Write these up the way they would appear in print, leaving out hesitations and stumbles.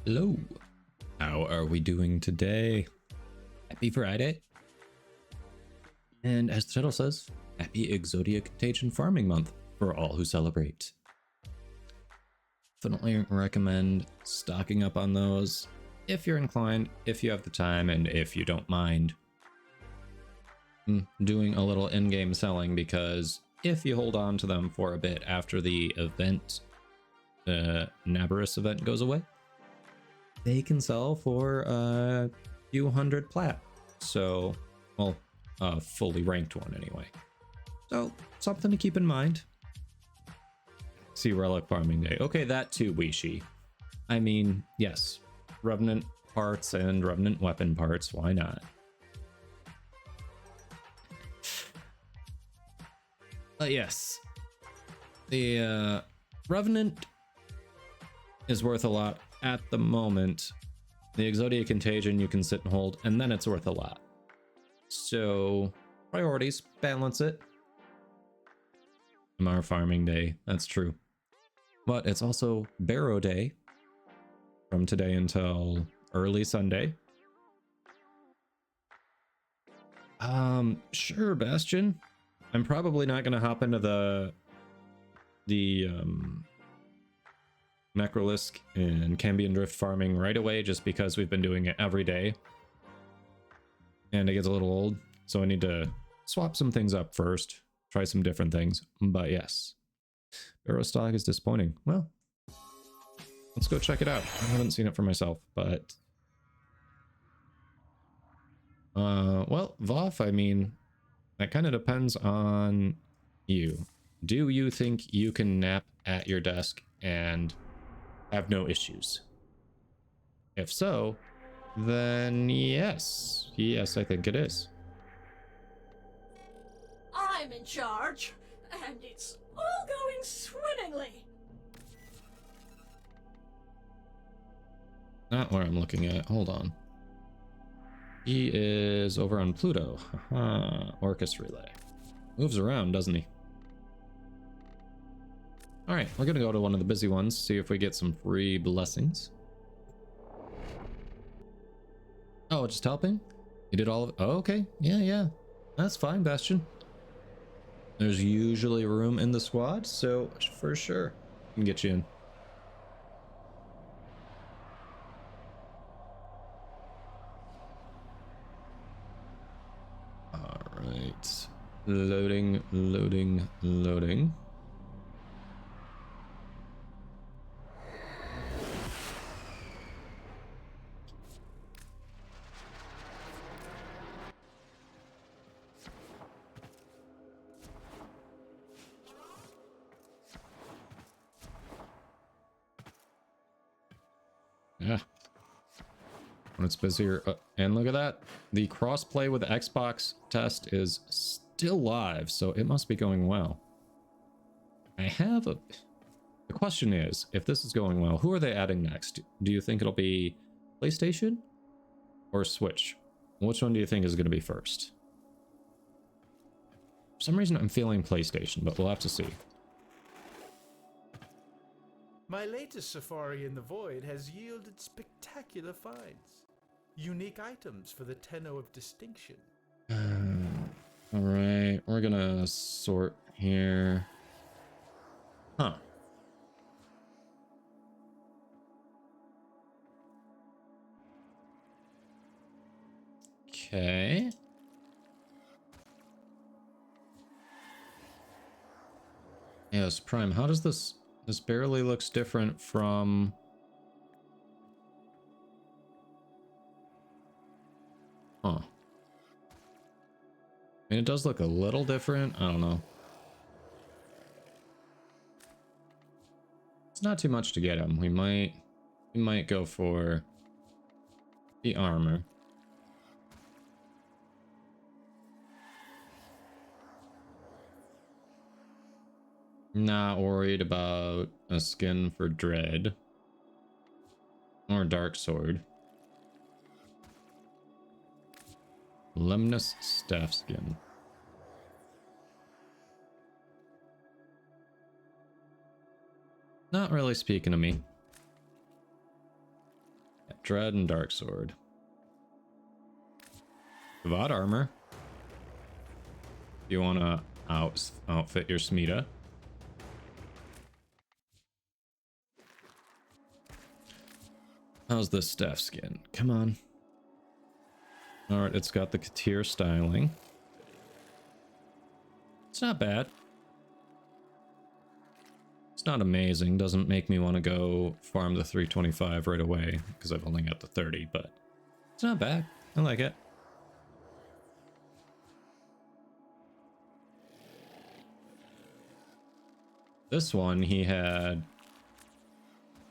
Hello. How are we doing today? Happy Friday. And as the title says, happy Exodia Contagion farming month for all who celebrate. Definitely recommend stocking up on those if you're inclined, if you have the time, and if you don't mind doing a little in-game selling, because if you hold on to them for a bit after the event, the Nabarus event goes away, they can sell for a few hundred plat. So, well, a fully ranked one anyway. So, something to keep in mind. See relic farming day. Okay, that too, Wishi. I mean, yes, Revenant parts and Revenant weapon parts, why not? But yes, the Revenant is worth a lot at the moment. The Exodia Contagion you can sit and hold, and then it's worth a lot. So, priorities, balance it. MR farming day, that's true. But it's also Barrow Day from today until early Sunday. Sure, Bastion. I'm probably not going to hop into the Necrolisk and Cambion Drift farming right away just because we've been doing it every day. And it gets a little old, so I need to swap some things up first, try some different things. But yes, Barrow stock is disappointing. Well, let's go check it out. I haven't seen it for myself, but well, Voth, I mean, that kind of depends on you. Do you think you can nap at your desk and have no issues? If so, then yes. Yes, I think it is. I'm in charge, and it's all going swimmingly. Not where I'm looking at. Hold on. He is over on Pluto. Haha. Orcus Relay. Moves around, doesn't he? Alright, we're gonna go to one of the busy ones, see if we get some free blessings. Oh, just helping? You did all of it? Oh, okay. Yeah. That's fine, Bastion. There's usually room in the squad, so for sure, I can get you in. Alright. Loading. Yeah. When it's busier. And look at that. The crossplay with the Xbox test is still live, so it must be going well. The question is, if this is going well, who are they adding next? Do you think it'll be PlayStation or Switch? Which one do you think is going to be first? For some reason, I'm feeling PlayStation, but we'll have to see. My latest safari in the void has yielded spectacular finds. Unique items for the Tenno of Distinction. Alright, we're gonna sort here. Huh. Okay. Yes, Prime, how does this barely looks different from I mean, it does look a little different. I don't know. It's not too much to get him. We might go for the armor. Not worried about a skin for Dread or Dark Sword. Lemnis Staff Skin. Not really speaking to me. Dread and Dark Sword. VOD armor. You want to outfit your Smita. How's this staff skin? Come on. Alright, it's got the Katir styling. It's not bad. It's not amazing. Doesn't make me want to go farm the 325 right away because I've only got the 30, but it's not bad. I like it. This one he had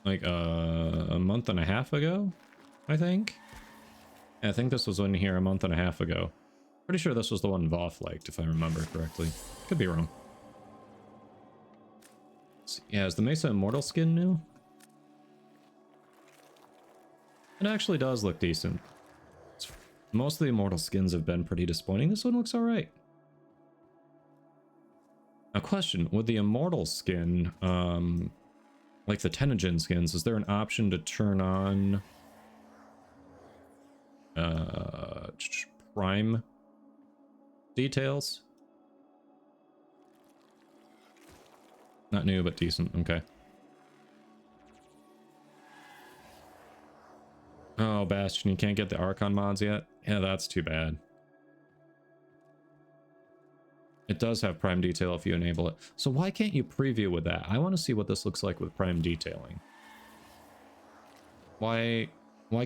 like a month and a half ago, I think. Yeah, I think this was in here a month and a half ago. Pretty sure this was the one Voth liked, if I remember correctly. Could be wrong. Yeah, is the Mesa Immortal skin new? It actually does look decent. Most of the Immortal skins have been pretty disappointing. This one looks alright. A question, with the Immortal skin, like the Contagion skins, is there an option to turn on Prime details? Not new, but decent. Okay. Oh, Bastion, you can't get the Archon mods yet? Yeah, that's too bad. It does have Prime detail if you enable it. So why can't you preview with that? I want to see what this looks like with Prime detailing. Why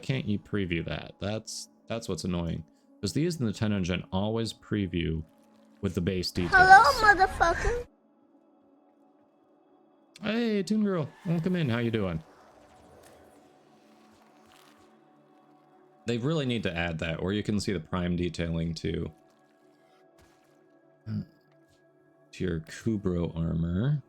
can't you preview that? That's what's annoying. Because these in the 10 engine always preview with the base details. Hello, motherfucker. Hey, Toon Girl, welcome in. How you doing? They really need to add that, or you can see the Prime detailing too. To your Kubro armor.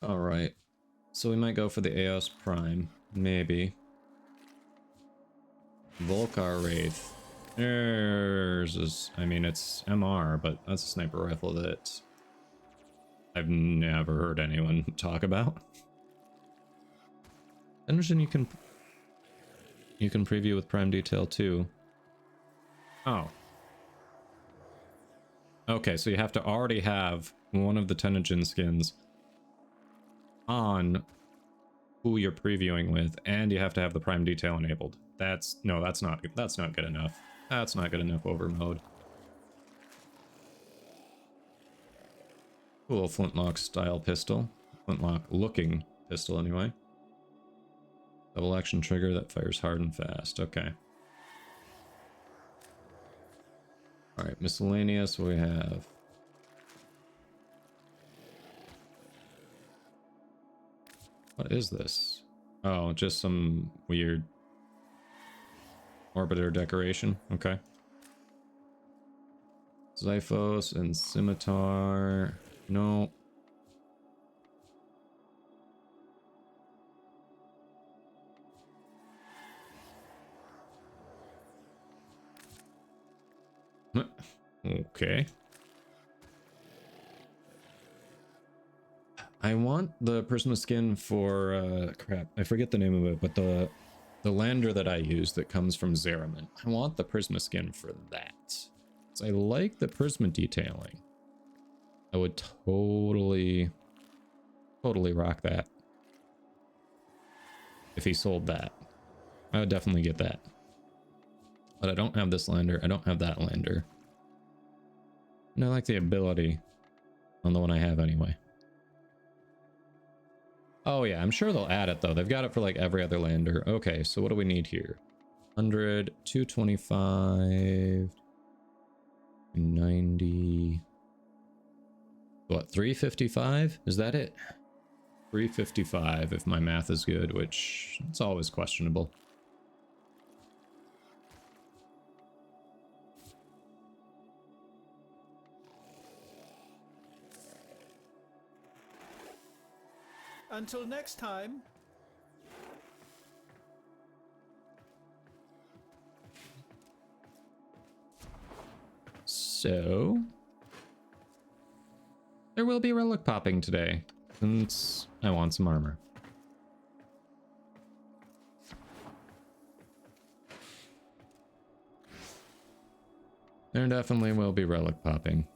Alright. So we might go for the Eos Prime. Maybe. Volcar Wraith. There's this, I mean, it's MR, but that's a sniper rifle that I've never heard anyone talk about. Engine you can preview with Prime detail too. Oh. Okay, so you have to already have one of the Contagion skins on who you're previewing with, and you have to have the Prime detail enabled. That's not good enough. That's not good enough over mode. Cool flintlock style pistol. Flintlock looking pistol anyway. Double action trigger that fires hard and fast. Okay. Alright, miscellaneous we have. What is this? Oh, just some weird orbiter decoration. Okay. Xiphos and Scimitar. No. Okay. I want the Prisma skin for crap, I forget the name of it, but the lander that I use that comes from Zeraman. I want the Prisma skin for that. So I like the Prisma detailing. I would totally rock that. If he sold that. I would definitely get that. But I don't have this lander, I don't have that lander. And I like the ability on the one I have anyway. Oh yeah, I'm sure they'll add it though. They've got it for like every other lander. Okay, so what do we need here? 100, 225, 90. What, 355? Is that it? 355 if my math is good, which it's always questionable. Until next time. So There will be relic popping today, since I want some armor. There definitely will be relic popping.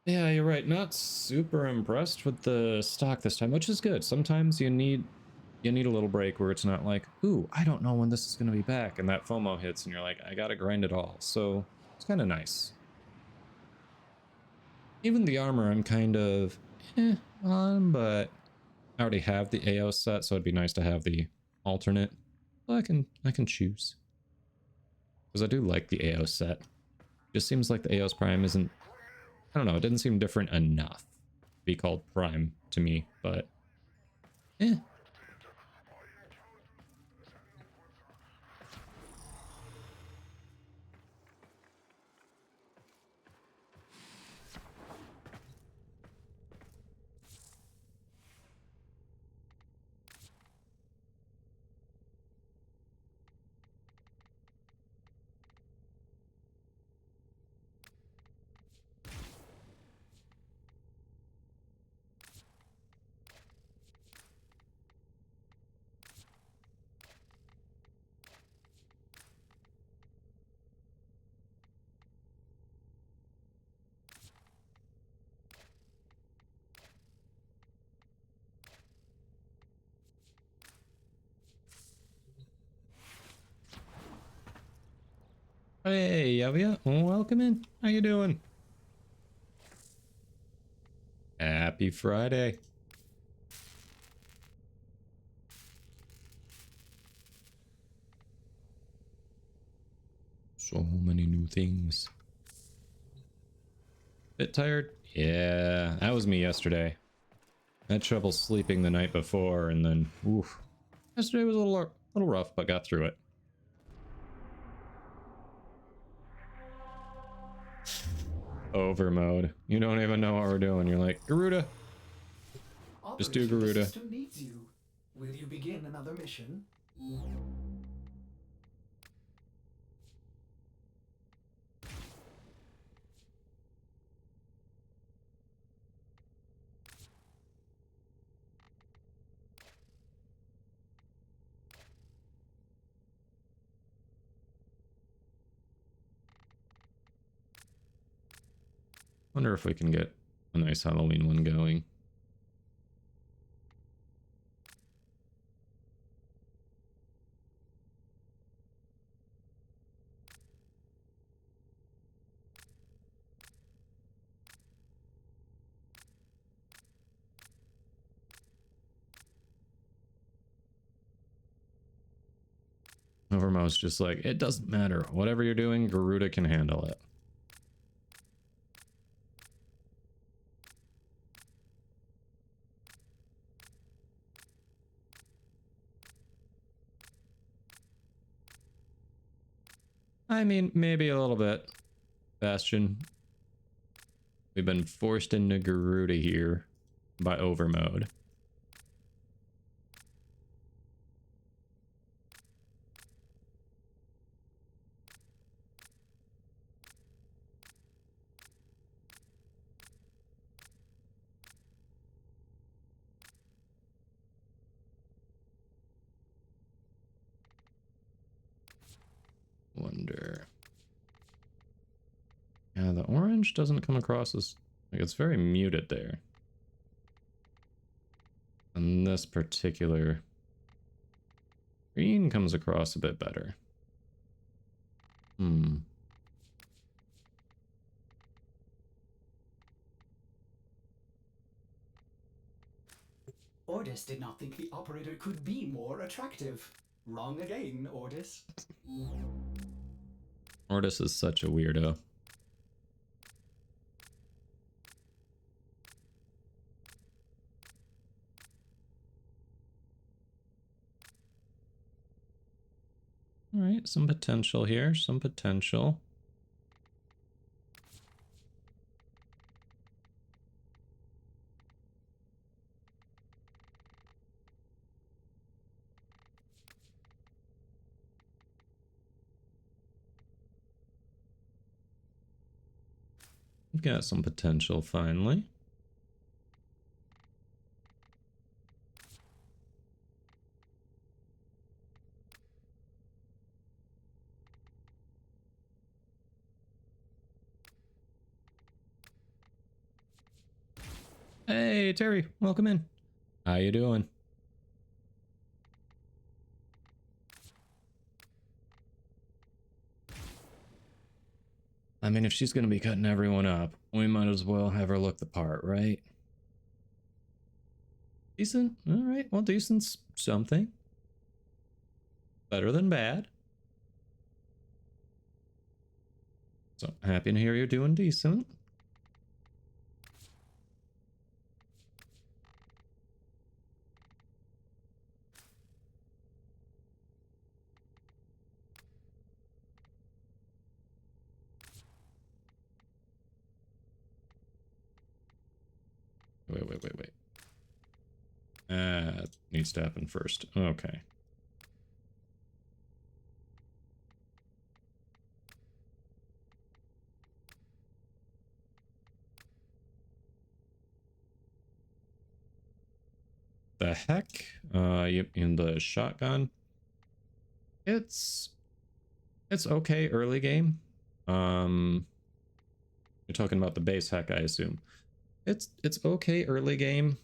Yeah, you're right. Not super impressed with the stock this time, which is good. Sometimes you need a little break where it's not like, ooh, I don't know when this is going to be back, and that FOMO hits and you're like, I gotta grind it all. So it's kind of nice. Even the armor I'm kind of on, but I already have the AO set, so it'd be nice to have the alternate. Well, I can choose. Because I do like the AO set. Just seems like the AO's Prime isn't, I don't know, it didn't seem different enough to be called Prime to me, but hey, Yavia, welcome in. How you doing? Happy Friday. So many new things. Bit tired? Yeah, that was me yesterday. I had trouble sleeping the night before, and then, oof. Yesterday was a little rough, but got through it. Over mode. You don't even know what we're doing. You're like, Garuda. Just do Operator, Garuda. the system needs you. Will you begin another mission? Wonder if we can get a nice Halloween one going. Overmost just like, it doesn't matter. Whatever you're doing, Garuda can handle it. I mean, maybe a little bit. Bastion. We've been forced into Garuda here by Overmode. Wonder. Yeah, the orange doesn't come across as, like, it's very muted there. And this particular green comes across a bit better. Ordis did not think the operator could be more attractive. Wrong again, Ordis. Ordis is such a weirdo. Alright, some potential here, some potential. We've got some potential finally. Hey, Terry, welcome in. How you doing? I mean, if she's going to be cutting everyone up, we might as well have her look the part, right? Decent? All right, well, decent's something. Better than bad. So, happy to hear you're doing decent. Wait. Needs to happen first. Okay. The heck? In the shotgun? It's okay early game. You're talking about the base heck, I assume. It's okay early game.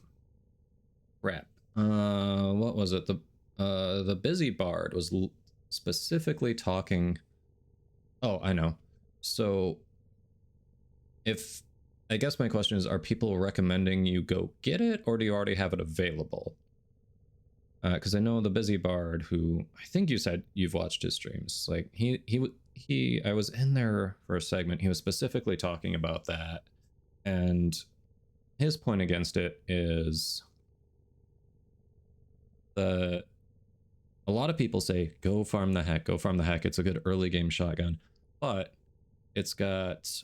Crap. What was it? The busy bard was specifically talking. Oh, I know. So, if I guess my question is, are people recommending you go get it, or do you already have it available? Because I know the busy bard, who I think you said you've watched his streams. Like I was in there for a segment. He was specifically talking about that, and his point against it is a lot of people say go farm the heck, it's a good early game shotgun, but it's got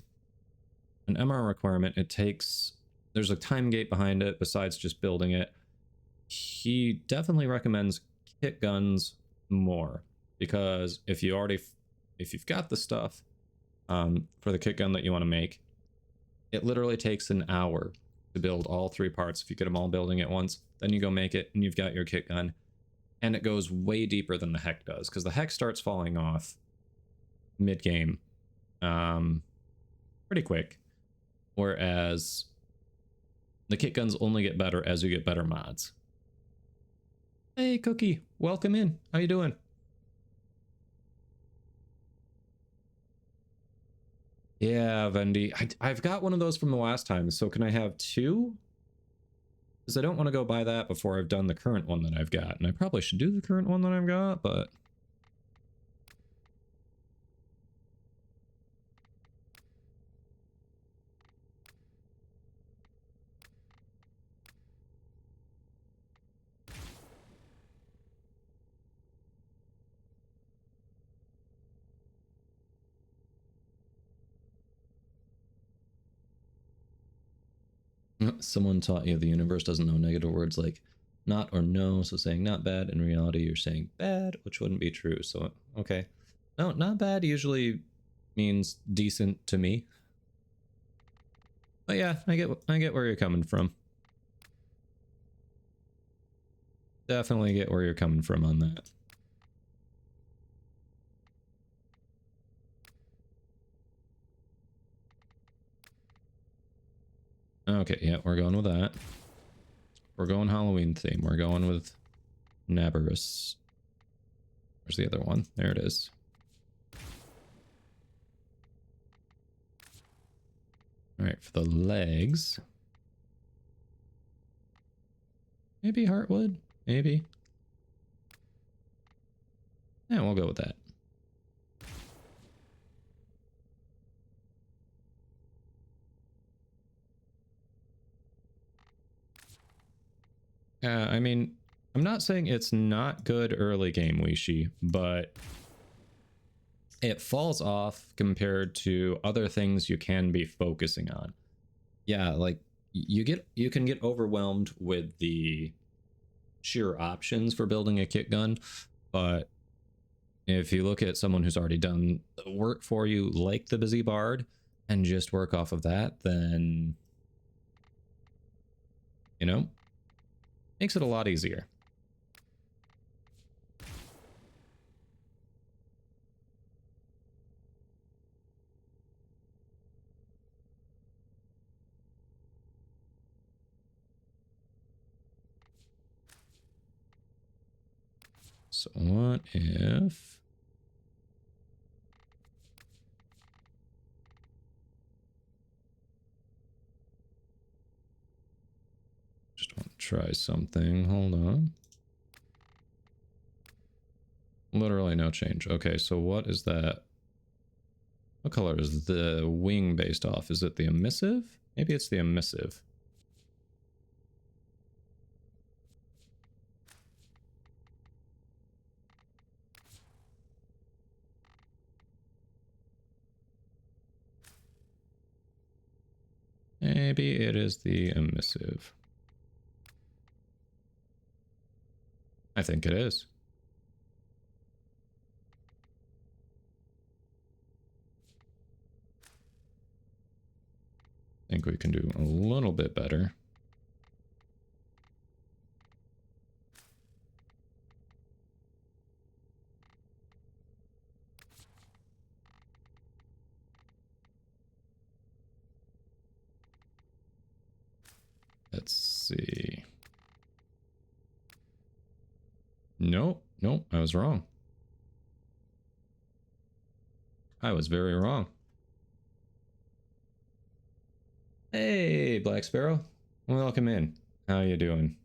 an MR requirement. There's a time gate behind it besides just building it. He definitely recommends kit guns more, because if you've got the stuff for the kit gun that you want to make, it literally takes an hour to build all 3 parts. If you get them all building at once, then you go make it and you've got your kit gun. And it goes way deeper than the heck does, because the heck starts falling off mid-game pretty quick, whereas the kit guns only get better as you get better mods. Hey, Cookie, welcome in. How you doing? Yeah, Vendy. I've got one of those from the last time, so can I have 2? Because I don't want to go buy that before I've done the current one that I've got. And I probably should do the current one that I've got, but... Someone taught you the universe doesn't know negative words like not or no, so saying not bad, in reality you're saying bad, which wouldn't be true. So, okay. No, not bad usually means decent to me. But yeah, I get where you're coming from. Definitely get where you're coming from on that. Okay, yeah, we're going with that. We're going Halloween theme. We're going with Nabarus. Where's the other one? There it is. Alright, for the legs. Maybe Heartwood? Maybe. Yeah, we'll go with that. I mean, I'm not saying it's not good early game, Weishi, but it falls off compared to other things you can be focusing on. Yeah, like you can get overwhelmed with the sheer options for building a kit gun, but if you look at someone who's already done the work for you, like the busy bard, and just work off of that, then, you know, makes it a lot easier. So what if... Just want to try something. Hold on. Literally no change. Okay, so what is that? What color is the wing based off? Is it the emissive? Maybe it's the emissive. Maybe it is the emissive. I think it is. I think we can do a little bit better. Let's see. Nope, nope, I was wrong. I was very wrong. Hey, Black Sparrow. Welcome in. How you doing?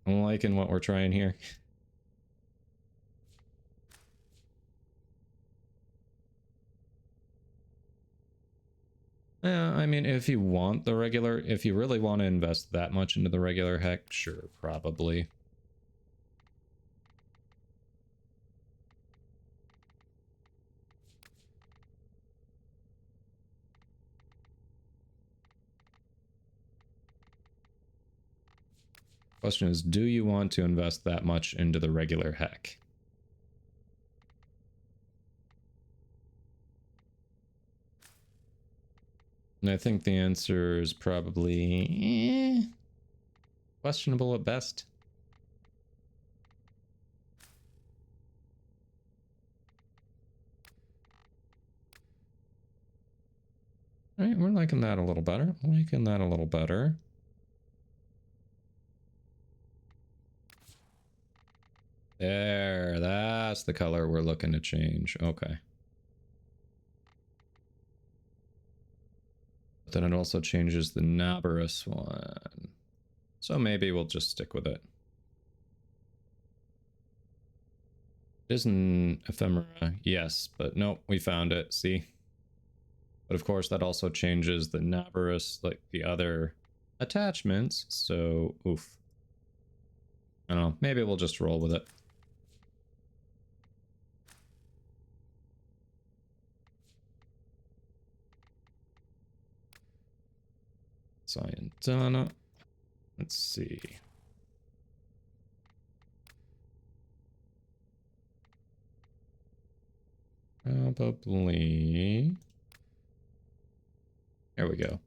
I'm liking what we're trying here. Yeah, I mean, if you want the regular, if you really want to invest that much into the regular heck, sure, probably. Question is, do you want to invest that much into the regular heck? And I think the answer is probably questionable at best. All right, we're liking that a little better. Liking that a little better. There, that's the color we're looking to change. Okay. But then it also changes the Nabarus one. So maybe we'll just stick with it. It is an ephemera, yes, but nope, we found it, see? But of course that also changes the Nabarus, like the other attachments, so oof. I don't know, maybe we'll just roll with it. Sayantana. Let's see. Probably. There we go.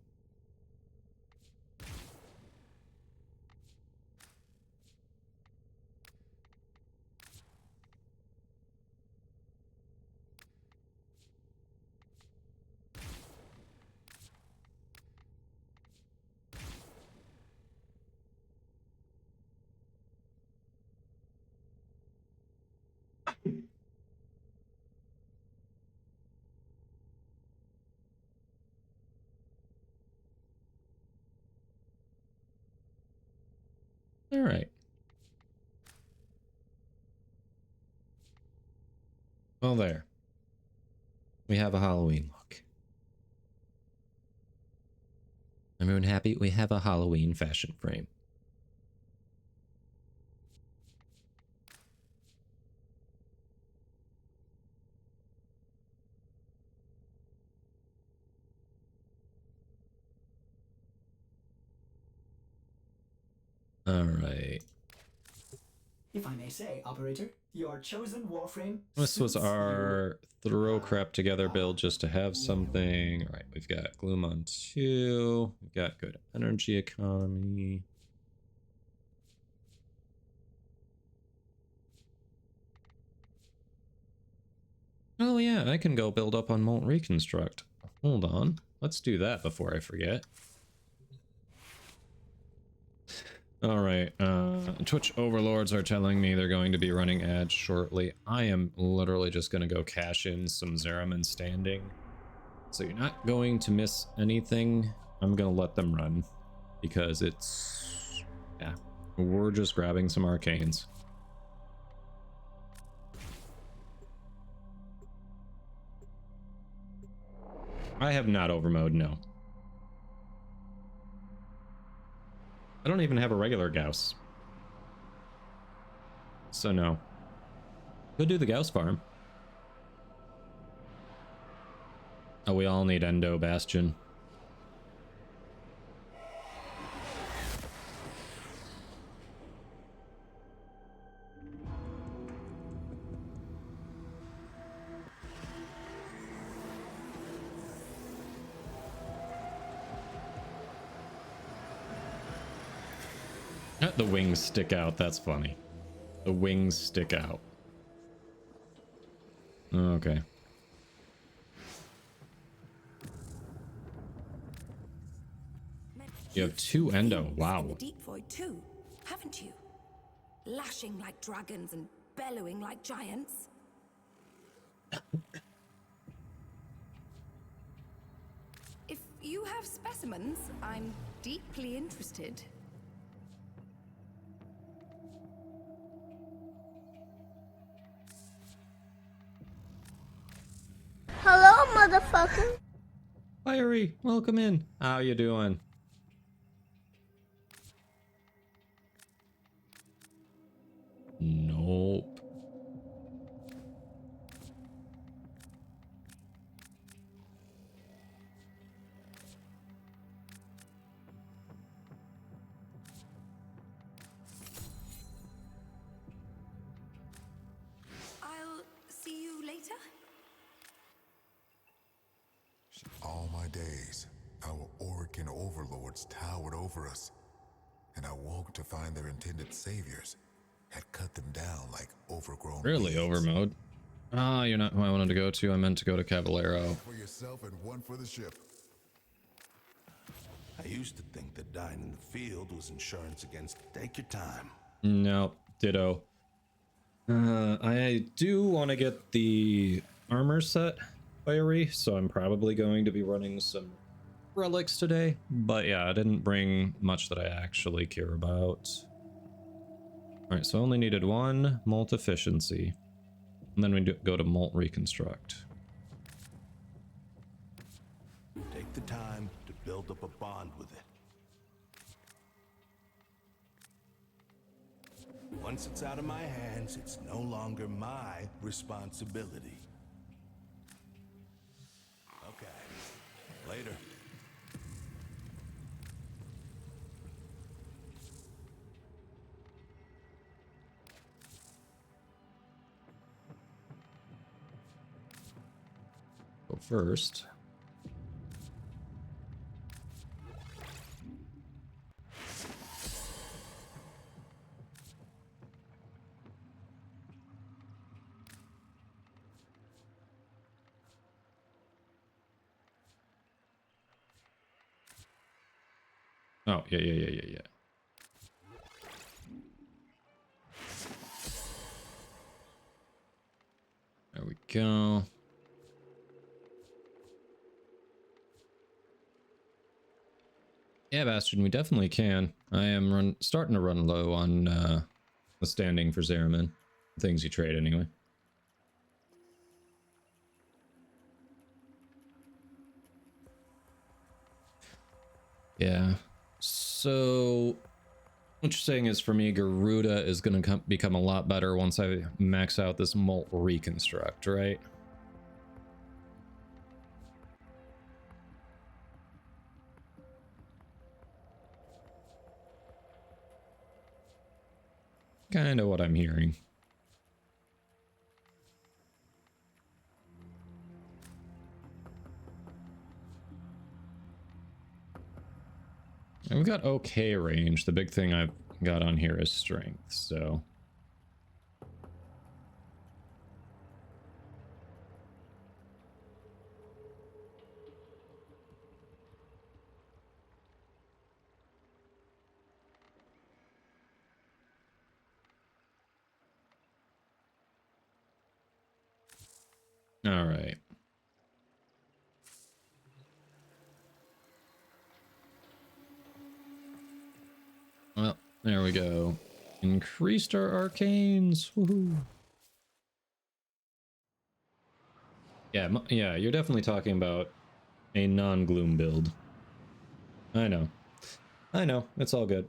All right. Well, there. We have a Halloween look. Everyone happy? We have a Halloween fashion frame. All right. If I may say, operator, your chosen Warframe. This was suits our you. throw crap together build just to have something. All right, we've got Gloom on 2. We've got good energy economy. Oh yeah, I can go build up on Molt Reconstruct. Hold on. Let's do that before I forget. Alright, Twitch overlords are telling me they're going to be running ads shortly. I am literally just going to go cash in some Zeraman standing. So you're not going to miss anything. I'm going to let them run. Because it's... yeah. We're just grabbing some arcanes. I have not overmowed, no. I don't even have a regular Gauss. So no. Go do the Gauss farm. Oh, we all need Endo Bastion. The wings stick out, that's funny. The wings stick out. Okay. You have 2 Endo, wow. In the deep void too, haven't you? Lashing like dragons and bellowing like giants. If you have specimens, I'm deeply interested. Hello, motherfucker. Fiery, welcome in. How you doing? Nope. I'll see you later. All my days, our Orcan overlords towered over us, and I woke to find their intended saviors had cut them down like overgrown Really weeds. overmode. Ah, you're not who I wanted to go to. I meant to go to Caballero. For yourself and one for the ship. I used to think that dying in the field was insurance against take your time. No, ditto. I do want to get the armor set, Fiery, so I'm probably going to be running some relics today. But yeah, I didn't bring much that I actually care about. Alright, so I only needed 1 Molt Efficiency. And then we go to Molt Reconstruct. Take the time to build up a bond with it. Once it's out of my hands, it's no longer my responsibility. Okay, later. Go first. Oh, yeah. There we go. Yeah, Bastion, we definitely can. I am starting to run low on the standing for Zeraman. Things you trade anyway. Yeah. So what you're saying is, for me, Garuda is going to become a lot better once I max out this Molt Reconstruct, right? kind of what I'm hearing. And we've got okay range. The big thing I've got on here is strength, so... All right. Well, there we go. Increased our arcanes. Woohoo. Yeah, yeah, you're definitely talking about a non-gloom build. I know. I know. It's all good.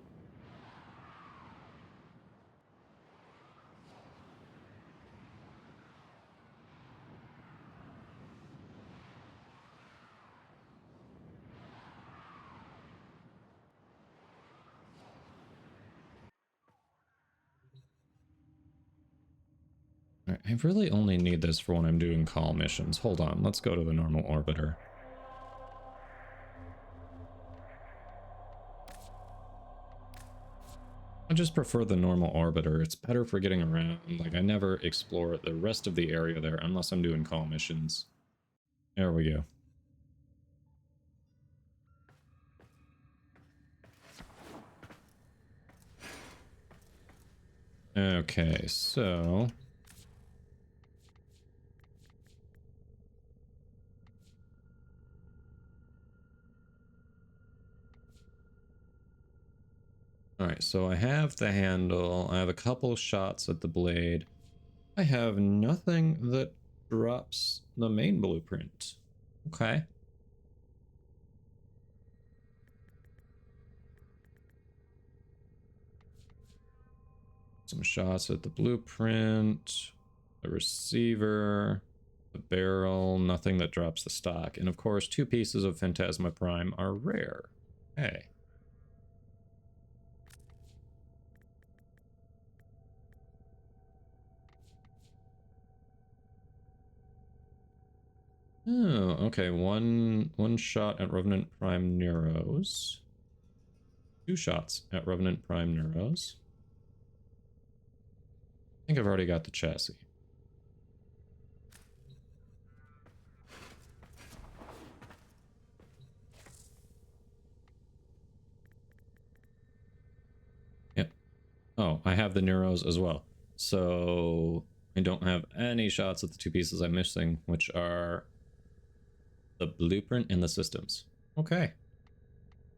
I really only need this for when I'm doing call missions. Hold on, let's go to the normal orbiter. I just prefer the normal orbiter. It's better for getting around. Like, I never explore the rest of the area there unless I'm doing call missions. There we go. Okay, so... Alright, so I have the handle, I have a couple shots at the blade. I have nothing that drops the main blueprint. Okay. Some shots at the blueprint, the receiver, the barrel, nothing that drops the stock. And of course, 2 pieces of Phantasma Prime are rare. Hey. Oh, okay. One shot at Revenant Prime Neuros. 2 shots at Revenant Prime Neuros. I think I've already got the chassis. Yep. Oh, I have the Neuros as well. So I don't have any shots at the 2 pieces I'm missing, which are the blueprint and the systems. Okay.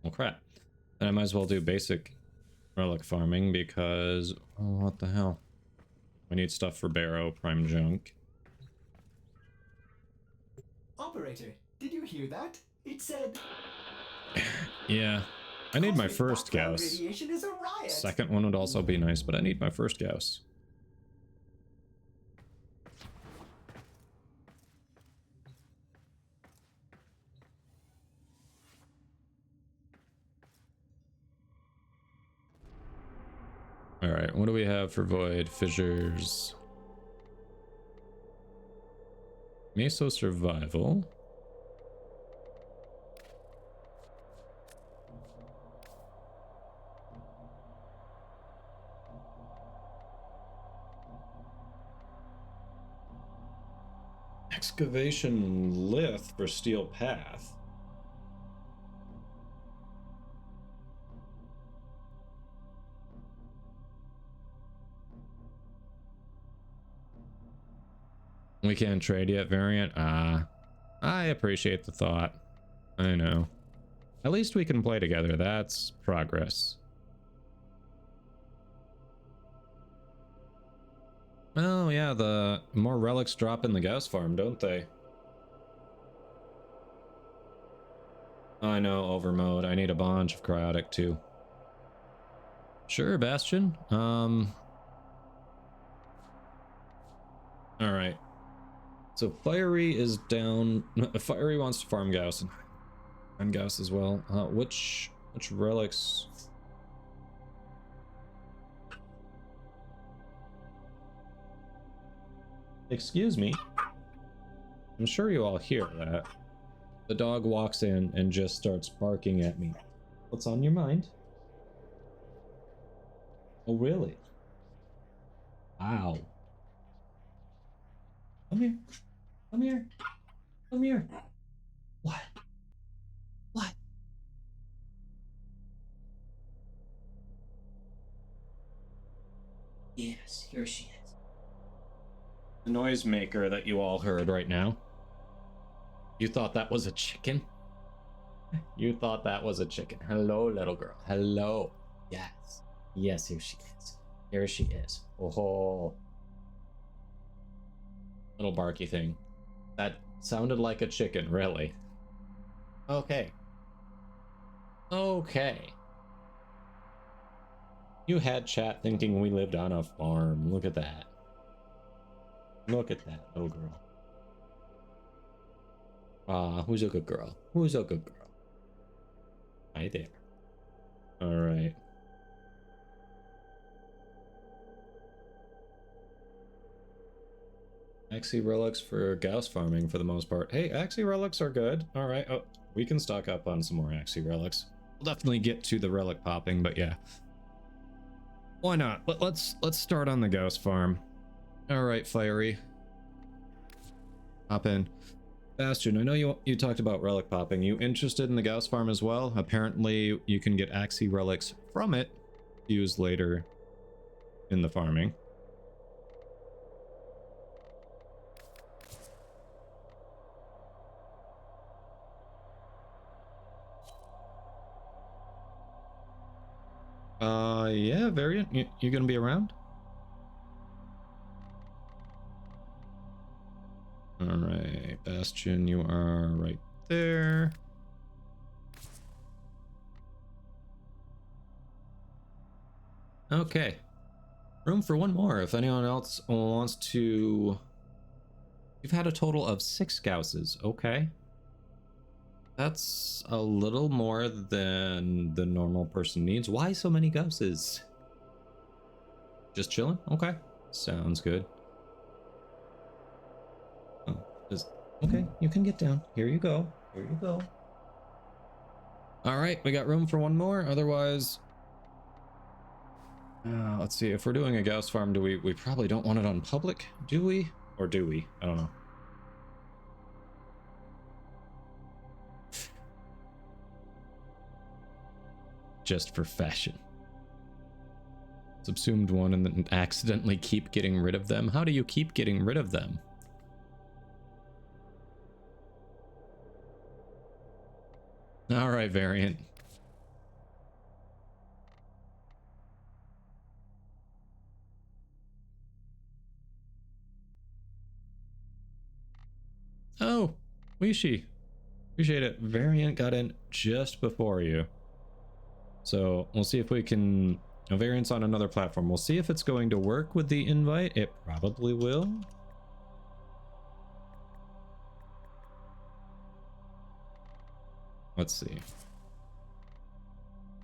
Well, crap. Then I might as well do basic relic farming because... Oh, what the hell? We need stuff for Barrow, Prime Junk. Operator, did you hear that? It said... Yeah. I need my Cosmic first background Gauss. radiation is a riot. Second one would also be nice, but I need my first Gauss. Alright, what do we have for Void? Fissures. Meso Survival. Excavation Lith for Steel Path. We can't trade yet, variant. Ah, I appreciate the thought. I know. At least we can play together. That's progress. Oh yeah, the more relics drop in the Gauss farm, don't they? I know, overmode. I need a bunch of cryotic too. Sure, Bastion. Alright. So Fiery is down. Fiery wants to farm Gauss and Gauss as well. Which relics? Excuse me. I'm sure you all hear that. The dog walks in and just starts barking at me. What's on your mind? Oh, really? Wow. Come here. Come here. Come here. What? What? Yes, here she is. The noisemaker that you all heard right now. You thought that was a chicken? You thought that was a chicken. Hello, little girl. Hello. Yes. Yes, here she is. Here she is. Oh. Little barky thing. That sounded like a chicken, really. Okay. Okay. You had chat thinking we lived on a farm. Look at that. Look at that little girl. Who's a good girl? Who's a good girl? Right there. Alright. Axie relics for Gauss farming for the most part. Hey, Axie relics are good. Alright. Oh, we can stock up on some more Axie relics. We'll definitely get to the relic popping, but yeah. Why not? Let's start on the Gauss farm. Alright, Fiery. Hop in. Bastion, I know you talked about relic popping. You interested in the Gauss farm as well? Apparently you can get Axie relics from it used later in the farming. Yeah, Variant, you gonna be around? Alright, Bastion, you are right there. Okay. Room for one more if anyone else wants to... You've had a total of 6 Gausses, okay. That's a little more than the normal person needs. Why so many Gausses? Just chilling? Okay. Sounds good. Oh, just... Okay, you can get down. Here you go. Here you go. Alright, we got room for one more. Otherwise... let's see. If we're doing a Gauss farm, do we probably don't want it on public? Do we? Or do we? I don't know. Just for fashion. Subsumed one and then accidentally keep getting rid of them. How do you keep getting rid of them? All right, Variant. Oh, Wishi. Appreciate it. Variant got in just before you. So we'll see if we can... Variant's on another platform. We'll see if it's going to work with the invite. It probably will. Let's see.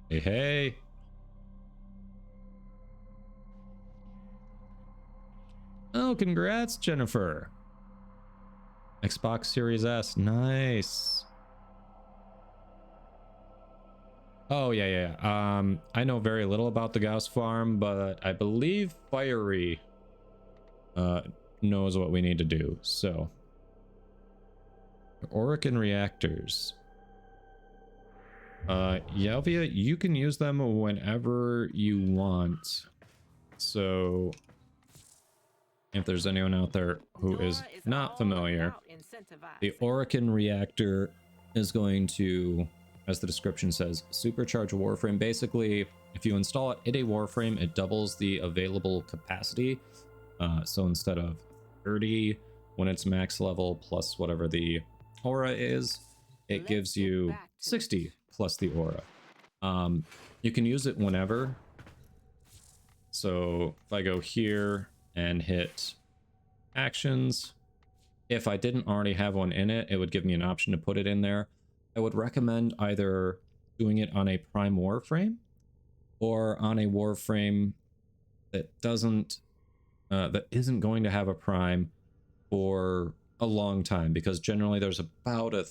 Hey, hey. Oh, congrats, Jennifer. Xbox Series S. Nice. Oh, yeah. I know very little about the Gauss farm, but I believe Fiery knows what we need to do. So, Aurican reactors. Yalvia, you can use them whenever you want. So, if there's anyone out there who is not familiar, the Aurican reactor is going to, as the description says, supercharge Warframe. Basically, if you install it in a Warframe, it doubles the available capacity. So instead of 30 when it's max level plus whatever the aura is, it gives you 60 plus the aura. You can use it whenever. So if I go here and hit actions, if I didn't already have one in it, it would give me an option to put it in there. I would recommend either doing it on a prime Warframe or on a Warframe that isn't going to have a prime, for a long time, because generally there's about I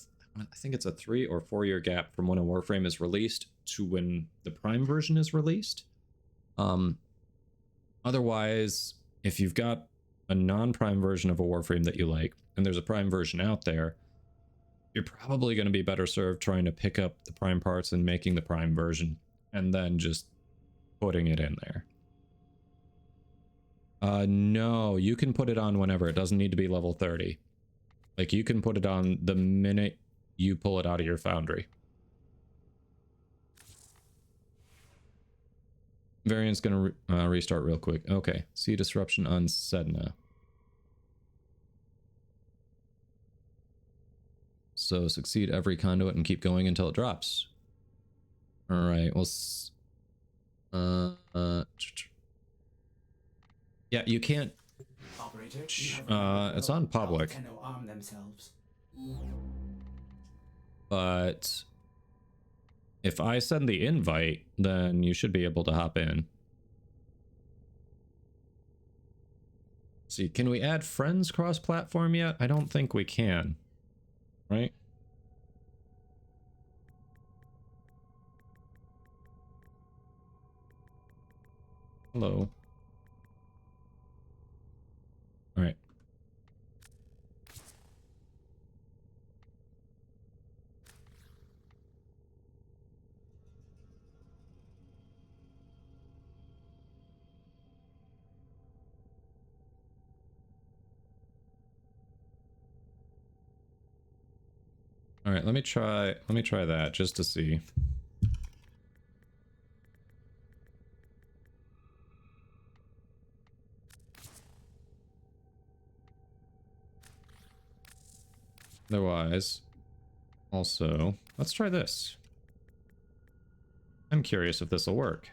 think it's a 3 or 4 year gap from when a Warframe is released to when the Prime version is released. Otherwise, if you've got a non-Prime version of a Warframe that you like, and there's a Prime version out there, you're probably going to be better served trying to pick up the Prime parts and making the Prime version, and then just putting it in there. No, you can put it on whenever. It doesn't need to be level 30. Like, you can put it on the minute you pull it out of your foundry. Variant's gonna restart real quick. Okay, see disruption on Sedna. So succeed every conduit and keep going until it drops. All right, well, yeah, you can't. Operator, It's on public. Tenno arm themselves. But if I send the invite, then you should be able to hop in. See, can we add friends cross-platform yet? I don't think we can. Right? Hello. All right. All right, let me try that just to see. Otherwise, also, let's try this. I'm curious if this will work.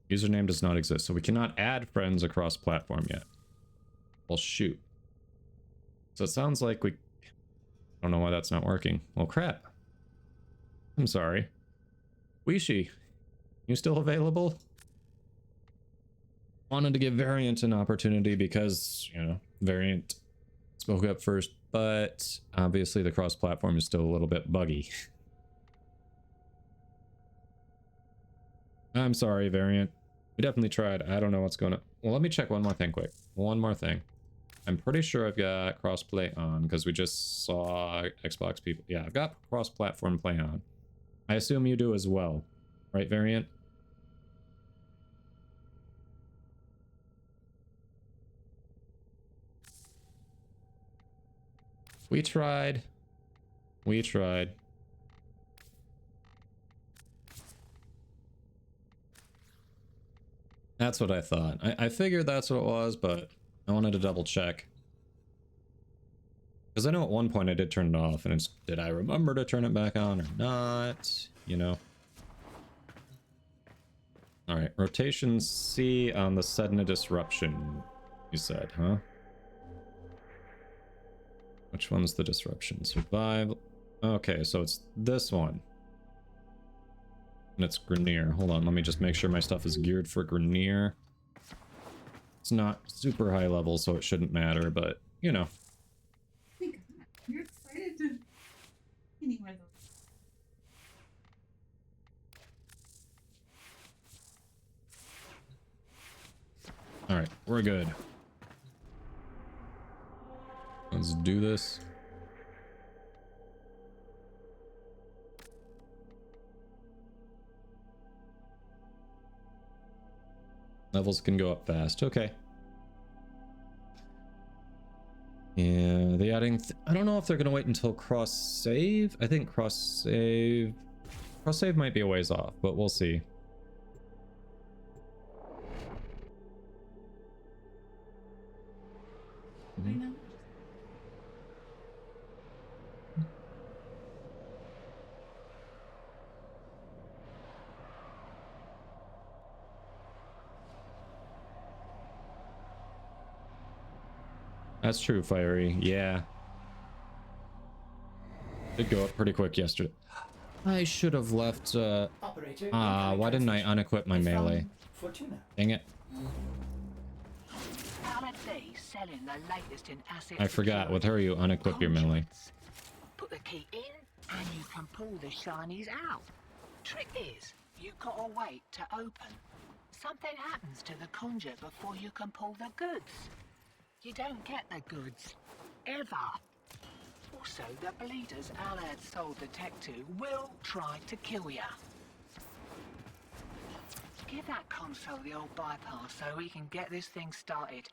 Username does not exist, so we cannot add friends across platform yet. Well, shoot. So it sounds like I don't know why that's not working. Well, crap. I'm sorry. Wishi, you still available? Wanted to give Variant an opportunity because, you know, Variant spoke up first, but obviously the cross-platform is still a little bit buggy. I'm sorry, Variant. We definitely tried. I don't know what's going on. Well, let me check one more thing quick. One more thing. I'm pretty sure I've got cross-play on because we just saw Xbox people. Yeah, I've got cross-platform play on. I assume you do as well. Right, Variant? We tried. We tried. That's what I thought. I figured that's what it was, but I wanted to double check. Because I know at one point I did turn it off, and it's, did I remember to turn it back on or not? You know? Alright, rotation C on the Sedna disruption, you said, huh? Which one's the disruption? Survive. Okay, so it's this one. And it's Grenier. Hold on, let me just make sure my stuff is geared for Grenier. It's not super high level, so it shouldn't matter, but, you know. You're excited to anywhere though. Alright, we're good. Let's do this. Levels can go up fast. Okay. Yeah, they adding... I don't know if they're going to wait until cross-save. I think cross-save... Cross-save might be a ways off, but we'll see. I know. That's true, Fiery. Yeah. Did go up pretty quick yesterday. I should have left, Operator why didn't I unequip my melee? Fortuna. Dang it. Selling the latest in asset I forgot. With her, you unequip your melee. Put the key in, and you can pull the shinies out. Trick is, you gotta wait to open. Something happens to the conjure before you can pull the goods. You don't get the goods. Ever. Also, the bleeders Alad sold the tech to will try to kill ya. Give that console the old bypass so we can get this thing started.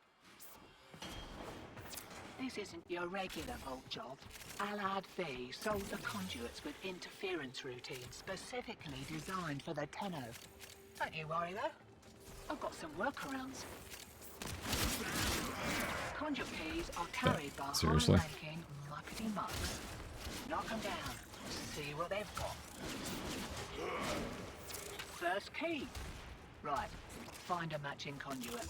This isn't your regular vault job. Alad V sold the conduits with interference routines specifically designed for the Tenno. Don't you worry though. I've got some workarounds. Conduit keys are carried by seriously? high-ranking muckety mucks. Knock them down. See what they've got. First key. Right. Find a matching conduit.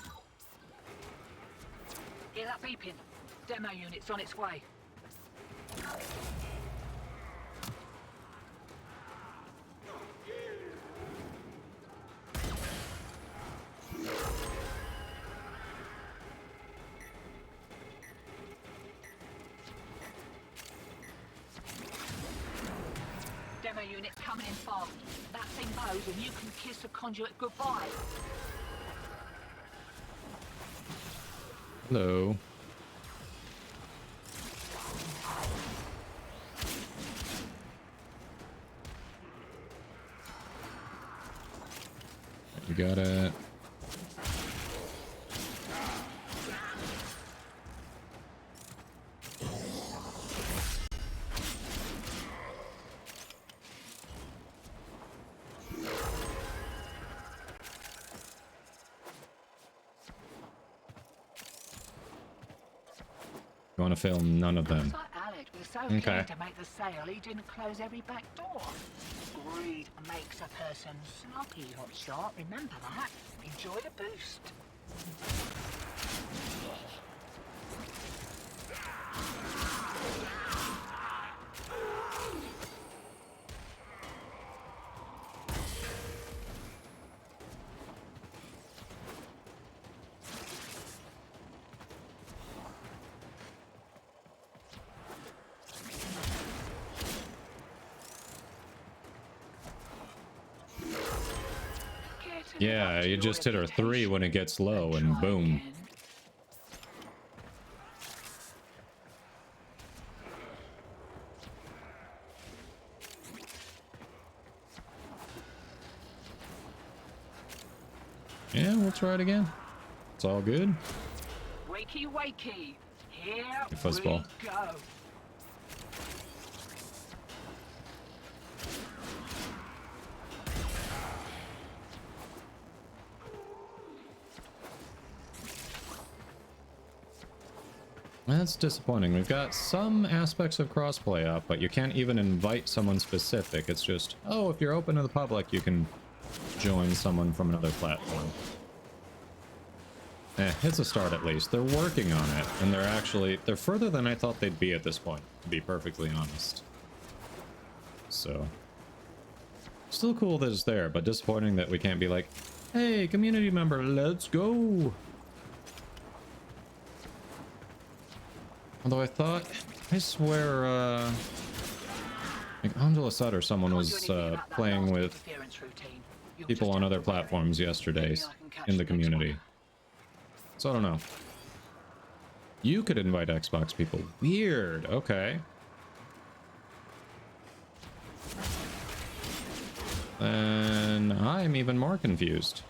Hear that beeping? Demo unit's on its way. Demo unit coming in fast. That thing blows and you can kiss the conduit goodbye. Hello. You got it. You want to film none of them. Looks like Alec was so Okay. keen to make the sale, he didn't close every back door. Greed makes a person sloppy, hotshot. Remember that. Enjoy the boost. Yeah, you just hit her 3 when it gets low, and boom. Yeah, we'll try it again. It's all good. Wakey, wakey. Here Fuzzball. we go. That's disappointing. We've got some aspects of crossplay up, but you can't even invite someone specific. It's just, oh, if you're open to the public, you can join someone from another platform. It's a start at least. They're working on it, and they're further than I thought they'd be at this point, to be perfectly honest. So, still cool that it's there, but disappointing that we can't be like, hey, community member, let's go! Although I swear, like Angela said or someone was playing with people on other platforms yesterday in the community. So I don't know. You could invite Xbox people. Weird. Okay. Then I'm even more confused.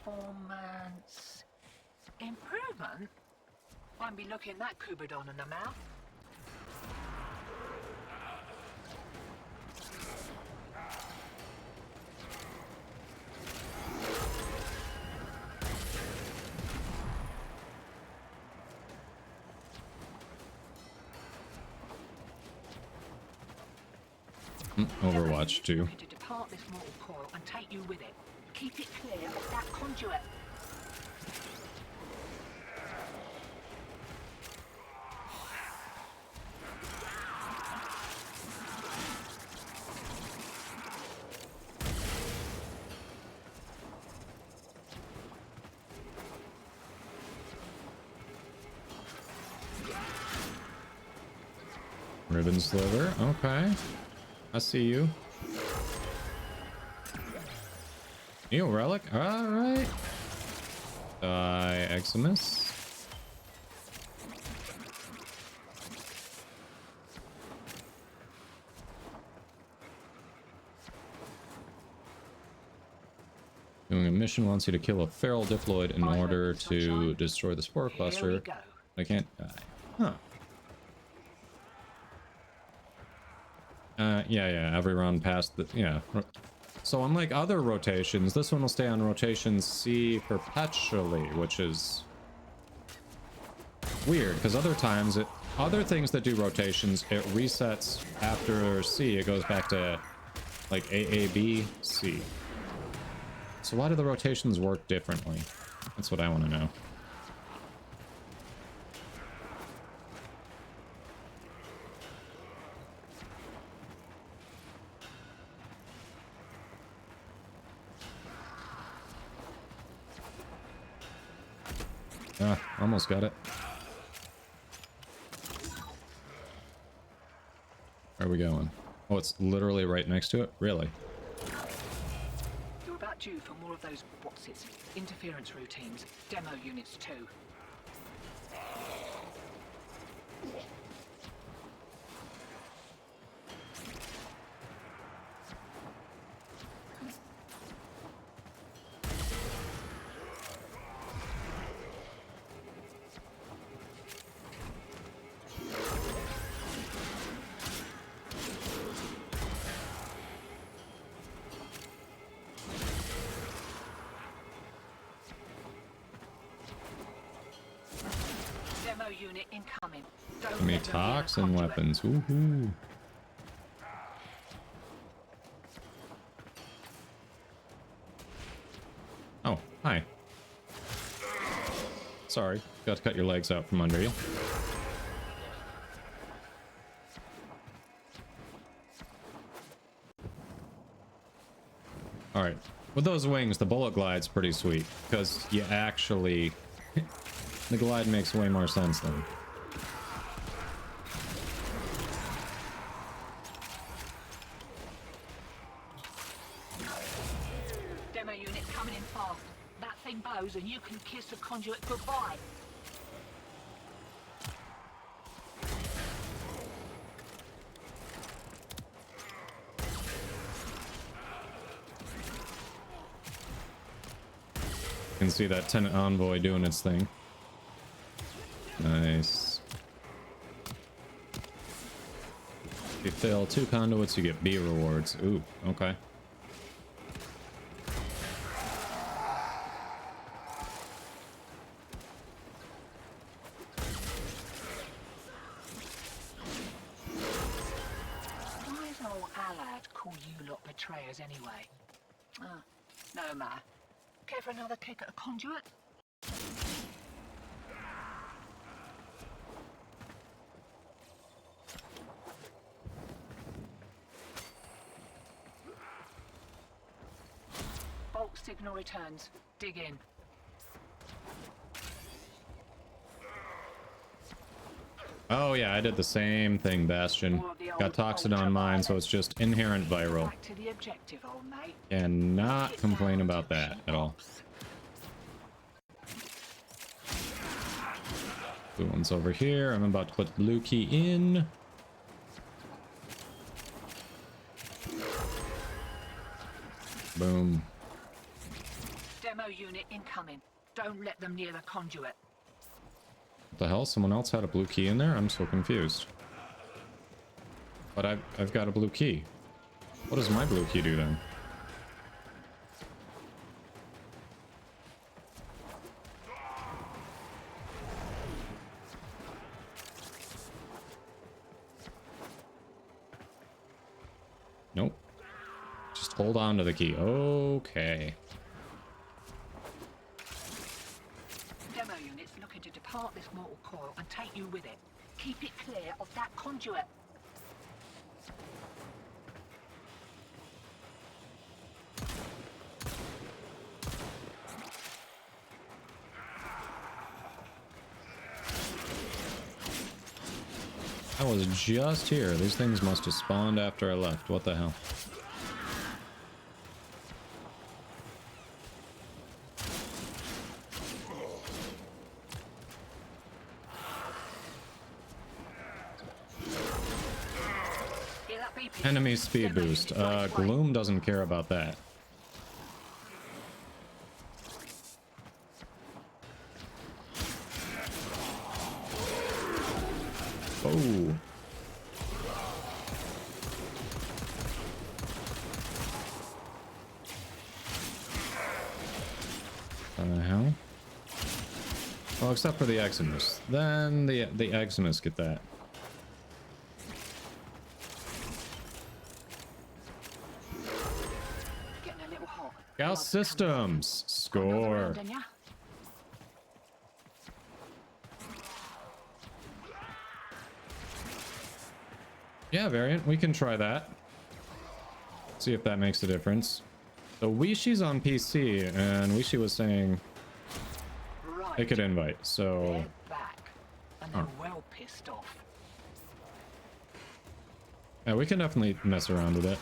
Performance improvement? Won't be looking that Kubidon in the mouth. Overwatch 2. To depart this mortal coil and take you with it. Keep it clear of that conduit. Ribbon sliver. Okay. I see you. Neo relic. Alright. Eximus. Doing a mission wants you to kill a feral diploid in order to destroy the spore cluster. I can't die. Huh. Yeah, every round past the, yeah. So unlike other rotations, this one will stay on rotation C perpetually, which is weird, because other times, other things that do rotations, it resets after C, it goes back to, like, AAB, C. So why do the rotations work differently? That's what I want to know. Ah, almost got it. Where are we going? Oh, it's literally right next to it? Really? You're about due for more of those, what's it, interference routines. Demo units too. Unit incoming. Enemy toxin weapons. Woohoo. Oh, hi. Sorry, got to cut your legs out from under you. Alright, with those wings, the bullet glide's pretty sweet, because you actually... the glide makes way more sense then. Demo unit coming in fast. That thing blows and you can kiss the conduit goodbye. You can see that Tenant Envoy doing its thing. Nice. If you fail 2 conduits, you get B rewards. Ooh, okay. Why is old Allard call you lot betrayers anyway? Ah, no matter. Care for another kick at a conduit? Bolt signal returns. Dig in. Oh yeah, I did the same thing, Bastion. Got toxin on mine, so it's just inherent viral. Back to the objective, old mate. And not complain about that at all. Blue one's over here. I'm about to put the blue key in. Boom. Demo unit incoming. Don't let them near the conduit. What the hell? Someone else had a blue key in there? I'm so confused. But I've got a blue key. What does my blue key do then? Nope. Just hold on to the key. Okay. Demo units looking to depart this mortal coil and take you with it. Keep it clear of that conduit. I was just here. These things must have spawned after I left. What the hell? Enemy speed boost. Gloom doesn't care about that. Oh. The hell? Well, except for the Eximus. Then the Eximus get that. Gauss systems score. Yeah, variant. We can try that. See if that makes a difference. So Wishi's on PC, and Wishi was saying it could invite. So well pissed off. Yeah, we can definitely mess around with it.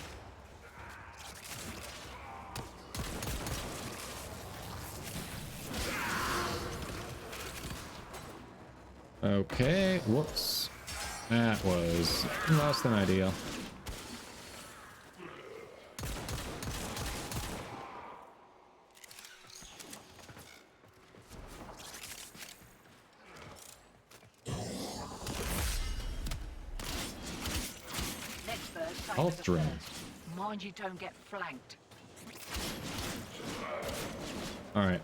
Okay, whoops. That was less than ideal. Health drain. Mind you don't get flanked. All right.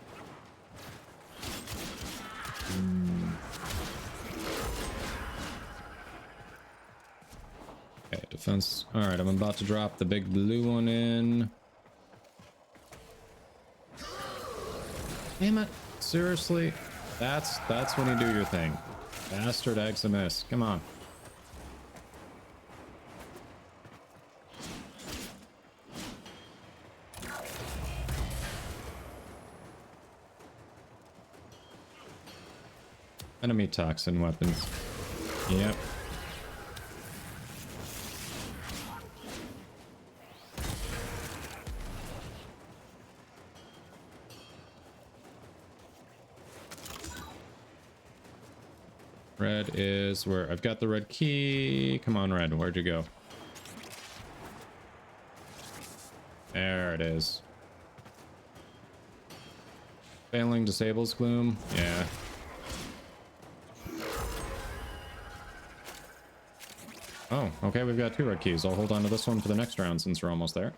Okay, defense. All right, I'm about to drop the big blue one in. Damn it! Seriously, that's when you do your thing. Bastard Eximus, come on. Enemy toxin weapons. Yep. Red is where I've got the red key. Come on, Red. Where'd you go? There it is. Failing disables Gloom. Yeah. Oh, okay, we've got 2 red keys. I'll hold on to this one for the next round since we're almost there.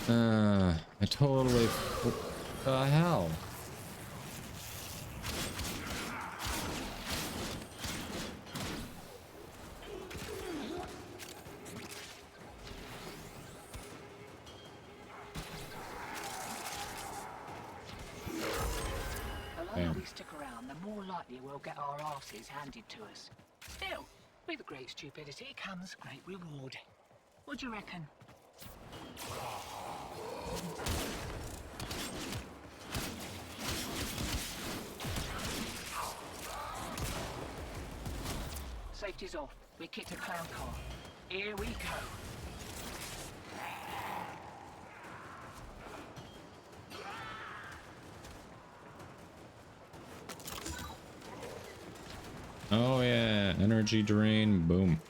I totally... What the hell? The longer we stick around, the more likely we'll get our asses handed to us. Still, with great stupidity comes great reward. What do you reckon? Safety's off. We kicked a clown car. Here we go. Oh yeah, energy drain, boom.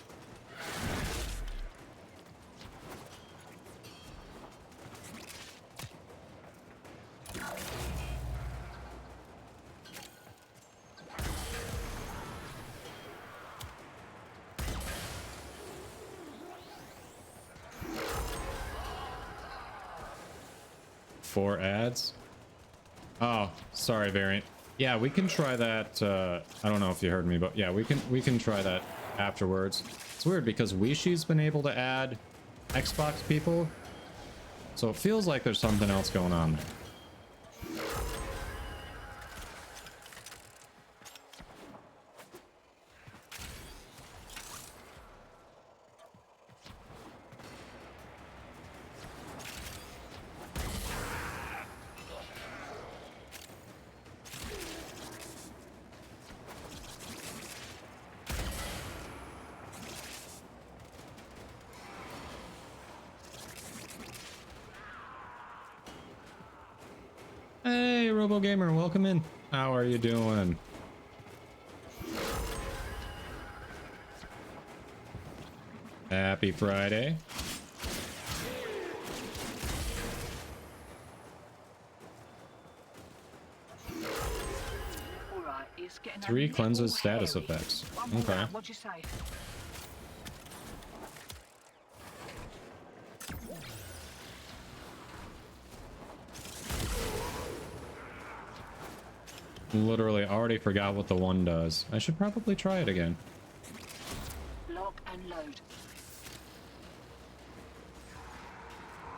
Four ads? Oh, sorry, variant. Yeah, we can try that. I don't know if you heard me, but yeah, we can try that afterwards. It's weird because Wishi's been able to add Xbox people, so it feels like there's something else going on there. Hey, RoboGamer, welcome in. How are you doing? Happy Friday. All right, it's getting a 3 little cleanses status hairy. effects. One more Okay. round, what'd you say? Literally already forgot what the one does. I should probably try it again. Lock and load.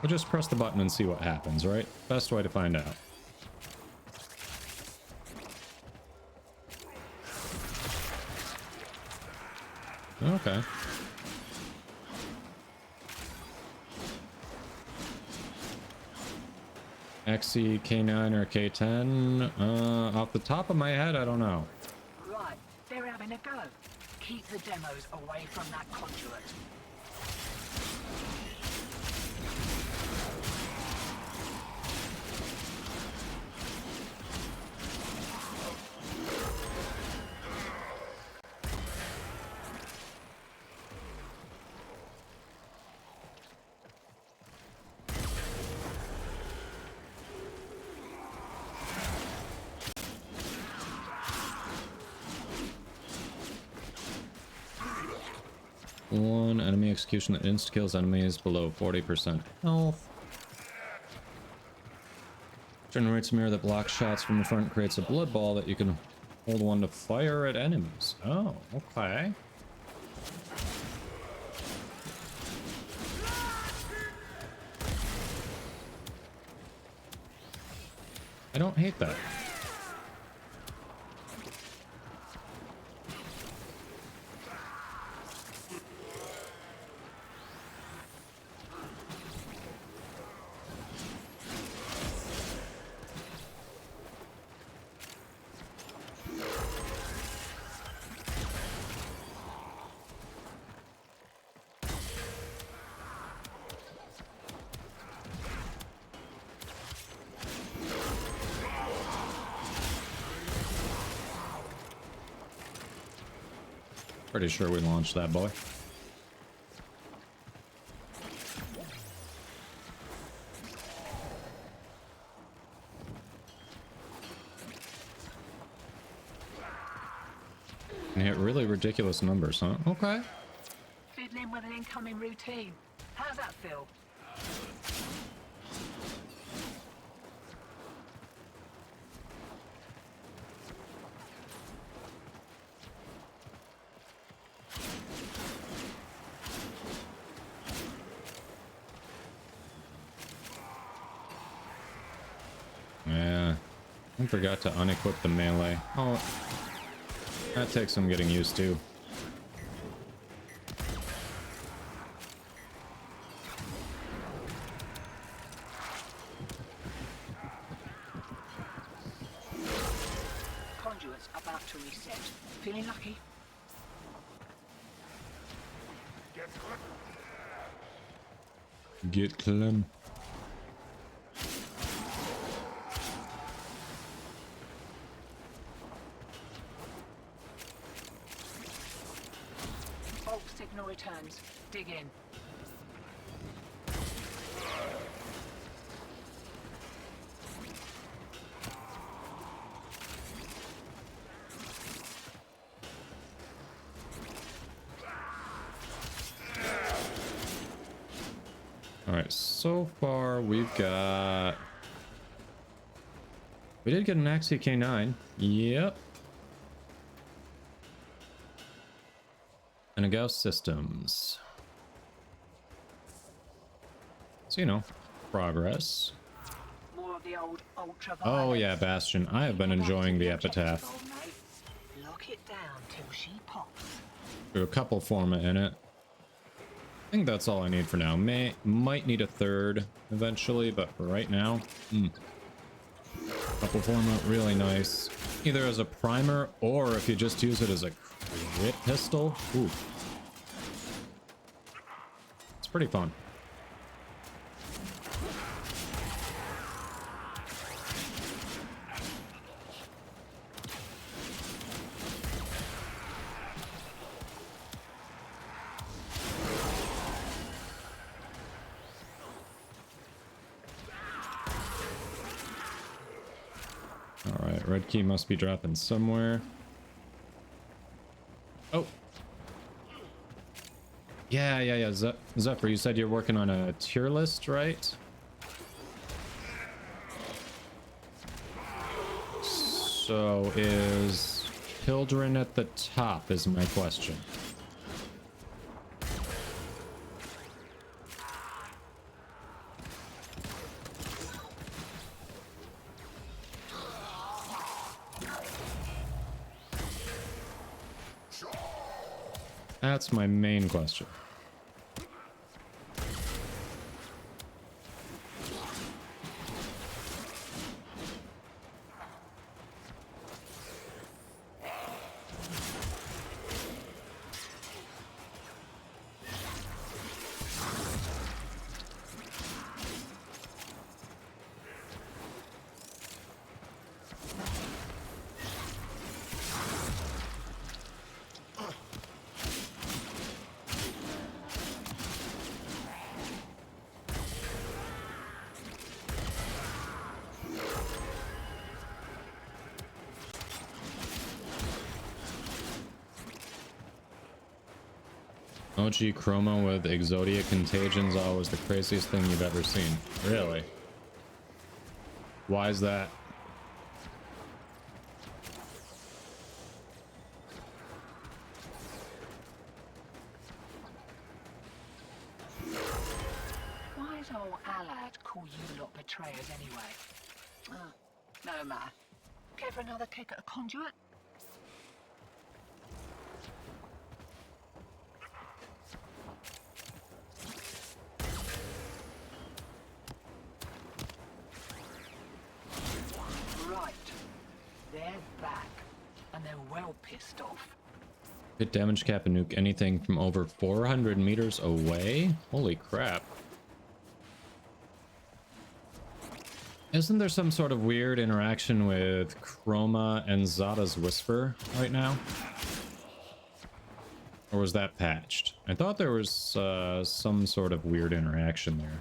We'll just press the button and see what happens, right? Best way to find out. Okay. XC, K9, or K10? Off the top of my head, I don't know. Right, they're having a go. Keep the demos away from that conduit. One enemy execution that insta-kills enemies below 40% health. Generates a mirror that blocks shots from the front, creates a blood ball that you can hold one to fire at enemies. Oh, okay. I don't hate that. Pretty sure we launched that boy. And hit really ridiculous numbers, huh? Okay. Fiddling with an incoming routine. How's that feel? Yeah. I forgot to unequip the melee. Oh, that takes some getting used to. Conduit's about to reset. Feeling lucky? Get Clem. Bulk signal returns. Dig in. Alright, so far we've got... We did get an Axie K9. Yep. And a Gauss Systems. So, you know, progress. More of the old ultraviolet. Oh yeah, Bastion. I have been enjoying the Epitaph. Lock it down till she pops. There's a couple forma in it. I think that's all I need for now. Might need a third eventually, but for right now, couple forma, really nice. Either as a primer or if you just use it as a crit pistol. Ooh. It's pretty fun. That red key must be dropping somewhere. Oh. Yeah. Zephyr, you said you're working on a tier list, right? So is Hildren at the top is my question. That's my main question. OG Chroma with Exodia Contagion's always the craziest thing you've ever seen. Really? Why is that? Why is old Alad call you lot betrayers anyway? No matter. Care for another kick at a conduit? Pissed off. Hit damage cap and nuke anything from over 400 meters away? Holy crap. Isn't there some sort of weird interaction with Chroma and Zada's Whisper right now? Or was that patched? I thought there was some sort of weird interaction there.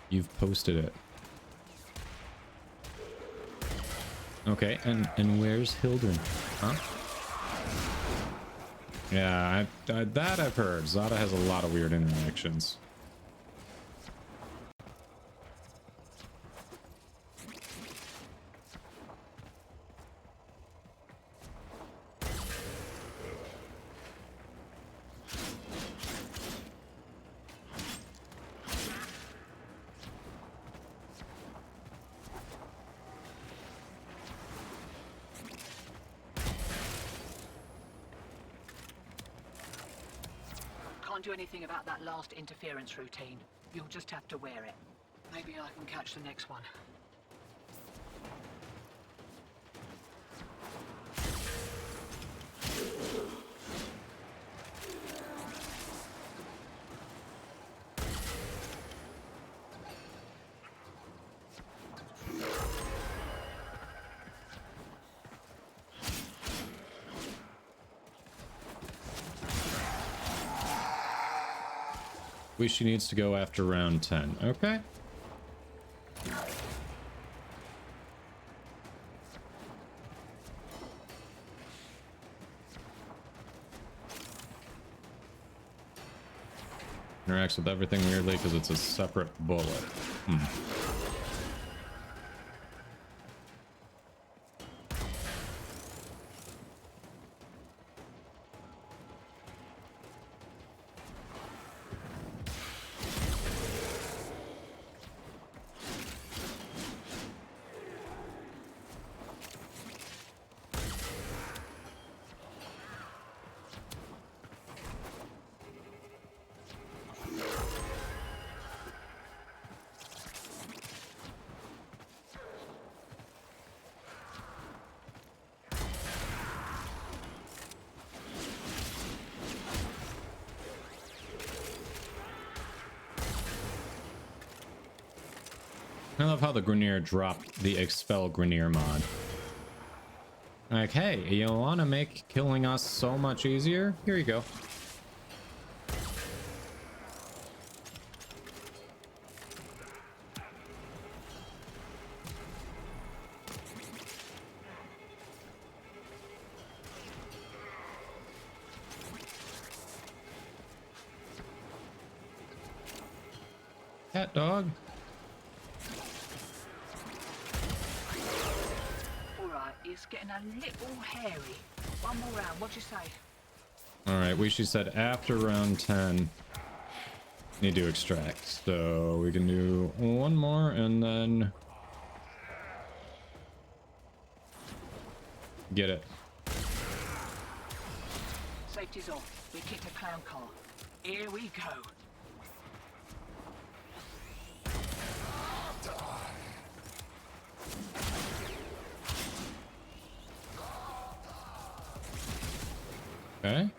You've posted it. Okay, and where's Hildren? Huh? Yeah, that I've heard. Zada has a lot of weird interactions. Do anything about that last interference routine. You'll just have to wear it. Maybe I can catch the next one. She needs to go after round 10. Okay. Interacts with everything weirdly because it's a separate bullet. I love how the Grenier dropped the Expel Grenier mod. Like, hey, you want to make killing us so much easier? Here you go. cat dog. Alright, it's getting a little hairy. One more round, what'd you say? Alright, she said after round 10 need to extract. So we can do one more and then get it. Safety's off. We kicked a clown car. Here we go. Okay.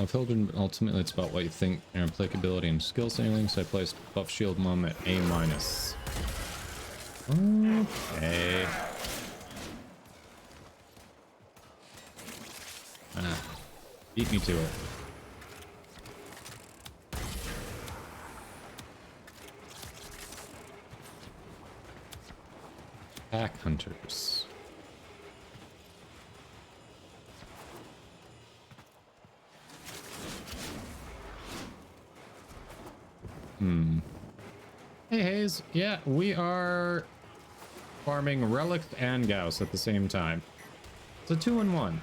I've held in ultimately it's about what you think your applicability and skill ceilings. I placed buff shield mum at A-. Okay. Beat me to it. Pack hunters. Hey Hayes, yeah, we are farming Relic and Gauss at the same time. It's a 2-in-1.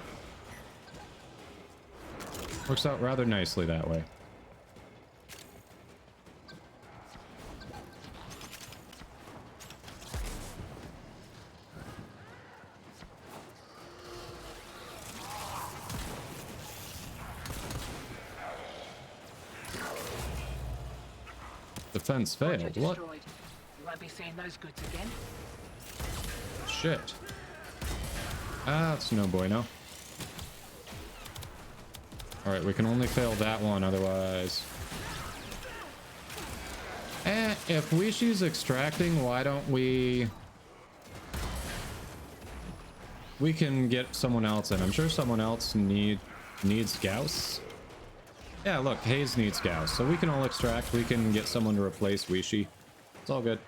Works out rather nicely that way. Defense failed. What? You won't be seeing those goods again. Shit. That's no bueno. Alright, we can only fail that one otherwise. If Wishi's extracting, why don't we... We can get someone else in. I'm sure someone else needs Gauss. Yeah, look, Hayes needs Gauss, so we can all extract. We can get someone to replace Wishi. It's all good.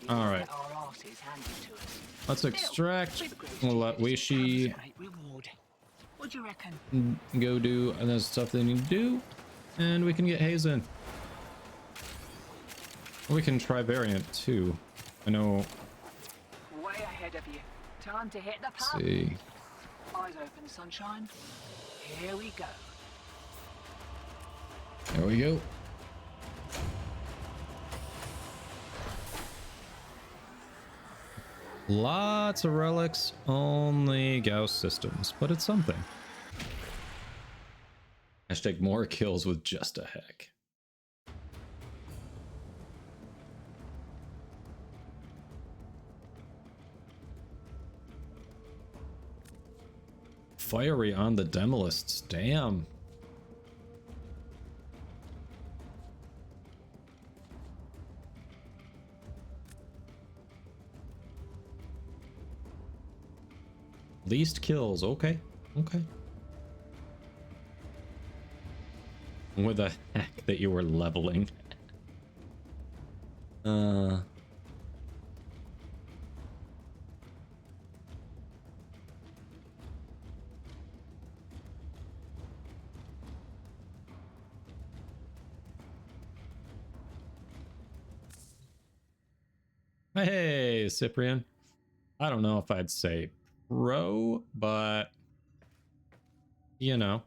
All right. Let's extract. We'll let Wishi What do you reckon? go do the stuff they need to do, and we can get Hayes in. We can try variant too. I know. Way ahead of you. Time to hit the Let's pub. see. Eyes open, sunshine. Here we go. There we go. Lots of relics, only Gauss systems, but it's something. Hashtag more kills with just a heck. Fiery on the Demolists, damn. Least kills, okay, okay. With a heck that you were leveling. Hey, Cyprian. I don't know if I'd say pro, but you know,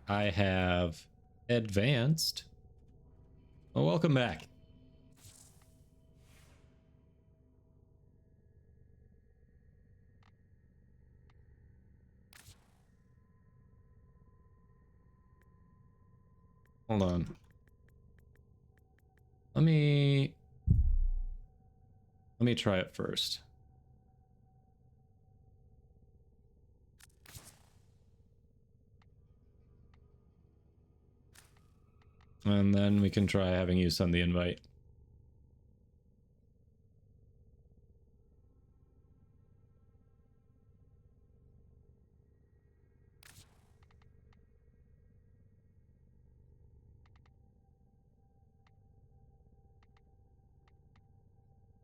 I have advanced. Well, welcome back. Hold on. Let me try it first. And then we can try having you send the invite.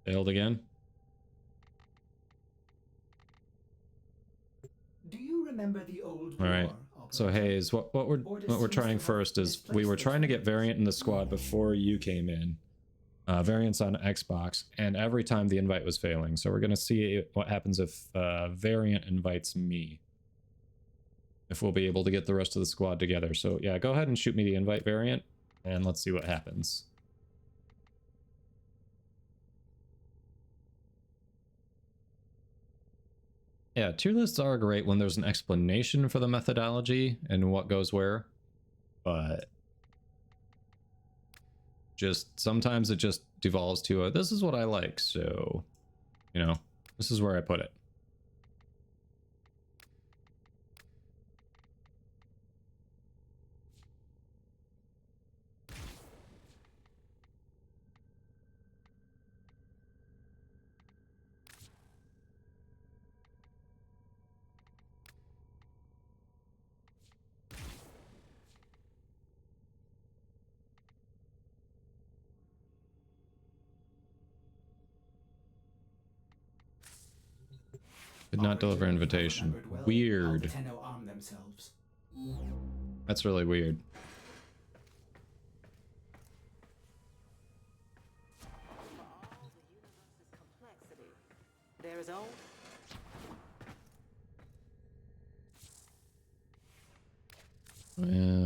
Failed again. Do you remember the old All right. war, So operator? Hayes, what we're trying first is we were trying to get Variant in the squad before you came in. Variant's on Xbox, and every time the invite was failing. So we're gonna see what happens if Variant invites me. If we'll be able to get the rest of the squad together. So yeah, go ahead and shoot me the invite, Variant, and let's see what happens. Yeah, tier lists are great when there's an explanation for the methodology and what goes where, but just sometimes it just devolves to a, this is what I like, so, you know, this is where I put it. Did not deliver invitation. Weird. That's really weird. There is all. Yes.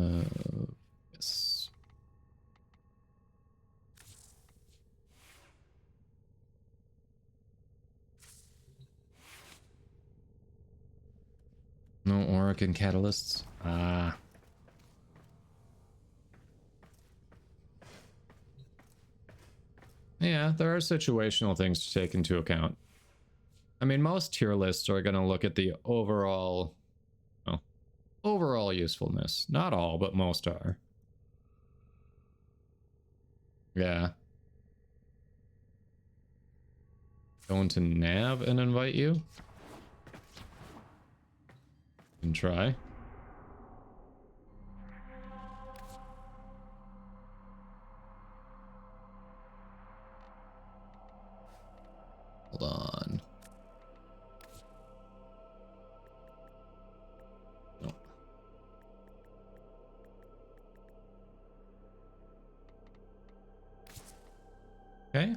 No auric and catalysts. Ah. Yeah, there are situational things to take into account. I mean, most tier lists are going to look at the overall, well, overall usefulness. Not all, but most are. Yeah. Going to nav and invite you? And try. Hold on. No. Okay.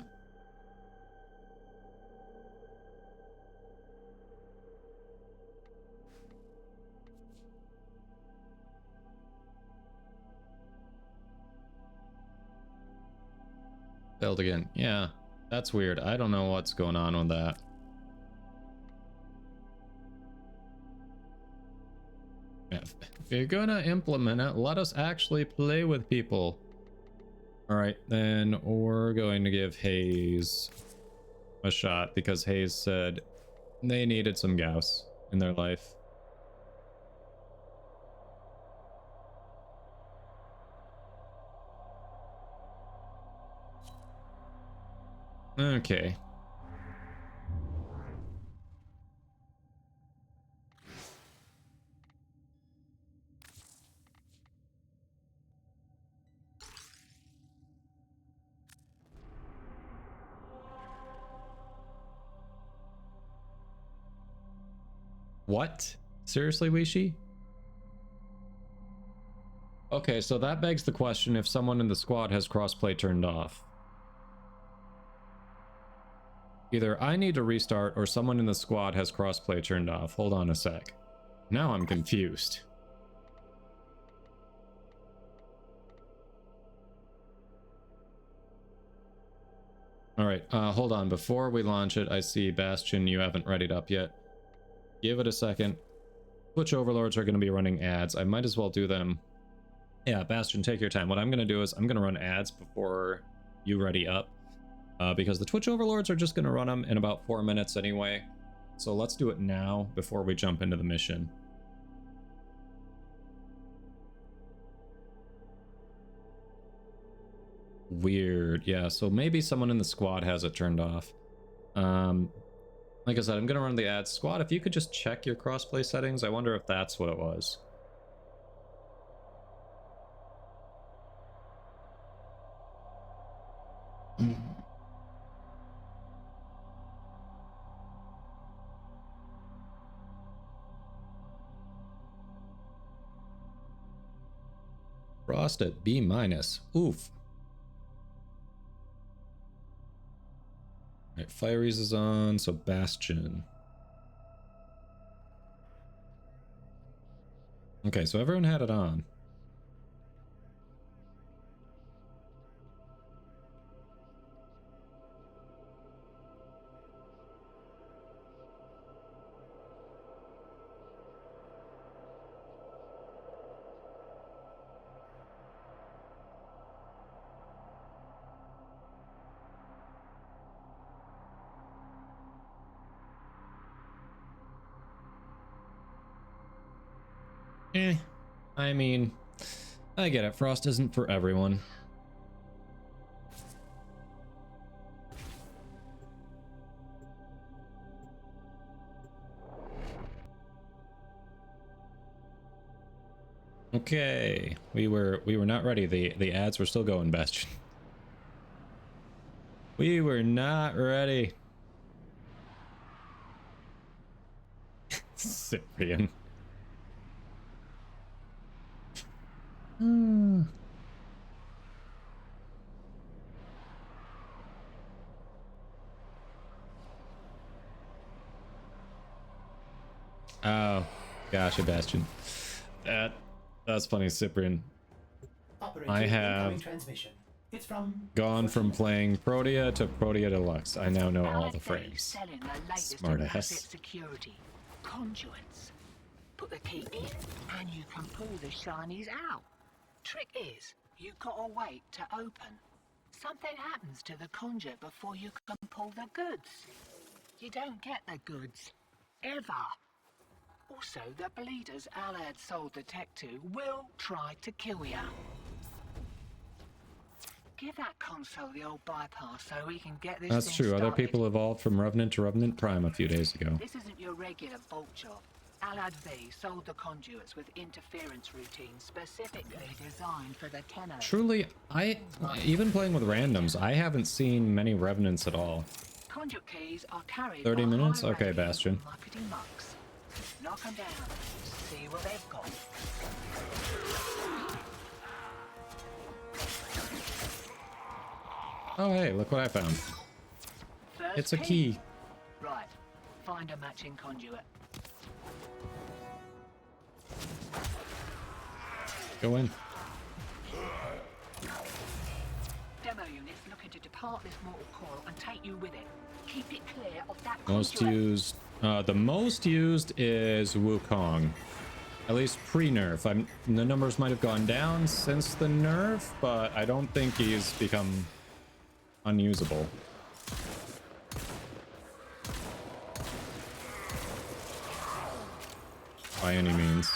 Failed again. Yeah, that's weird. I don't know what's going on with that. If you're gonna implement it, let us actually play with people. Alright, then we're going to give Hayes a shot because Hayes said they needed some Gauss in their life. Okay. What? Seriously, Weishi? Okay, so that begs the question if someone in the squad has crossplay turned off. Either I need to restart or someone in the squad has crossplay turned off. Hold on a sec. Now I'm confused. Alright, hold on. Before we launch it, I see Bastion, you haven't readied up yet. Give it a second. Which overlords are going to be running ads? I might as well do them Yeah, Bastion, take your time. What I'm going to do is I'm going to run ads before you ready up. Because the Twitch overlords are just going to run them in about 4 minutes anyway. So let's do it now before we jump into the mission. Weird. Yeah, so maybe someone in the squad has it turned off. Like I said, I'm going to run the ads. Squad, if you could just check your crossplay settings. I wonder if that's what it was. Frost at B-. Oof. Alright, Fireys is on, so Bastion. Okay, so everyone had it on. I mean, I get it. Frost isn't for everyone. Okay, we were not ready. The ads were still going, Bastion. We were not ready. Cyprian. Oh, gotcha, Bastion. That's funny, Cyprian. I have gone from playing Protea to Protea Deluxe. I now know all the frames. Smart ass. Conduits. Put the key in and you can pull the shinies out. Trick is, you gotta wait to open. Something happens to the conduit before you can pull the goods. You don't get the goods. Ever. Also, the bleeders Alad sold the tech to will try to kill ya. Give that console the old bypass so we can get this That's thing true. started. Other people evolved from Revenant to Revenant Prime a few days ago. This isn't your regular bulk job. Alad V sold the conduits with interference routines specifically designed for the tenor. Truly, even playing with randoms, I haven't seen many Revenants at all. Conduit keys are carried 30 by minutes? high Okay, radio Bastion. marketing mucks. Knock 'em down. See what they've got. Oh, hey, look what I found. First It's a key. Right. Find a matching conduit. Go in. Demo units looking to depart this mortal coil and take you with it. Keep it clear of that Most conduit. used. The most used is Wukong. At least pre-nerf. The numbers might have gone down since the nerf, but I don't think he's become unusable. By any means.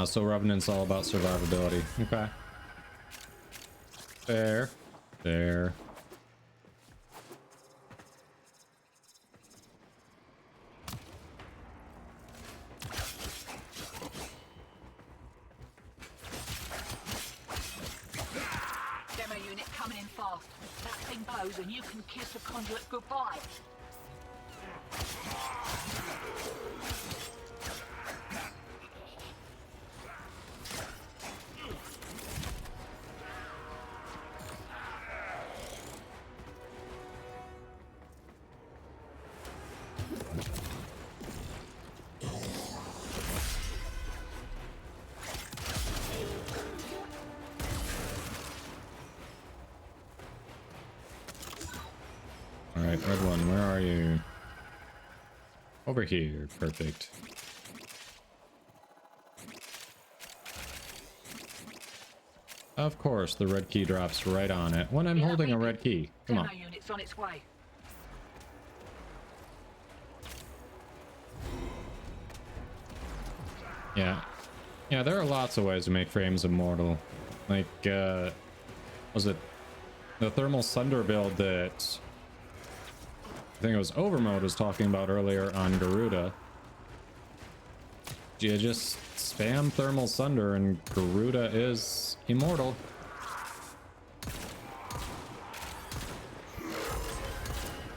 So Revenant's all about survivability. Okay. Fair. Fair. Demo unit coming in fast. That thing blows and you can kiss the conduit goodbye. Alright, red one, where are you? Over here, perfect. Of course, the red key drops right on it when I'm holding a red key. Come on. Demo unit's on its way. Yeah. Yeah, there are lots of ways to make frames immortal. Like, was it the thermal sunder build that I think it was Overmode was talking about earlier on Garuda? You just spam thermal sunder and Garuda is immortal.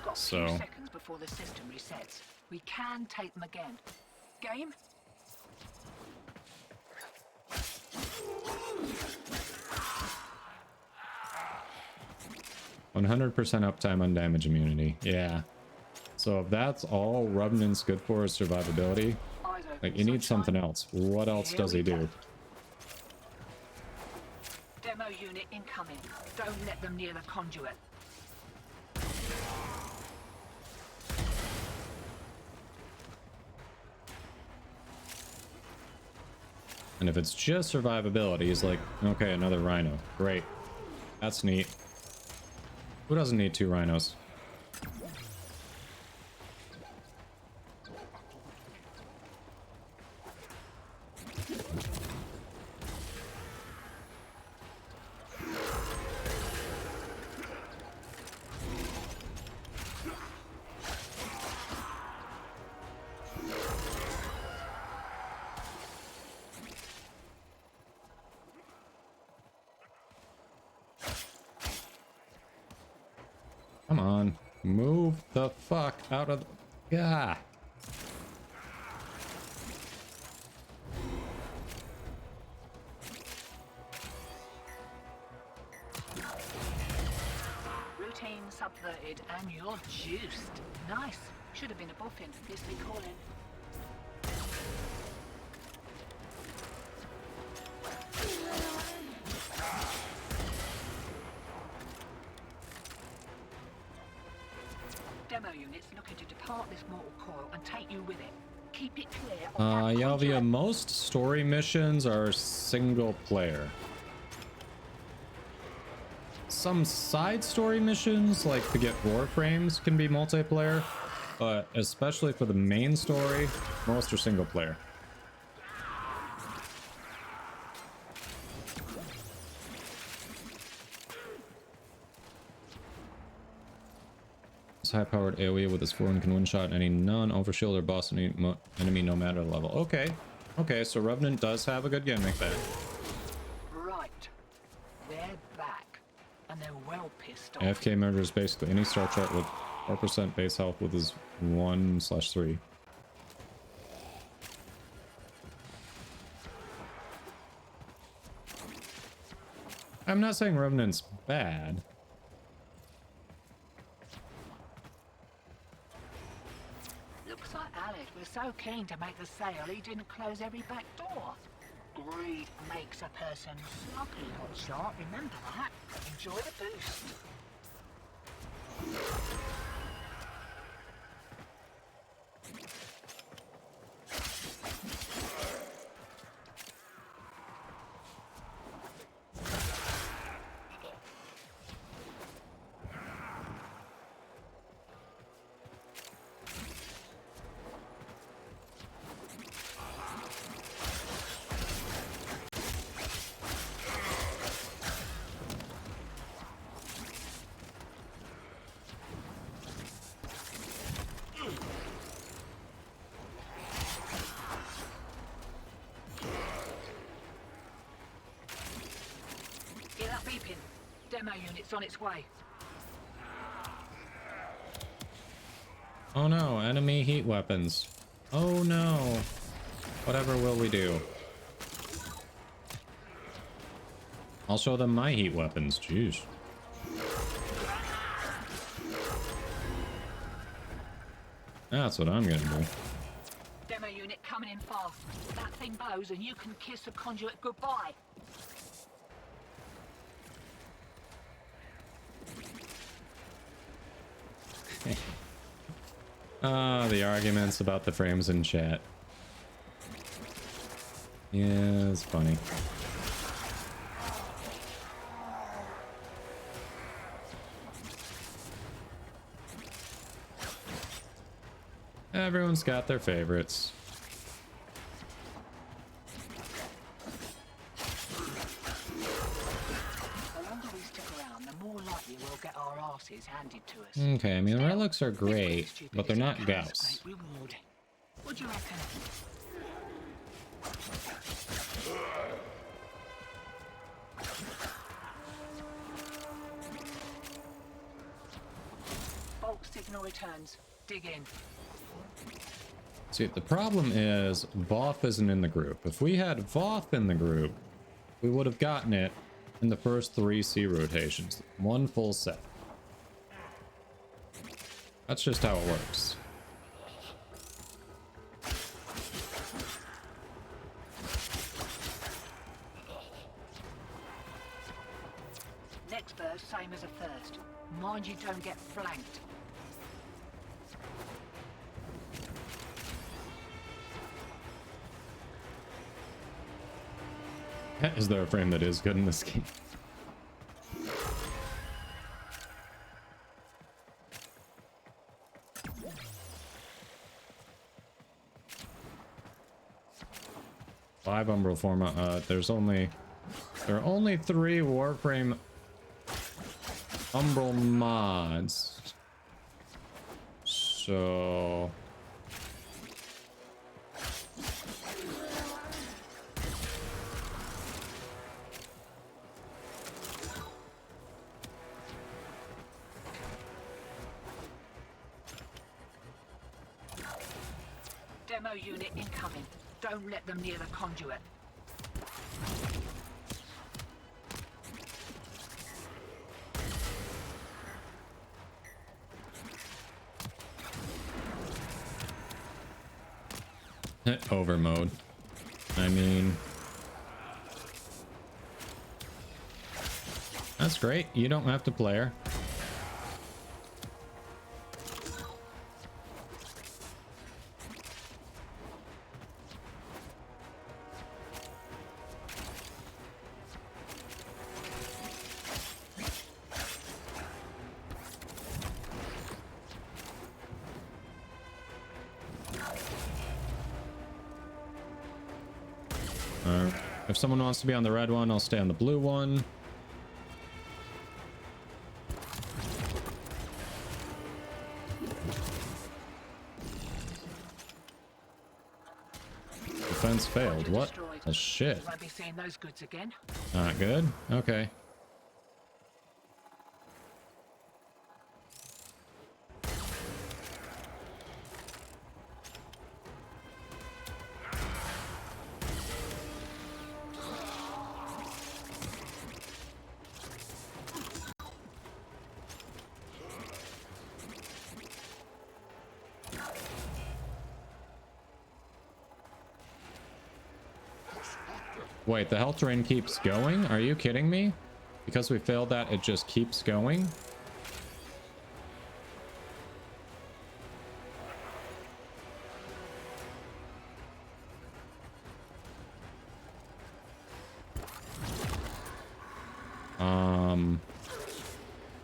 Got a So few seconds before the system resets. We can take them again. Game? 100% uptime on damage immunity. Yeah. So if that's all Revenant's good for is survivability, like you need something else. What else does he do? Demo unit incoming. Don't let them near the conduit. And if it's just survivability, he's like, okay, another rhino. Great. That's neat. Who doesn't need 2 rhinos? Come on, move the fuck out of the... Yeah. Routine subverted and you're juiced. Nice. Should have been a boffin. This we call it. Demo units looking to depart this mortal coil and take you with it. Keep it clear of that Yalvia, conduit. most story missions are single player. Some side story missions, like to get Warframes, can be multiplayer, but especially for the main story, most are single player. High-powered AoE with his form can one-shot any non-overshield or boss enemy no matter the level. Okay. Okay, so Revenant does have a good gimmick there. Right. They're back. And they're well pissed off. AFK murders basically any star chart with 4% base health with his 1/3. I'm not saying Revenant's bad. Looks like Alec was so keen to make the sale he didn't close every back door. Greed makes a person sloppy, hotshot. Remember that. Enjoy the boost. Get that beeping. Demo unit's on its way. Oh no, enemy heat weapons. Oh no. Whatever will we do? I'll show them my heat weapons. Jeez. That's what I'm gonna do. Demo unit coming in fast. That thing blows and you can kiss the conduit goodbye. The arguments about the frames in chat. Yeah, it's funny. Everyone's got their favorites. The longer we stick around, the more likely we'll get our asses handed to us. Okay, I mean, the relics are great, but they're not Gauss. Great reward. What do you reckon? Bulk signal returns. Dig in. See, the problem is Voth isn't in the group. If we had Voth in the group, we would have gotten it in the first 3 C rotations. 1 full set. That's just how it works. Next burst, same as a first. Mind you don't get flanked. Is there a frame that is good in this game? Five Umbral format. There are only 3 Warframe Umbral mods. So Demo unit incoming. Don't let them near the conduit. over mode. I mean, that's great. You don't have to play her. If someone wants to be on the red one, I'll stay on the blue one. Defense failed. What? Oh shit. Won't be seeing those goods again. Not good. Okay. Wait, the health drain keeps going? Are you kidding me? Because we failed that, it just keeps going?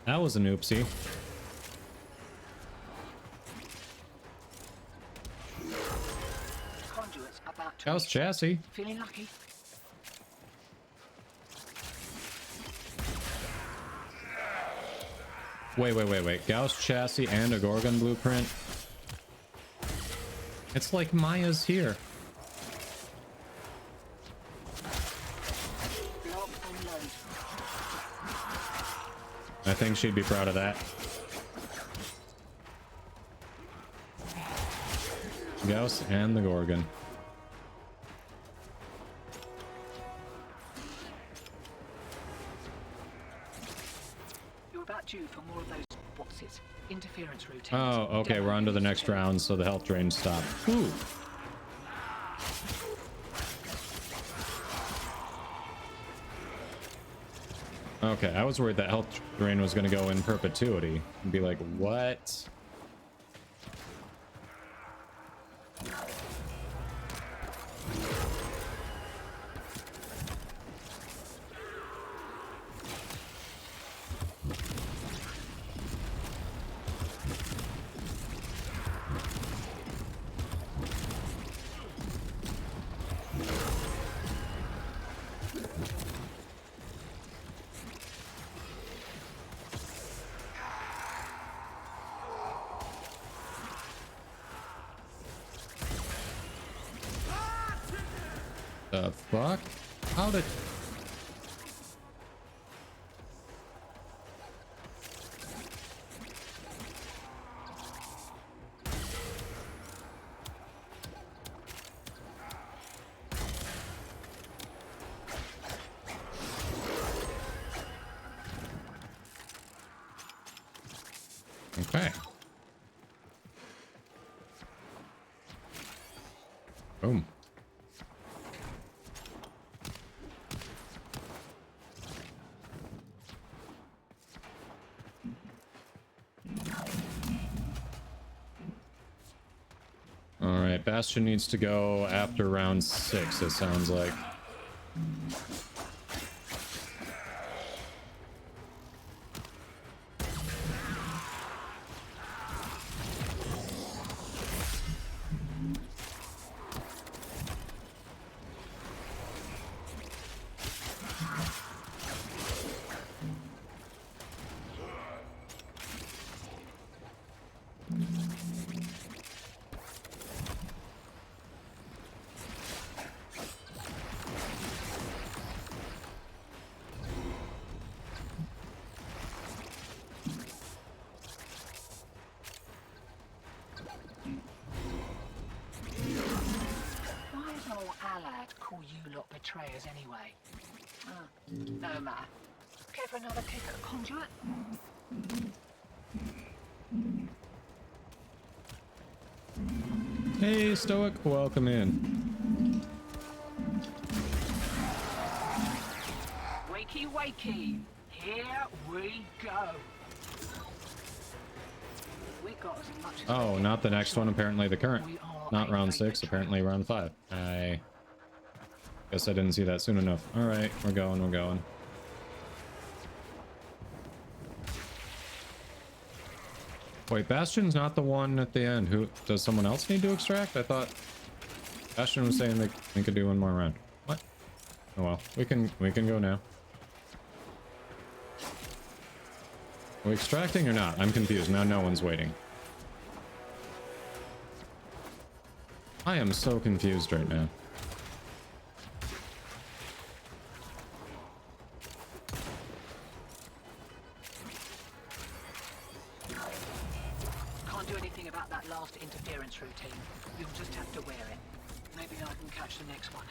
That was an oopsie. Conduits about to Gauss chassis. Feeling lucky? Wait. Gauss chassis and a Gorgon blueprint. It's like Maya's here. Lock and load. I think she'd be proud of that. Gauss and the Gorgon. You're about due for more of those boxes. Interference routing. Oh, okay, we're on to the next round, so the health drain stopped. Ooh. Okay, I was worried that health drain was going to go in perpetuity and be like, what? The fuck? How did... Okay. Boom. Alright, Bastion needs to go after round 6, it sounds like. Why does old Alad call you lot betrayers anyway? No matter. Care for another kick at a conduit? Hey, Stoic, welcome in. Wakey, wakey. Here we go. We got as much as Oh, not the next one, apparently the current. Not round 6, apparently round 5. I guess I didn't see that soon enough. Alright, we're going, we're going. Wait, Bastion's not the one at the end. Who does someone else need to extract? I thought Bastion was saying they could do one more round. What? Oh well, we can go now. Are we extracting or not? I'm confused. Now no one's waiting. I am so confused right now. Can't do anything about that last interference routine. You'll just have to wear it. Maybe I can catch the next one.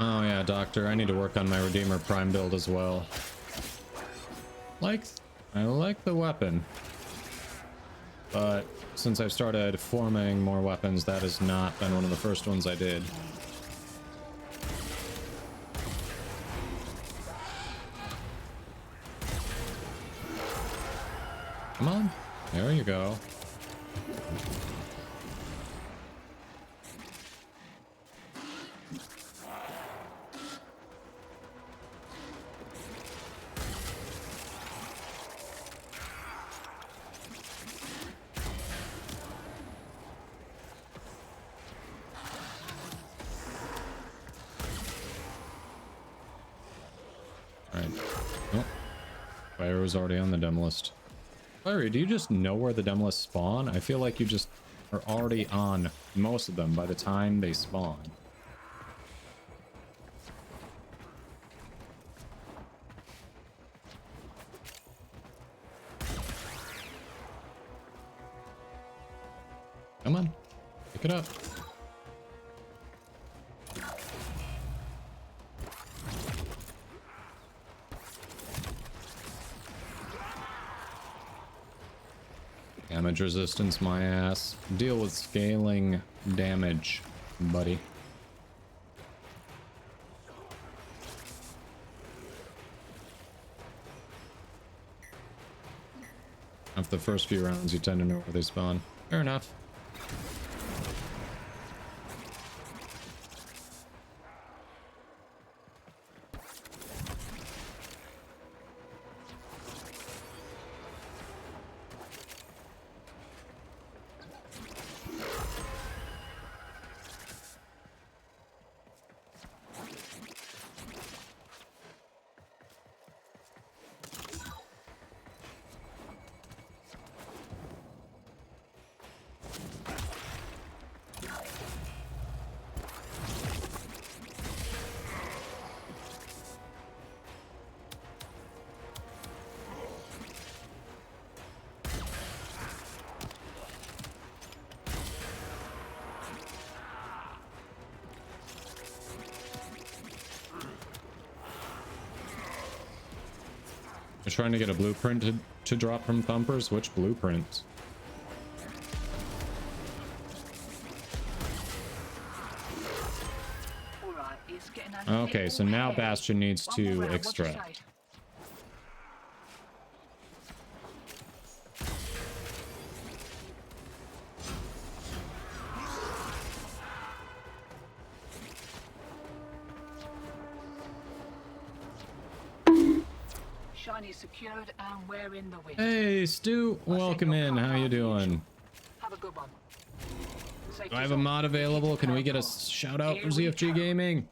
Oh yeah, Doctor, I need to work on my Redeemer Prime build as well. I like the weapon, but since I've started forming more weapons, that has not been one of the first ones I did. Come on, there you go. Fire was already on the dem list. Fiery, do you just know where the dem lists spawn? I feel like you just are already on most of them by the time they spawn. Come on. Pick it up. Damage resistance, my ass. Deal with scaling damage, buddy. After the first few rounds, you tend to know where they spawn. Fair enough. You're trying to get a blueprint to drop from Thumpers? Which blueprint? Okay, so now Bastion needs to extract. Secured and we're in the wind. Hey, Stu, welcome in. How you doing? Have a good one. Do I have a mod available? Can we get a shout out for ZFG Gaming?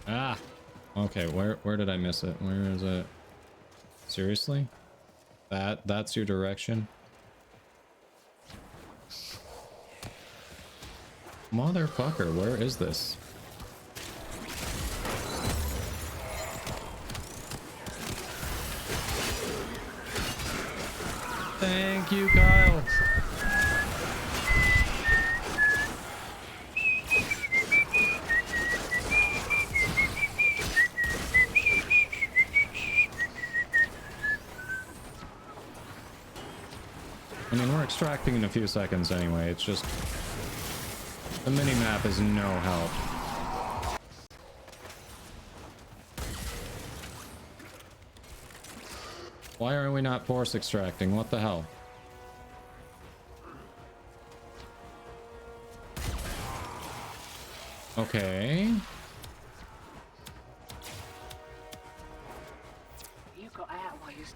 Ah, okay. Where did I miss it? Where is it? Seriously? That's your direction? Motherfucker, where is this? Thank you, Kyle. I mean, we're extracting in a few seconds anyway. It's just the mini-map is no help. Why are we not force extracting? What the hell? Okay.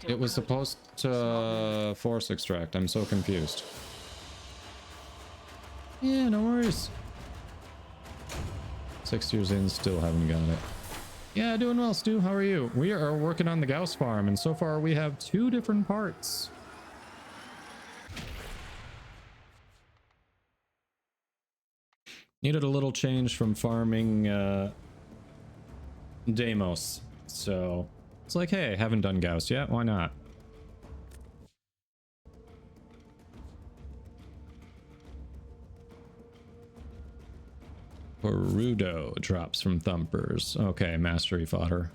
It was supposed to force extract. I'm so confused. Yeah, no worries. 6 years in, still haven't got it. Yeah, doing well, Stu. How are you? We are working on the Gauss farm, and so far we have 2 different parts. Needed a little change from farming Deimos. So it's like, hey, haven't done Gauss yet. Why not? Perudo drops from Thumpers. Okay, mastery fodder.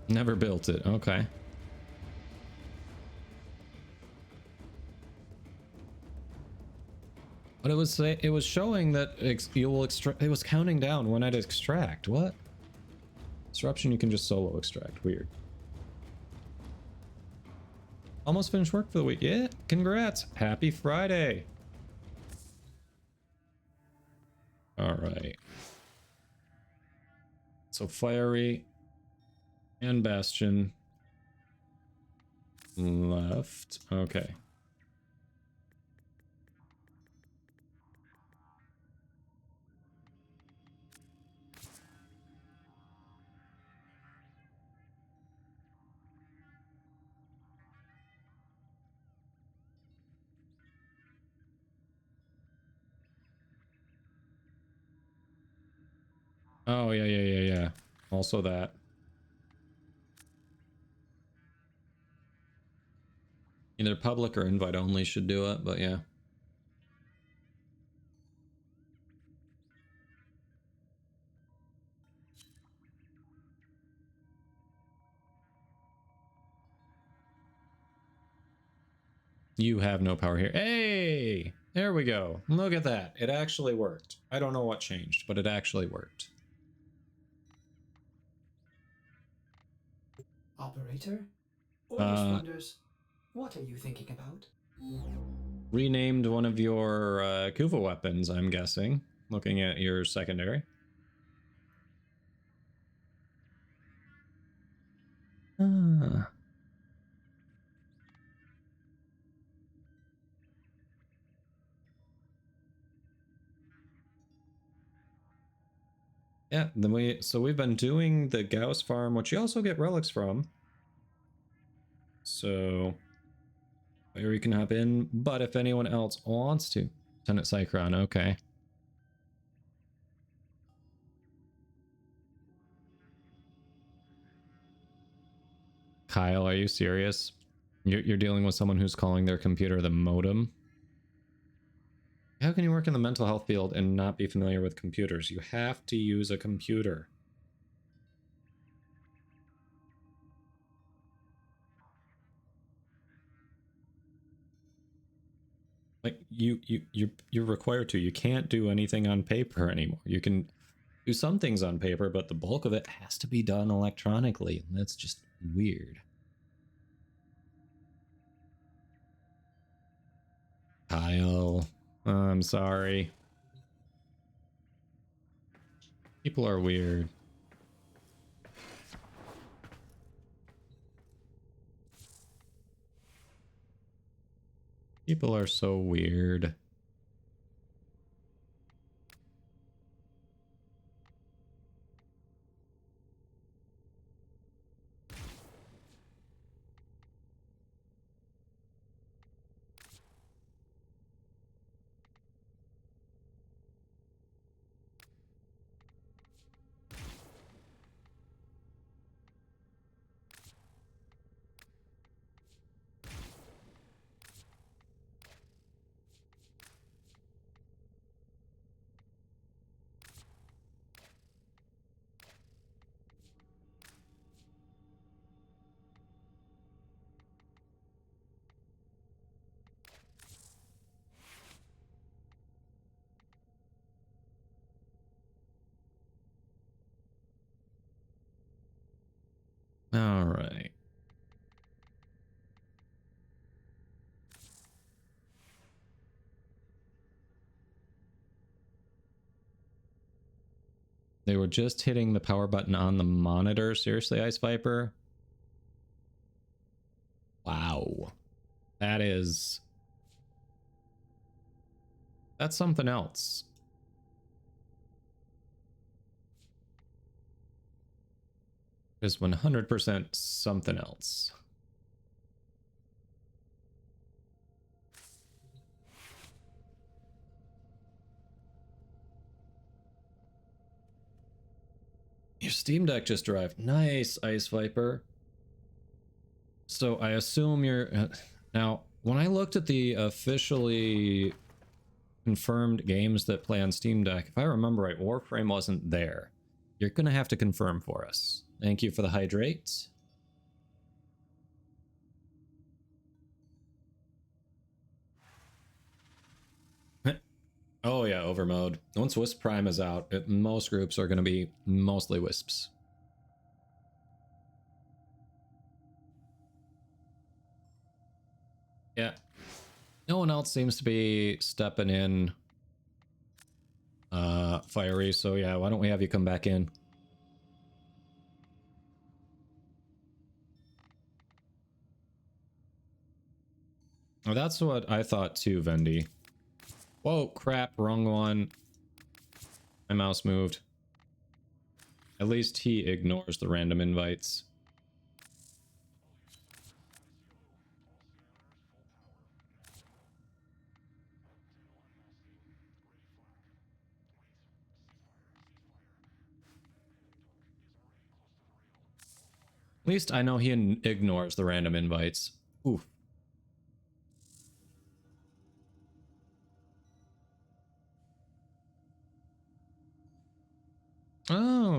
Never built it. Okay. But it was showing that you will extract. It was counting down when I'd extract. What? Disruption, you can just solo extract. Weird. Almost finished work for the week. Yeah, congrats. Happy Friday. All right. So Fiery and Bastion left. Okay. Oh, yeah. Also that. Either public or invite only should do it, but yeah. You have no power here. Hey! There we go. Look at that. It actually worked. I don't know what changed, but it actually worked. Operator? Orders wonders. What are you thinking about? Renamed one of your Kuva weapons, I'm guessing. Looking at your secondary. Ah. Yeah, then we've been doing the Gauss farm, which you also get relics from. So here you can hop in, but if anyone else wants to, Lieutenant Cycron, okay. Kyle, are you serious? You're dealing with someone who's calling their computer the modem? How can you work in the mental health field and not be familiar with computers? You have to use a computer. Like you're required to. You can't do anything on paper anymore. You can do some things on paper, but the bulk of it has to be done electronically. And that's just weird. Kyle, I'm sorry. People are weird. People are so weird. All right. They were just hitting the power button on the monitor. Seriously, Ice Viper? Wow. That's something else. Is 100% something else. Your Steam Deck just arrived. Nice, Ice Viper. So I assume you're... now, when I looked at the officially confirmed games that play on Steam Deck, if I remember right, Warframe wasn't there. You're going to have to confirm for us. Thank you for the hydrate. Oh yeah, overmode. Once Wisp Prime is out, most groups are going to be mostly Wisps. Yeah. No one else seems to be stepping in Fiery, so yeah, why don't we have you come back in? Oh, that's what I thought too, Vendy. Whoa, crap, wrong one. My mouse moved. At least he ignores the random invites. At least I know he ignores the random invites. Oof.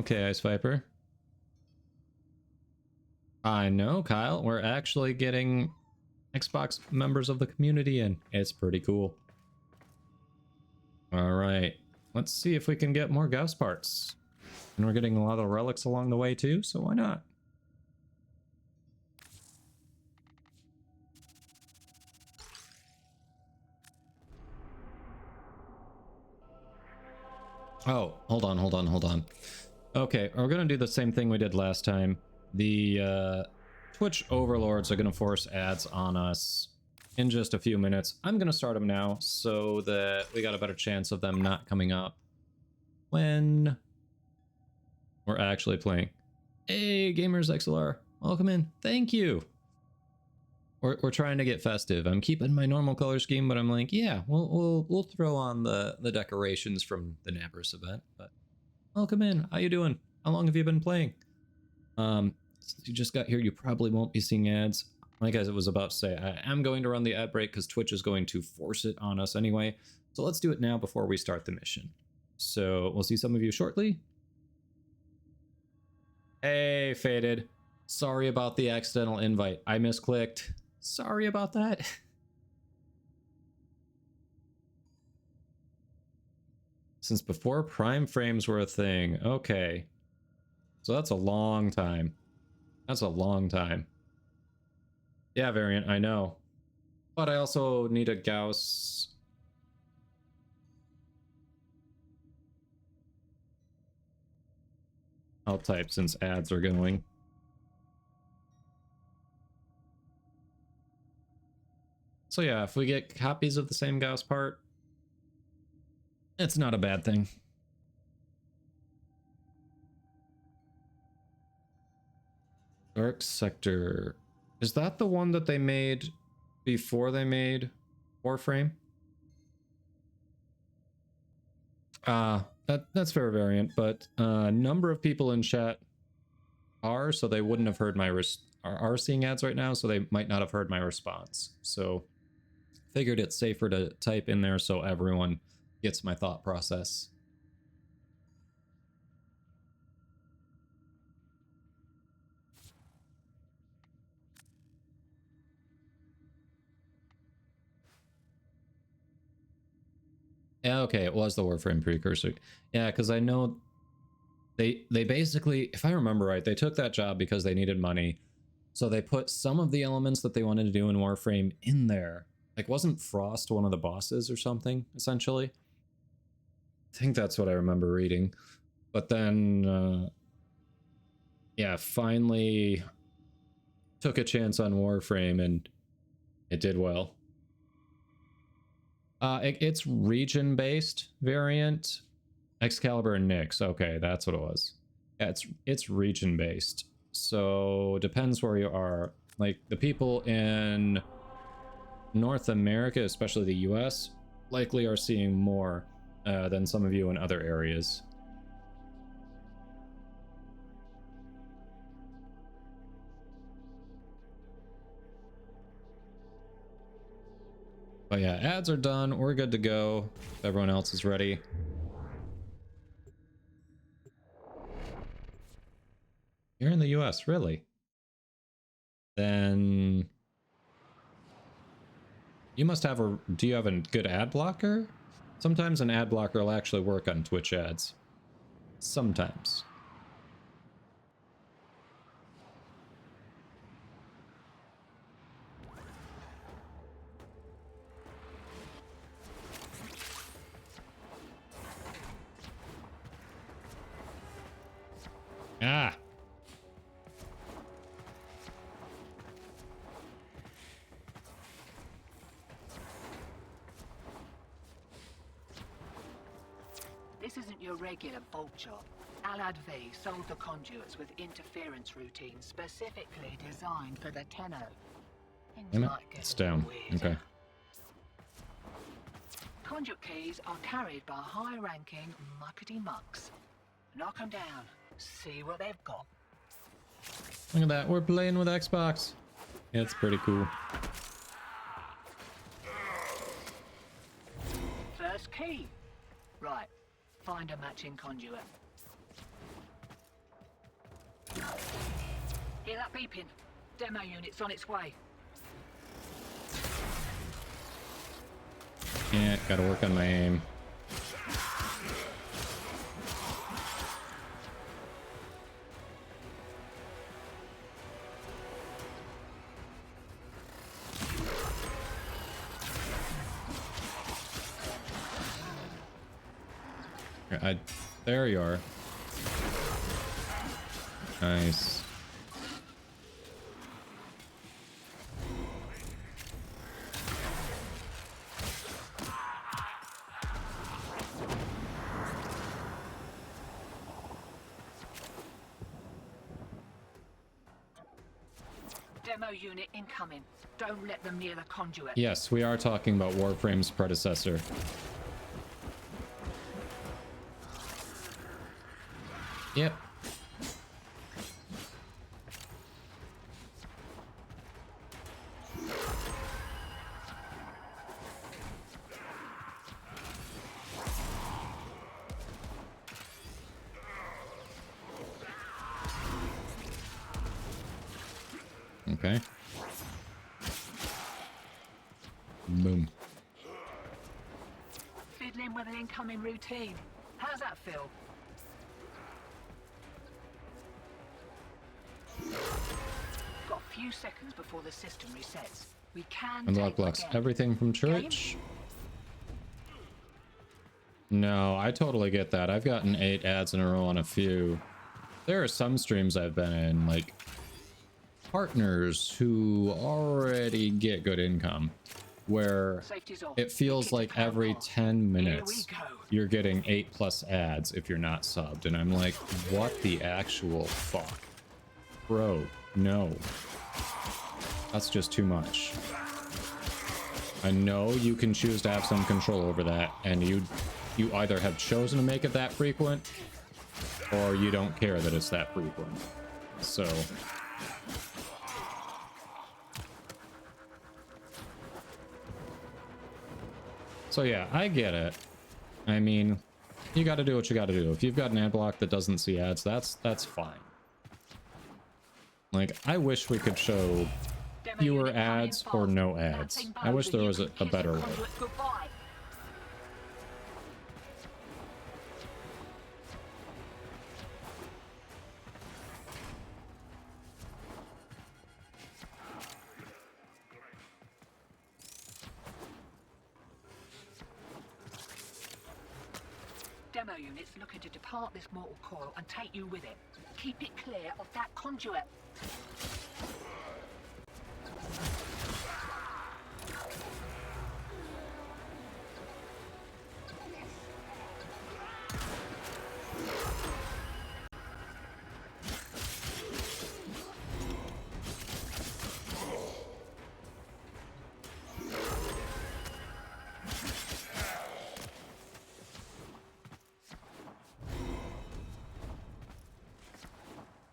Okay, Ice Viper. I know, Kyle. We're actually getting Xbox members of the community in. It's pretty cool. All right. Let's see if we can get more Gauss parts. And we're getting a lot of relics along the way too, so why not? Oh, hold on. Okay, we're gonna do the same thing we did last time. The Twitch overlords are gonna force ads on us in just a few minutes. I'm gonna start them now so that we got a better chance of them not coming up when we're actually playing. Hey, Gamers XLR, welcome in. Thank you. We're trying to get festive. I'm keeping my normal color scheme, but I'm like, yeah, we'll throw on the decorations from the Nabrus event. But welcome in. How you doing? How long have you been playing? Since you just got here, you probably won't be seeing ads. Like I was about to say, I am going to run the ad break because Twitch is going to force it on us anyway. So let's do it now before we start the mission. So we'll see some of you shortly. Hey, Faded. Sorry about the accidental invite. I misclicked. Sorry about that. Since before prime frames were a thing. Okay. So that's a long time. That's a long time. Yeah, Variant, I know. But I also need a Gauss. I'll type since ads are going. So yeah, if we get copies of the same Gauss part, it's not a bad thing. Dark Sector. Is that the one that they made before they made Warframe? That's fair, Variant, but a number of people in chat are, so they wouldn't have heard my are seeing ads right now, so they might not have heard my response. So figured it's safer to type in there so everyone gets my thought process. Yeah, okay, it was the Warframe precursor. Yeah, because I know they basically, if I remember right, they took that job because they needed money. So they put some of the elements that they wanted to do in Warframe in there. Like, wasn't Frost one of the bosses or something, essentially? I think that's what I remember reading. But then, yeah, finally took a chance on Warframe and it did well. It's region-based Variant. Excalibur and Nyx. Okay, that's what it was. Yeah, it's region-based. So depends where you are. Like the people in North America, especially the US, likely are seeing more than some of you in other areas. But yeah, ads are done. We're good to go. Everyone else is ready. You're in the US, really? Then you must have a... Do you have a good ad blocker? Sometimes an ad blocker will actually work on Twitch ads. Sometimes. Ah! This isn't your regular bolt job. Alad V sold the conduits with interference routines specifically designed for the Tenno. Things might get It's a little down. weird. Okay. Conduit keys are carried by high-ranking muckety-mucks. Knock them down. See what they've got. Look at that. We're playing with Xbox. Yeah, it's pretty cool. First key. Right. Find a matching conduit. Hear that beeping? Demo unit's on its way. Yeah, gotta work on my aim. There you are. Nice. Demo unit incoming. Don't let them near the conduit. Yes, we are talking about Warframe's predecessor. Yep. Okay. Boom. Fiddling with an incoming routine. How's that feel? Got a few seconds before the system resets. We can Unlock blocks everything from church. No, I totally get that. I've gotten 8 ads in a row on a few. There are some streams I've been in, like partners who already get good income, where it feels like every 10 minutes you're getting 8+ ads if you're not subbed, and I'm like, what the actual fuck? Bro, no. That's just too much. I know you can choose to have some control over that, and you either have chosen to make it that frequent, or you don't care that it's that frequent. So yeah, I get it. I mean, you gotta do what you gotta do. If you've got an ad block that doesn't see ads, that's fine. Like, I wish we could show fewer ads or no ads. I wish there was a better way. Demo units looking to depart this mortal coil and take you with it. Keep it clear of that conduit.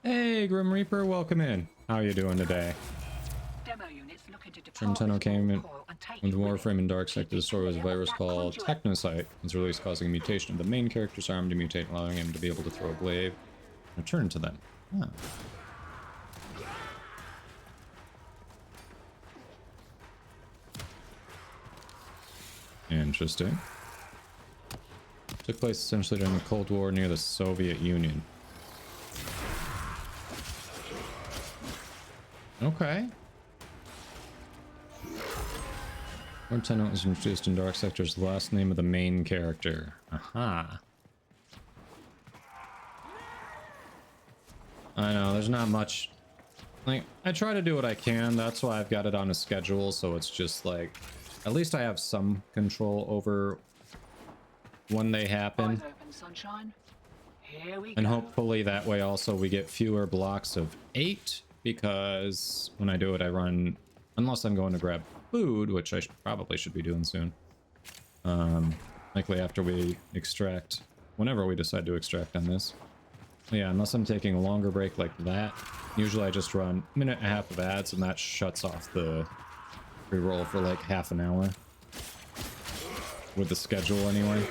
Hey, Grim Reaper, welcome in. How you doing today? Demo units looking to depart Nintendo came in with with Warframe and Dark Sector. The story was a virus called Technocyte. It's released, causing a mutation of the main character's arm to mutate, allowing him to be able to throw a blade and return to them. Huh. Interesting. Took place essentially during the Cold War near the Soviet Union. Okay. Lord Tenant was introduced in Dark Sector's the last name of the main character. Aha. I know, there's not much. Like, I try to do what I can. That's why I've got it on a schedule, so it's just like, at least I have some control over when they happen. Eyes open, sunshine. Here we And go. hopefully that way also we get fewer blocks of 8, because when I do it I run, unless I'm going to grab food, which I probably should be doing soon. Likely after we extract, whenever we decide to extract on this. Yeah, unless I'm taking a longer break like that. Usually I just run a minute and a half of ads and that shuts off the reroll for like half an hour. With the schedule anyway.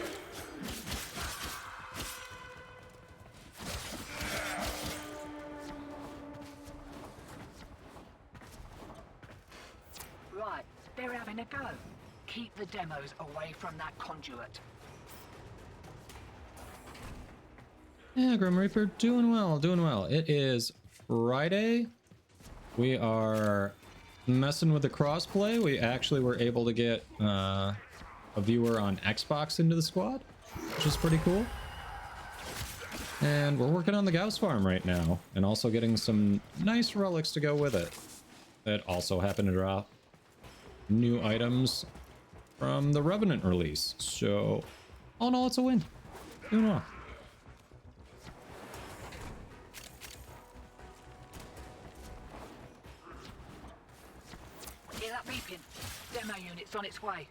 They're having a go. Keep the demos away from that conduit. Yeah, Grim Reaper, doing well, doing well. It is Friday. We are messing with the crossplay. We actually were able to get a viewer on Xbox into the squad, which is pretty cool. And we're working on the Gauss farm right now, and also getting some nice relics to go with it. That also happen to drop new items from the Revenant release. So, all in all, it's a win. Doing well. Hear that beeping? Demo unit's on its way.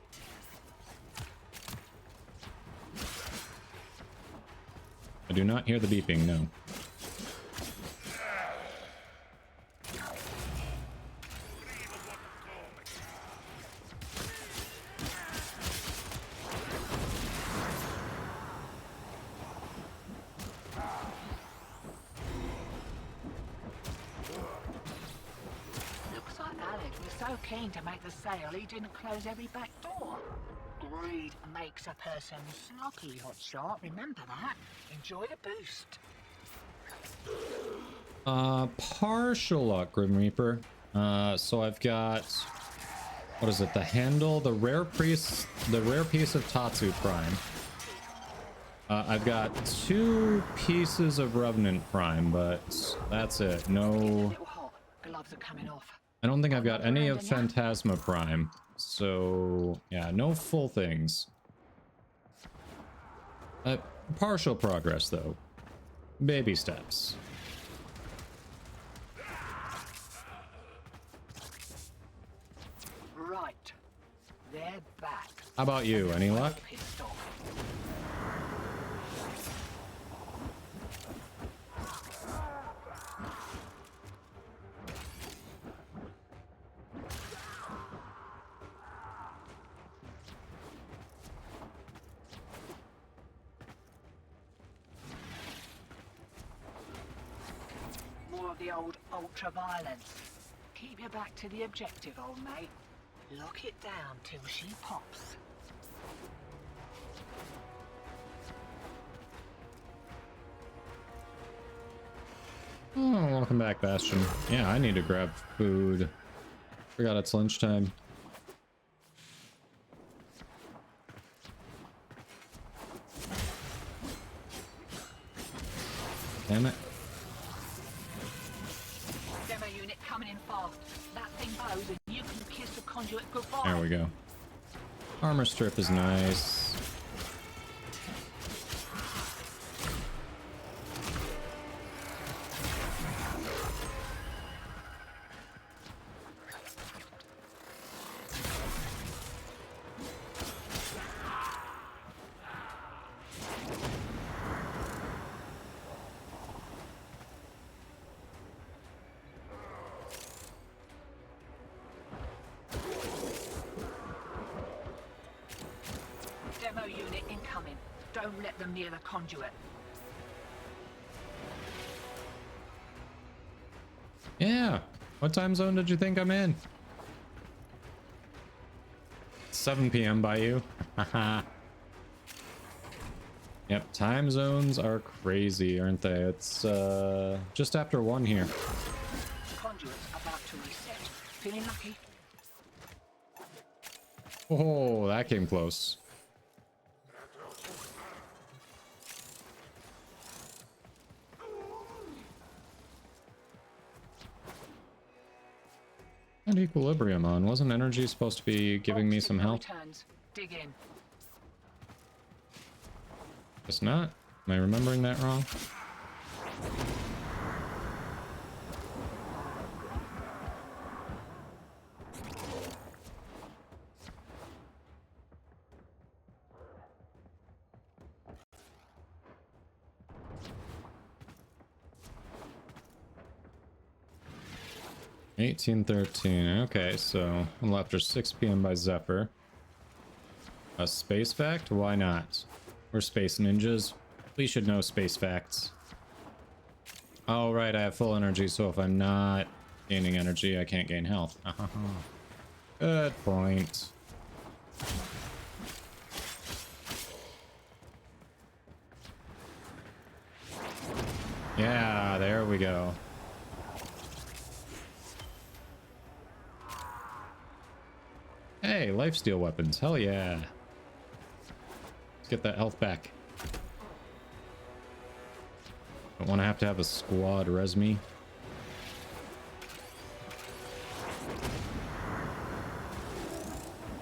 I do not hear the beeping, no. Looks like Alec was so keen to make the sale he didn't close every back door. Greed makes a person sloppy, hotshot. Remember that. Enjoy the boost. Partial luck, Grim Reaper. So I've got, what is it? The handle, the rare piece of Tatsu Prime. I've got 2 pieces of Revenant Prime, but that's it. No, Little hot. Gloves are coming off. I don't think I've got any of Phantasma Prime. So yeah, no full things. Partial progress though. Baby steps. Right. They're back. How about you? Any luck? Pissed off. More of the old ultra-violence. Keep your back to the objective, old mate. Lock it down till she pops. Oh, welcome back, Bastion. Yeah, I need to grab food. Forgot it's lunchtime. Damn it. Demo unit coming in fast. That thing blows and you can kiss the conduit goodbye. There we go. Armor strip is nice. Demo unit incoming. Don't let them near the conduit. Yeah. What time zone did you think I'm in? 7 p.m. by you. Haha. Yep, time zones are crazy, aren't they? It's just after 1 here. Conduit's about to reset. Feeling lucky? Oh, that came close. And equilibrium on. Wasn't energy supposed to be giving me some health? Returns. Dig in. It's not. Am I remembering that wrong? $18.13. Okay, so a little after 6 p.m. by Zephyr. A space fact? Why not? We're space ninjas. We should know space facts. Oh, right, I have full energy, so if I'm not gaining energy, I can't gain health. Good point. Yeah, there we go. Hey, lifesteal weapons. Hell yeah. Let's get that health back. Don't want to have a squad res me.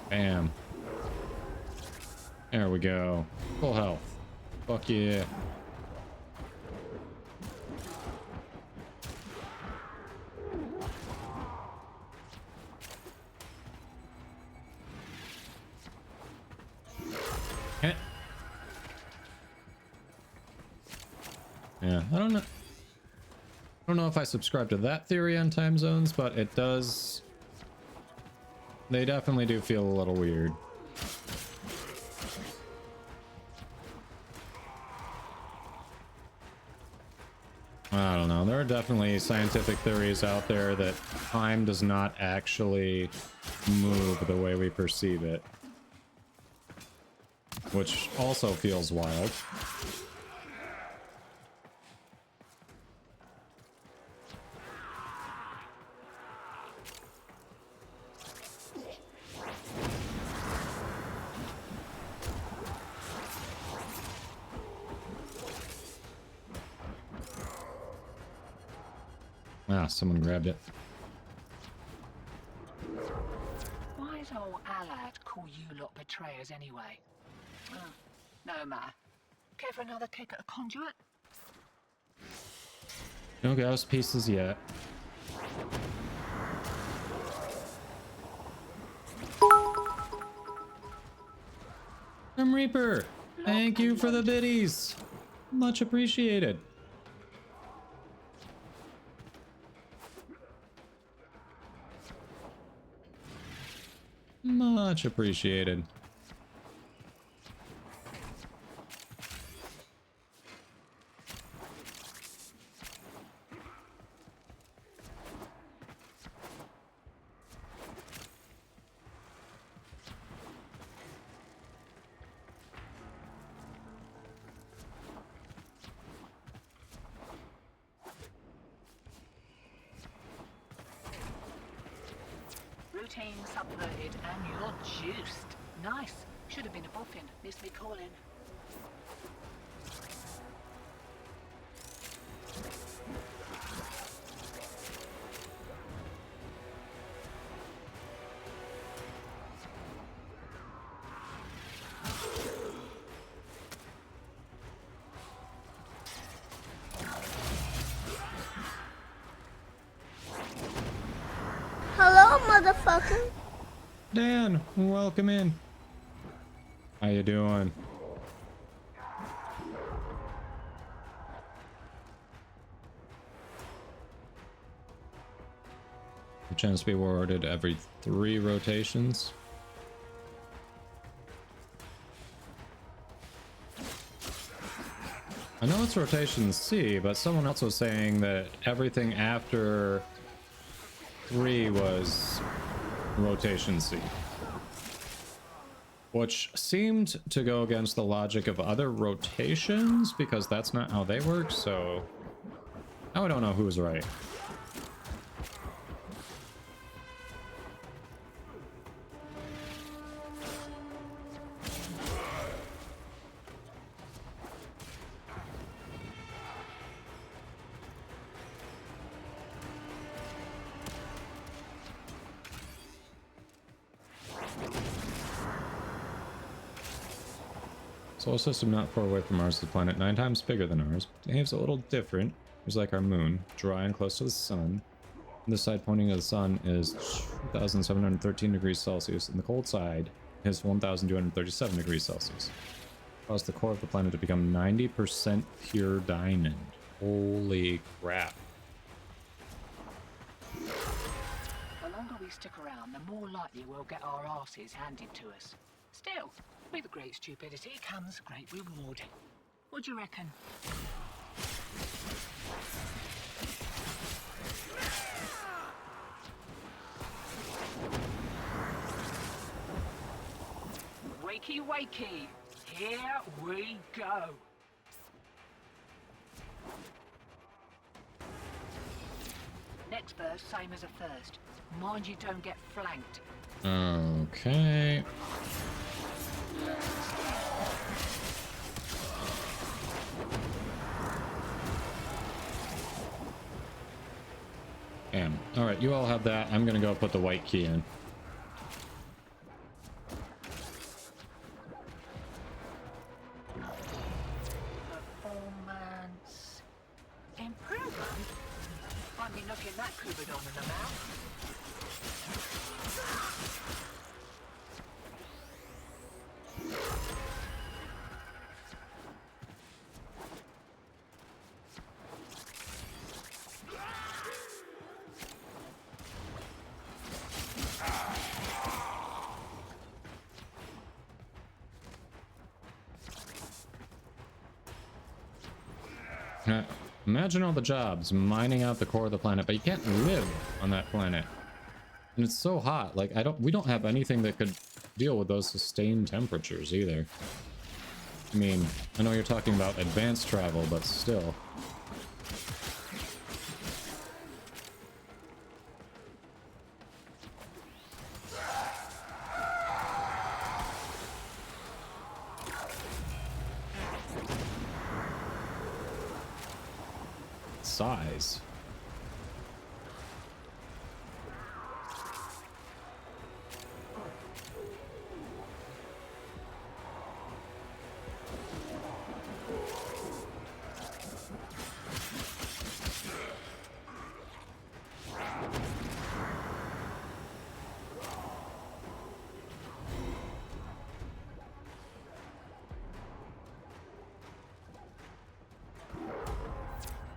Bam. There we go. Full health. Fuck yeah. Yeah, I don't know if I subscribe to that theory on time zones, but it does. They definitely do feel a little weird. I don't know. There are definitely scientific theories out there that time does not actually move the way we perceive it, which also feels wild. Ah, someone grabbed it. Why does old Allard call you lot betrayers anyway? Oh, no matter. Care for another kick at a conduit? No ghost pieces yet. Reaper, thank you for the biddies. Much appreciated. Much appreciated. Routine subverted and you're juiced. Nice. Should have been a boffin. Missed me calling. Hello, motherfucker. Dan, welcome in. How you doing? Your chance to be awarded every 3 rotations. I know it's rotation C, but someone else was saying that everything after 3 was rotation C, which seemed to go against the logic of other rotations because that's not how they work. So now I don't know who's right. Solar system not far away from ours, the planet 9 times bigger than ours. Behaves a little different. It's like our moon, dry and close to the sun. And the side pointing to the sun is 2,713 degrees Celsius, and the cold side is 1,237 degrees Celsius. Caused the core of the planet to become 90% pure diamond. Holy crap. The longer we stick around, the more likely we'll get our asses handed to us. Still, with great stupidity comes great reward. What do you reckon? wakey! Here we go! Next verse, same as a first. Mind you don't get flanked. Okay. Damn. Alright, you all have that. I'm gonna go put the white key in. Performance improvement? Might be knocking that cupboard on in the mouth. Imagine all the jobs mining out the core of the planet, but you can't live on that planet. And it's so hot. Like, we don't have anything that could deal with those sustained temperatures either. I mean, I know you're talking about advanced travel, but still. Size.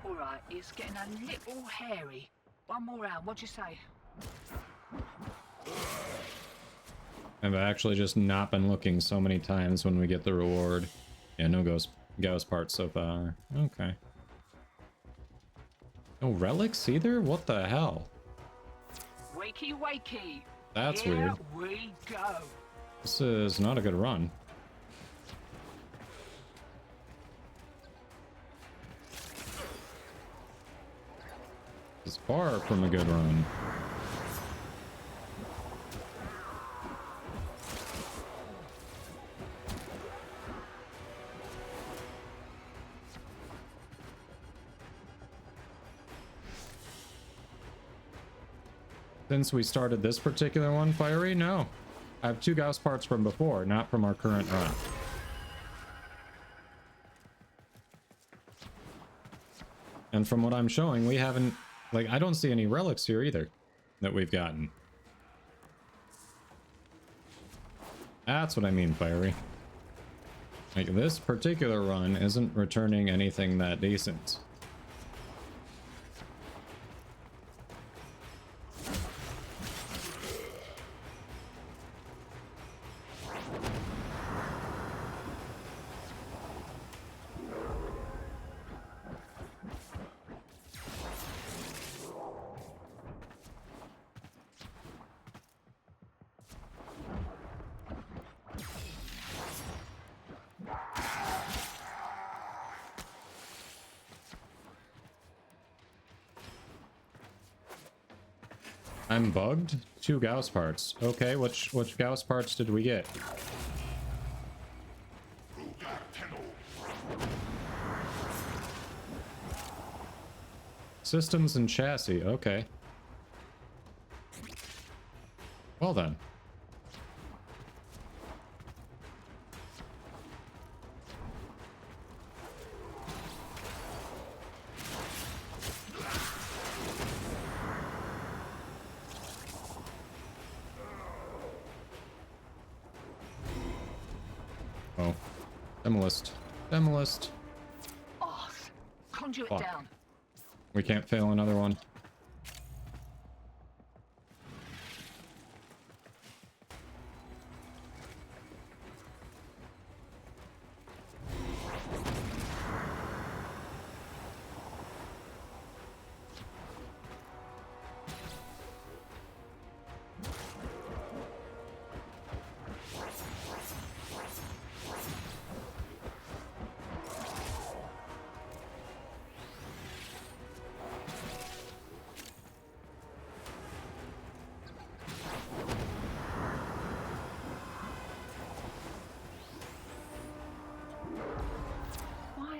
Alright, it's getting a little hairy. One more round, what'd you say? I've actually just not been looking so many times when we get the reward. Yeah, no Gauss parts so far. Okay. No relics either? What the hell? Wakey, wakey! That's Here weird. we go! This is not a good run. It's far from a good run. Since we started this particular one, Fiery? No. I have 2 Gauss parts from before, not from our current run. And from what I'm showing, we haven't... Like, I don't see any relics here either that we've gotten. That's what I mean, Fiery. Like, this particular run isn't returning anything that decent. I'm bugged? 2 Gauss parts. Okay, which Gauss parts did we get? Systems and chassis, okay. Well then. Oh. Demolist. Demolist. Off! Conduit Fuck. down. We can't fail another one.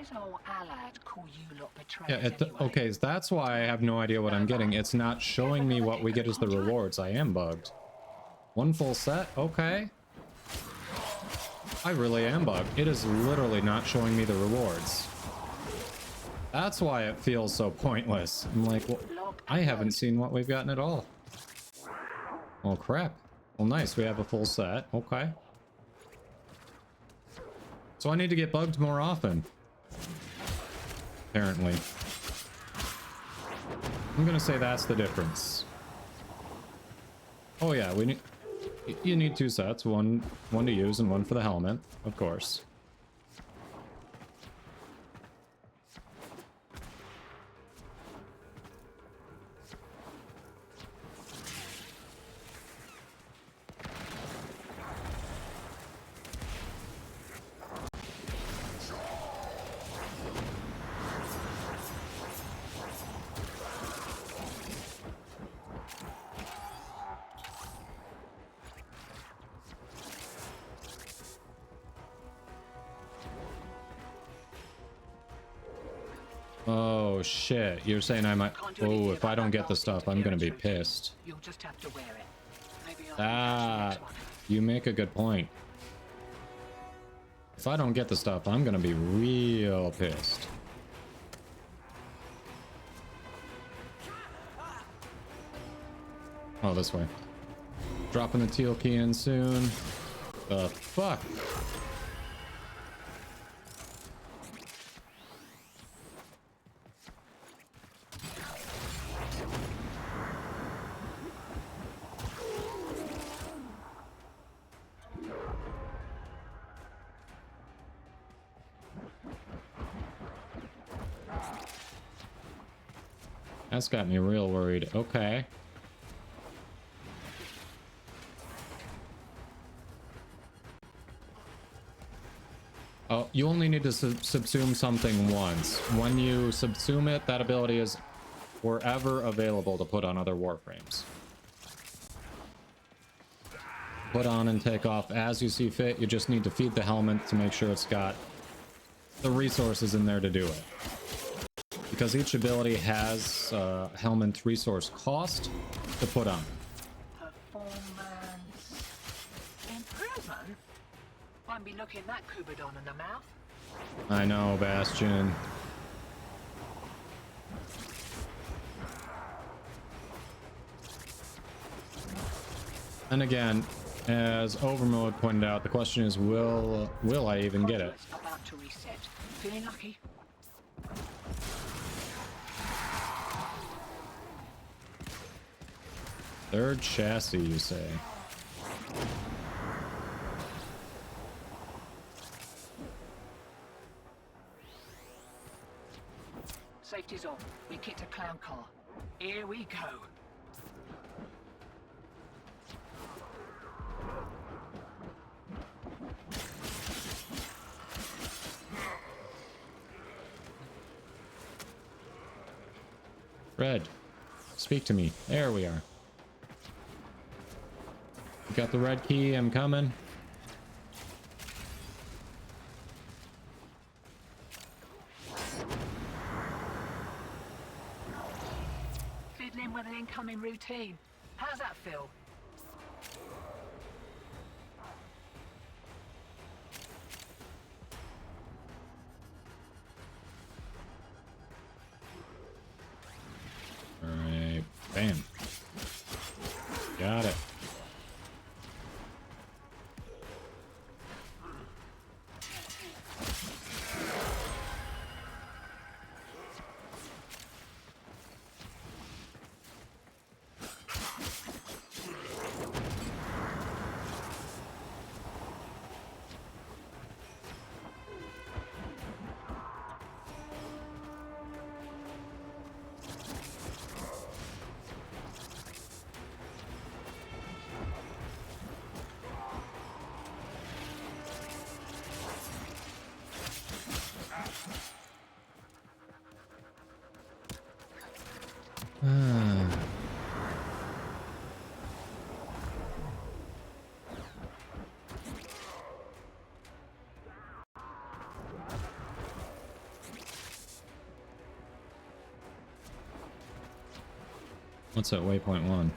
his old allied call you lot betrayers Yeah, anyway? okay, so that's why I have no idea what I'm getting. It's not showing me what we get as the rewards. I am bugged. One full set? Okay. I really am bugged. It is literally not showing me the rewards. That's why it feels so pointless. I'm like, well, I haven't seen what we've gotten at all. Oh, crap. Well, nice. We have a full set. Okay. So I need to get bugged more often. Apparently. I'm gonna say that's the difference. Oh yeah, we need... You need 2 sets. One to use and one for the helmet, of course. Oh shit, you're saying I might... Oh, if I don't get the stuff, I'm gonna be pissed. You'll just have to wear it. Maybe I'll Ah, catch you next one. you make a good point. If I don't get the stuff, I'm gonna be real pissed. Oh, this way. Dropping the teal key in soon. The fuck? That's got me real worried. Okay. Oh, you only need to subsume something once. When you subsume it, that ability is forever available to put on other Warframes. Put on and take off as you see fit. You just need to feed the helmet to make sure it's got the resources in there to do it. Because each ability has helmet resource cost to put on. Performance improvement? Won't be looking that Kubadon in the mouth. I know, Bastion. And again, as Overmode pointed out, the question is, will I even get it? About to reset. Feeling lucky? Third chassis, you say? Safety's on. We kicked a clown car. Here we go. Red, speak to me. There we are. Got the red key. I'm coming. Fiddling with an incoming routine. How's that feel? Alright. Bam. Got it. What's at waypoint 1?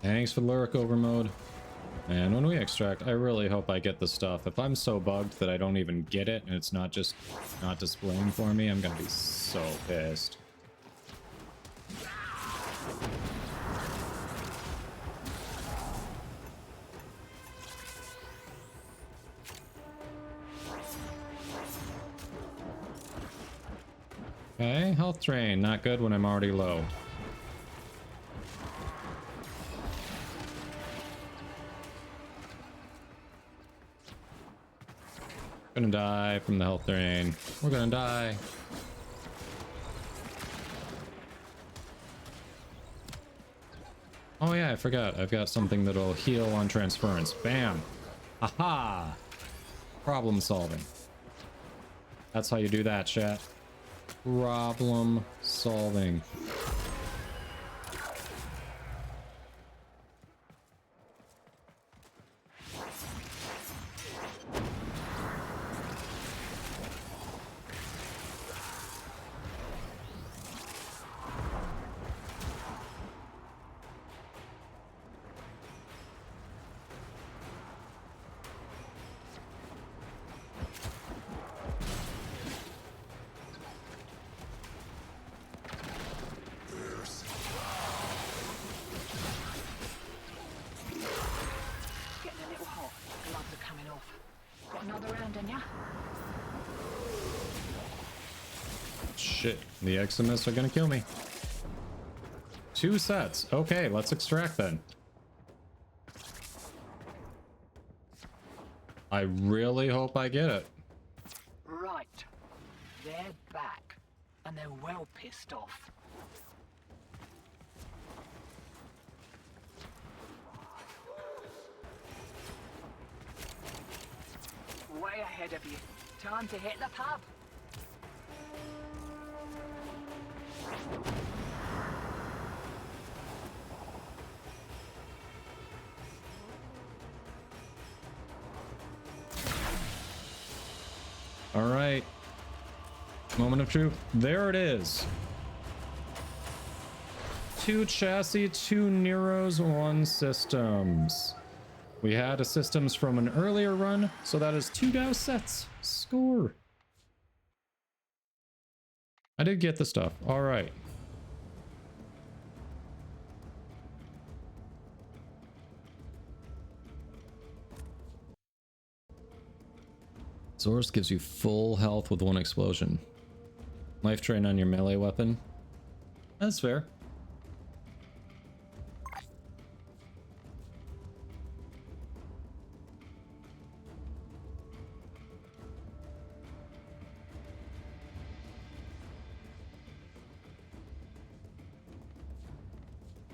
Thanks for Lyric Overmode. And when we extract, I really hope I get the stuff. If I'm so bugged that I don't even get it and it's not just not displaying for me, I'm gonna be so pissed. Okay, health drain, not good when I'm already low. Gonna die from the health drain. We're gonna die. Oh yeah, I forgot. I've got something that'll heal on transference. Bam! Aha! Problem solving. That's how you do that, chat. Problem solving. Shit, the Eximists are gonna kill me. 2 sets. Okay, let's extract then. I really hope I get it. Right. They're back. And they're well pissed off. Way ahead of you. Time to hit the pub. All right. Moment of truth. There it is. 2 chassis, 2 Neros, 1 systems. We had a systems from an earlier run, so that is 2 Gauss sets. Score. I did get the stuff. All right. Zorus gives you full health with 1 explosion. Life drain on your melee weapon. That's fair.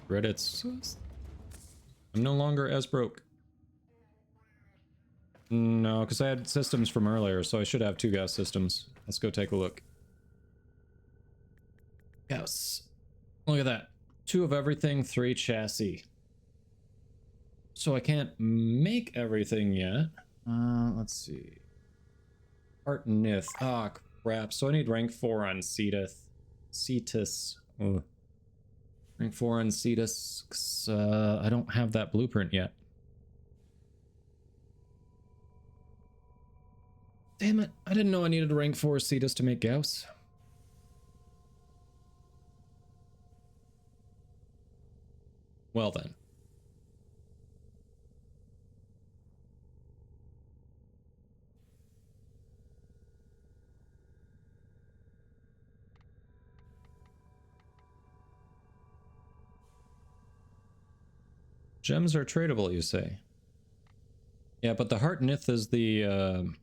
Credits. I'm no longer as broke. No, because I had systems from earlier, so I should have 2 Gauss systems. Let's go take a look. Gauss. Look at that. 2 of everything, 3 chassis. So I can't make everything yet. Let's see. Art Nith. Ah, crap. So I need rank 4 on Cetus. Cetus. Ugh. Rank 4 on Cetus. 'Cause, I don't have that blueprint yet. Damn it. I didn't know I needed a rank 4 Cetus to make Gauss. Well then. Gems are tradable, you say? Yeah, but the Heart Nith is the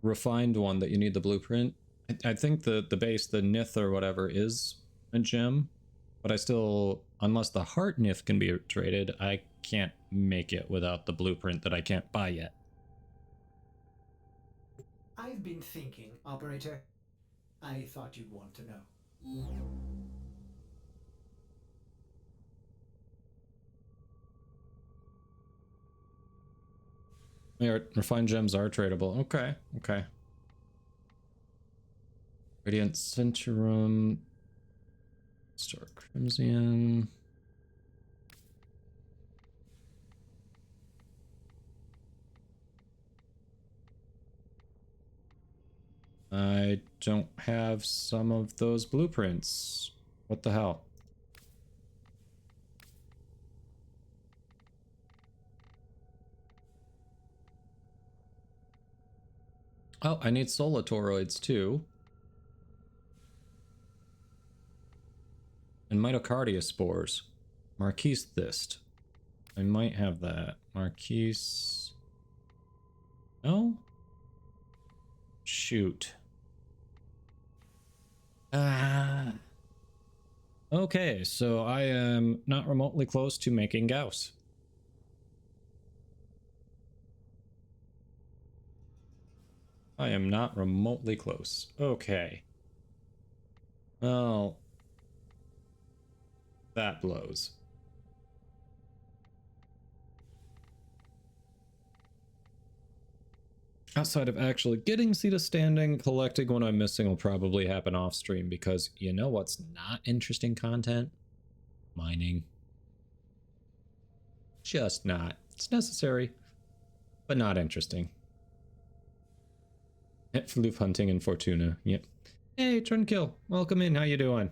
refined one that you need the blueprint. I think the base, the Nith or whatever, is a gem, but I still, unless the Heart Nith can be traded, I can't make it without the blueprint that I can't buy yet. I've been thinking, Operator. I thought you'd want to know. Yeah, refined gems are tradable. Okay, okay. Radiant Centurum. Star Crimson. I don't have some of those blueprints. What the hell? Oh, I need solatoroids too. And mitocardia spores. Marquise Thist. I might have that. Marquise. No? Shoot. Ah. Okay, so I am not remotely close to making Gauss. I am not remotely close. Okay. Well, that blows. Outside of actually getting Seat of Standing, collecting what I'm missing will probably happen off stream, because you know what's not interesting content? Mining. Just not. It's necessary, but not interesting. Floof hunting and Fortuna. Yep. Hey, Trunkill. Welcome in. How you doing?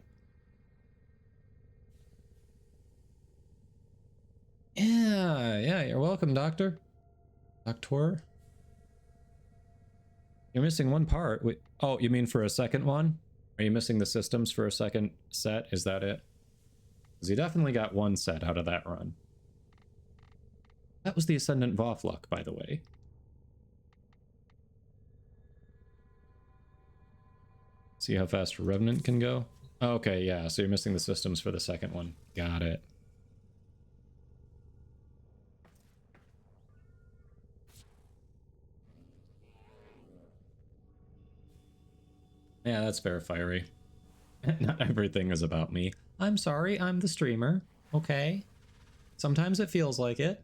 Yeah, you're welcome, Doctor. Doctor? You're missing one part. Wait, oh, you mean for a second one? Are you missing the systems for a second set? Is that it? Because you definitely got one set out of that run. That was the Ascendant Vofluck, by the way. See how fast Revenant can go? Okay, yeah, so you're missing the systems for the second one. Got it. Yeah, that's fair, Fiery. Not everything is about me. I'm sorry, I'm the streamer. Okay. Sometimes it feels like it.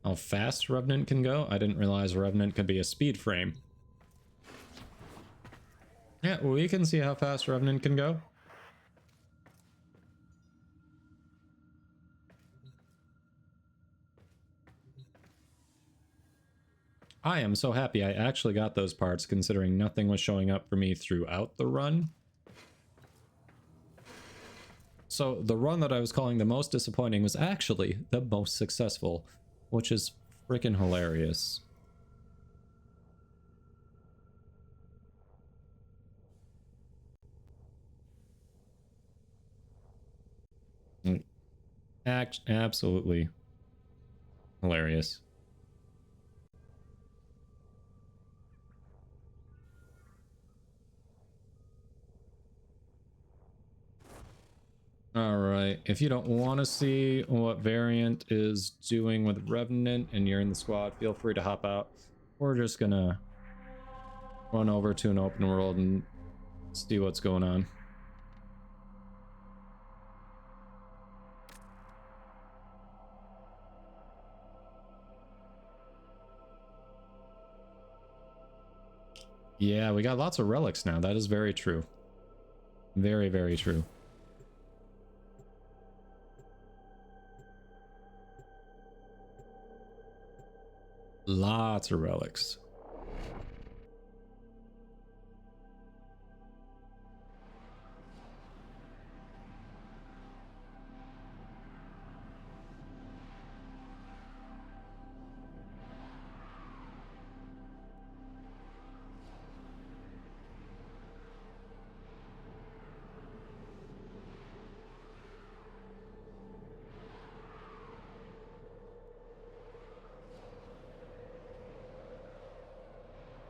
How fast Revenant can go? I didn't realize Revenant could be a speed frame. Yeah, we can see how fast Revenant can go. I am so happy I actually got those parts, considering nothing was showing up for me throughout the run. So the run that I was calling the most disappointing was actually the most successful, which is freaking hilarious. Absolutely hilarious. Alright, if you don't want to see what Variant is doing with Revenant and you're in the squad, feel free to hop out. We're just gonna run over to an open world and see what's going on. Yeah, we got lots of relics now. That is very true. Very, very true. Lots of relics.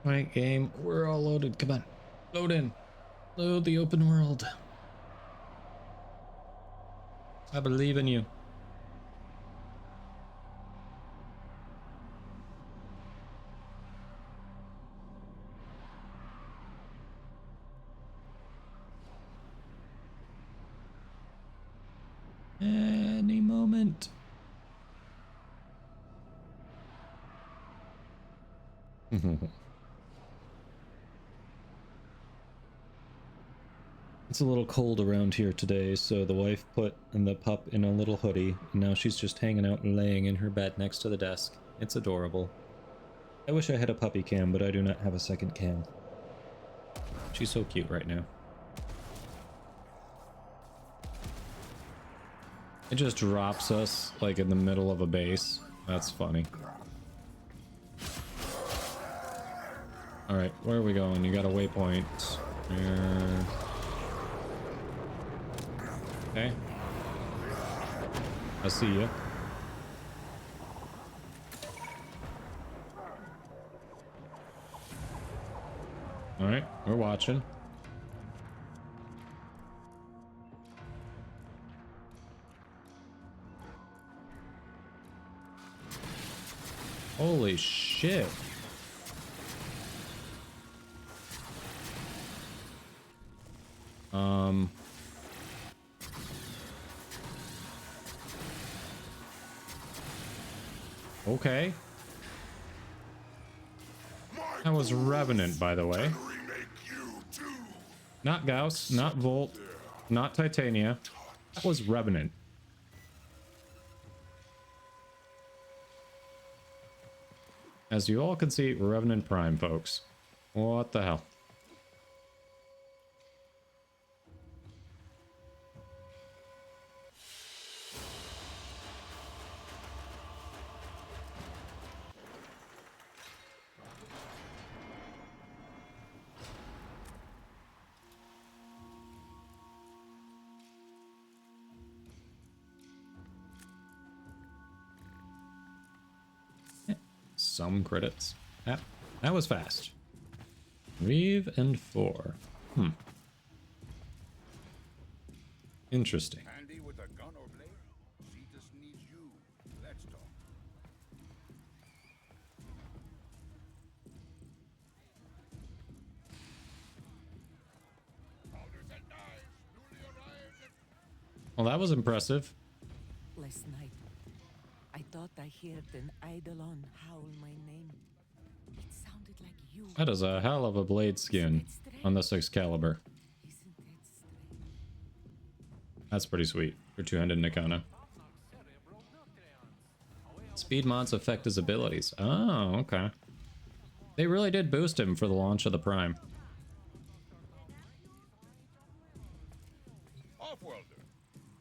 Right, game. We're all loaded. Come on. Load in. Load the open world. I believe in you. It's a little cold around here today, so the wife put the pup in a little hoodie, and now she's just hanging out and laying in her bed next to the desk. It's adorable. I wish I had a puppy cam, but I do not have a second cam. She's so cute right now. It just drops us, like, in the middle of a base. That's funny. Alright, where are we going? You got a waypoint. Okay. I see you. Alright, we're watching. Holy shit. Okay. That was Revenant, by the way. Not Gauss, not Volt, not Titania. That was Revenant. As you all can see, Revenant Prime, folks. What the hell? Some credits. That was fast. Reeve and 4. Interesting. Handy with a gun or blade? Cetus needs you. Let's talk. Powders and knives, newly arrived. Well, that was impressive. Last night, I thought I heard an eidolon howl my name. It sounded like you. That is a hell of a blade skin on this Excalibur. Isn't that strange? That's pretty sweet for two-handed Nikana. Speed mods affect his abilities. Oh, okay. They really did boost him for the launch of the Prime. Off-worlder.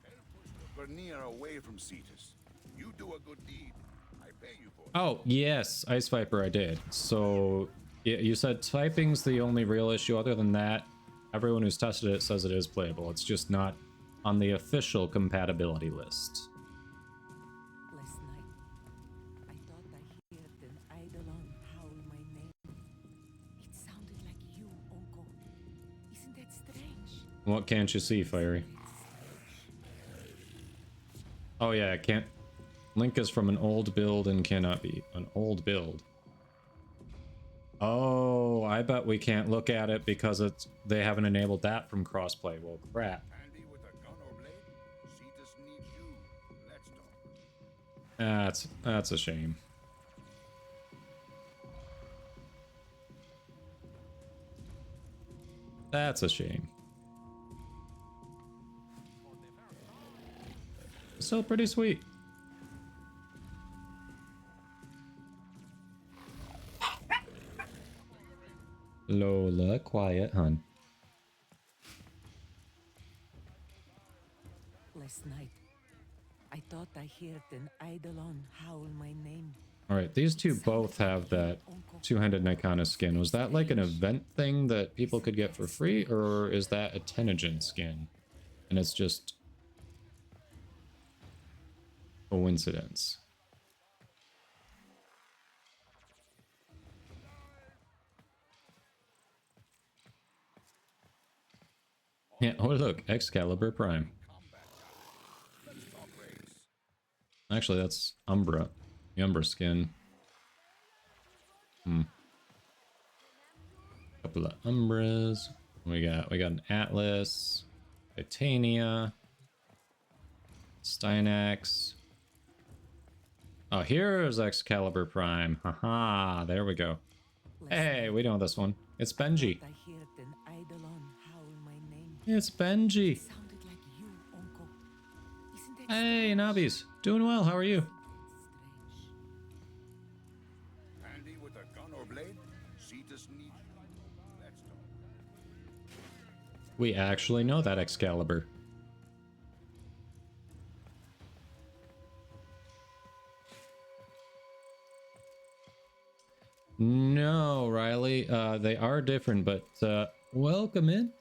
Help push the Vernier away from Cetus. You do a good deed. I pay you for it. Oh, yes, Ice Viper, I did. So, yeah, you said typing's the only real issue. Other than that, everyone who's tested it says it is playable. It's just not on the official compatibility list. Last night, I thought I heard an eidolon howl my name. It sounded like you, Uncle. Isn't that strange? What can't you see, Fiery? Oh yeah, I can't. Link is from an old build and cannot be an old build. Oh, I bet we can't look at it because they haven't enabled that from crossplay. Well, crap. Handy with a gun or blade? Cetus needs you. Let's talk. That's a shame. That's a shame. Still pretty sweet. Lola, quiet, hun. Last night, I thought I heard an eidolon howl my name. Alright, these two both have that two-handed Nikana skin. Was that like an event thing that people could get for free, or is that a Contagion skin? And it's just coincidence. Yeah, oh look, Excalibur Prime. Actually, that's Umbra. The Umbra skin. Couple of Umbras. We got an Atlas, Titania, Stynax. Oh, here's Excalibur Prime. Haha, there we go. Hey, we know this one. It's Benji. I heard an eidolon howl my name. It's Benji. It sounded like you, Uncle. Isn't that Hey, strange? Nobbies. Doing well. How are you? Strange. Handy with a gun or blade? Cetus needs you. Let's talk. We actually know that Excalibur. No, Riley. They are different, but welcome in.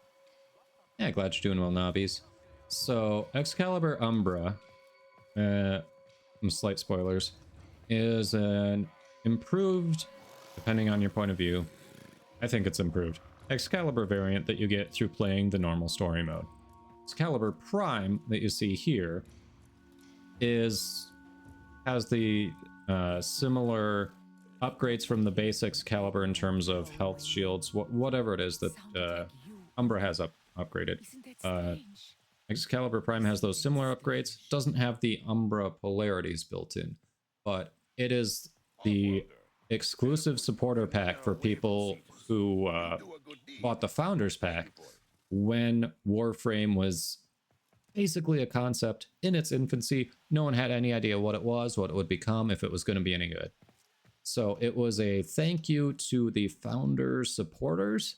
Yeah, glad you're doing well, Nobbies. So, Excalibur Umbra, some slight spoilers, is an improved, depending on your point of view, I think it's improved, Excalibur variant that you get through playing the normal story mode. Excalibur Prime that you see here has the similar upgrades from the base Excalibur in terms of health, shields, whatever it is that Umbra has upgraded. Isn't that strange? Excalibur Prime has those similar upgrades. Doesn't have the Umbra polarities built in, but it is the exclusive supporter pack for people who bought the Founders Pack when Warframe was basically a concept in its infancy. No one had any idea what it was, what it would become, if it was going to be any good. So it was a thank you to the Founder supporters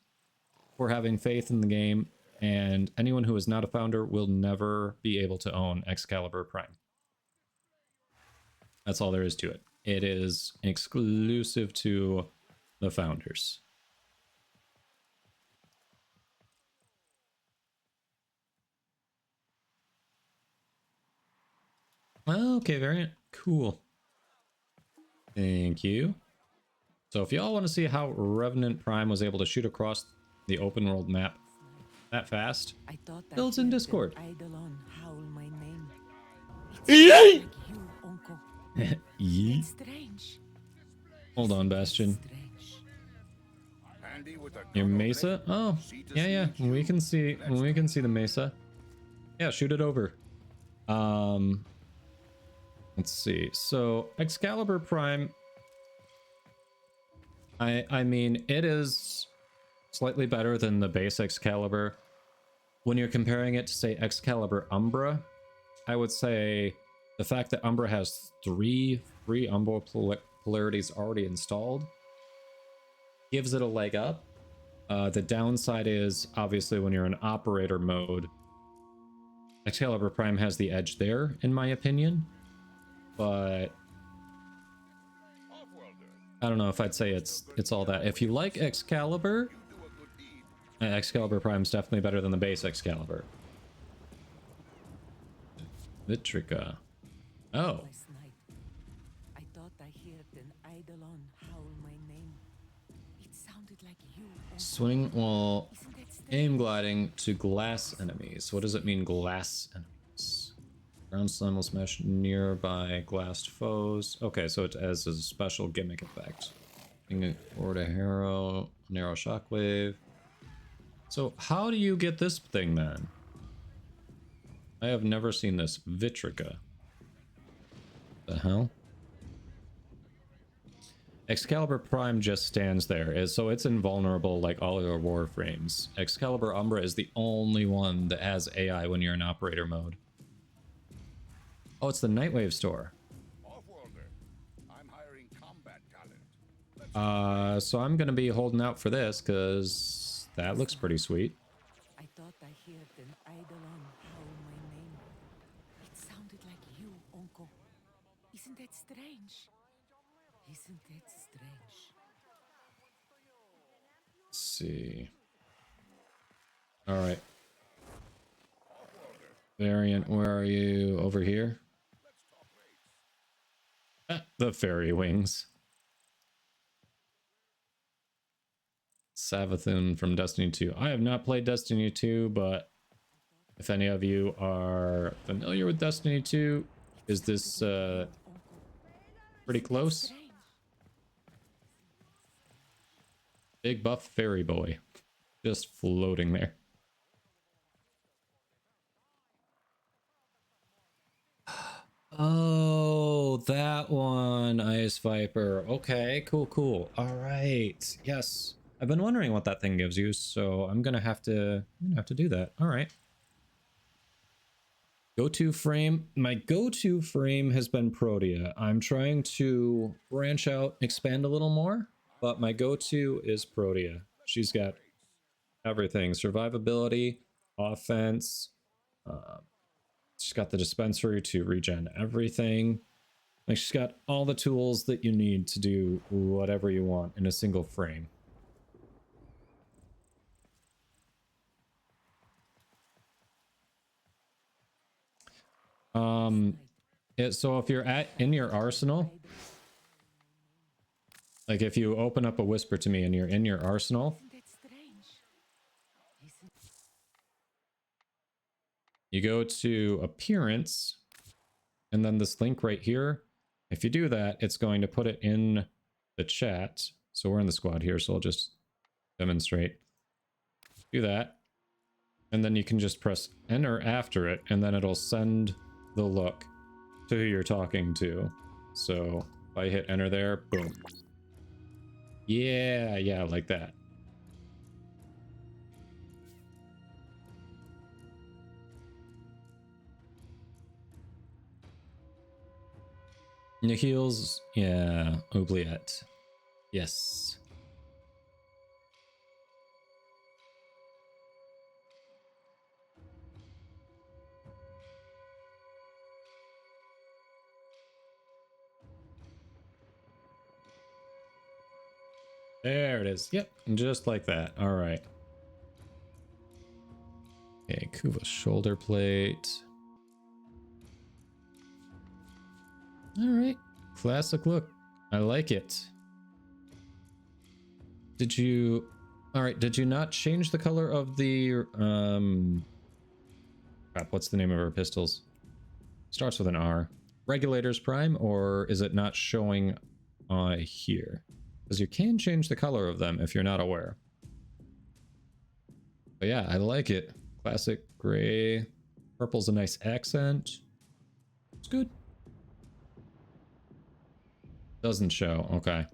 for having faith in the game, and anyone who is not a Founder will never be able to own Excalibur Prime. That's all there is to it. It is exclusive to the Founders. Okay, variant. Cool. Thank you. So if y'all want to see how Revenant Prime was able to shoot across the open world map that fast, I thought I builds in heard an Discord. eidolon howl my name. Yeet! Like you, Uncle. Yeet. It's strange. Hold on, Bastion. Strange. Handy with a gun Your or Mesa? blade? Oh, Cetus yeah. needs you. We can see the Mesa. Yeah, shoot it over. Let's see. So Excalibur Prime, I mean, it is slightly better than the base Excalibur. When you're comparing it to, say, Excalibur Umbra, I would say the fact that Umbra has three Umbra polarities already installed gives it a leg up. The downside is, obviously, when you're in operator mode, Excalibur Prime has the edge there, in my opinion. But I don't know if I'd say it's all that. If you like Excalibur, Excalibur Prime's definitely better than the base Excalibur. Vitrica. Oh. Last night, I thought I heard an eidolon howl my name. It sounded like you, Uncle. Swing while Isn't that strange? aim gliding to glass enemies. What does it mean, glass enemies? Ground slam will smash nearby glassed foes. Okay, so it has a special gimmick effect. Or to narrow shockwave. So how do you get this thing then? I have never seen this. Vitrica. The hell? Excalibur Prime just stands there, so it's invulnerable like all your Warframes. Excalibur Umbra is the only one that has AI when you're in operator mode. Oh, it's the Nightwave store. Offworlder, I'm hiring combat talent. So I'm gonna be holding out for this, because that looks pretty sweet. I thought I heard an eidolon howl my name. It sounded like you, Uncle. Isn't that strange? Isn't that strange? Let's see. Alright. Variant, where are you? Over here? The fairy wings. Savathun from Destiny 2. I have not played Destiny 2, but if any of you are familiar with Destiny 2, is this pretty close? Big buff fairy boy. Just floating there. Oh, Oh, that one, Ice Viper. Okay, cool, cool. All right. Yes. I've been wondering what that thing gives you, so I'm gonna have to do that. All right. Go-to frame. My go-to frame has been Protea. I'm trying to branch out, expand a little more, but my go-to is Protea. She's got everything: survivability, offense. She's got the dispensary to regen everything. Like, she's got all the tools that you need to do whatever you want in a single frame. So if you're in your arsenal, like if you open up a Whisper to Me and you're in your arsenal, you go to Appearance, and then this link right here. If you do that, it's going to put it in the chat. So we're in the squad here, so I'll just demonstrate. Do that. And then you can just press enter after it, and then it'll send the look to who you're talking to. So if I hit enter there, boom. Yeah, like that. Nikhil's, yeah, Oubliette. Yes. There it is. Yep, just like that. All right. Okay, Kuva shoulder plate. All right, classic look. I like it. Did you... All right, did you not change the color of the... Crap, what's the name of our pistols? Starts with an R. Regulators Prime, or is it not showing here? Because you can change the color of them if you're not aware. But yeah, I like it. Classic gray. Purple's a nice accent. It's good. Doesn't show. Okay.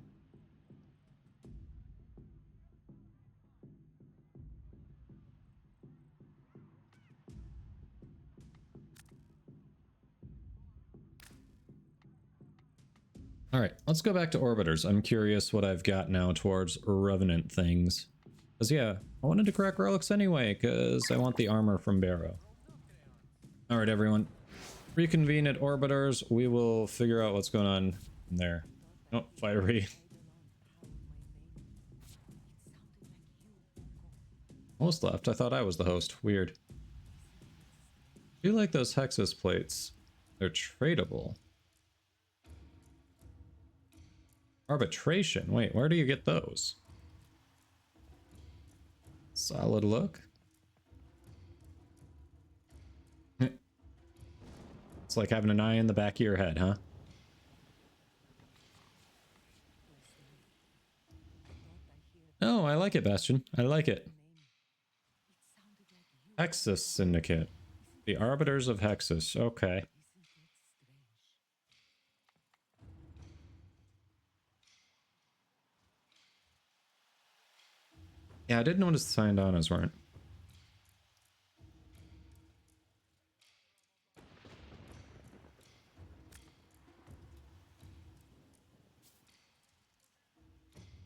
All right, let's go back to Orbiters. I'm curious what I've got now towards Revenant things. Because, yeah, I wanted to crack relics anyway, because I want the armor from Barrow. All right, everyone. Reconvene at Orbiters. We will figure out what's going on in there. Oh, fiery. Host left. I thought I was the host. Weird. I do like those Hexus plates. They're tradable. Arbitration. Wait, where do you get those? Solid look. It's like having an eye in the back of your head, huh? Oh, I like it, Bastion. I like it. Hexus Syndicate. The Arbiters of Hexus. Okay. Yeah, I did notice the Sciendanas weren't.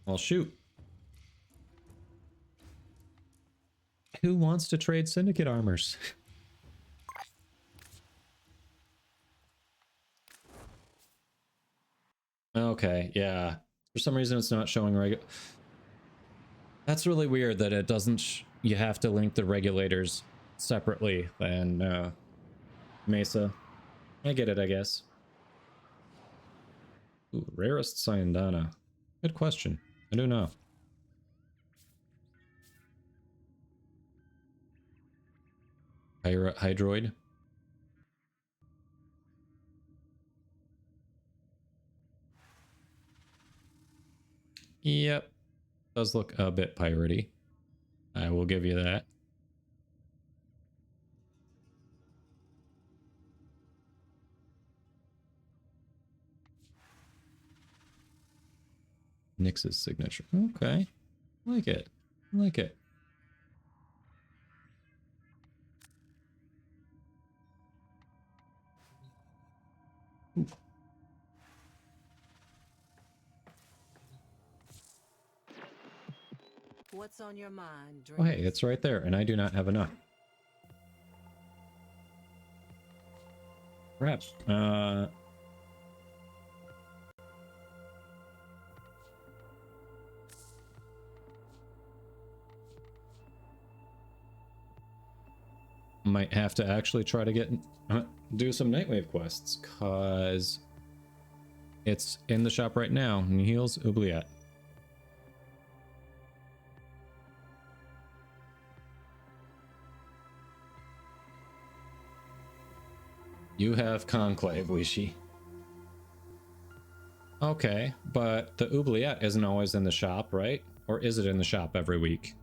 Well, shoot. Who wants to trade Syndicate armors? Okay, yeah. For some reason, it's not showing regular. That's really weird that it doesn't. You have to link the regulators separately than Mesa. I get it, I guess. Ooh, rarest Sciendana. Good question. I don't know. Hydroid. Yep. Does look a bit piratey. I will give you that. Nyx's signature. Okay. Like it. Like it. Ooh. What's on your mind, Oh, hey, it's right there, and I do not have enough. Perhaps. Might have to actually try to get do some Nightwave quests, cause it's in the shop right now. Nihil's Oubliette. You have Conclave, Wishi. Okay, but the Oubliette isn't always in the shop, right? Or is it in the shop every week?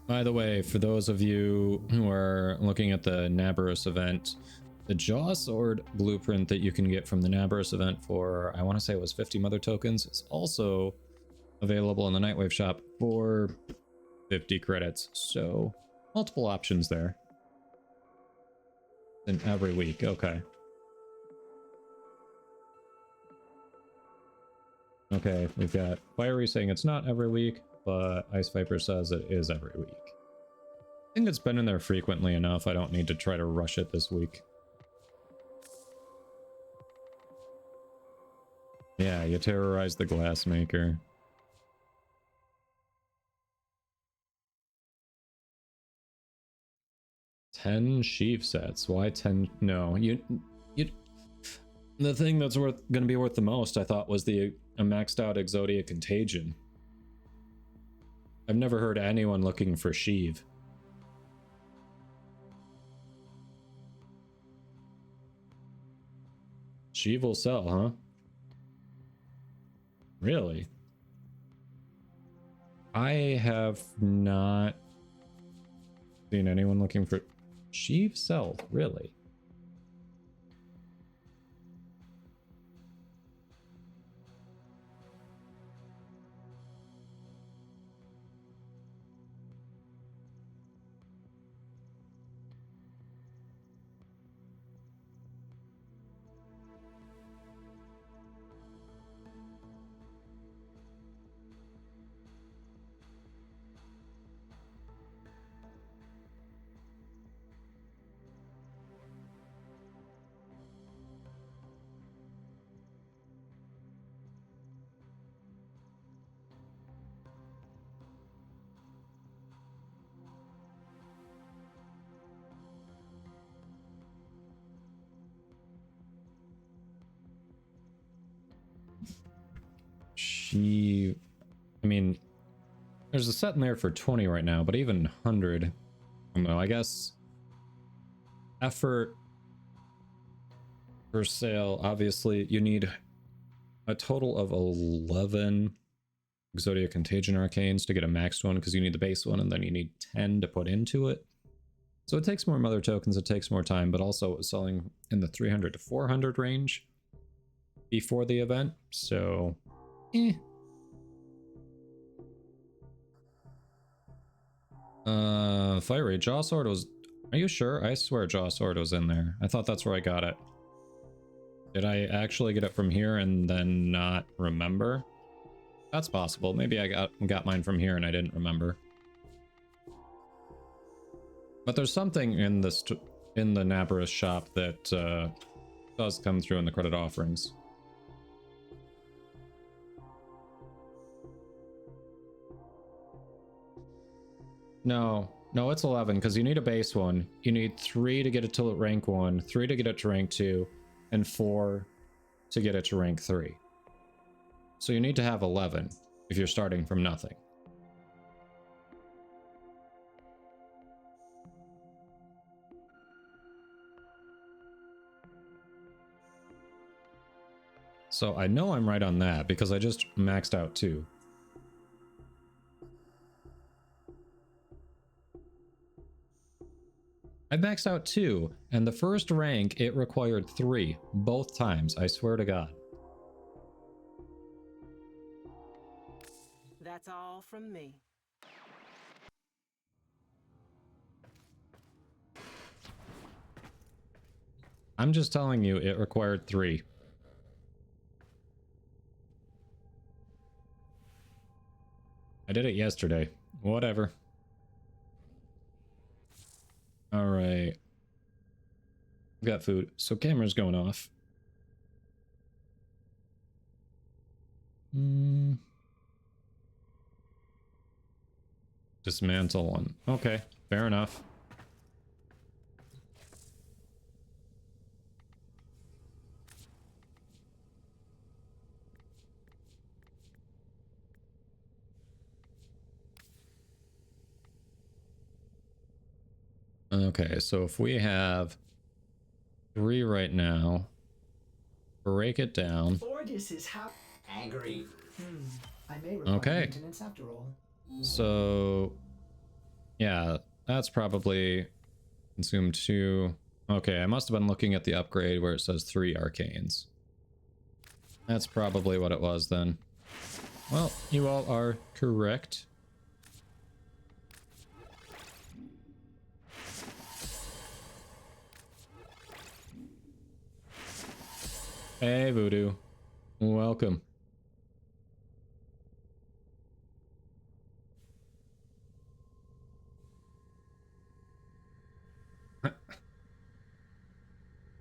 By the way, for those of you who are looking at the Nabarus event, the Jaw Sword blueprint that you can get from the Nabarus event for, I want to say it was 50 Mother Tokens, is also available in the Nightwave shop for 50 credits. So, multiple options there. And every week, okay. Okay, we've got Fiery saying it's not every week, but Ice Viper says it is every week. I think it's been in there frequently enough. I don't need to try to rush it this week. Yeah, you terrorize the glassmaker. $10 sheaf sets. Why 10? No, you. The thing that's going to be worth the most, I thought, was a maxed out Exodia Contagion. I've never heard anyone looking for sheave. Sheave will sell, huh? Really? I have not seen anyone looking for sheave sells, really? I mean, there's a set in there for 20 right now, but even 100, I don't know, I guess effort for sale, obviously you need a total of 11 Exodia Contagion Arcanes to get a maxed one, because you need the base one and then you need 10 to put into it. So it takes more Mother Tokens, it takes more time, but also it was selling in the 300 to 400 range before the event, so Fiery Jaw Sword was... Are you sure? I swear Jaw Sword was in there. I thought that's where I got it. Did I actually get it from here and then not remember? That's possible. Maybe I got mine from here and I didn't remember. But there's something in the Nabarus shop that does come through in the credit offerings. No, it's 11 because you need a base one. You need 3 to get it to rank 1, 3 to get it to rank 2, and 4 to get it to rank 3. So you need to have 11 if you're starting from nothing. So I know I'm right on that because I just maxed out 2. I maxed out 2, and the first rank it required 3, both times, I swear to God. That's all from me. I'm just telling you, it required 3. I did it yesterday. Whatever. Alright. Got food. So camera's going off. Dismantle one. Okay, fair enough. Okay, so if we have 3 right now, break it down. VODS is angry. I may require Okay. maintenance after all. So, yeah, that's probably consumed 2. Okay, I must have been looking at the upgrade where it says 3 arcanes. That's probably what it was then. Well, you all are correct. Hey, Voodoo. Welcome.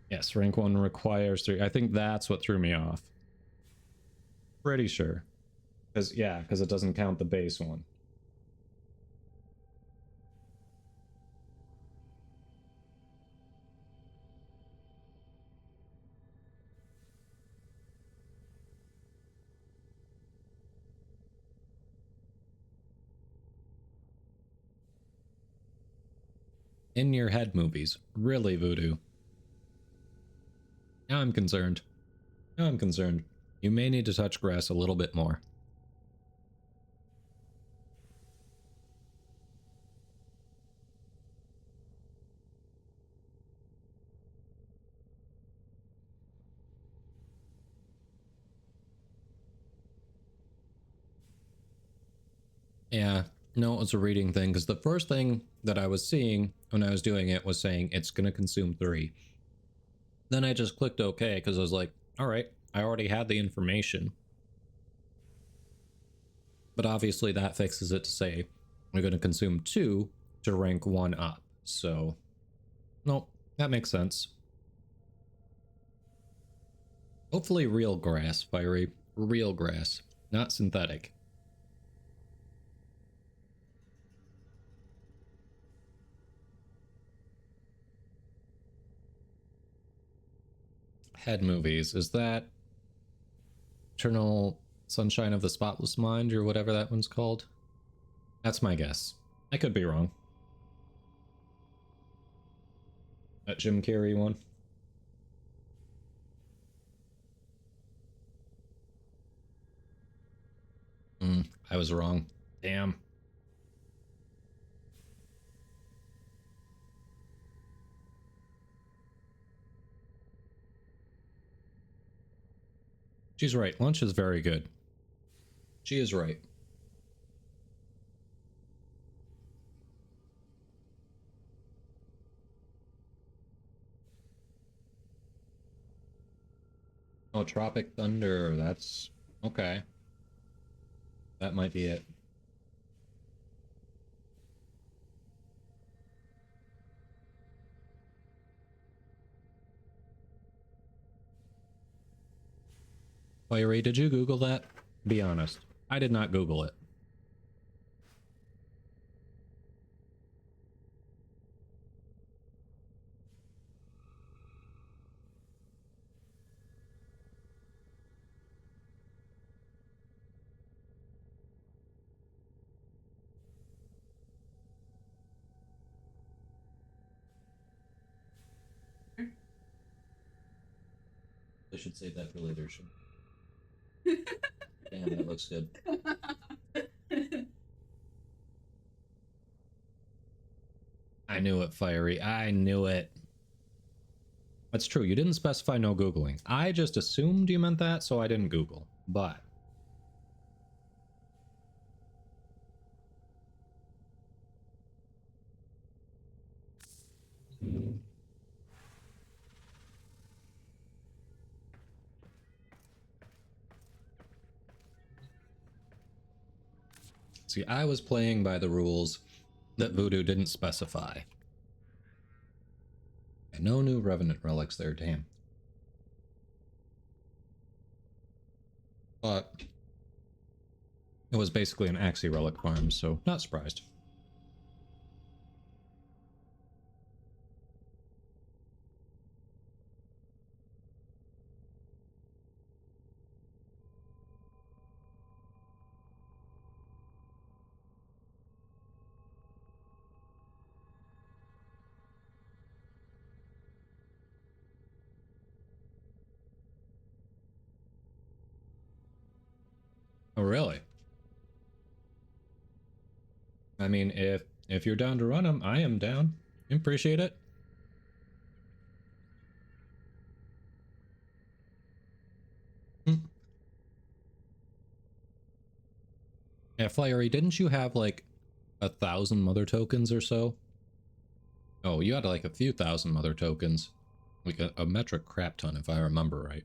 Yes, rank 1 requires 3. I think that's what threw me off. Pretty sure. Because it doesn't count the base one. In your head movies. Really, Voodoo. Now I'm concerned. Now I'm concerned. You may need to touch grass a little bit more. Yeah, no, it was a reading thing, because the first thing that I was seeing when I was doing it was saying it's going to consume 3. Then I just clicked OK, because I was like, alright, I already had the information. But obviously that fixes it to say we're going to consume 2 to rank 1 up. So, nope, that makes sense. Hopefully real grass, Fiery. Real grass, not synthetic. Head movies, is that Eternal Sunshine of the Spotless Mind or whatever that one's called? That's my guess. I could be wrong. That Jim Carrey one? I was wrong. Damn. She's right. Lunch is very good. She is right. Oh, Tropic Thunder. That's okay. That might be it. Fiery, did you Google that? Be honest. I did not Google it. I should save that for later. Damn, that looks good. I I knew it, Fiery. I knew it. That's true. You didn't specify no Googling. I just assumed you meant that, so I didn't Google. But see, I was playing by the rules that Voodoo didn't specify. And no new Revenant relics there, damn. But it was basically an Axie relic farm, so not surprised. Oh, really? I mean, if you're down to run them, I am down. Appreciate it. Yeah, Fiery, didn't you have like 1,000 mother tokens or so? Oh, you had like a few thousand mother tokens. Like a metric crap ton, if I remember right.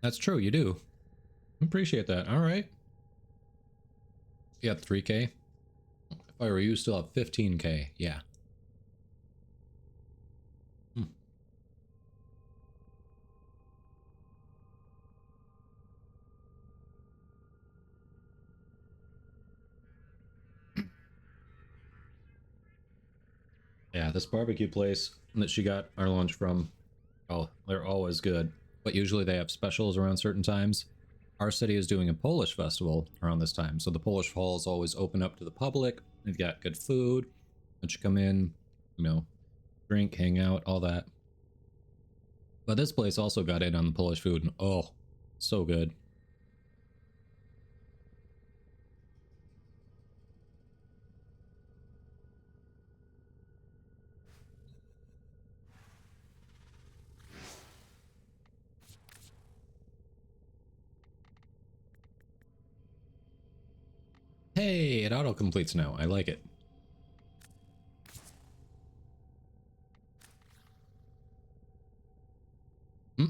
That's true, you do. Appreciate that. All right. You had 3K? If I were you, still have 15K. Yeah. Yeah, this barbecue place that she got our lunch from, oh, they're always good. But usually they have specials around certain times. Our city is doing a Polish festival around this time, so the Polish halls always open up to the public. They've got good food. Let you come in, you know, drink, hang out, all that. But this place also got in on the Polish food, and oh, so good. Hey, it auto-completes now. I like it. Hmm.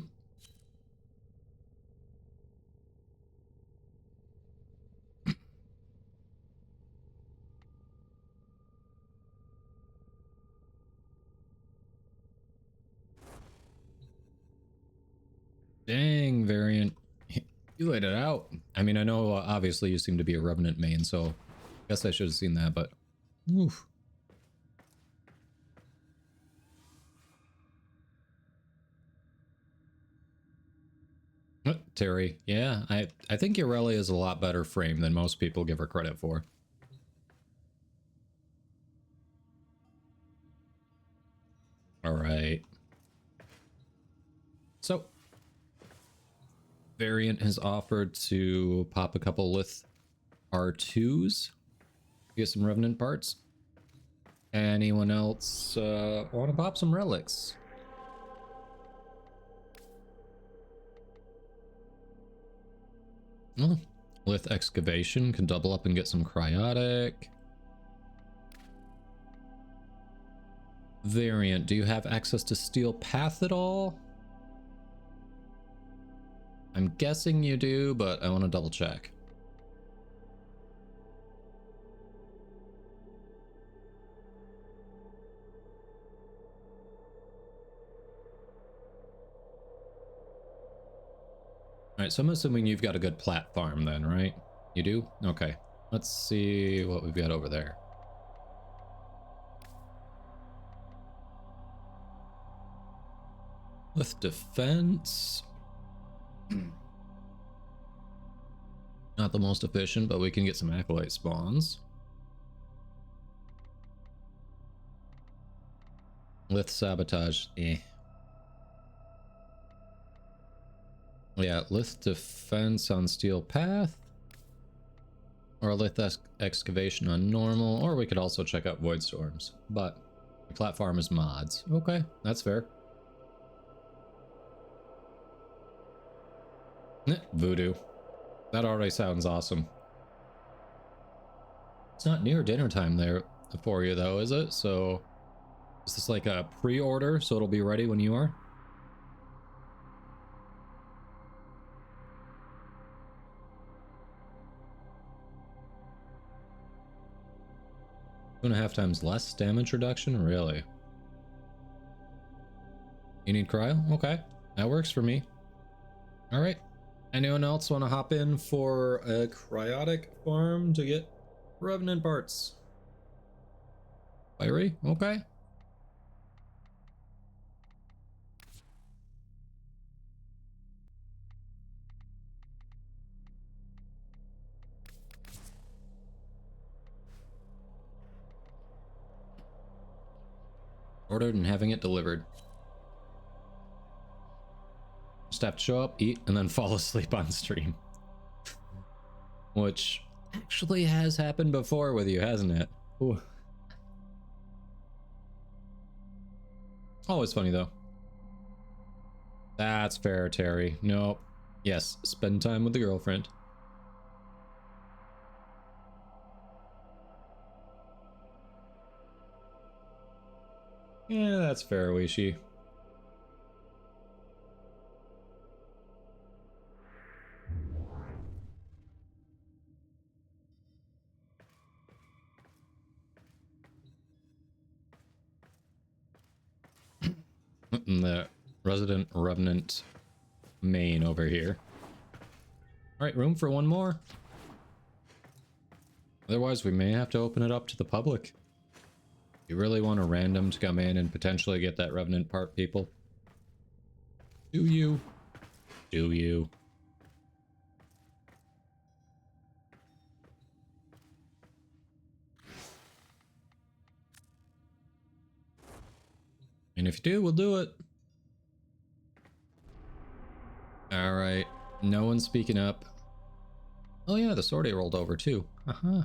Dang, Variant. You laid it out. I mean, I know obviously you seem to be a Revenant main, so I guess I should have seen that, but oof. Terry, yeah, I think Irelia is a lot better frame than most people give her credit for. All right. So, Variant has offered to pop a couple Lith R2s, get some Revenant parts. Anyone else want to pop some relics? Oh, Lith Excavation can double up and get some Cryotic. Variant, do you have access to Steel Path at all? I'm guessing you do, but I want to double check. Alright, so I'm assuming you've got a good plat farm then, right? You do? Okay. Let's see what we've got over there. With defense... Not the most efficient, but we can get some Acolyte spawns. With Sabotage, eh. Yeah, Lith defense on steel path. Or Lith excavation on normal. Or we could also check out void storms. But the platform is mods. Okay, that's fair. Voodoo. That already sounds awesome. It's not near dinner time there for you though, is it? So is this like a pre-order so it'll be ready when you are? 2.5 times less damage reduction? Really? You need cryo? Okay, that works for me. All right. Anyone else want to hop in for a cryotic farm to get revenant parts? Fiery? Okay. Ordered and having it delivered. Just have to show up, eat, and then fall asleep on stream. Which actually has happened before with you, hasn't it? Ooh. Always funny though. That's fair, Terry. Nope. Yes, spend time with the girlfriend. Yeah, that's fair, Weishi. The resident revenant main over here. All right, room for one more. Otherwise, we may have to open it up to the public. You really want a random to come in and potentially get that revenant part, people? Do you? Do you? And if you do, we'll do it. All right. No one's speaking up. Oh yeah, the sortie rolled over too. Uh-huh.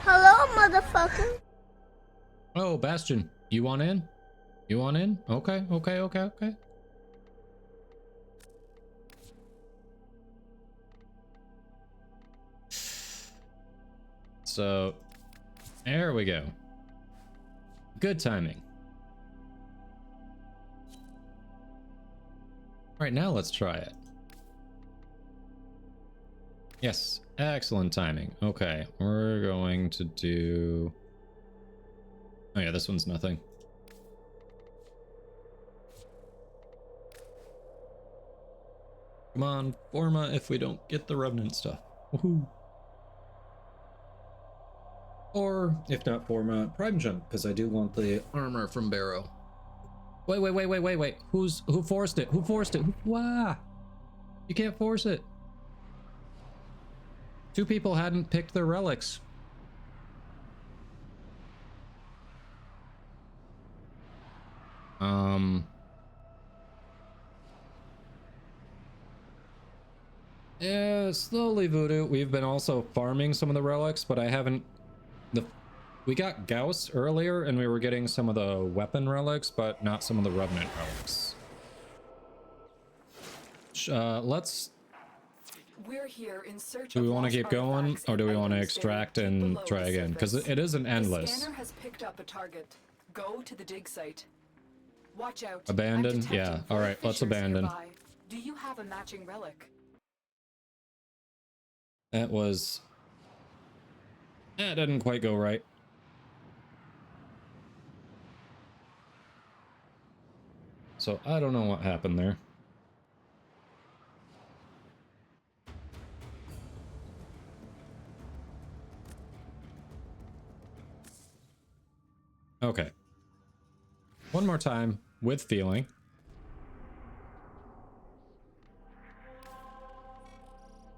Hello, motherfucker. Oh, Bastion, you want in? You want in? Okay, okay, okay, okay. So, there we go. Good timing. All right, now let's try it. Yes, excellent timing. Okay, we're going to do... Oh yeah, this one's nothing. Come on, Forma, if we don't get the Revenant stuff. Woohoo. Or, if not Forma, Prime Jump, because I do want the armor from Barrow. Wait. Who forced it? Who forced it? Wah! You can't force it. 2 people hadn't picked their relics. Yeah, slowly, Voodoo. We've been also farming some of the relics, but I haven't... We got Gauss earlier, and we were getting some of the weapon relics, but not some of the Revenant relics. Let's... We're here in search Do we of want to lost keep going, artifacts or do we and want to items extract buried deep and below try the again? Because surface. it isn't The endless. scanner has picked up a target. Go to the dig site. Watch out. Abandon? I'm detecting Yeah, void alright, let's fissures abandon. nearby. Do you have a matching relic? That was... That didn't quite go right. So I don't know what happened there. Okay. One more time with feeling.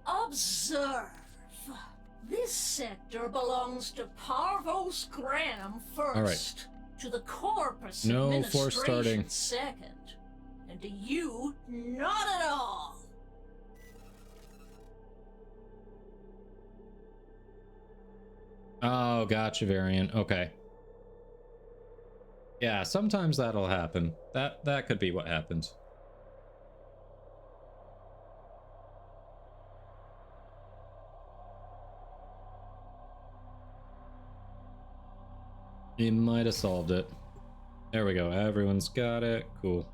Observe. This sector belongs to Parvos Graham first. All right. To the Corpus No force Administration starting. second. And to you, not at all. Oh, gotcha, variant. Okay. Yeah, sometimes that'll happen. That could be what happened. He might have solved it. There we go. Everyone's got it. Cool.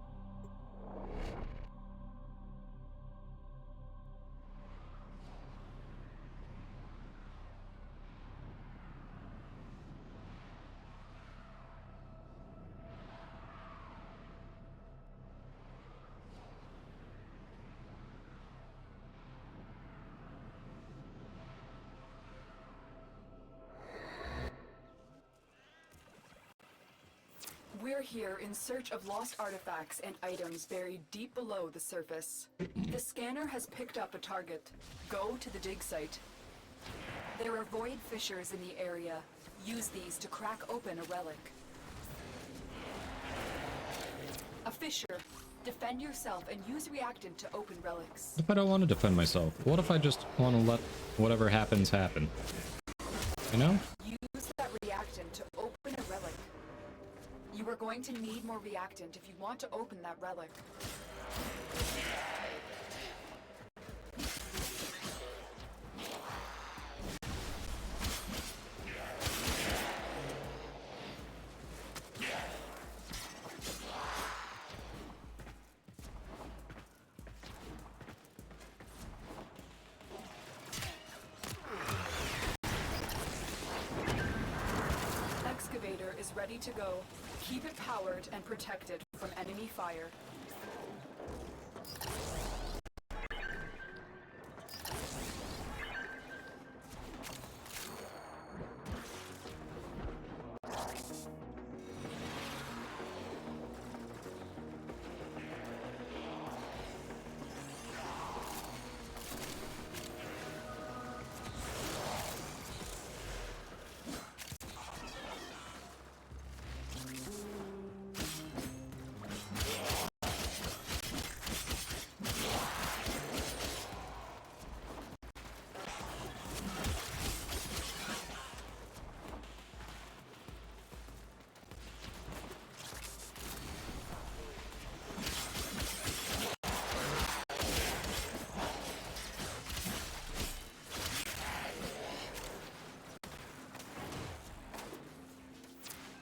We're here in search of lost artifacts and items buried deep below the surface. The scanner has picked up a target. Go to the dig site. There are void fissures in the area. Use these to crack open a relic. A fissure. Defend yourself and use reactant to open relics. What if I don't want to defend myself? What if I just want to let whatever happens happen? You know? Use that reactant to open a relic. You are going to need more reactant if you want to open that relic. Excavator is ready to go. Keep it powered and protected from enemy fire.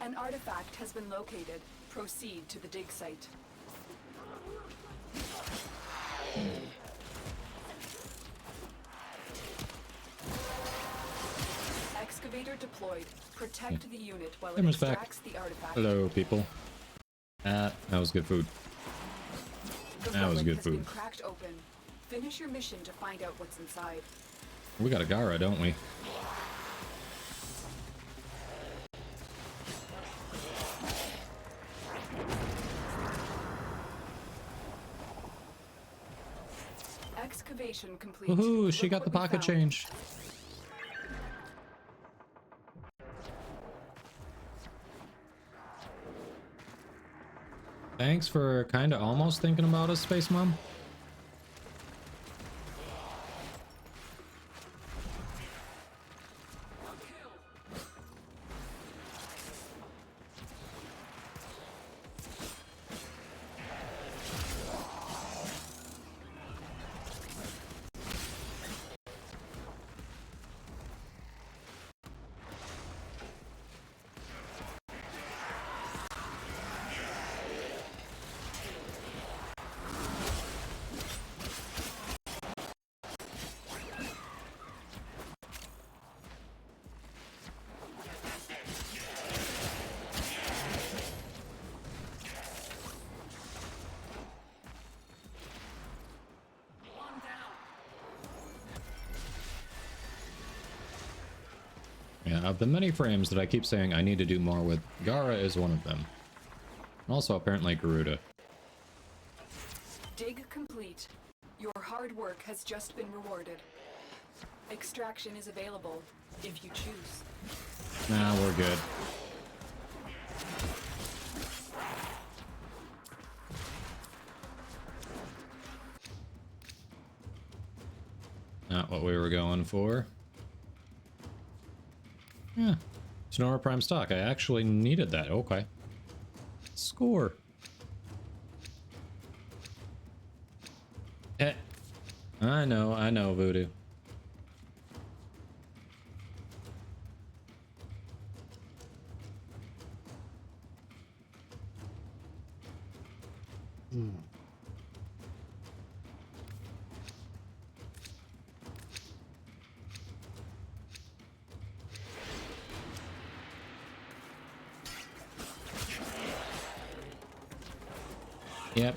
An artifact has been located. Proceed to the dig site. Excavator deployed. Protect the unit while it Hammer's back. extracts the artifact. Hello, people. That was good food. The That was relic good has been food. cracked open. Finish your mission to find out what's inside. We got a Gara, don't we? Excavation complete. Woohoo, she Look got the what we pocket found. change. Thanks for kind of almost thinking about us, Space Mom. Yeah, of the many frames that I keep saying I need to do more with, Gara is one of them. Also, apparently, Garuda. Dig complete. Your hard work has just been rewarded. Extraction is available if you choose. Nah, we're good. Not what we were going for. Yeah. Sonora Prime stock. I actually needed that. Okay. Score. Eh. I know, Voodoo. Yep.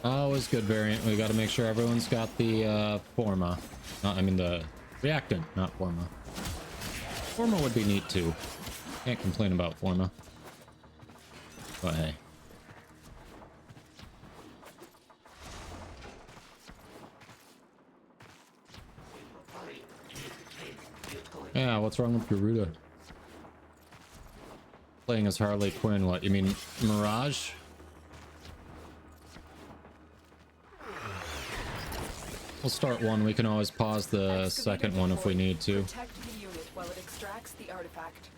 Always good variant. We got to make sure everyone's got the forma. I mean the reactant, not forma. Forma would be neat too. Can't complain about forma. But hey. Yeah, what's wrong with Garuda? Playing as Harley Quinn, what? You mean Mirage? We'll start one. We can always pause the second one if we need to. Protect the unit while it extracts the artifact.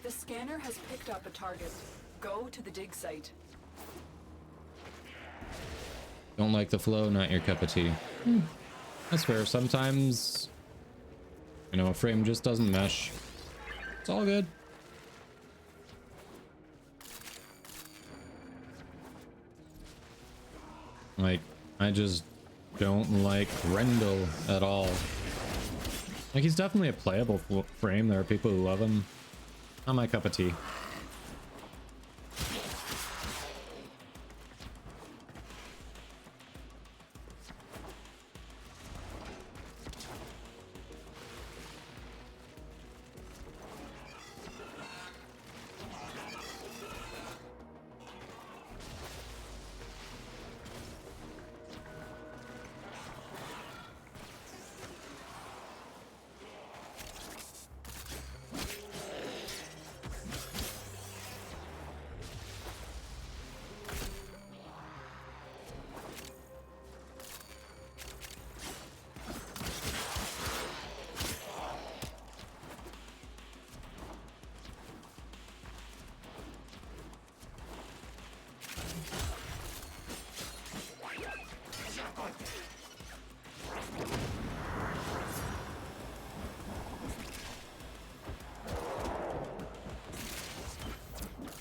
The scanner has picked up a target. Go to the dig site. Don't like the flow, not your cup of tea. That's fair. Sometimes, you know, a frame just doesn't mesh. It's all good. Like, I just don't like Rendell at all. Like, he's definitely a playable frame. There are people who love him. Not my cup of tea.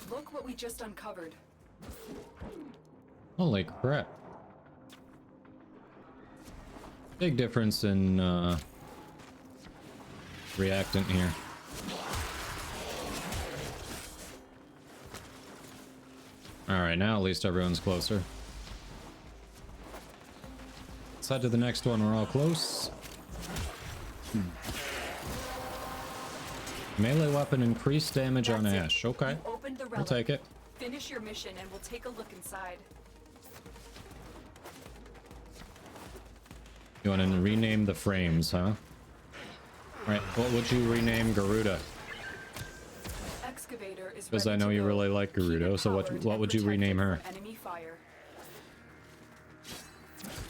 Look what we just uncovered. Holy crap. Big difference in reactant here. Alright, now at least everyone's closer. Let's head to the next one. We're all close. Melee weapon, increased damage on Ash. Okay, we'll take it. Finish your mission and we'll take a look inside. You want to rename the frames, huh? Right, what would you rename Garuda? Excavator is Because I know you really like Garuda, so what would you rename her? Enemy fire.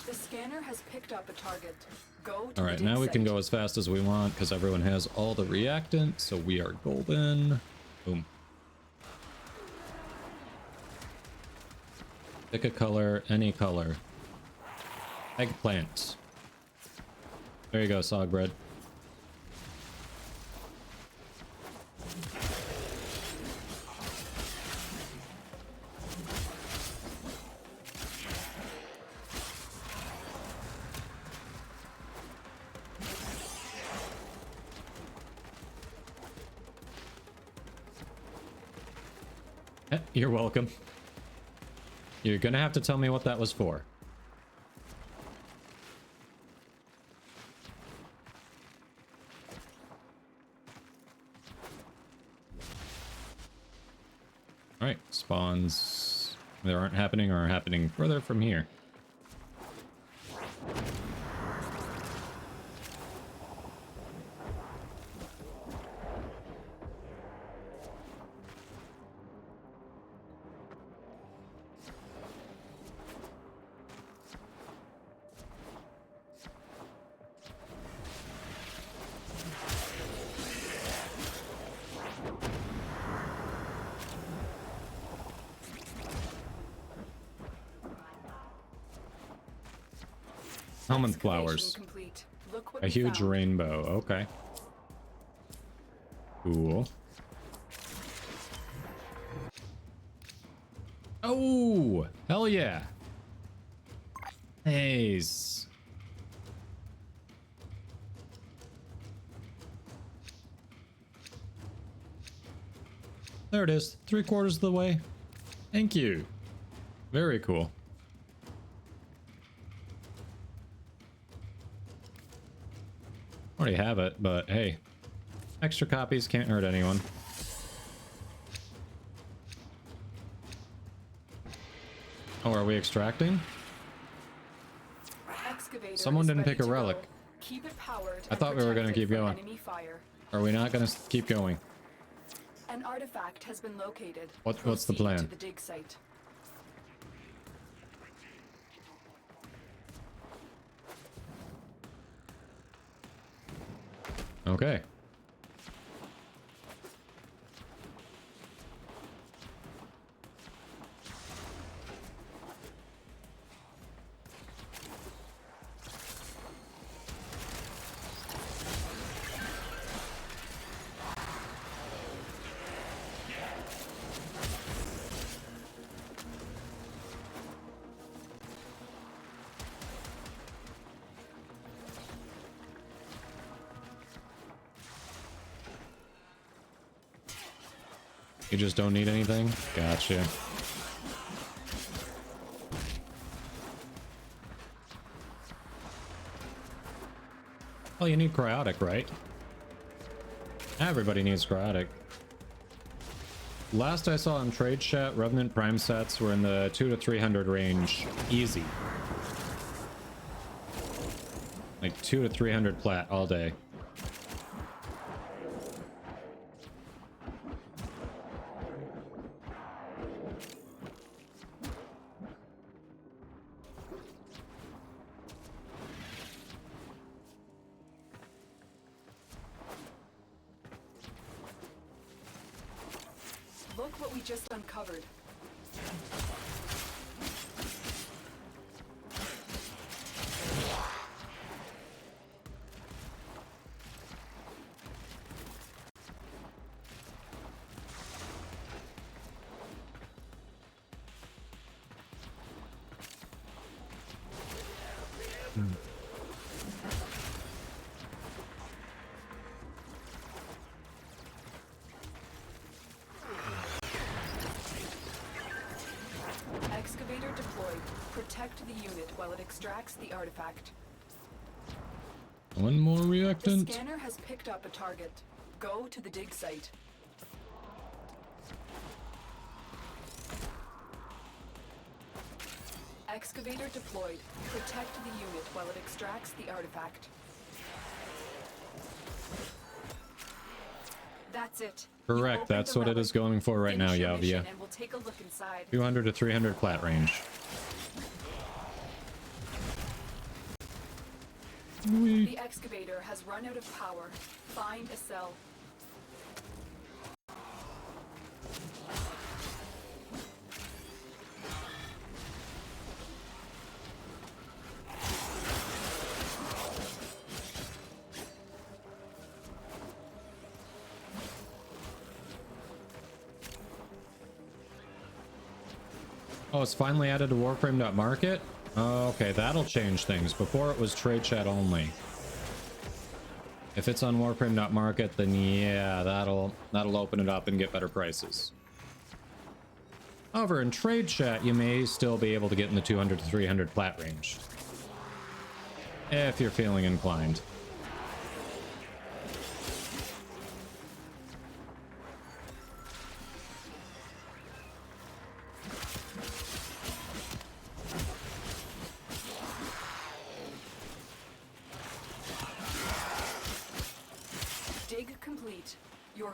The scanner has picked up a target. Go to Alright, the now dig we can site. go as fast as we want because everyone has all the reactant, so we are golden. Boom. Pick a color, any color. Eggplant. There you go, Sogbread. You're welcome. You're gonna have to tell me what that was for. Alright, spawns that aren't happening or are happening further from here. Almond flowers. Complete. Look what A we huge found. rainbow. Okay. Cool. Oh, hell yeah. Nice. There it is. 3/4 of the way. Thank you. Very cool. Already have it, but hey, extra copies can't hurt anyone. Oh, are we extracting? Excavator Someone is didn't ready pick a to relic. go. Keep it powered I and thought we were gonna protected keep from going. enemy fire. Are we not gonna keep going? An artifact has been located. What's the Proceed plan? To the dig site. Okay. You just don't need anything? Gotcha. Well, you need cryotic, right? Everybody needs cryotic. Last I saw in trade chat, Revenant Prime sets were in the 200 to 300 range. Easy. Like 200 to 300 plat all day. Look what we just uncovered. Excavator deployed. Protect the unit while it extracts the artifact. One more The reactant. scanner has picked up a target. Go to the dig site. Excavator deployed. Protect the unit while it extracts the artifact. That's it. Correct, that's what it is going for right now, Yavia. And we'll take a look inside. 200 to 300 plat range. The excavator has run out of power. Find a cell. Oh, it's finally added to Warframe.market? Oh, okay, that'll change things. Before it was trade chat only. If it's on Warframe.market, then yeah, that'll open it up and get better prices. However, in trade chat, you may still be able to get in the 200 to 300 plat range. If you're feeling inclined.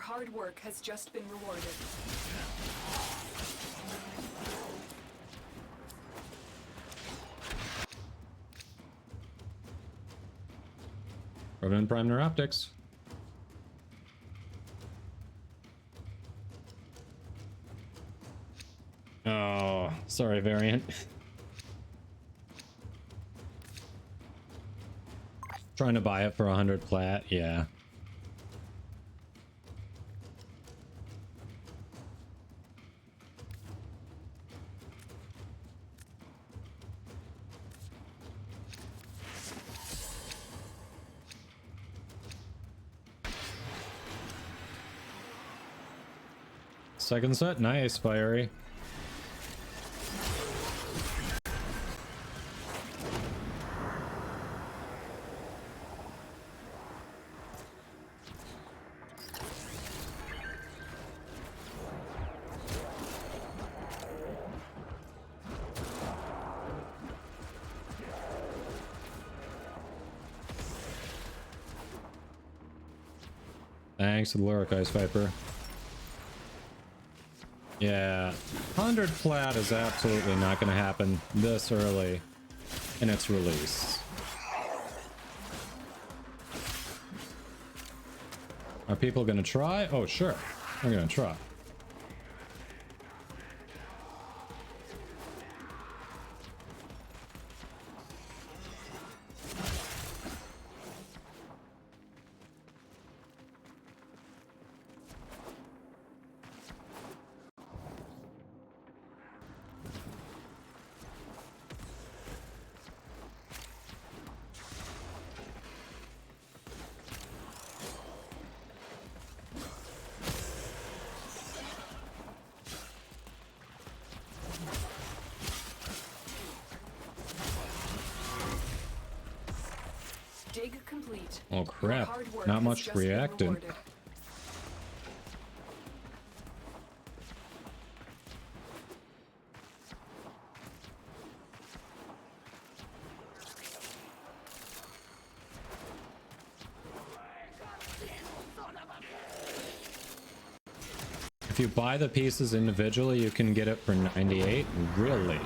hard work has just been rewarded. Revenant Prime Neuroptics. Oh, sorry, Variant. Trying to buy it for 100 plat, yeah. Second set, nice, Fiery. Thanks to the Lyric Ice Viper. Yeah, 100 plat is absolutely not going to happen this early in its release. Are people going to try? Oh, sure. They're going to try. Dig complete. Oh crap, not much reacted. If you buy the pieces individually, you can get it for 98. Really?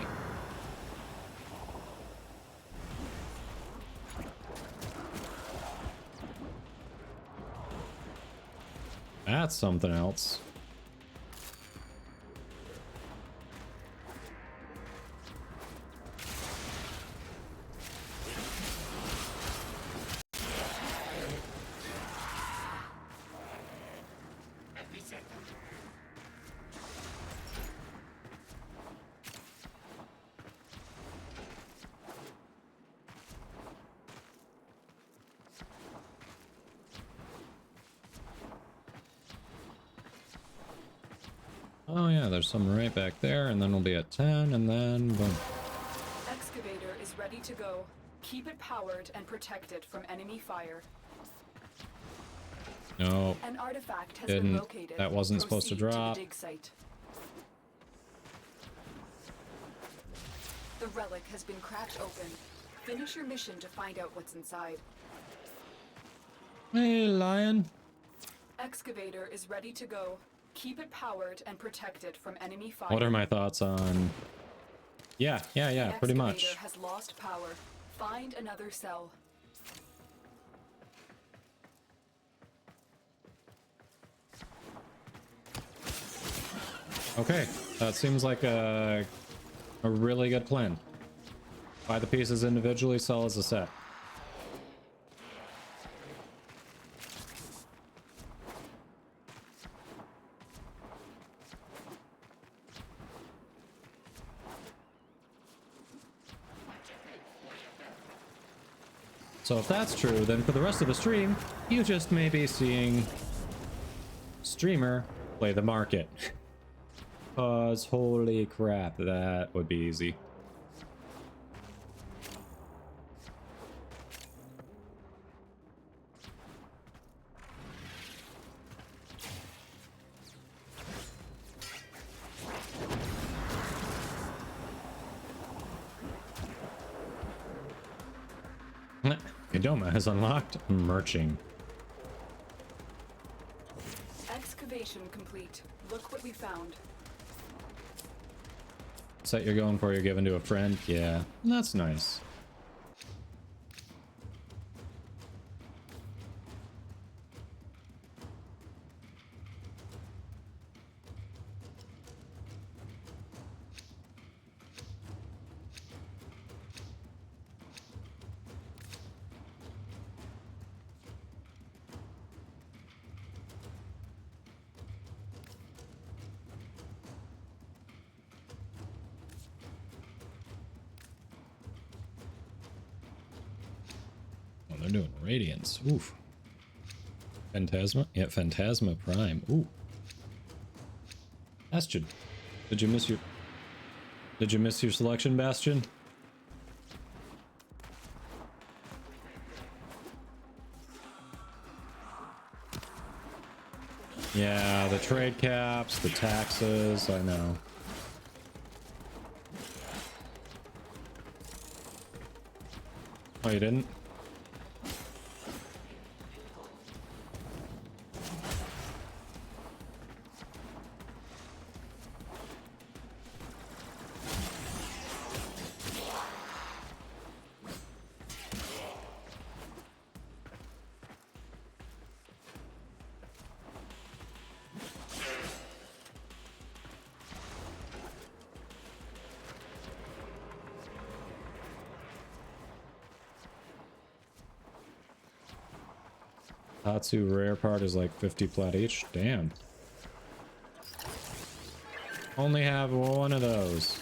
That's something else. Oh yeah, there's some right back there, and then we'll be at 10, and then boom. Excavator is ready to go. Keep it powered and protect it from enemy fire. No, An artifact has didn't. been located. That wasn't supposed to Proceed drop. the dig site. The relic has been cracked open. Finish your mission to find out what's inside. Hey, lion. Excavator is ready to go. Keep it powered and protect it from enemy fire. What are my thoughts on... Yeah, pretty much. Excavator has lost power. Find another cell. Okay, that seems like a really good plan. Buy the pieces individually, sell as a set. So if that's true, then for the rest of the stream, you just may be seeing streamer play the market. Cause holy crap, that would be easy. Idoma has unlocked merching. complete. Look what we found. Set you're going for, you're giving to a friend. Yeah, that's nice. They're doing radiance. Oof. Phantasma? Yeah, Phantasma Prime. Ooh. Bastion. Did you miss your selection, Bastion? Yeah, the trade caps, the taxes, I know. Oh, you didn't? Tatsu rare part is like 50 plat each. Damn. Only have one of those.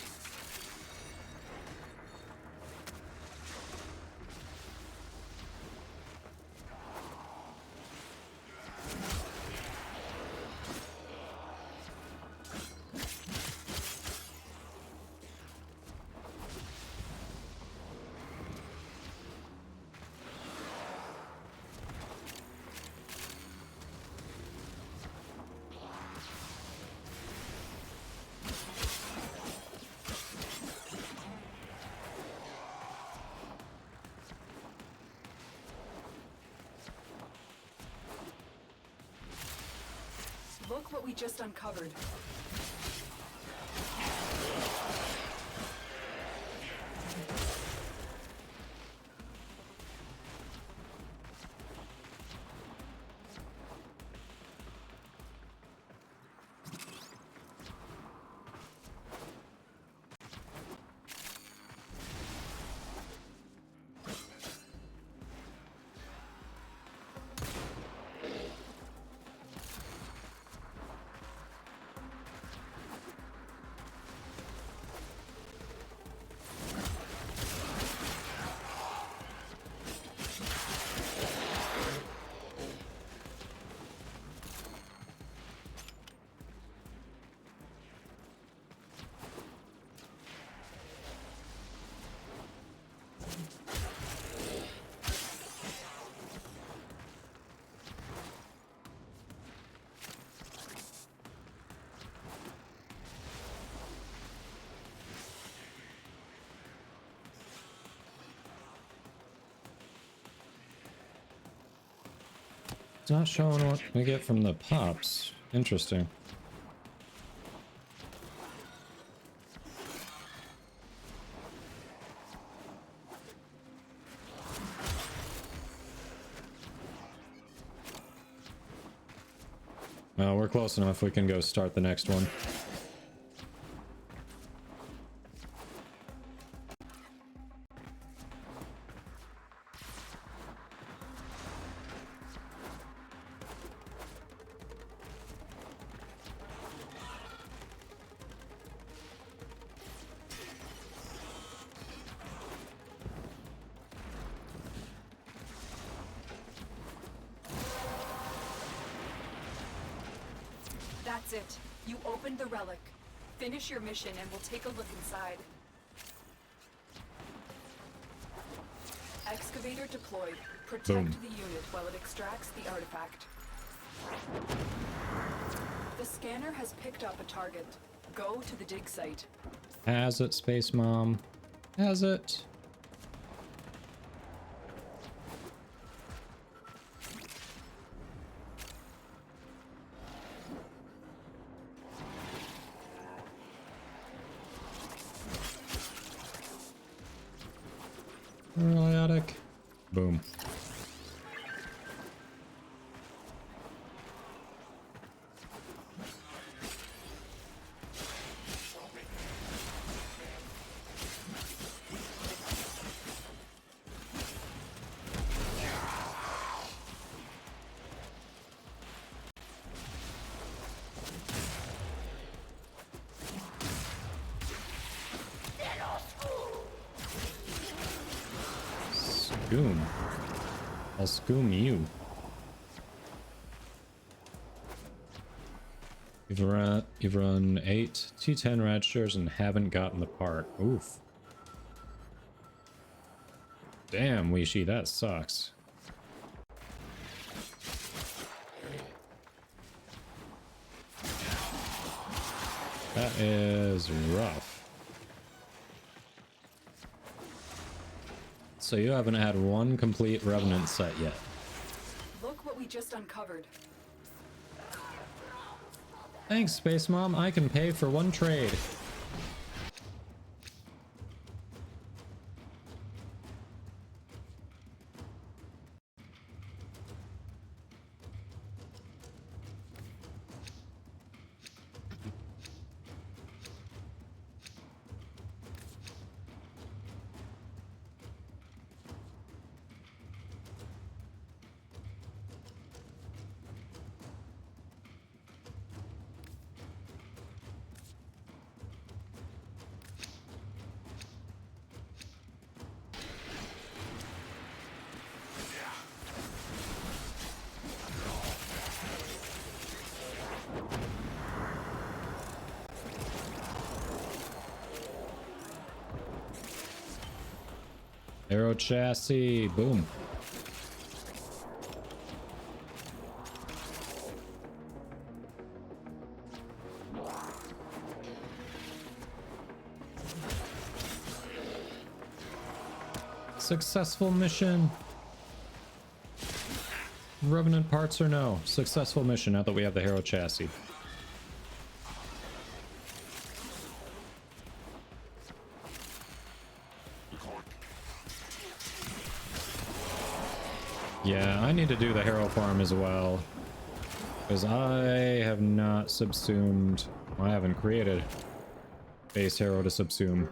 Look what we just uncovered. It's not showing what we get from the pops. Interesting. Well, we're close enough. We can go start the next one. That's it. You opened the relic. Finish your mission and we'll take a look inside. Excavator deployed. Protect the unit while it extracts the artifact. The scanner has picked up a target. Go to the dig site. Has it, Space Mom? Has it? Chaotic. Boom. Scoom. I'll scoom you. You've run 8 T10 registers and haven't gotten the part. Oof. Damn, Weishi, that sucks. That is rough. So you haven't had one complete Revenant set yet. Look what we just uncovered. Thanks, Space Mom. I can pay for one trade. Aero chassis, boom. Successful mission. Revenant parts or no? Successful mission now that we have the Hero chassis. Yeah, I need to do the Hero farm as well. Because I have not subsumed... I haven't created base Hero to subsume.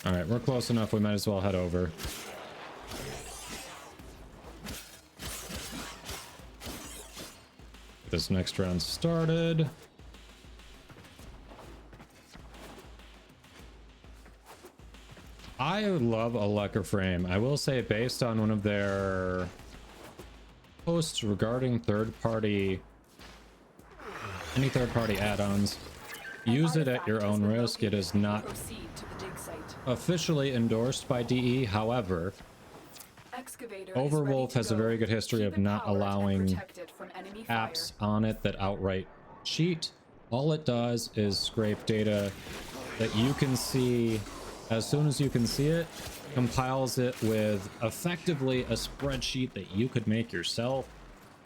Alright, we're close enough, we might as well head over. Get this next round started. I love Warframe. I will say, based on one of their posts regarding any third-party add-ons, use it at your own risk. It is not officially endorsed by DE. However, Overwolf has a very good history of not allowing apps on it that outright cheat. All it does is scrape data that you can see. As soon as you can see it, compiles it with effectively a spreadsheet that you could make yourself,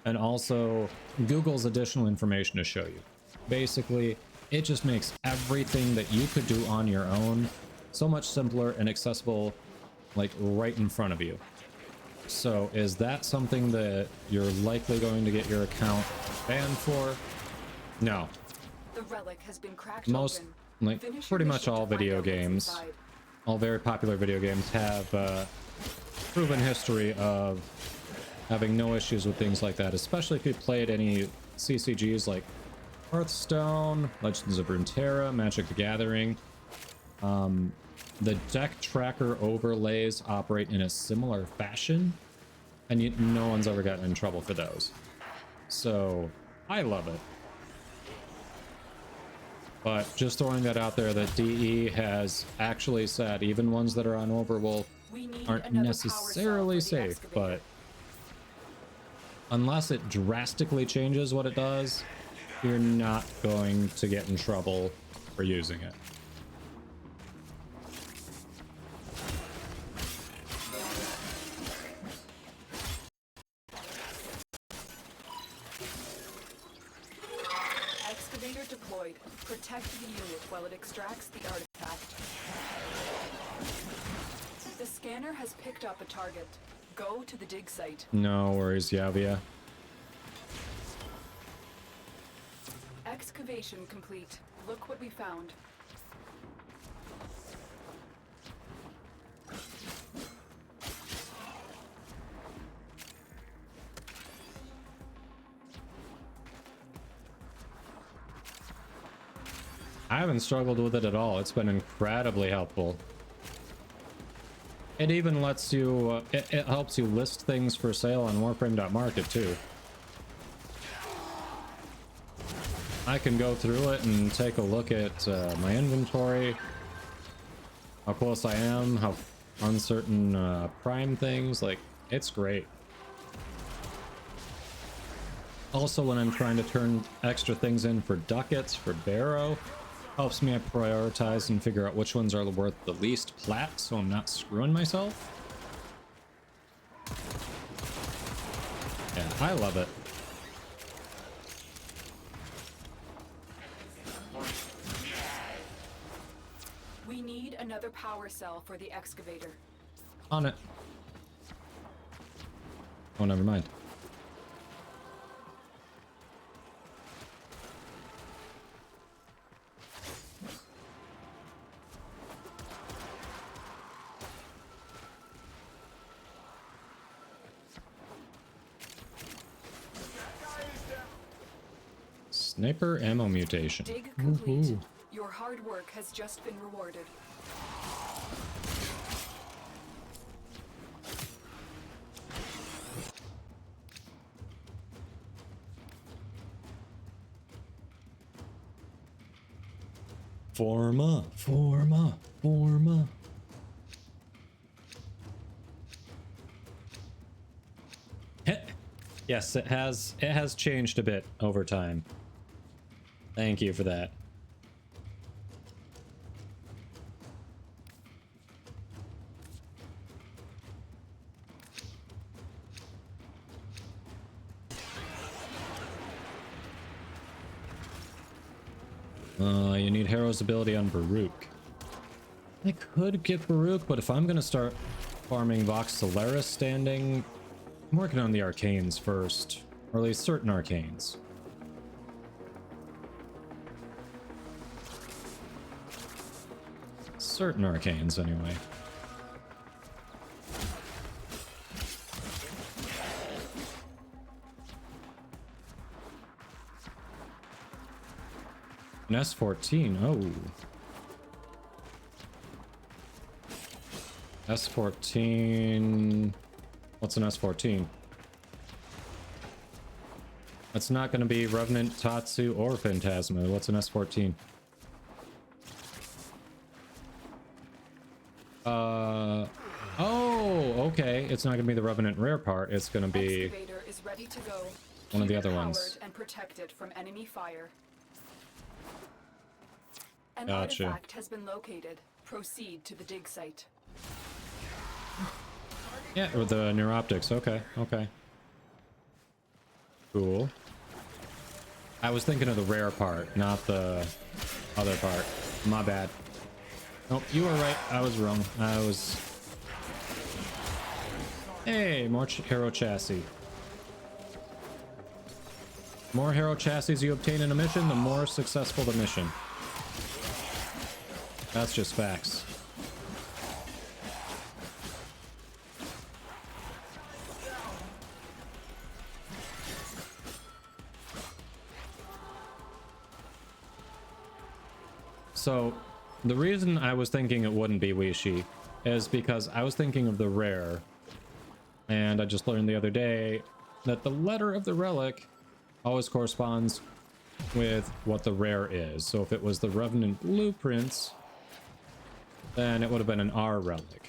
and also Google's additional information to show you. Basically, it just makes everything that you could do on your own so much simpler and accessible, like right in front of you. So is that something that you're likely going to get your account banned for? No. The relic has been cracked Most, like pretty much all video games, all very popular video games have proven history of having no issues with things like that, especially if you played any CCGs like Hearthstone, Legends of Runeterra, Magic the Gathering. The deck tracker overlays operate in a similar fashion, and no one's ever gotten in trouble for those. So I love it. But just throwing that out there, that DE has actually said even ones that are on Overwolf aren't necessarily safe, but unless it drastically changes what it does, you're not going to get in trouble for using it. Excavator deployed. Protect the unit while it extracts the artifact. The scanner has picked up a target. Go to the dig site. No worries, Yavia. Excavation complete. Look what we found. I haven't struggled with it at all. It's been incredibly helpful. It even lets you, it helps you list things for sale on Warframe.market too. I can go through it and take a look at my inventory, how close I am, how uncertain prime things, like, it's great. Also, when I'm trying to turn extra things in for ducats, for Barrow, helps me prioritize and figure out which ones are worth the least plat, so I'm not screwing myself. Yeah, I love it. We need another power cell for the excavator. On it. Oh, never mind. Sniper ammo mutation. Dig complete. Your hard work has just been rewarded. Forma. Yes, it has changed a bit over time. Thank you for that. You need Harrow's ability on Baruch. I could get Baruch, but if I'm gonna start farming Vox Solaris standing, I'm working on the arcanes first, or at least certain arcanes. Certain arcanes, anyway. An S14, oh. S14... What's an S14? That's not going to be Revenant, Tatsu, or Phantasma. What's an S14? Oh, okay. It's not going to be the Revenant rare part. It's going to be Excavator is ready to go. one of the Keep it other ones. powered and protected from enemy fire. An Gotcha. artifact has been located. Proceed to the dig site. Yeah, with the neuroptics. Okay, okay. Cool. I was thinking of the rare part, not the other part. My bad. Nope, you were right. I was wrong. I was... Hey, more Hero Chassis. The more Hero Chassis you obtain in a mission, the more successful the mission. That's just facts. So, the reason I was thinking it wouldn't be Wishi is because I was thinking of the rare, and I just learned the other day that the letter of the relic always corresponds with what the rare is. So if it was the Revenant Blueprints, then it would have been an R relic.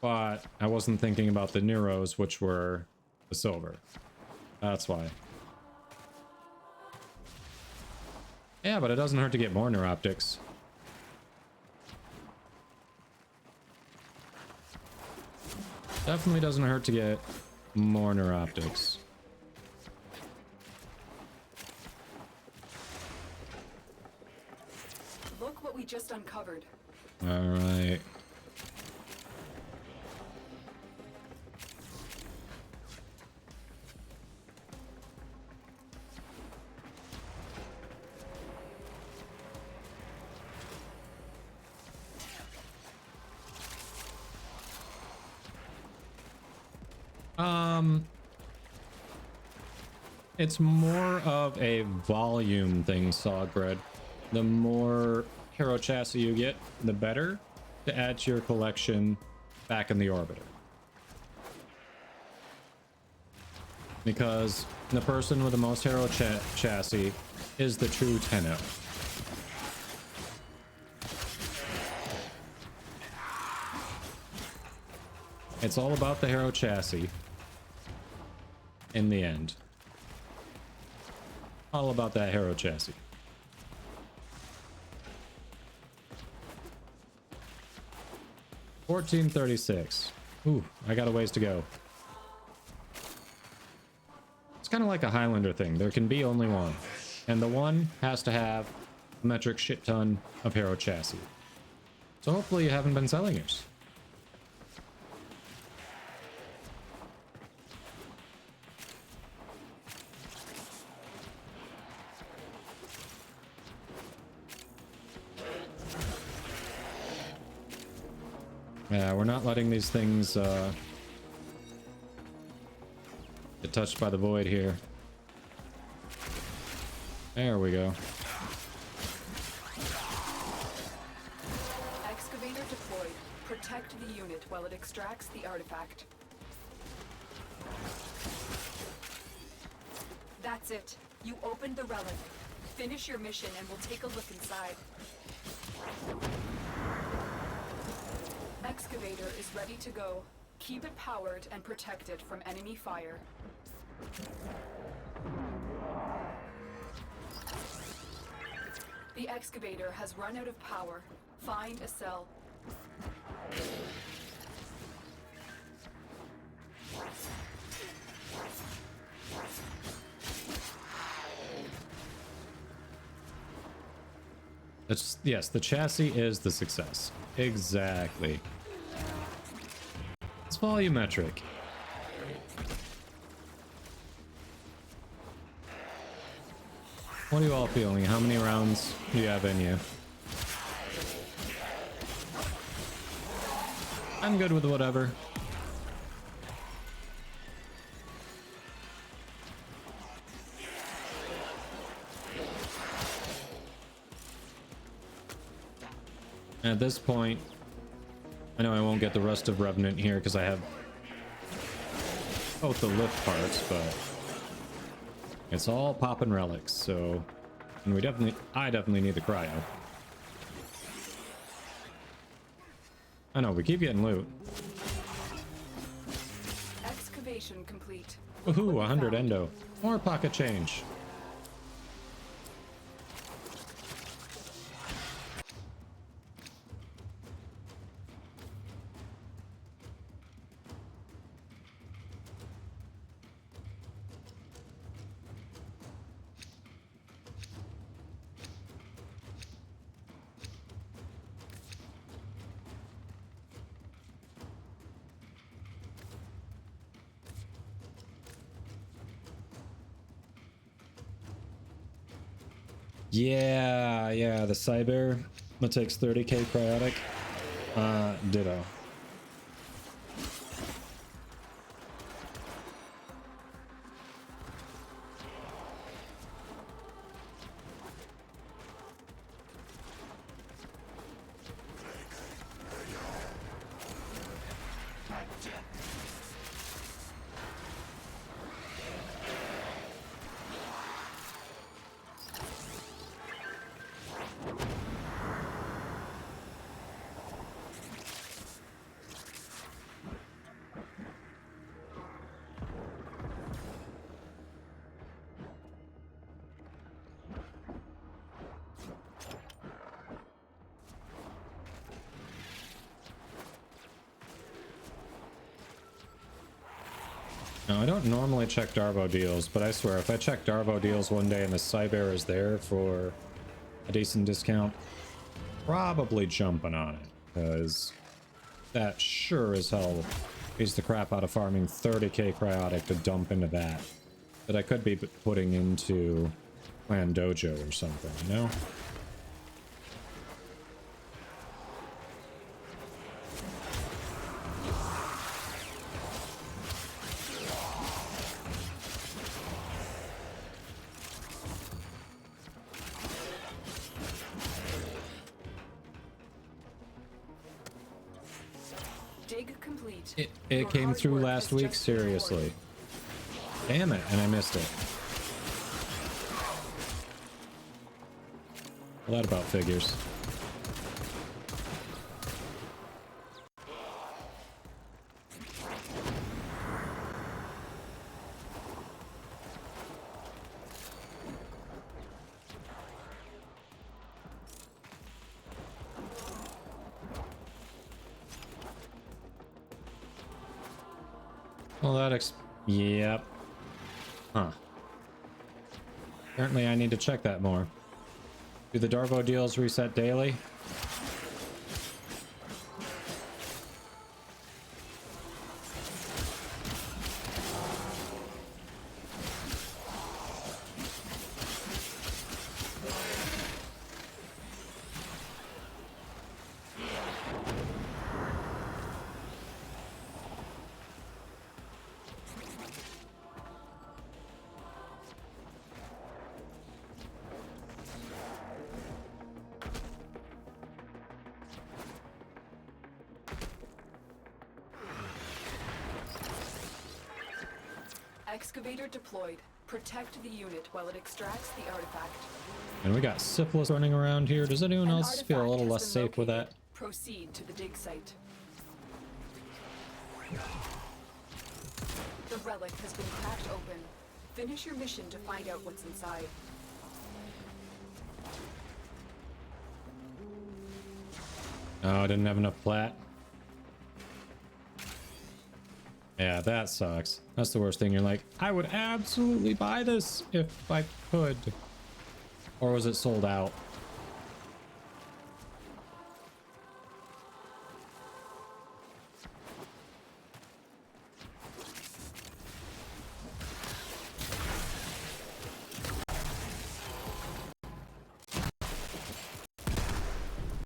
But I wasn't thinking about the Neros, which were the silver. That's why. Yeah, but it doesn't hurt to get more neuroptics. Definitely doesn't hurt to get more neuroptics. just uncovered. All right. It's more of a volume thing, Sawgred. The more hero chassis you get, the better to add to your collection back in the orbiter. Because the person with the most hero chassis is the true Tenno. It's all about the hero chassis in the end. All about that hero chassis. $14.36. Ooh, I got a ways to go. It's kind of like a Highlander thing. There can be only one. And the one has to have a metric shit ton of hero chassis. So hopefully you haven't been selling yours. Yeah, we're not letting these things get touched by the void here. There we go. Excavator deployed. Protect the unit while it extracts the artifact. That's it. You opened the relic. Finish your mission and we'll take a look inside. Excavator is ready to go. Keep it powered and protected from enemy fire. The excavator has run out of power. Find a cell. Yes, the chassis is the success. Exactly. It's volumetric. What are you all feeling? How many rounds do you have in you? I'm good with whatever. At this point, I know I won't get the rest of Revenant here because I have both the lift parts, but it's all popping relics, so... And I definitely need the cryo. I know, we keep getting loot. Excavation complete. Woohoo, 100 endo. More pocket change. Yeah, the Cyber that takes 30k cryotic. Ditto. No, I don't normally check Darvo deals, but I swear if I check Darvo deals one day and the Cyber is there for a decent discount, probably jumping on it, because that sure as hell is the crap out of farming 30k cryotic to dump into that. That I could be putting into Clan Dojo or something, you know? Dig complete. It came through last week, seriously. Damn it, and I missed it. Well, that about figures. Well, yep. Huh. Apparently I need to check that more. Do the Darvo deals reset daily? Excavator deployed. Protect the unit while it extracts the artifact. And we got syphilis running around here. Does anyone else feel a little less safe with that? Proceed to the dig site. The relic has been cracked open. Finish your mission to find out what's inside. Oh, I didn't have enough plat. Yeah, that sucks. That's the worst thing. You're like, I would absolutely buy this if I could. Or was it sold out?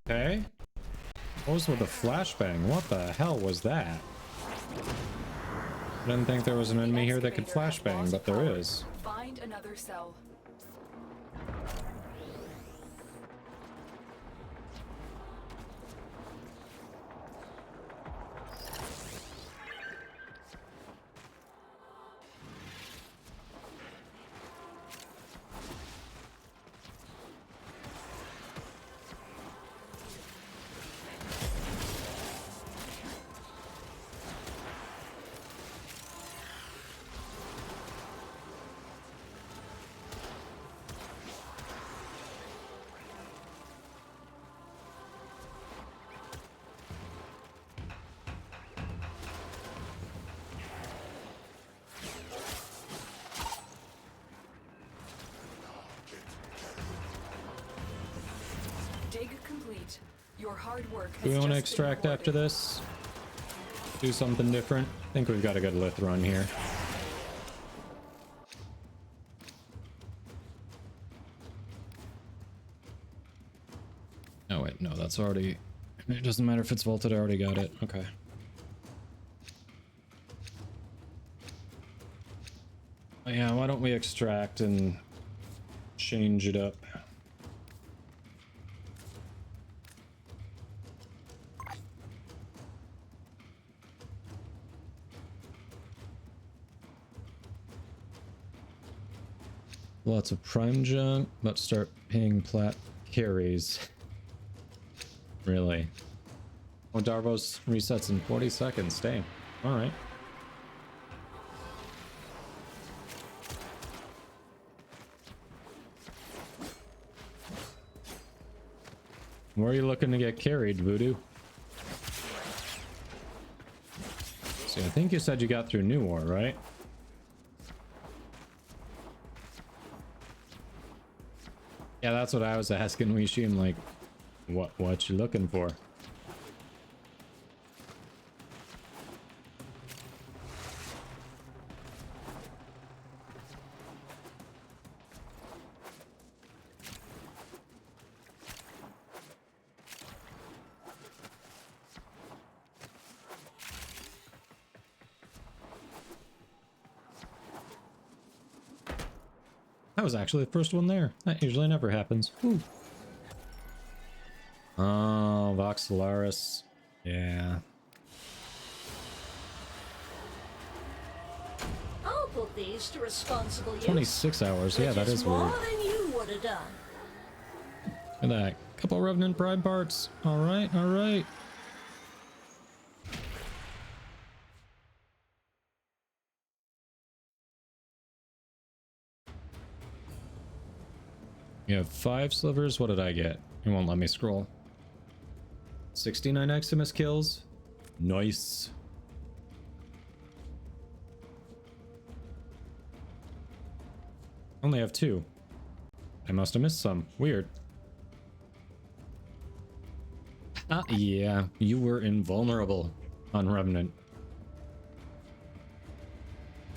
Okay. What was with the flashbang? What the hell was that? I didn't think there was an enemy here that could flashbang, but there is. Find another cell. Your hard work has Do we want to just extract been after this? Do something different? I think we've got a good lith run here. Oh wait, no, that's already... It doesn't matter if it's vaulted, I already got it. Okay. Yeah, why don't we extract and change it up? Lots of prime junk, but start paying plat carries. Really? Oh, Darvo's resets in 40 seconds. Dang. Alright. Where are you looking to get carried, Voodoo? See, I think you said you got through New War, right? Yeah, that's what I was asking, Wishi. I'm like, What you looking for? That was actually the first one there. That usually never happens. Ooh. Oh, Voxelaris. Yeah. I'll put these to responsible use. 26 hours. Yeah, that is more weird. than you would have done. Look at that. Couple Revenant Pride parts. Alright, alright. You have 5 slivers. What did I get? It won't let me scroll. 69 Eximus kills. Nice. Only have 2. I must have missed some. Weird. Yeah, you were invulnerable on Revenant.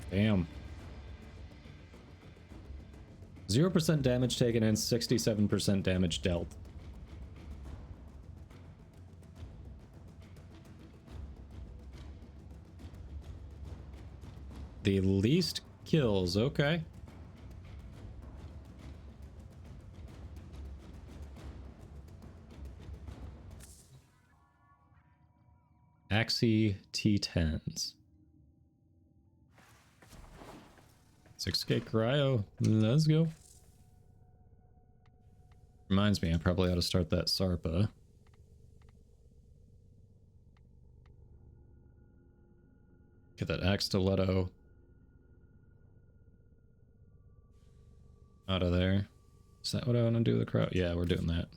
Damn. 0% damage taken and 67% damage dealt. The least kills, okay. Axie T10s. 6k cryo. Let's go. Reminds me, I probably ought to start that Sarpa. Get that axe stiletto out of there. Is that what I want to do with the crowd? Yeah, we're doing that.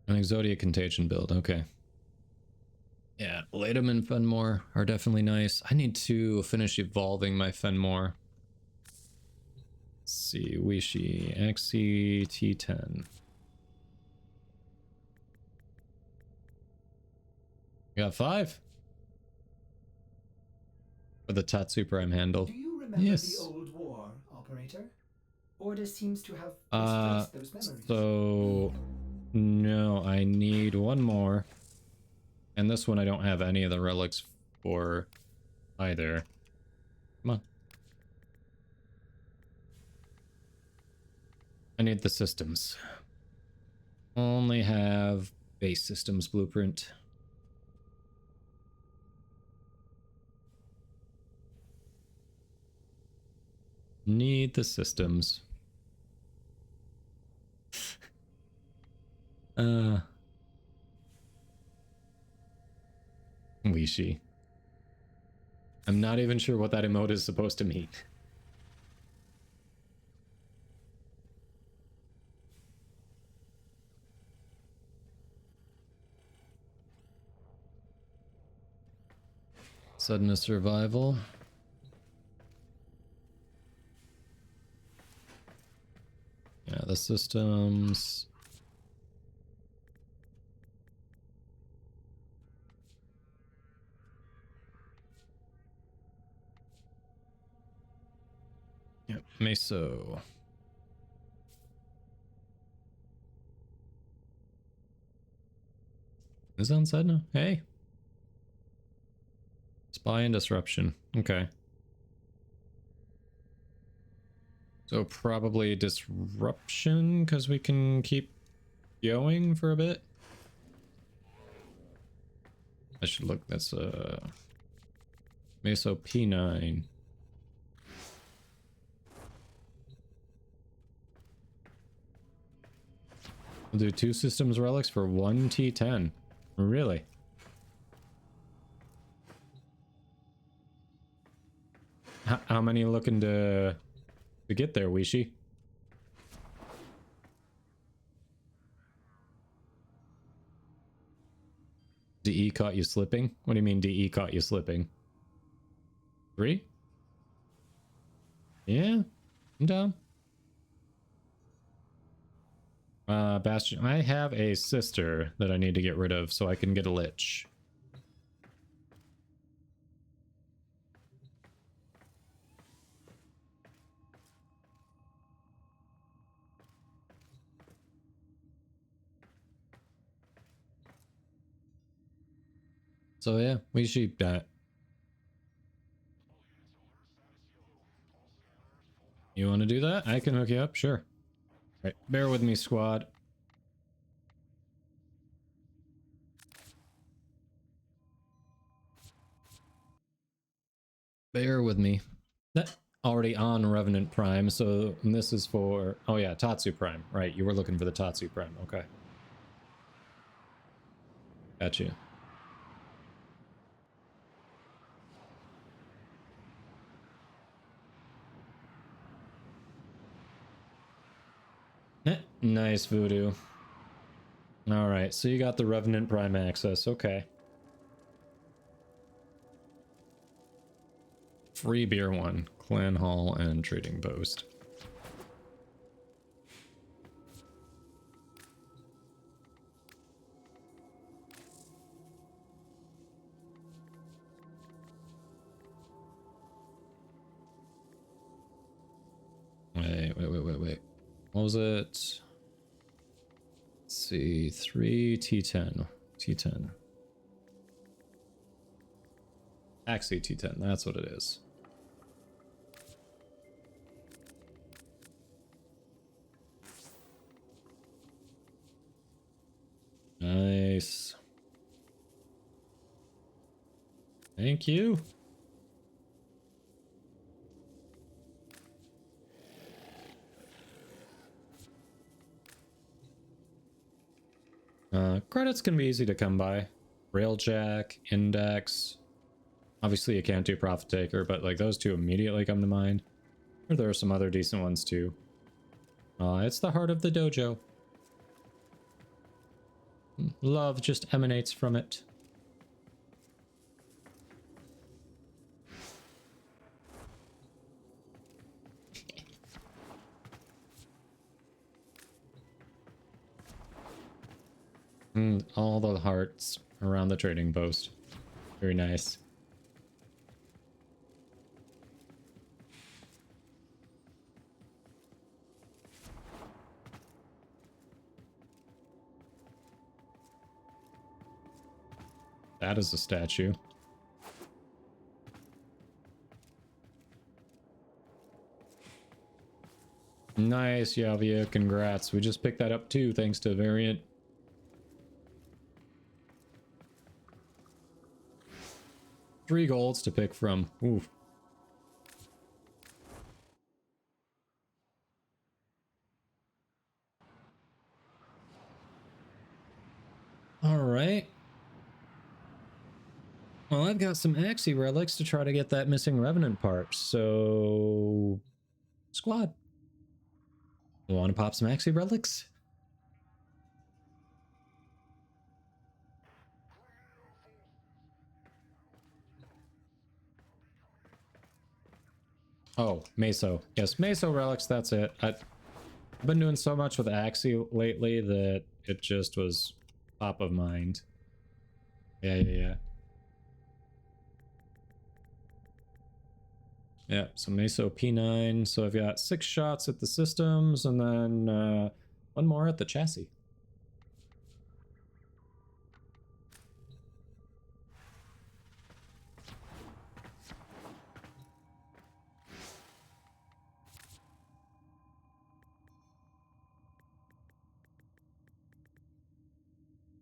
An Exodia Contagion build, okay. Yeah, Latum and Fenmore are definitely nice. I need to finish evolving my Fenmore. Let's see, Wishi, Axie, T10. Got 5. For the Tatsu Prime handle. Do you remember Yes. the old war, operator? Order seems to have misplaced those memories. So no, I need one more. And this one I don't have any of the relics for either. Come on. I need the systems. Only have base systems blueprint. Need the systems. Wishi. I'm not even sure what that emote is supposed to mean. Sudden survival. Yeah, the systems. Yep, Meso. Is it on side now? Hey. Spy and disruption. Okay. So probably disruption, because we can keep going for a bit. I should look, that's Meso P9. We'll do 2 systems relics for 1 T10. Really? How many looking to get there, Wishi? DE caught you slipping? What do you mean DE caught you slipping? 3? Yeah, I'm down. Bastion, I have a sister that I need to get rid of so I can get a lich. So yeah, we sheep that. You want to do that? I can hook you up, sure. Right, bear with me, squad. Bear with me. That already on Revenant Prime, so this is for... Oh yeah, Tatsu Prime. Right, you were looking for the Tatsu Prime. Okay. Got you. Nice, Voodoo. Alright, so you got the Revenant Prime access. Okay. Free beer 1. Clan Hall and Trading Post. Wait. What was it? Let's see. 3 T10. T10. Axie T10. That's what it is. Nice. Thank you. Credits can be easy to come by. Railjack, Index. Obviously you can't do Profit Taker, but like those two immediately come to mind. Or there are some other decent ones too. It's the heart of the dojo. Love just emanates from it. All the hearts around the trading post. Very nice. That is a statue. Nice, Yavia. Congrats. We just picked that up too, thanks to Variant. Three golds to pick from. Oof. All right. Well, I've got some Axie relics to try to get that missing Revenant part, so... Squad. Want to pop some Axie relics? Oh, Meso. Yes, Meso relics, that's it. I've been doing so much with Axie lately that it just was top of mind. Yeah. Yeah, so Meso P9. So I've got 6 shots at the systems and then 1 more at the chassis.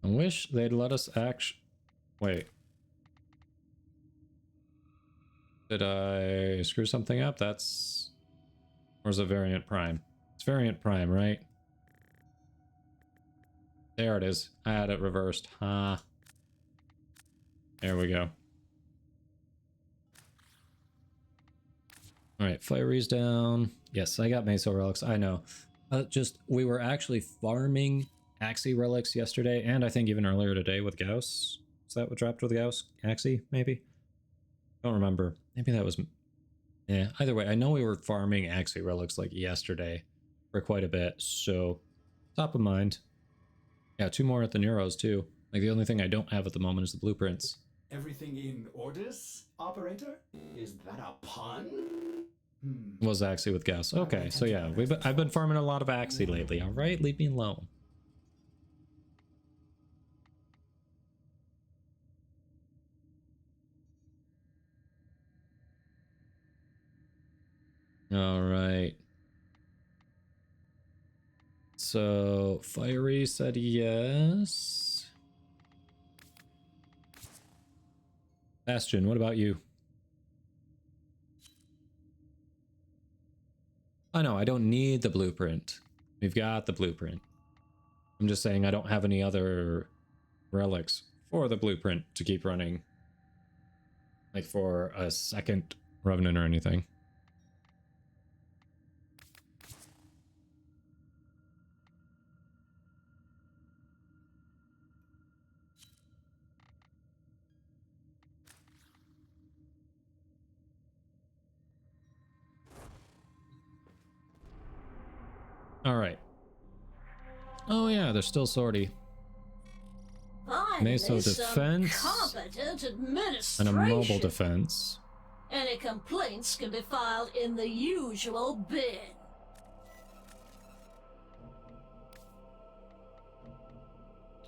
I wish they'd let us wait. Did I screw something up? That's... Or is it Variant Prime? It's Variant Prime, right? There it is. I had it reversed. There we go. Alright, Fiery's down. Yes, I got Meso relics. I know. We were actually farming Axie relics yesterday, and I think even earlier today with Gauss. Is that what dropped with the Axie, maybe? Don't remember. Maybe that was... Yeah, either way, I know we were farming Axie relics like yesterday for quite a bit, so top of mind. Yeah, 2 more at the Neuros too. Like the only thing I don't have at the moment is the blueprints. Everything in orders, operator? Is that a pun? Was Axie with gas. Okay, so yeah, I've been farming a lot of Axie lately, alright? Leave me alone. Alright. So, Fiery said yes. Bastion, what about you? I know, I don't need the blueprint. We've got the blueprint. I'm just saying I don't have any other relics for the blueprint to keep running. Like for a second Revenant or anything. Alright. Oh yeah, they're still sortie. Meso defense and a mobile defense. Any complaints can be filed in the usual bin.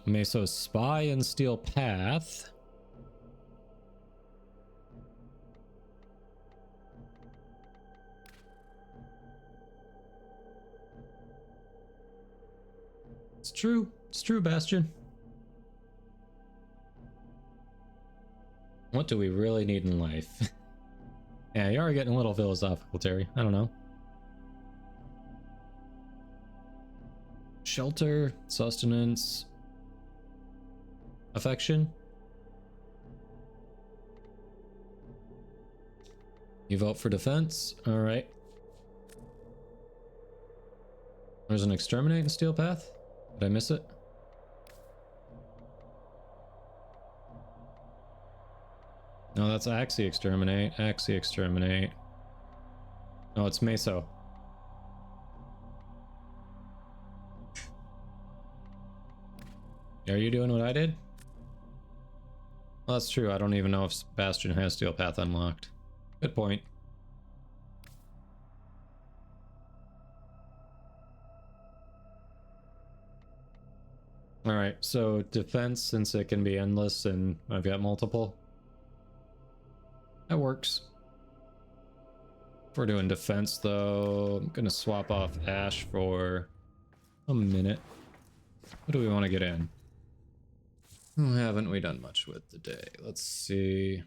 Meso spy and steel path. It's true, Bastion. What do we really need in life? Yeah, you are getting a little philosophical, Terry. I don't know. Shelter, sustenance, affection. You vote for defense? Alright. There's an exterminate in Steel Path? Did I miss it? No, that's Axie exterminate. Axie exterminate. Oh, it's Meso. Are you doing what I did? Well, that's true. I don't even know if Bastion has Steel Path unlocked. Good point. Alright, so defense, since it can be endless and I've got multiple. That works. If we're doing defense, though, I'm gonna swap off Ash for a minute. What do we want to get in? Who haven't we done much with today? Let's see.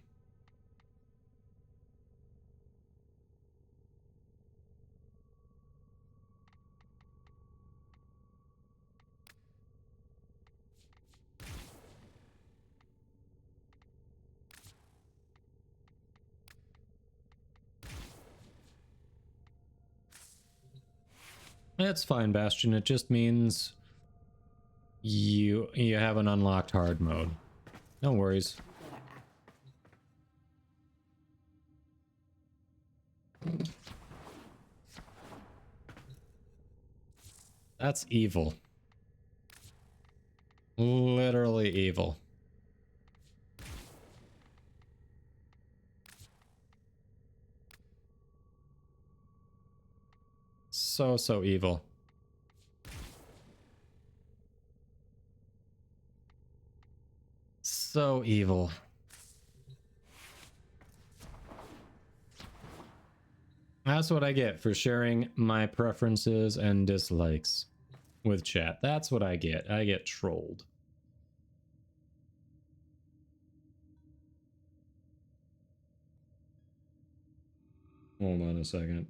That's fine, Bastion. It just means you have an unlocked hard mode. No worries. That's evil. Literally evil. So evil. So evil. That's what I get for sharing my preferences and dislikes with chat. That's what I get. I get trolled. Hold on a second.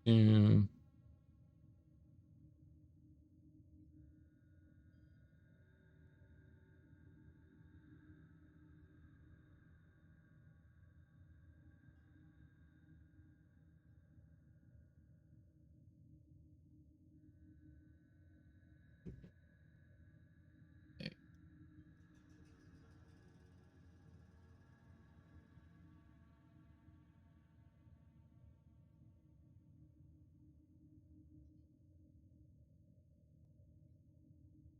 Mm.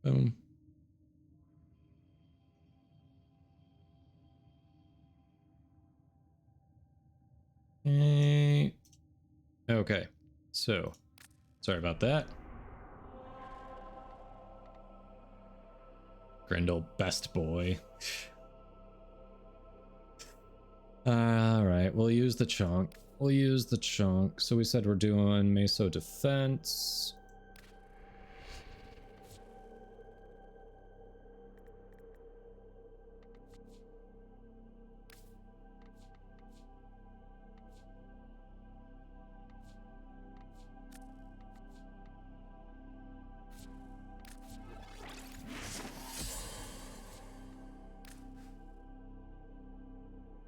Boom. Okay, so sorry about that. Grendel, best boy. All right, we'll use the chunk. We'll use the chunk. So we said we're doing Meso defense.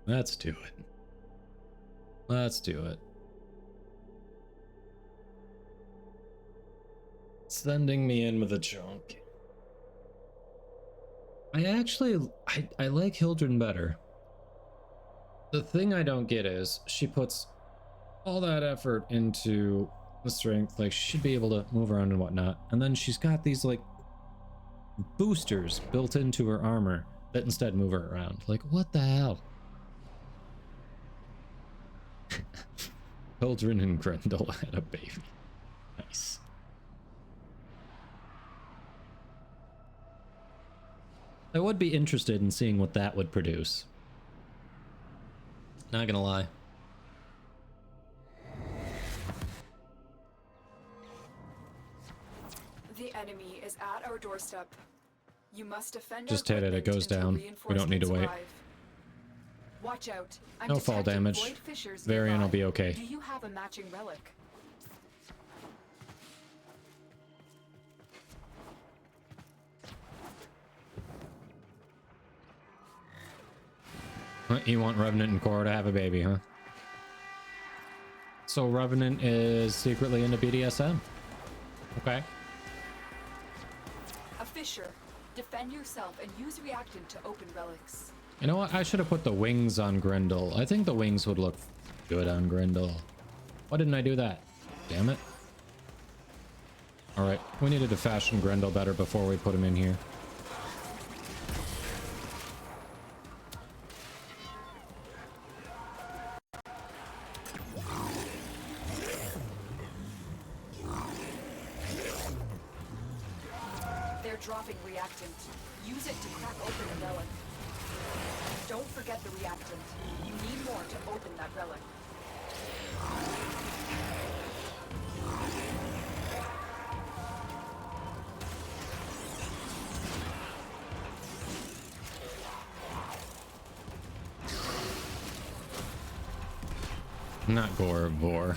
Let's do it. Let's do it. Sending me in with a chunk. I like Hildren better. The thing I don't get is she puts all that effort into the strength, like she should be able to move around and whatnot, and then she's got these like boosters built into her armor that instead move her around. Like, what the hell? Hildren and Grendel had a baby. Nice. I would be interested in seeing what that would produce. Not gonna lie. The enemy is at our doorstep. You must defend. Just hit it, it goes down. We don't need to wait. Watch out. I'm No fall damage. Varian will be okay. Do you have a matching relic? You want Revenant and Korra to have a baby, huh? So Revenant is secretly into BDSM. Okay. A fissure. Defend yourself and use reactant to open relics. You know what? I should have put the wings on Grendel. I think the wings would look good on Grendel. Why didn't I do that? Damn it. Alright, we needed to fashion Grendel better before we put him in here. They're dropping reactant. Use it to crack open a relic. Don't forget the reactant. You need more to open that relic. Not Gore, Vor.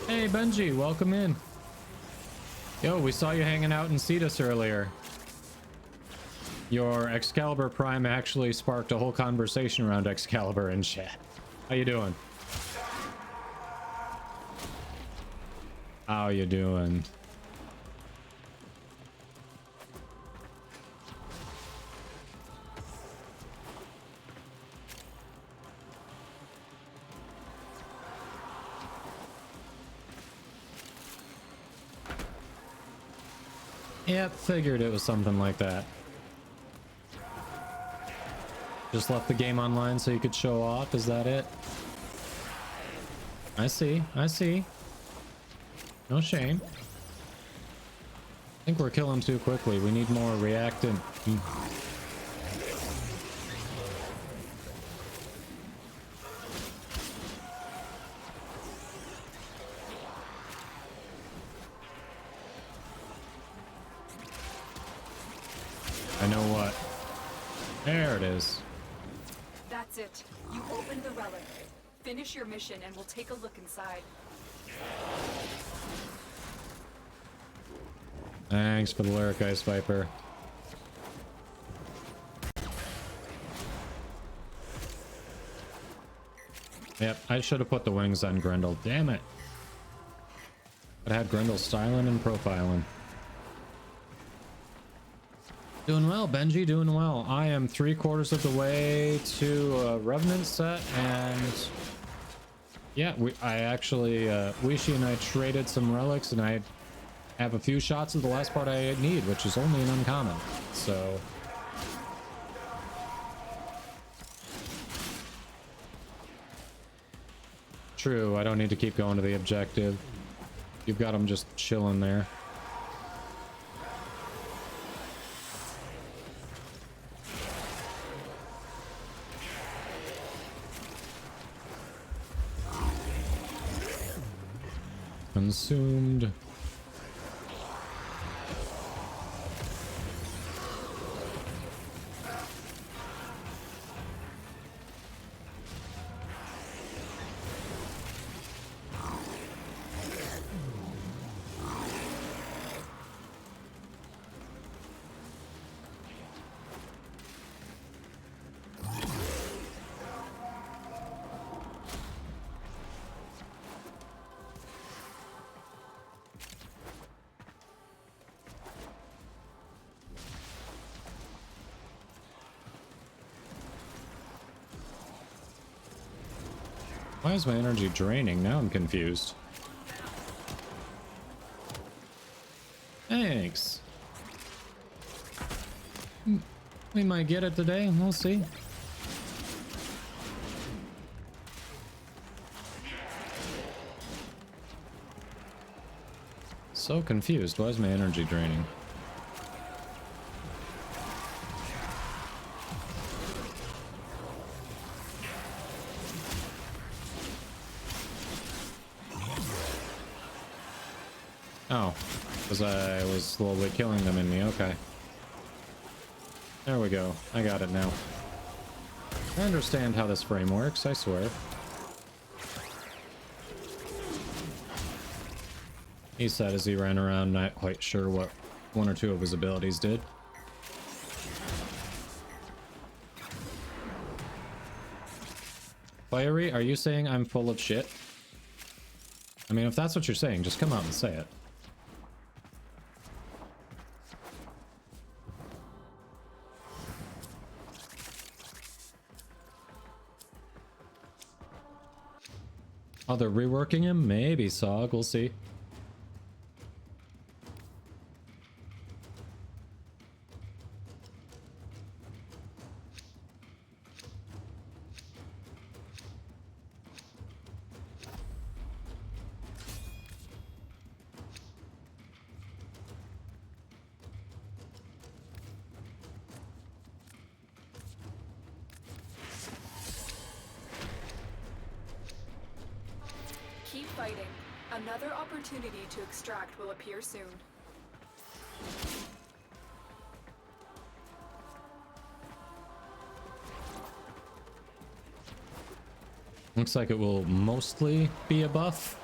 Hey Benji, welcome in. Yo, we saw you hanging out in Cetus earlier. Your Excalibur Prime actually sparked a whole conversation around Excalibur in chat. How you doing? How you doing? Yep, figured it was something like that. Just left the game online so you could show off, is that it? I see, I see. No shame. I think we're killing too quickly. We need more reactant. I know what. There it is. That's it. You opened the relic. Finish your mission and we'll take a look inside. Thanks for the lyric, Ice Viper. Yep, I should have put the wings on Grendel. Damn it. But I had Grendel styling and profiling. Doing well, Benji, doing well. I am 3/4 of the way to a Revenant set, and yeah, I actually, Wishi and I traded some relics, and I have a few shots of the last part I need, which is only an uncommon, so... True, I don't need to keep going to the objective. You've got them just chilling there. Consumed. Why is my energy draining? Now I'm confused. Thanks. We might get it today. We'll see. So confused. Why is my energy draining? Oh, because I was slowly killing them in me. Okay. There we go. I got it now. I understand how this frame works, I swear. He said as he ran around, not quite sure what one or two of his abilities did. Fiery, are you saying I'm full of shit? I mean, if that's what you're saying, just come out and say it. Oh, they're reworking him? Maybe, Sog. We'll see. Keep fighting. Another opportunity to extract will appear soon. Looks like it will mostly be a buff.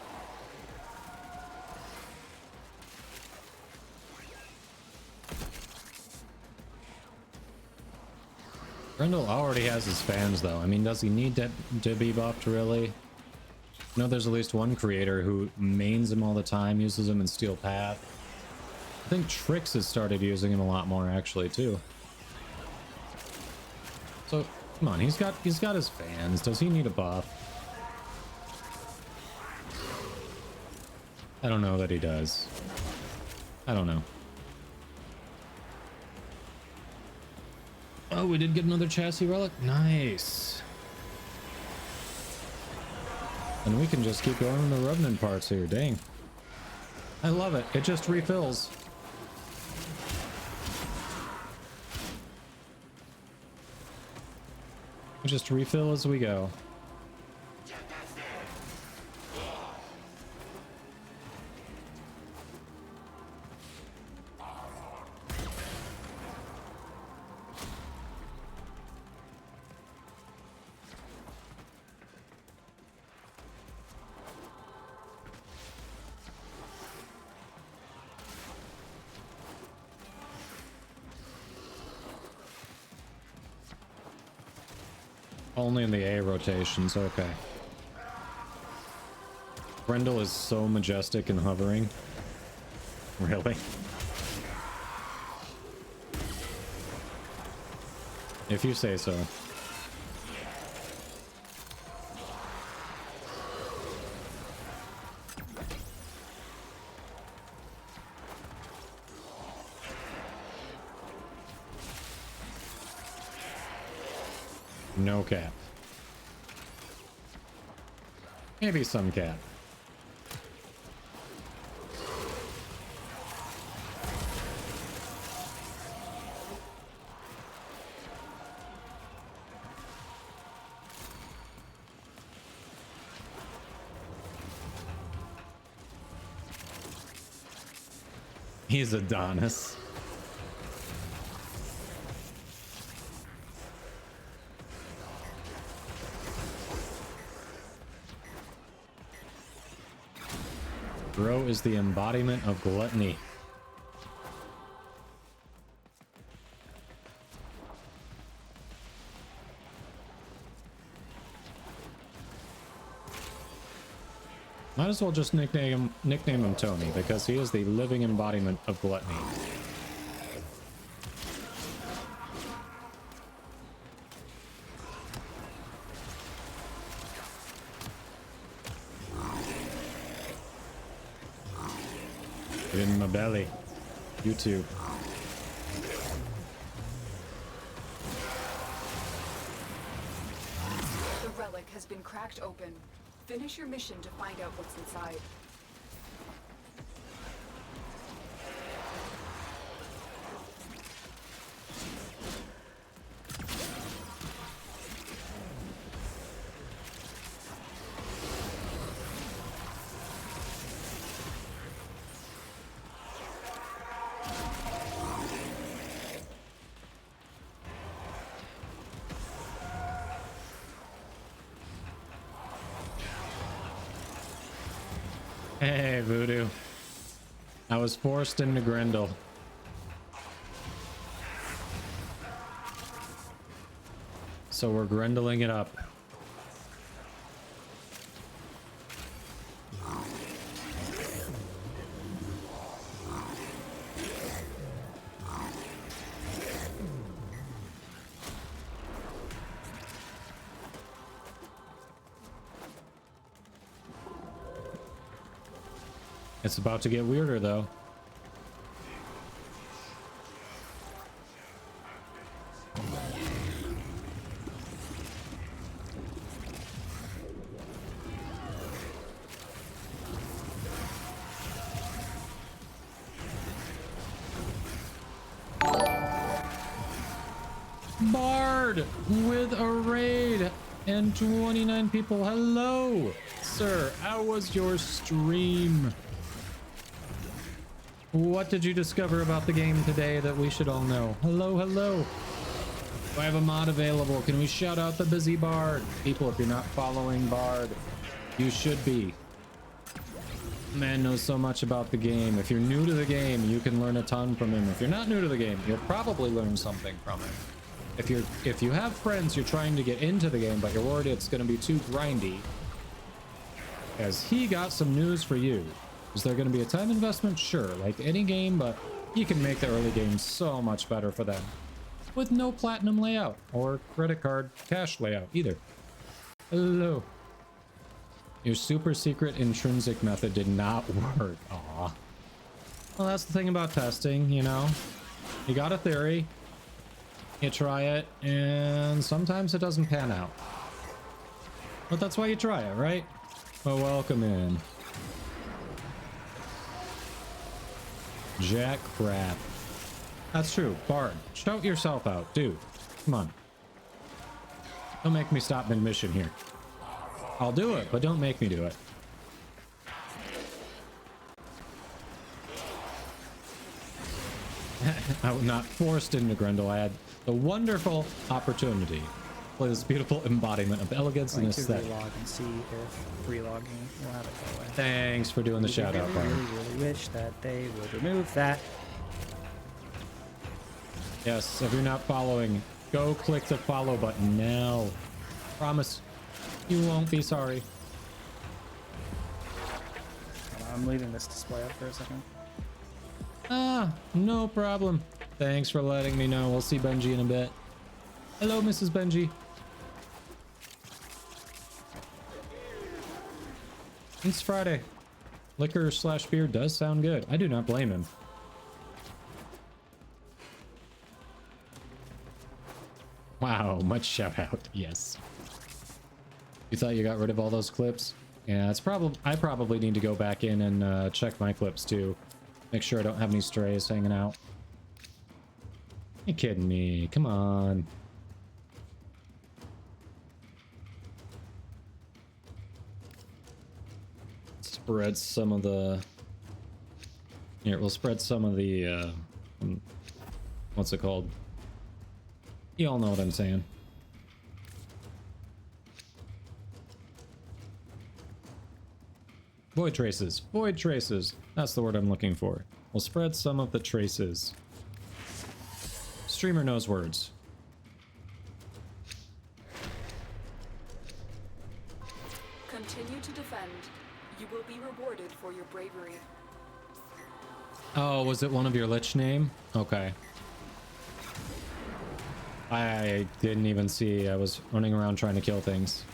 Grendel already has his fans, though. I mean, does he need to be buffed, really? I know there's at least one creator who mains him all the time, uses him in Steel Path. I think Trix has started using him a lot more, actually, too. So, come on, he's got his fans. Does he need a buff? I don't know that he does. I don't know. Oh, we did get another chassis relic? Nice. And we can just keep going in the Revenant parts here. Dang. I love it. It just refills. We just refill as we go. Only in the A rotations, okay. Grendel is so majestic and hovering. Really? If you say so. No cap. Maybe some cap. He's Adonis. Bro is the embodiment of gluttony. Might as well just nickname him Tony, because he is the living embodiment of gluttony. Get in my belly. You too. The relic has been cracked open. Finish your mission to find out what's inside. Hey, Voodoo. I was forced into Grendel. So we're Grendeling it up. It's about to get weirder, though. Bard with a raid and 29 people. Hello, sir. How was your stream? What did you discover about the game today that we should all know? Hello, hello. Do I have a mod available? Can we shout out the busy Bard? People, if you're not following Bard, you should be. Man knows so much about the game. If you're new to the game, you can learn a ton from him. If you're not new to the game, you'll probably learn something from him. If you have friends you're trying to get into the game, but you're worried it's going to be too grindy, as he got some news for you. Is there going to be a time investment? Sure, like any game, but you can make the early game so much better for them. With no platinum layout or credit card cash layout either. Hello. Your super secret intrinsic method did not work. Aw. Well, that's the thing about testing, you know. You got a theory, you try it, and sometimes it doesn't pan out. But that's why you try it, right? Well, welcome in. Jack crap. That's true. Bard, shout yourself out, dude. Come on. Don't make me stop mid-mission here. I'll do it, but don't make me do it. I was not forced into Grendel. I had the wonderful opportunity to play this beautiful embodiment of elegance and aesthetic. Relog and see if relogging will have it that way. Thanks for doing the shout out, Bard. I really wish that they would remove that. Yes, if you're not following, go click the follow button now. Promise. You won't be sorry. I'm leaving this display up for a second. Ah, no problem. Thanks for letting me know. We'll see Benji in a bit. Hello, Mrs. Benji. It's Friday. Liquor/beer does sound good. I do not blame him. Wow, much shout out. Yes. You thought you got rid of all those clips? Yeah, it's I probably need to go back in and check my clips too. Make sure I don't have any strays hanging out. You kidding me? Come on. Spread some of the... Here, we'll spread some of the, what's it called? You all know what I'm saying. Void traces. Void traces. That's the word I'm looking for. We'll spread some of the traces. Streamer knows words. Continue to defend. You will be rewarded for your bravery. Oh, was it one of your lich name? Okay. I didn't even see. I was running around trying to kill things.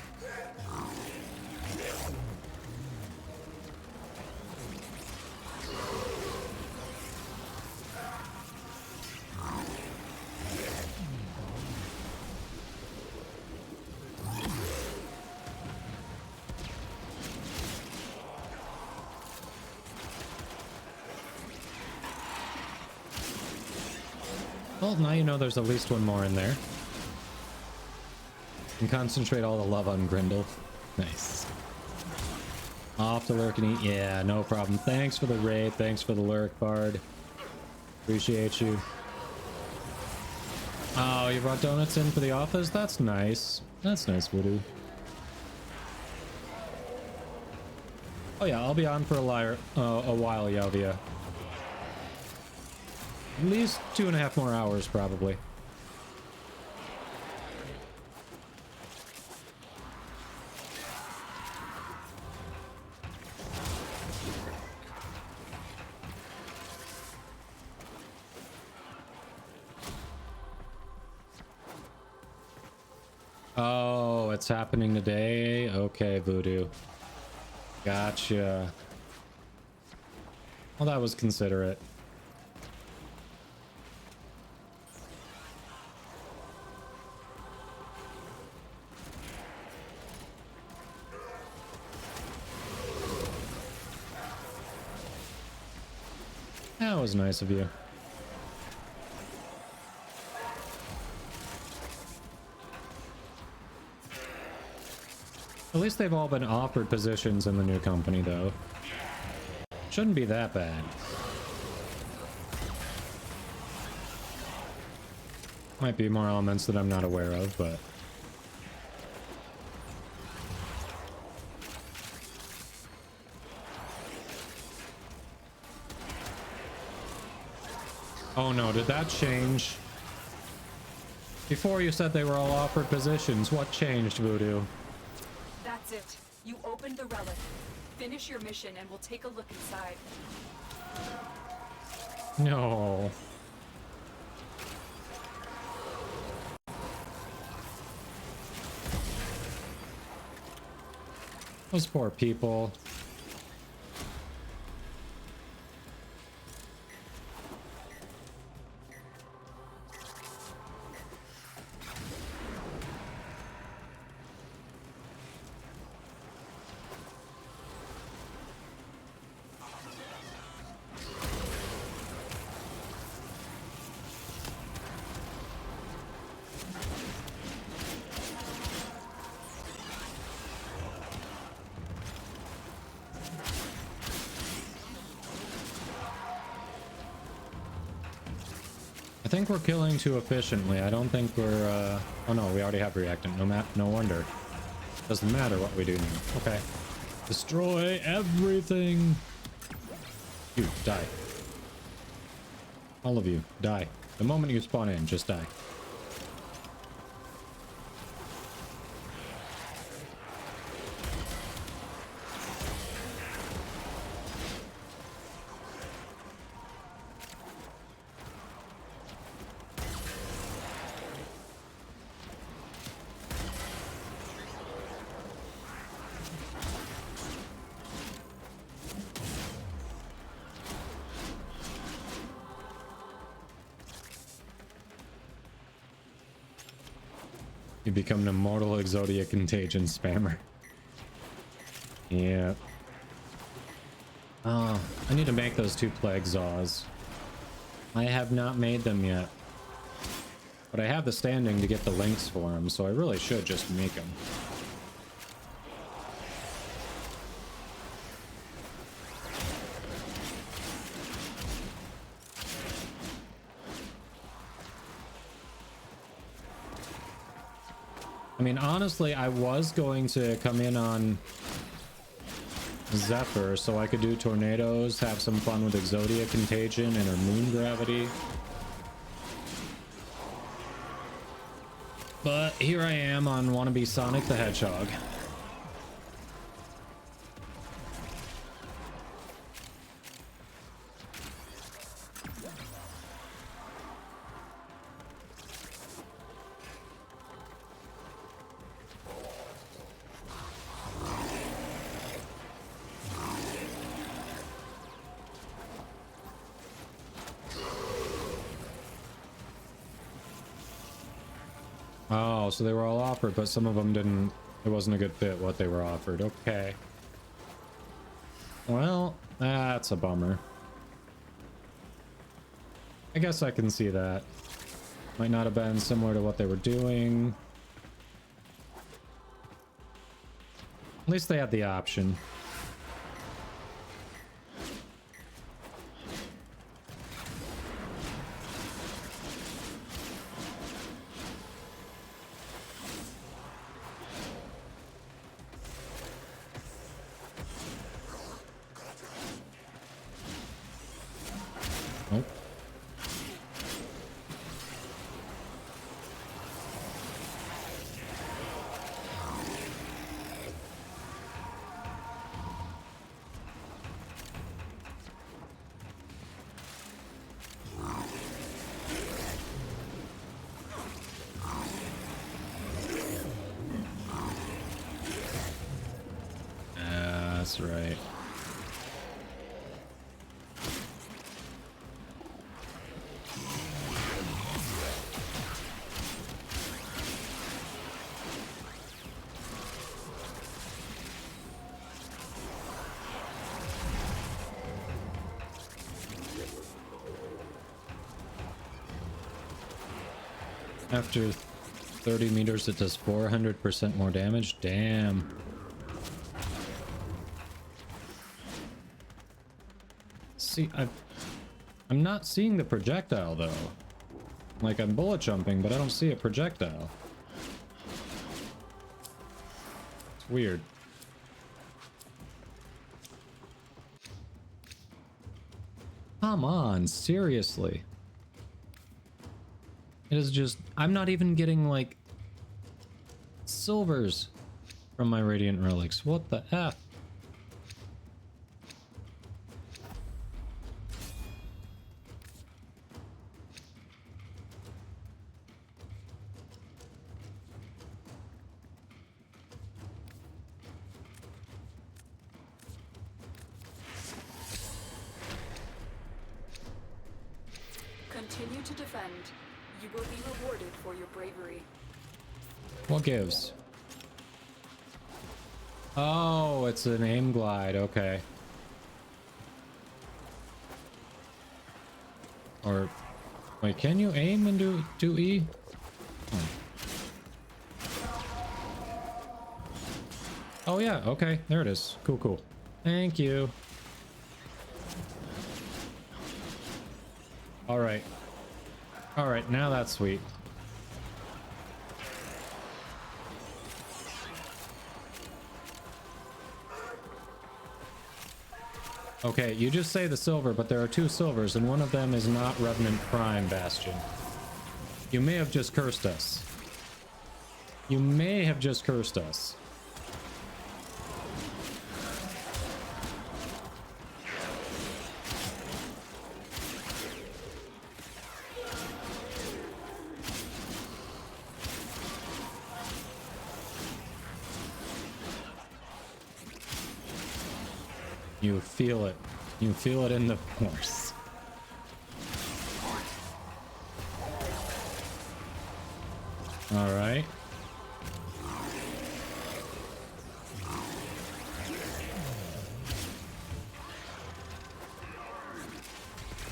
Well, now you know there's at least one more in there. And concentrate all the love on Grindel. Nice. Off to lurk and eat. Yeah, no problem. Thanks for the raid. Thanks for the lurk, Bard. Appreciate you. Oh, you brought donuts in for the office? That's nice. That's nice, Voodoo. Oh yeah, I'll be on for a while, Yalvia. At least 2.5 more hours, probably. Oh, it's happening today? Okay, Voodoo. Gotcha. Well, that was considerate. That was nice of you. At least they've all been offered positions in the new company, though. Shouldn't be that bad. Might be more elements that I'm not aware of, but... Oh no, did that change? Before you said they were all offered positions, what changed, Voodoo? That's it. You opened the relic. Finish your mission and we'll take a look inside. No. Those poor people. I think we're killing too efficiently. I don't think we're, oh no, we already have reactant. No wonder. Doesn't matter what we do now. Okay. Destroy everything. You, die. All of you, die. The moment you spawn in, just die. You become an immortal Exodia Contagion spammer. Yeah. Oh, I need to make those 2 plague zaws. I have not made them yet. But I have the standing to get the links for them, so I really should just make them. I mean, honestly, I was going to come in on Zephyr so I could do tornadoes, have some fun with Exodia Contagion and her moon gravity. But here I am on wannabe Sonic the Hedgehog. Oh, so they were all offered, but some of them didn't. It wasn't a good fit what they were offered. Okay. Well, that's a bummer. I guess I can see that. Might not have been similar to what they were doing. At least they had the option. That's right. After 30 meters, it does 400% more damage. Damn. See, I'm not seeing the projectile though. Like, I'm bullet jumping, but I don't see a projectile. It's weird. Come on, seriously. It is just, I'm not even getting like silvers from my Radiant Relics. What the F? Continue to defend. You will be rewarded for your bravery. What gives? Oh, it's an aim glide. Okay. Or wait, can you aim and do E? Oh yeah, okay, there it is. Cool, cool. Thank you. All right. All right, now that's sweet. Okay, you just say the silver, but there are 2 silvers, and one of them is not Revenant Prime, Bastion. You may have just cursed us. You may have just cursed us. You feel it. You feel it in the force. All right.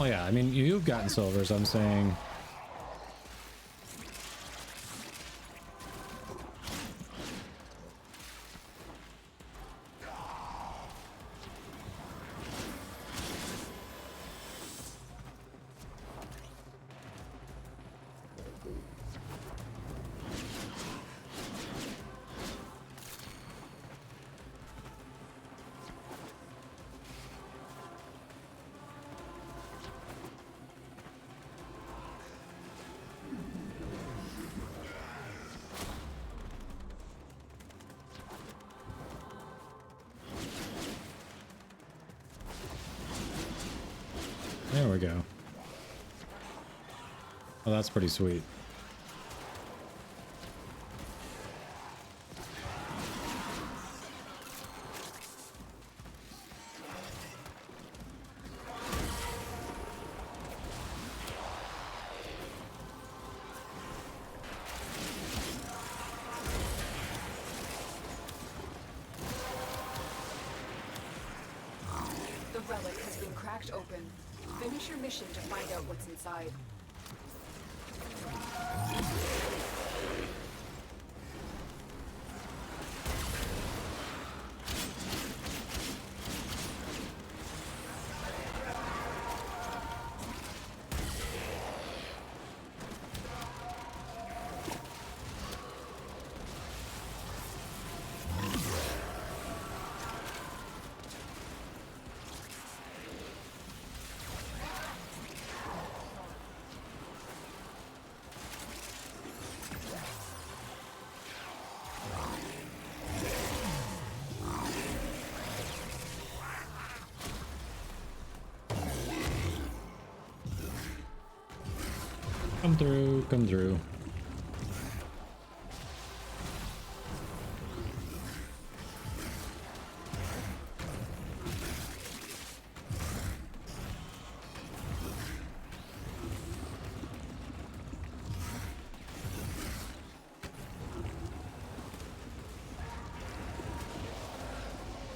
Oh yeah, I mean, you've gotten silvers, I'm saying. There we go. Oh, that's pretty sweet. The relic has been cracked open. Finish your mission to find out what's inside. Come through, come through.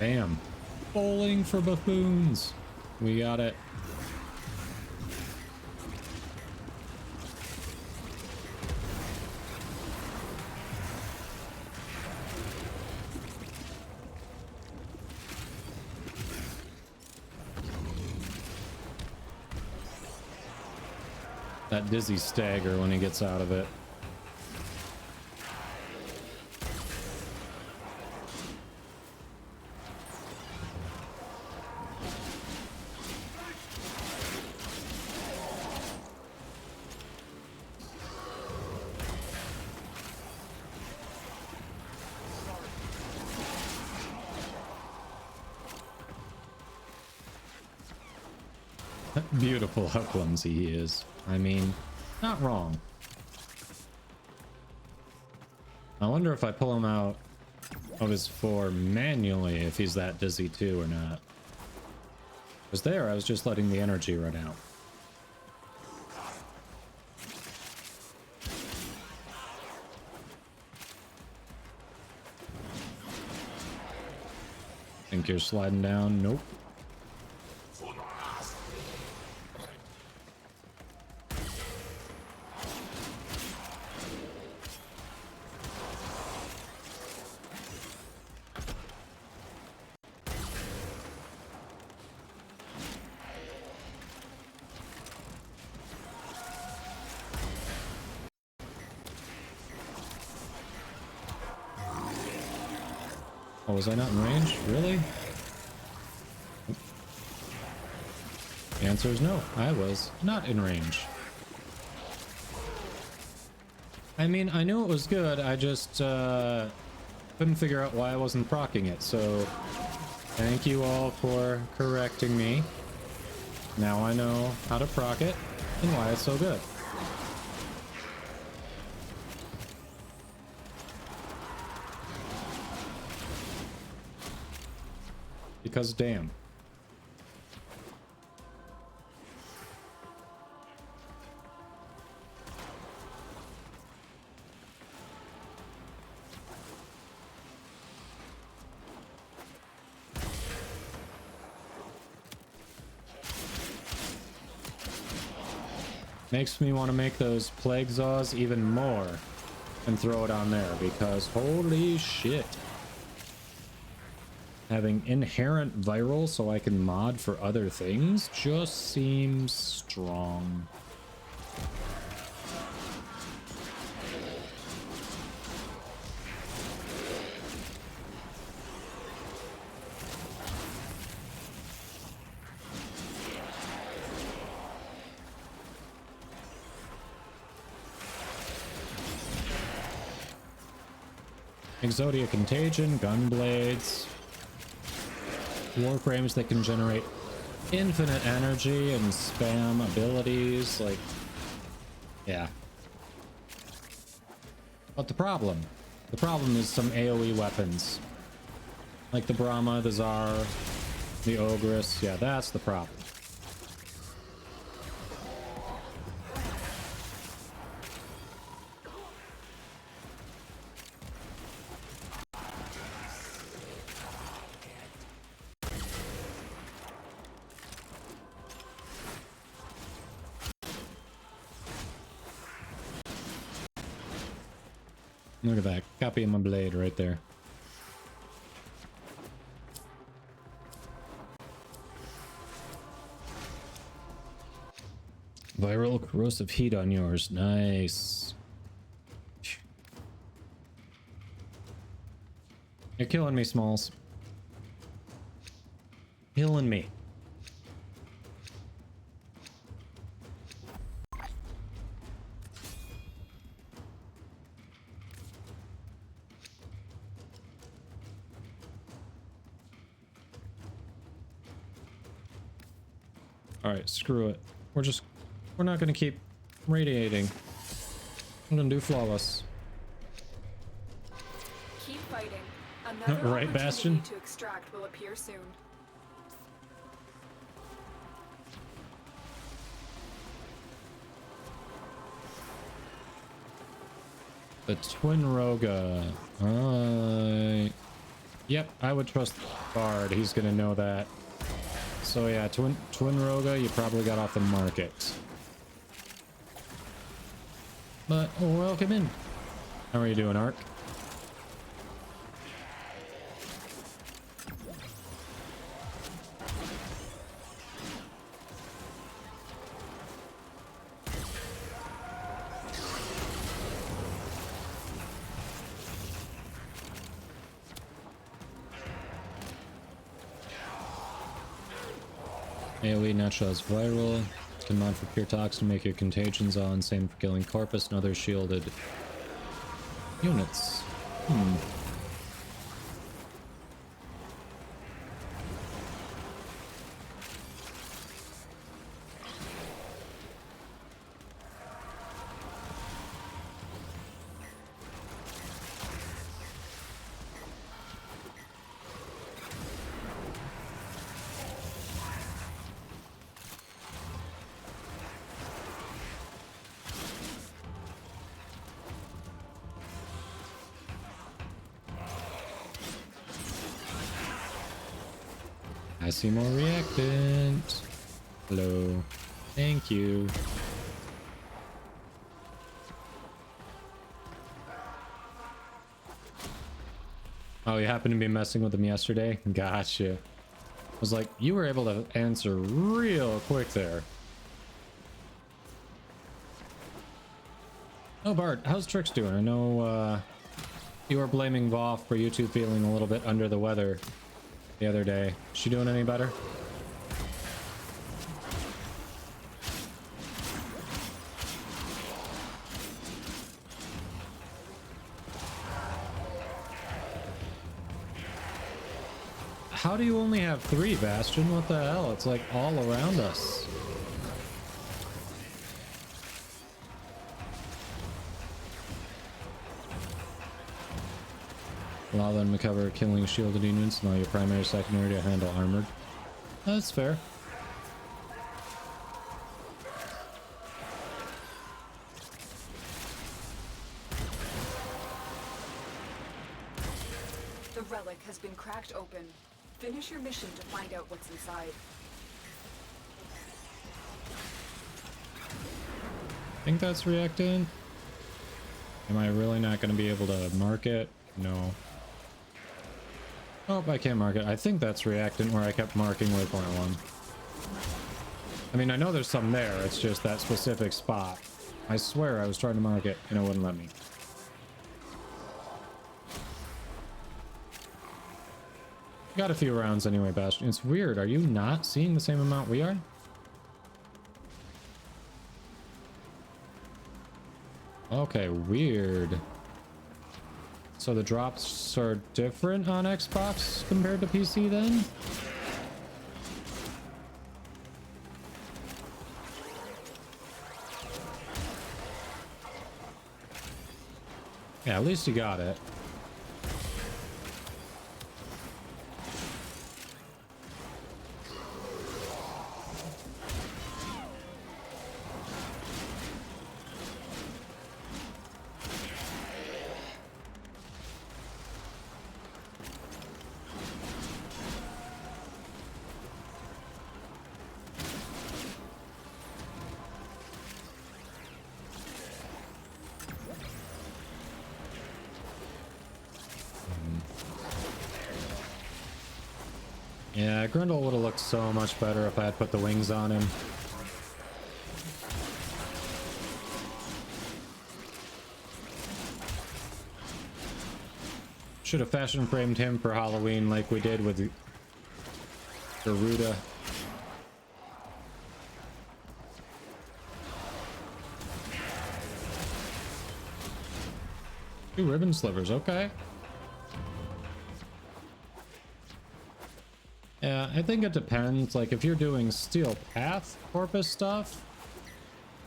Bam. Bowling for buffoons. We got it. That dizzy stagger when he gets out of it. Beautiful how clumsy he is. I mean, not wrong. I wonder if I pull him out of his form manually, if he's that dizzy too or not. Because there, I was just letting the energy run out. Think you're sliding down? Nope. Oh, was I not in range? Really? The answer is no. I was not in range. I mean, I knew it was good. I just couldn't figure out why I wasn't proccing it. So thank you all for correcting me. Now I know how to proc it and why it's so good. Because damn. Makes me want to make those plague zaws even more and throw it on there because holy shit. Having inherent viral so I can mod for other things just seems strong. Exodia Contagion, Gunblades, Warframes that can generate infinite energy and spam abilities, like, yeah. But the problem is some AoE weapons. Like the Brahma, the Tsar, the Ogress, yeah, that's the problem. Look at that. Copying my blade right there. Viral corrosive heat on yours. Nice. You're killing me, Smalls. Killing me. Alright, screw it. We're not gonna keep radiating. I'm gonna do flawless. Keep fighting. Another Right, Bastion? to extract will appear soon. The Twin Roga. Yep, I would trust Bard. He's gonna know that. So yeah, Twin Roga, you probably got off the market. But welcome in. How are you doing, Ark? AoE natural as viral. Can mod for pure toxin to make your contagions on. Same for killing Corpus and other shielded units. I see more reactant. Hello. Thank you. Oh, you happened to be messing with him yesterday? Gotcha. I was like, you were able to answer real quick there. Oh, Bart, how's Trix doing? I know you were blaming Voff for you two feeling a little bit under the weather the other day. Is she doing any better? How do you only have 3, Bastion? What the hell? It's like all around us. Allow them to cover killing shielded units, allow your primary secondary to handle armored. That's fair. The relic has been cracked open. Finish your mission to find out what's inside. think that's reactant. Am I really not going to be able to mark it? No. Oh, I can't mark it. I think that's reactant where I kept marking waypoint 1. I mean, I know there's some there. It's just that specific spot. I swear I was trying to mark it and it wouldn't let me. Got a few rounds anyway, Bastion. It's weird. Are you not seeing the same amount we are? Okay, weird. So the drops are different on Xbox compared to PC then? Yeah, at least you got it. Yeah, Grundle would have looked so much better if I had put the wings on him. Should have fashion framed him for Halloween like we did with Garuda. Two ribbon slivers, okay. Yeah, I think it depends. Like, if you're doing Steel Path Corpus stuff,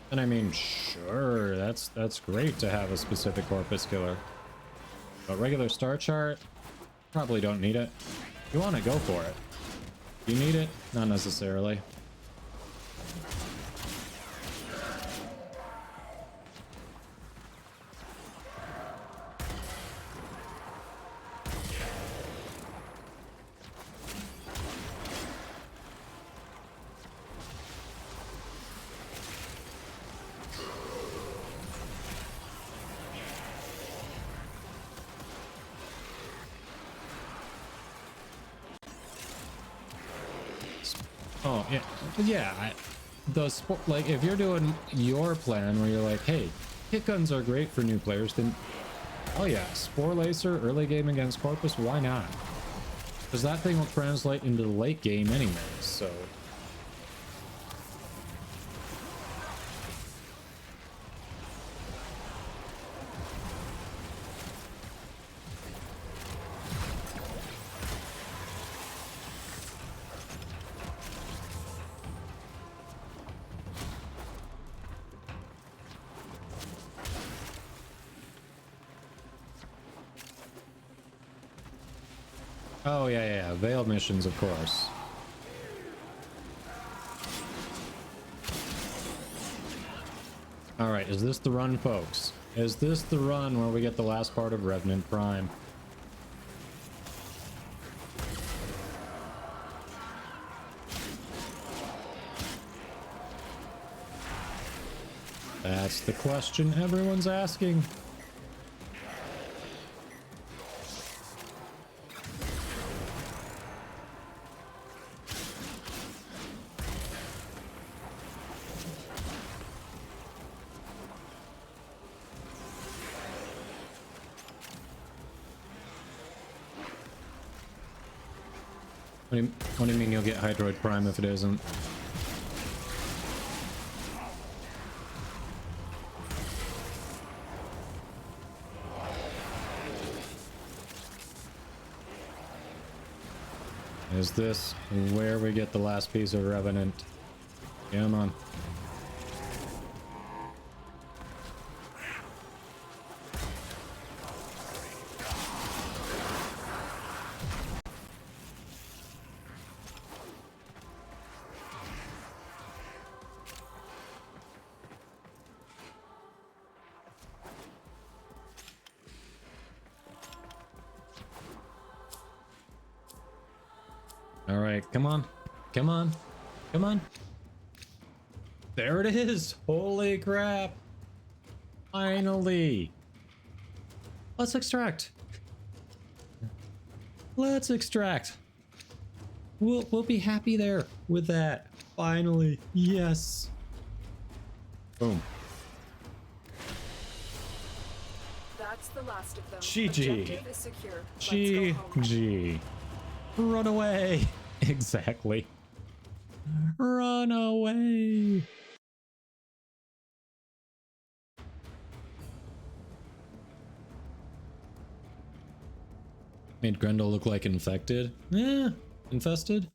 then I mean, sure, that's great to have a specific Corpus killer. But regular Star Chart, probably don't need it. You want to go for it. You need it? Not necessarily. Oh, yeah. Yeah, like, if you're doing your plan where you're like, hey, hit guns are great for new players, then, oh yeah, Spore Lacer, early game against Corpus, why not? Because that thing will translate into the late game anyways, so... Oh, yeah, Veil missions, of course. Alright, is this the run, folks? Is this the run where we get the last part of Revenant Prime? That's the question everyone's asking. What do you mean you'll get Hydroid Prime if it isn't? Is this where we get the last piece of Revenant? Come on. Come on. Come on. Come on. There it is. Holy crap. Finally. Let's extract. Let's extract. We'll be happy there with that. Finally. Yes. Boom. That's the last of them. GG. Objective is secure. Let's go home. GG. Run away. Exactly. Run away. Made Grendel look like infected. Yeah, infested.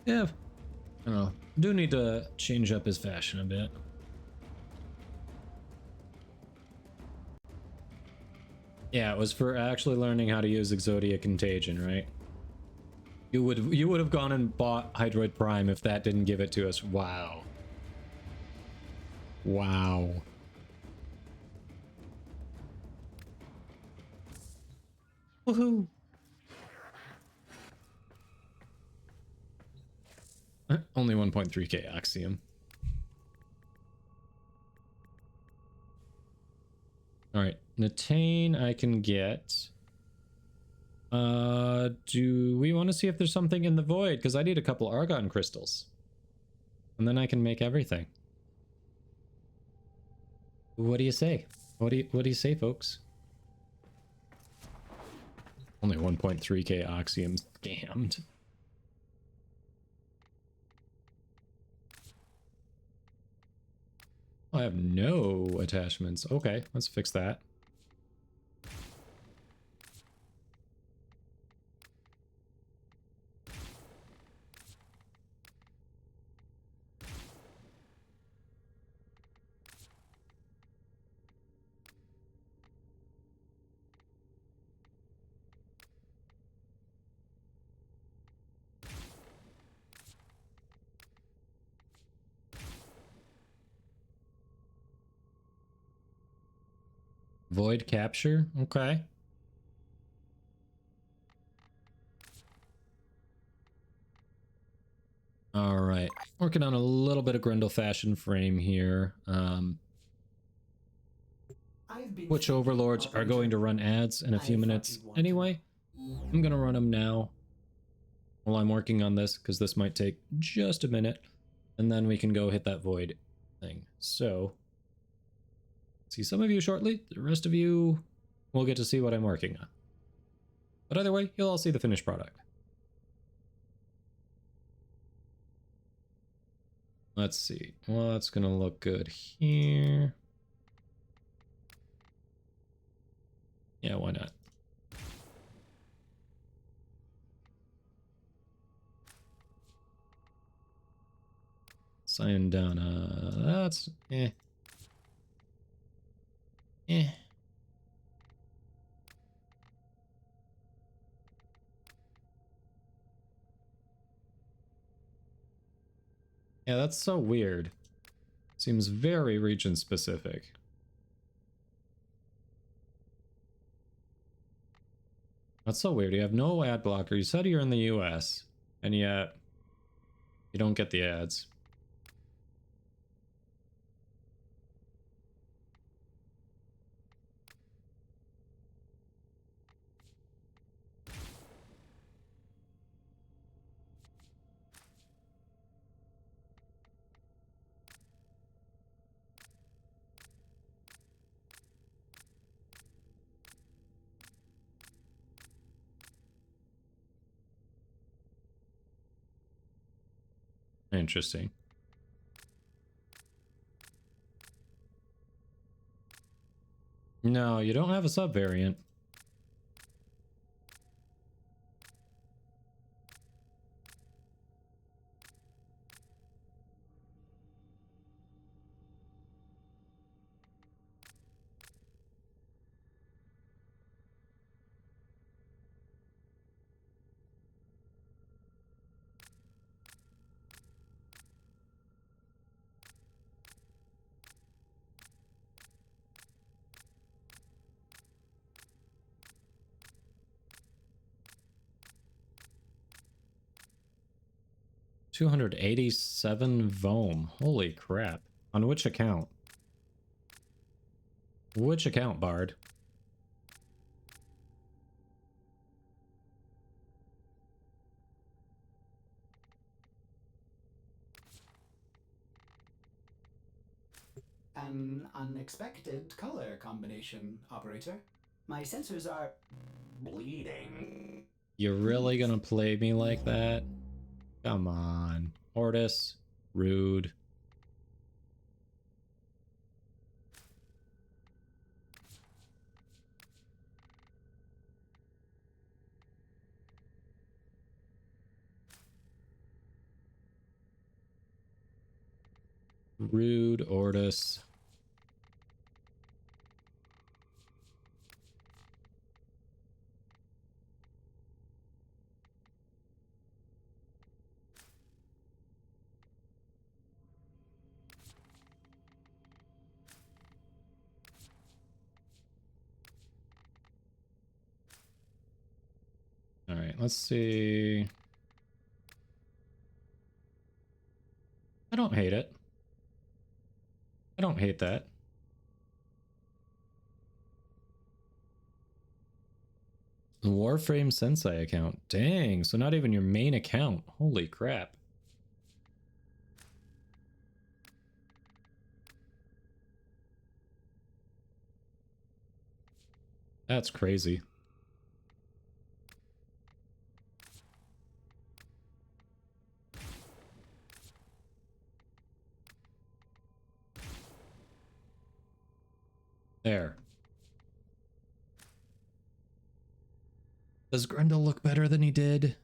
Yeah, I don't know. Do need to change up his fashion a bit. Yeah, it was for actually learning how to use Exodia Contagion, right? You would have gone and bought Hydroid Prime if that didn't give it to us. Wow. Wow. Woohoo! Only 1.3k Axiom. Alright, Natane I can get. Do we want to see if there's something in the void? Because I need a couple Argon crystals. And then I can make everything. What do you say? What do you say, folks? Only 1.3k Oxium scammed. I have no attachments. Okay, let's fix that. Void capture? Okay. Alright. Working on a little bit of Grendel fashion frame here. Which overlords are going to run ads in a few minutes anyway. I'm gonna run them now while I'm working on this, because this might take just a minute. And then we can go hit that void thing. So, see some of you shortly. The rest of you will get to see what I'm working on. But either way, you'll all see the finished product. Let's see. What's gonna look good here? Yeah, why not? Sign down, that's eh. Eh. Yeah, that's so weird. Seems very region specific. That's so weird. You have no ad blocker. You said you're in the US, and yet you don't get the ads. Interesting. No, you don't have a sub-variant. $287 VOM. Holy crap. On which account? Which account, Bard? An unexpected color combination, operator. My sensors are bleeding. You're really gonna play me like that? Come on. Ortis. Rude. Rude, Ortis. All right, let's see. I don't hate it. I don't hate that. Warframe Sensei account. Dang, so not even your main account. Holy crap. That's crazy. There. Does Grendel look better than he did?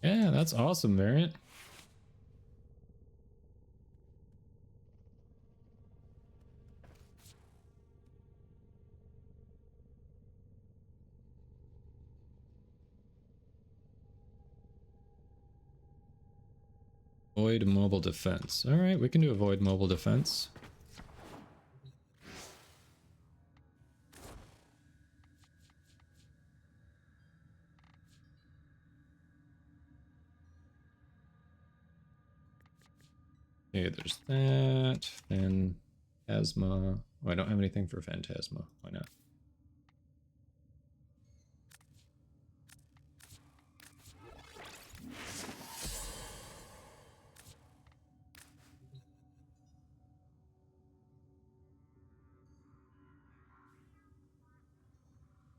Yeah, that's awesome, Variant. Void mobile defense. All right, we can do a void mobile defense. Okay, there's that. Phantasma. Oh, I don't have anything for Phantasma. Why not?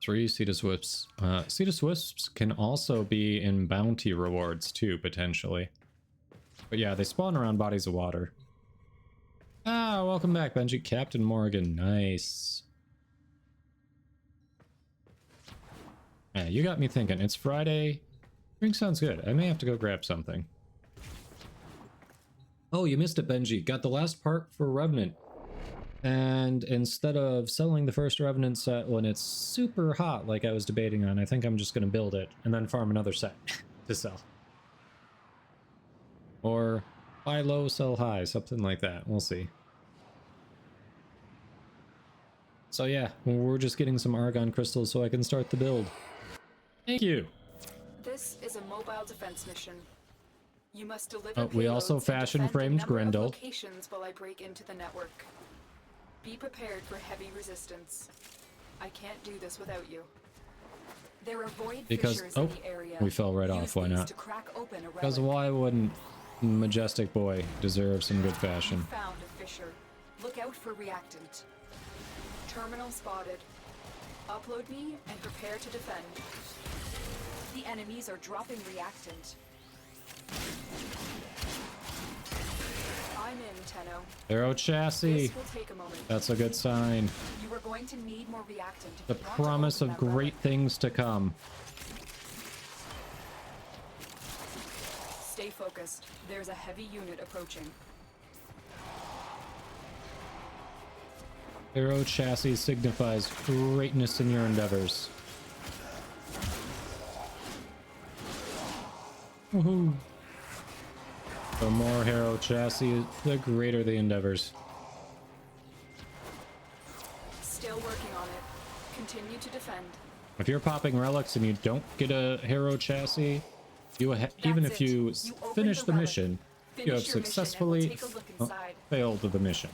Three Cetus Wisps. Cetus Wisps can also be in bounty rewards too, potentially. But yeah, they spawn around bodies of water. Ah, welcome back, Benji. Captain Morgan. Nice. Yeah, you got me thinking. It's Friday. Drink sounds good. I may have to go grab something. Oh, you missed it, Benji. Got the last part for Revenant. And instead of selling the first Revenant set when it's super hot, like I was debating on, I think I'm just going to build it and then farm another set to sell. Or buy low, sell high, something like that. We'll see. So yeah, we're just getting some Argon crystals so I can start the build. Thank you. This is a mobile defense mission. You must deliver We also fashion framed Grendel. locations while I break into the network. Be prepared for heavy resistance. I can't do this without you. There are void fissures in the area. We fell right off. Why not? Because why wouldn't Majestic Boy deserve some good fashion? You found a fissure. Look out for reactant. Terminal spotted. Upload me and prepare to defend. The enemies are dropping reactant. I'm in, Tenno. Arrow chassis. This will take a moment. That's a good sign. You are going to need more reactant. The promise of great things to come. Stay focused. There's a heavy unit approaching. Arrow chassis signifies greatness in your endeavors. Woohoo! The more Harrow chassis, the greater the endeavors. Still working on it. Continue to defend. If you're popping relics and you don't get a Harrow chassis, even That's if you it. You opened finish the the relic. mission, you Finish have your mission and we'll successfully take a look inside. failed the mission.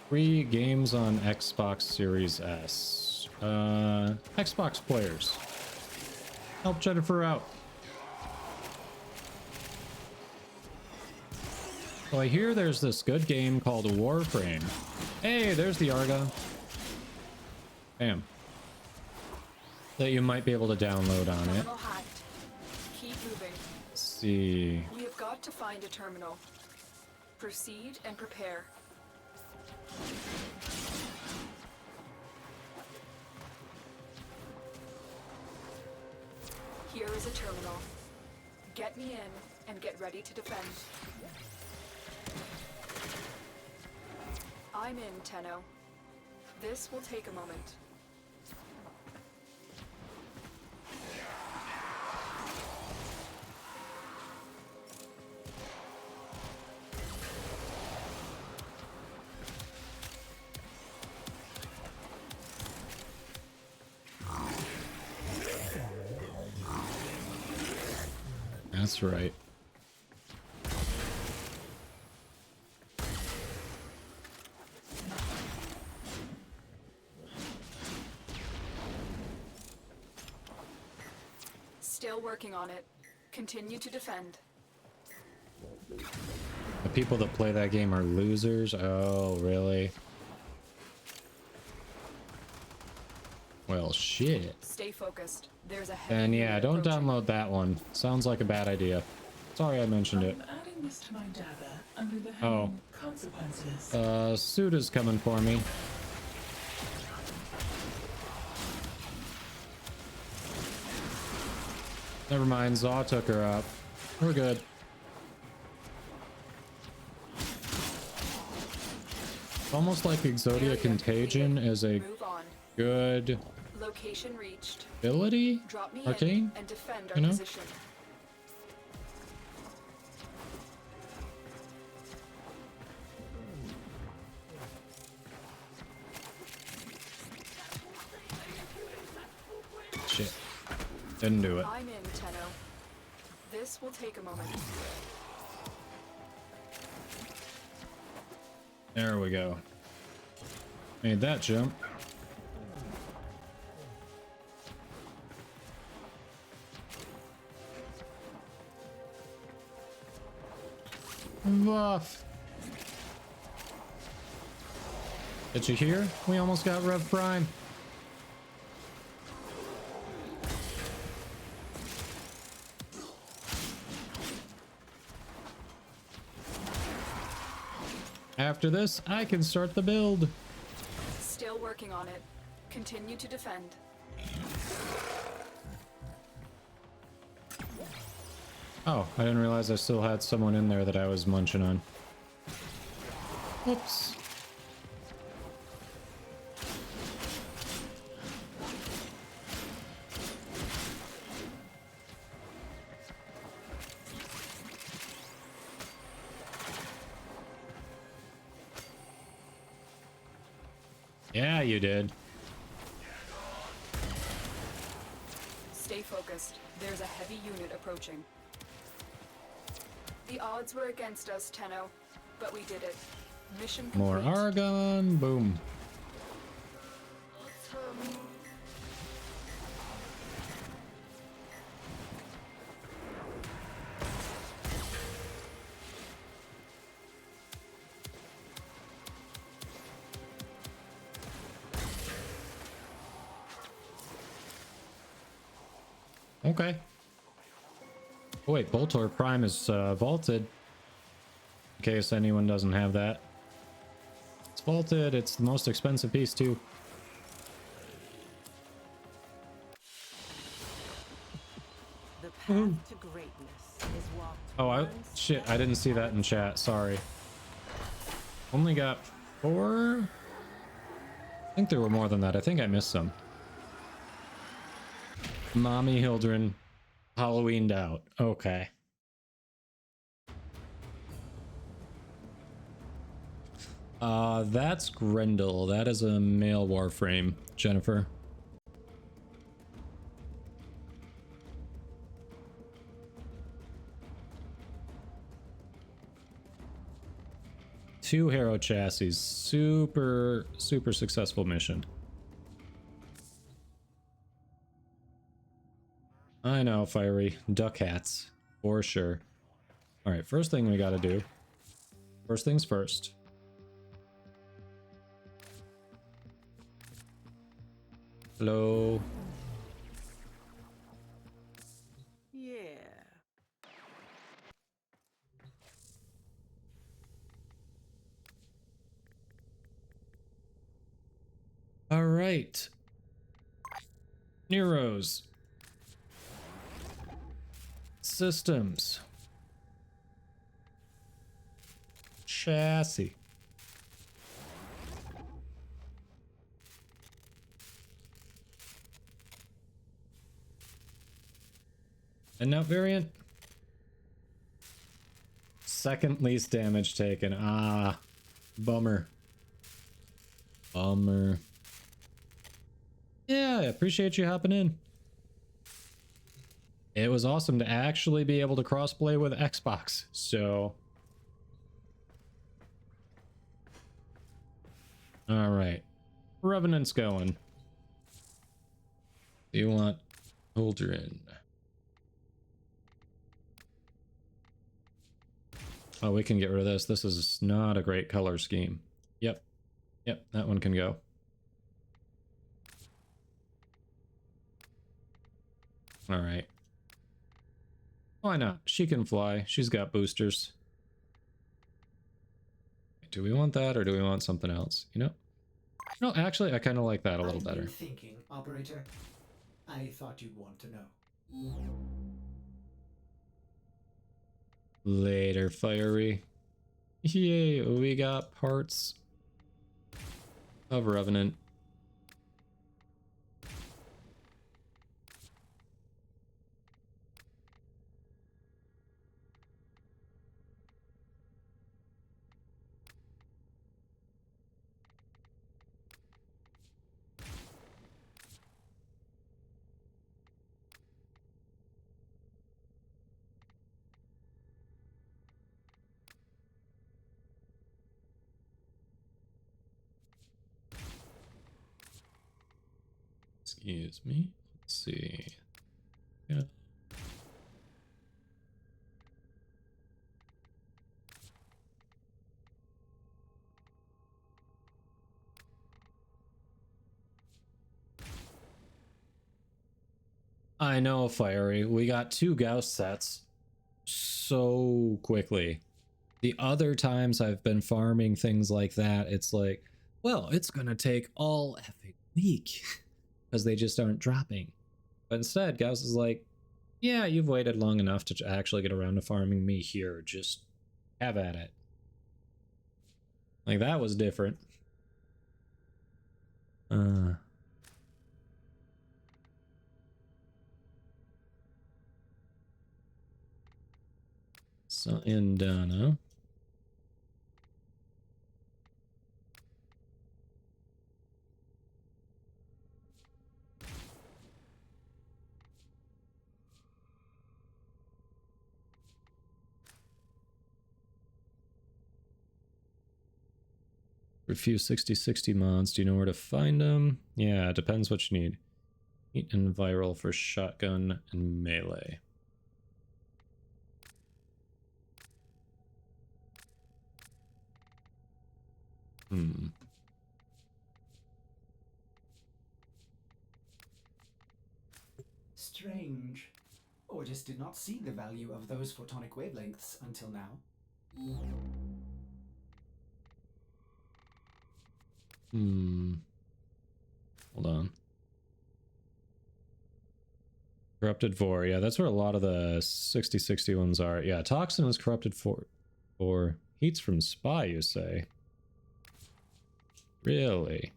Free games on Xbox Series S. Xbox players. Help Jennifer out. So I hear there's this good game called Warframe. Hey, there's the Argon. Bam. That you might be able to download on it. Terminal hacked. Keep moving. Let's see. We have got to find a terminal. Proceed and prepare. Here is a terminal. Get me in and get ready to defend. I'm in, Tenno. This will take a moment. That's right. Still working on it. Continue to defend. The people that play that game are losers? Oh, really? Well, shit. Stay focused. There's a heavy And yeah, unit don't approaching. download that one. Sounds like a bad idea. Sorry I mentioned it. I'm adding this to my data under the Oh. heading Consequences. Suda's coming for me. Never mind, Zaw took her out. We're good. It's almost like Exodia Contagion is a Move on. good Location reached. ability? Drop me Arcane? in and defend our You know? position. Shit. Didn't do it. I'm in, Tenno. This will take a moment. There we go. Made that jump. Woof. Did you hear? We almost got Rev Prime. After this, I can start the build. Still working on it. Continue to defend. Oh, I didn't realize I still had someone in there that I was munching on. Whoops. Yeah, you did. Stay focused. There's a heavy unit approaching. The odds were against us, Tenno, but we did it. Mission complete. More Argon. Boom. Okay. Oh wait, Boltor Prime is vaulted. In case anyone doesn't have that. It's vaulted, it's the most expensive piece too. The path to greatness is walked. Oh, shit, I didn't see that in chat, sorry. Only got 4? I think there were more than that, I think I missed some. Mommy Hildren Halloweened out. Okay. That's Grendel. That is a male Warframe, Jennifer. 2 Hero chassis. Super successful mission. I know, Fiery. Duck hats. For sure. Alright, first thing we gotta do. First things first. Hello. Yeah. Alright. Neros. Systems. Chassis. And now variant. Second least damage taken. Ah, bummer. Bummer. Yeah, I appreciate you hopping in. It was awesome to actually be able to crossplay with Xbox, so... Alright. Revenant's going. Do you want Holdren? Oh, we can get rid of this. This is not a great color scheme. Yep. Yep, that one can go. Alright. Why not? She can fly. She's got boosters. Do we want that or do we want something else? You know? No, actually, I kind of like that a little better. Thinking, operator. I thought you'd want to know. Later, Fiery. Yay, we got parts of Revenant. Excuse me. Let's see. Yeah. I know, Fiery. We got 2 Gauss sets so quickly. The other times I've been farming things like that, it's like, well, it's gonna take all effing week because they just aren't dropping. But instead, Gauss is like, yeah, you've waited long enough to actually get around to farming me here. Just have at it. Like, that was different. Sayandana. Refuse 60/60 mods. Do you know where to find them? Yeah, it depends what you need. Heat and viral for shotgun and melee. Strange. Ortis did not see the value of those photonic wavelengths until now. Hold on. Corrupted 4. Yeah, that's where a lot of the 60/60 ones are. Yeah, Toxin was corrupted 4. Or heats from Spy, you say? Really?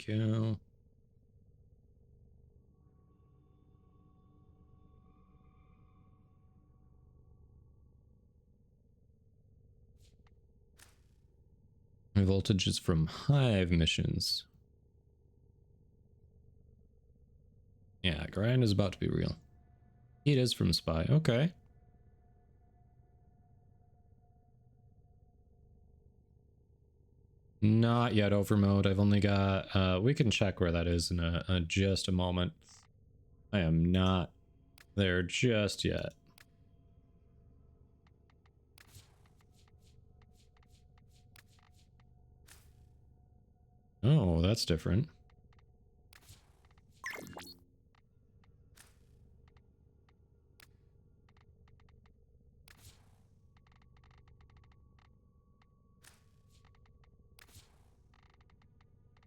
go. My voltage is from Hive missions. Yeah, grind is about to be real. It is from Spy. Okay. Not yet overmode. I've only got, we can check where that is in just a moment. I am not there just yet. Oh, that's different.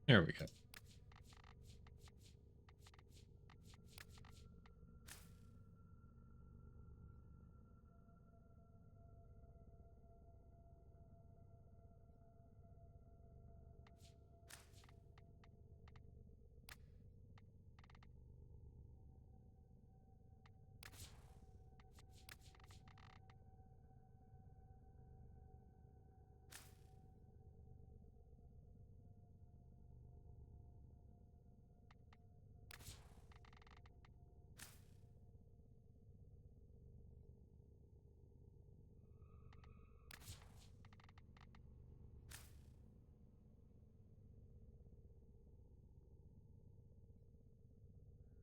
There we go.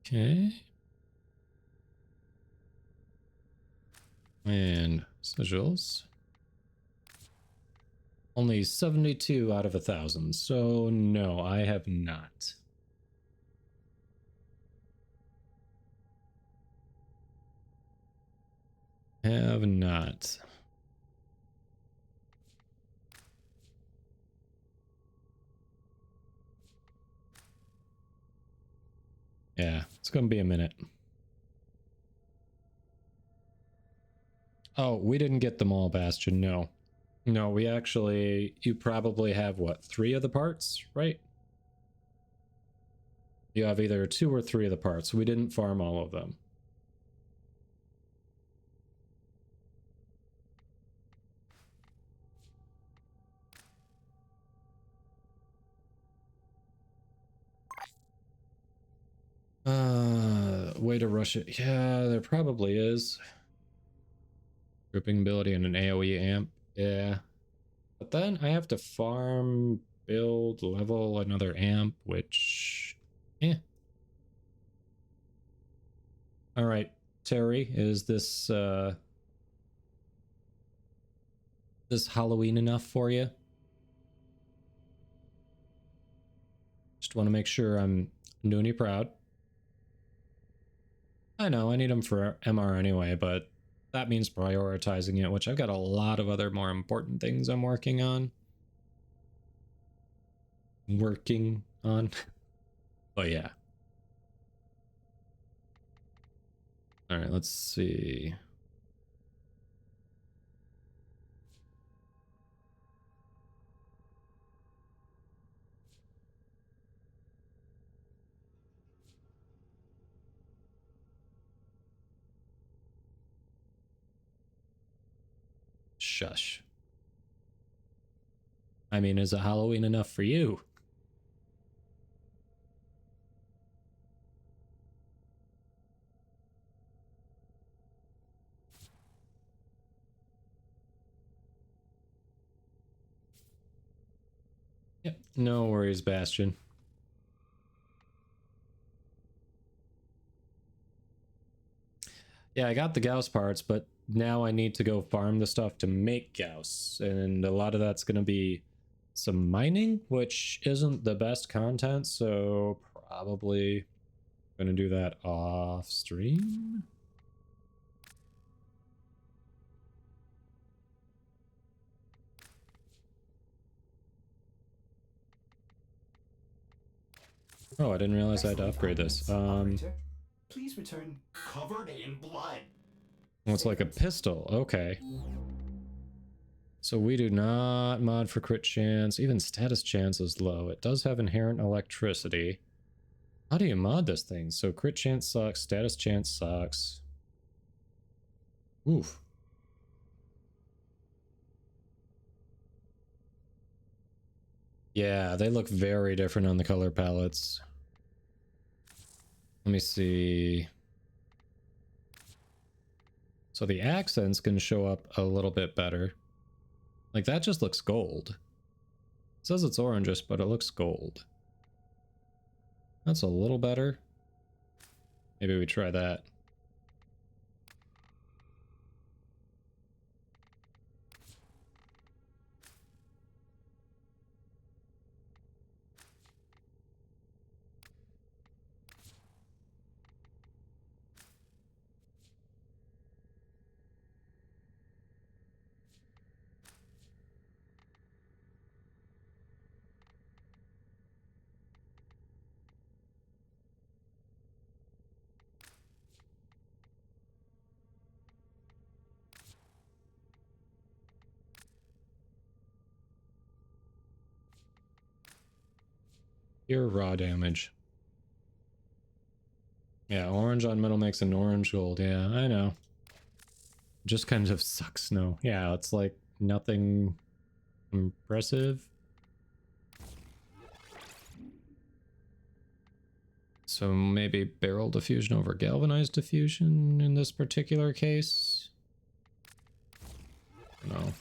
Okay. And sigils. Only 72 out of 1,000, so no, I have not. Have not. Yeah, it's gonna be a minute. Oh, we didn't get them all, Bastion, no. No, we actually, you probably have, what, 3 of the parts, right? You have either 2 or 3 of the parts. We didn't farm all of them. Way to rush it. Yeah, there probably is. Gripping ability and an AoE amp. Yeah. But then I have to farm, build, level another amp, which... eh. Alright, Terry, is this, this Halloween enough for you? Just want to make sure I'm doing you proud. I know, I need them for MR anyway, but that means prioritizing it, which I've got a lot of other more important things I'm working on. But yeah. Alright, let's see. Shush. I mean, is it Halloween enough for you? Yep, no worries, Bastion. Yeah, I got the Gauss parts, but now I need to go farm the stuff to make Gauss, and a lot of that's going to be some mining, which isn't the best content, so probably going to do that off stream. Oh, I didn't realize I had to upgrade this. Please return covered in blood. Well, it's like a pistol. Okay. So we do not mod for crit chance. Even status chance is low. It does have inherent electricity. How do you mod this thing? So crit chance sucks, status chance sucks. Oof. Yeah, they look very different on the color palettes. Let me see. So the accents can show up a little bit better. Like that just looks gold. It says it's orangish, but it looks gold. That's a little better. Maybe we try that. Pure raw damage. Yeah, orange on metal makes an orange gold. Yeah, I know. Just kind of sucks, no. Yeah, it's like nothing impressive. So maybe barrel diffusion over galvanized diffusion in this particular case? No.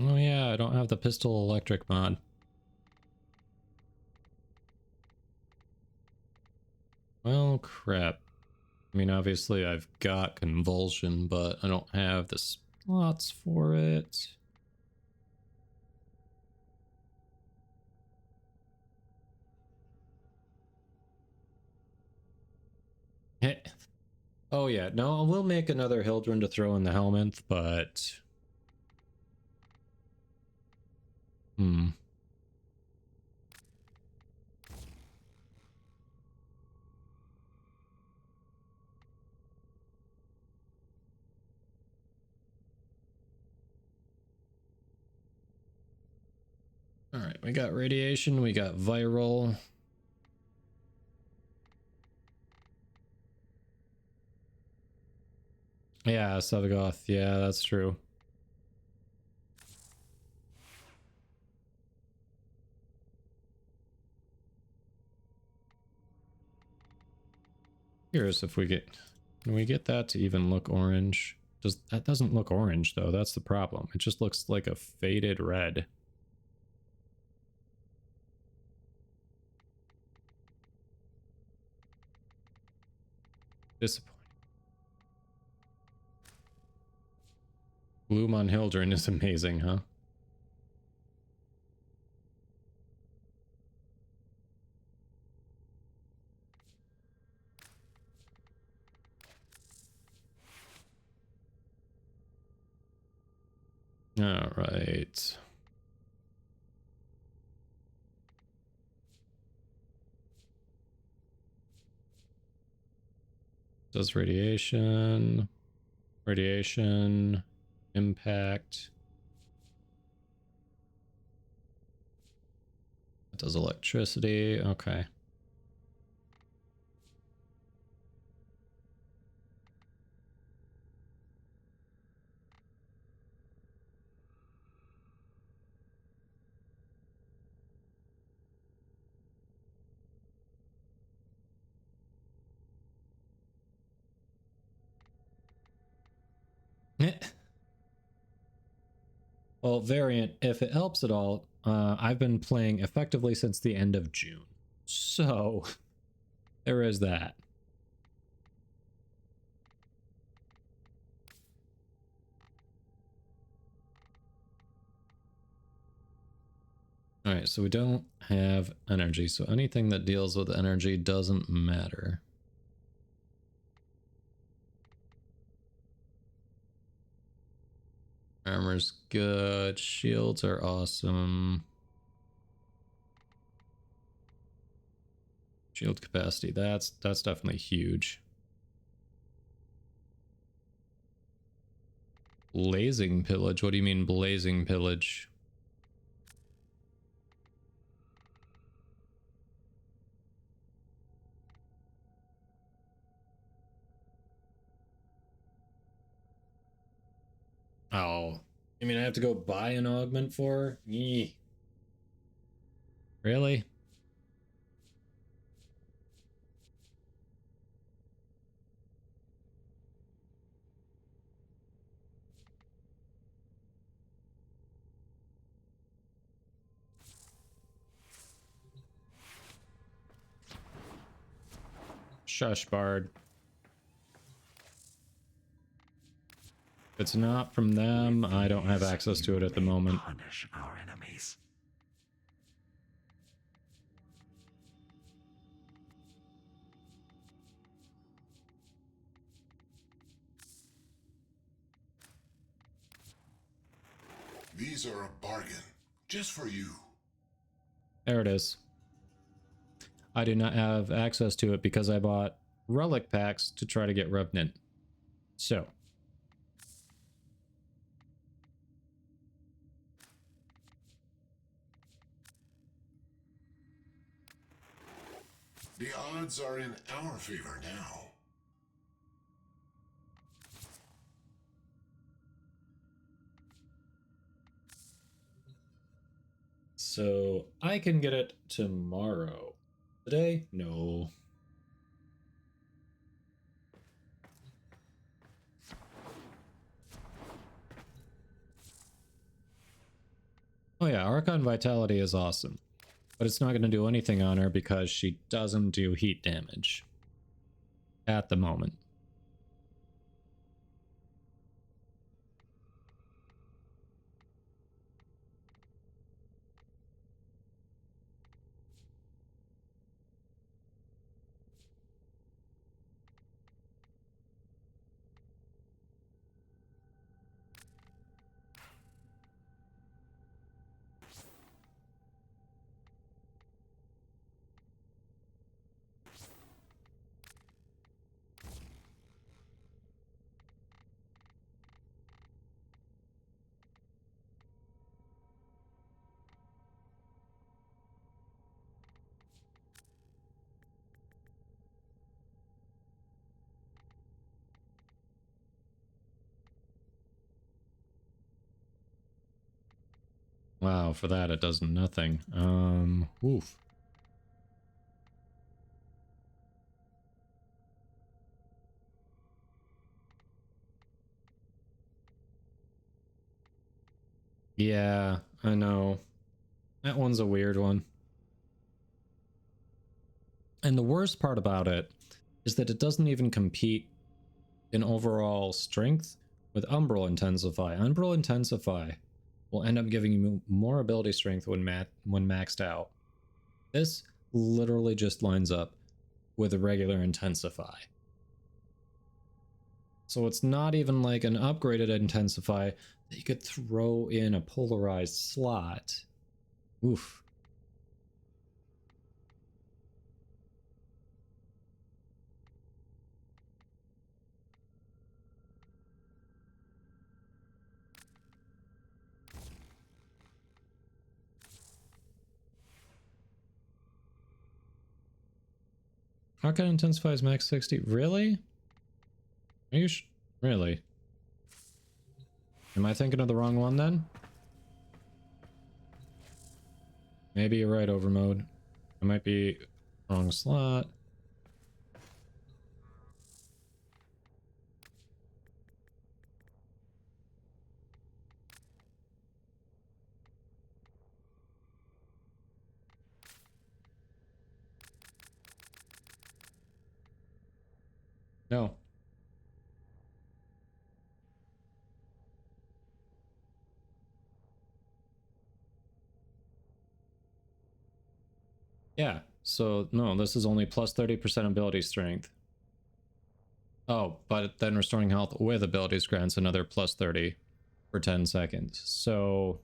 Oh yeah, I don't have the pistol electric mod. Well, crap. I mean, obviously I've got convulsion, but I don't have the slots for it. Oh yeah, no, we'll make another Hildryn to throw in the helmet, but... Alright, we got radiation, we got viral. Yeah, Sevagoth, yeah, that's true. Curious if we get... Can we get that to even look orange? That doesn't look orange though, that's the problem. It just looks like a faded red. Disappointing. Bloom on Hildryn is amazing, huh? All right. Does radiation, impact. It does electricity, okay. Well, variant, if it helps at all, I've been playing effectively since the end of June. So, there is that. Alright, so we don't have energy, so anything that deals with energy doesn't matter. Armor's good, shields are awesome. Shield capacity, that's definitely huge. Blazing pillage, what do you mean blazing pillage? Oh, you mean I have to go buy an augment for her? Yee. Really? Shush, Bard. If it's not from them, I don't have access to it at the moment. Punish our enemies. These are a bargain, just for you. There it is. I do not have access to it because I bought relic packs to try to get Revenant. So. The odds are in our favor now. So I can get it tomorrow. Today? No. Oh yeah, Archon Vitality is awesome. But it's not going to do anything on her because she doesn't do heat damage. At the moment. Wow, for that it does nothing. Oof. Yeah, I know. That one's a weird one. And the worst part about it is that it doesn't even compete in overall strength with Umbral Intensify. Umbral Intensify will end up giving you more ability strength when maxed out. This literally just lines up with a regular Intensify. So it's not even like an upgraded Intensify that you could throw in a polarized slot. Oof. Arcane Intensify is max 60. Really? Are you really? Am I thinking of the wrong one then? Maybe you're right, Overmode. I might be wrong slot. No. Yeah, so no, this is only plus 30% ability strength. Oh, but then restoring health with abilities grants another plus 30 for 10 seconds. So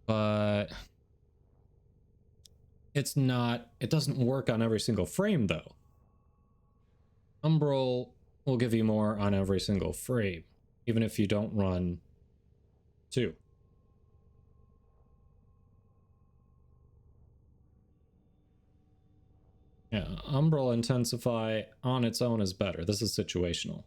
but it's not, it doesn't work on every single frame though. Umbral will give you more on every single frame, even if you don't run 2. Yeah, Umbral Intensify on its own is better. This is situational.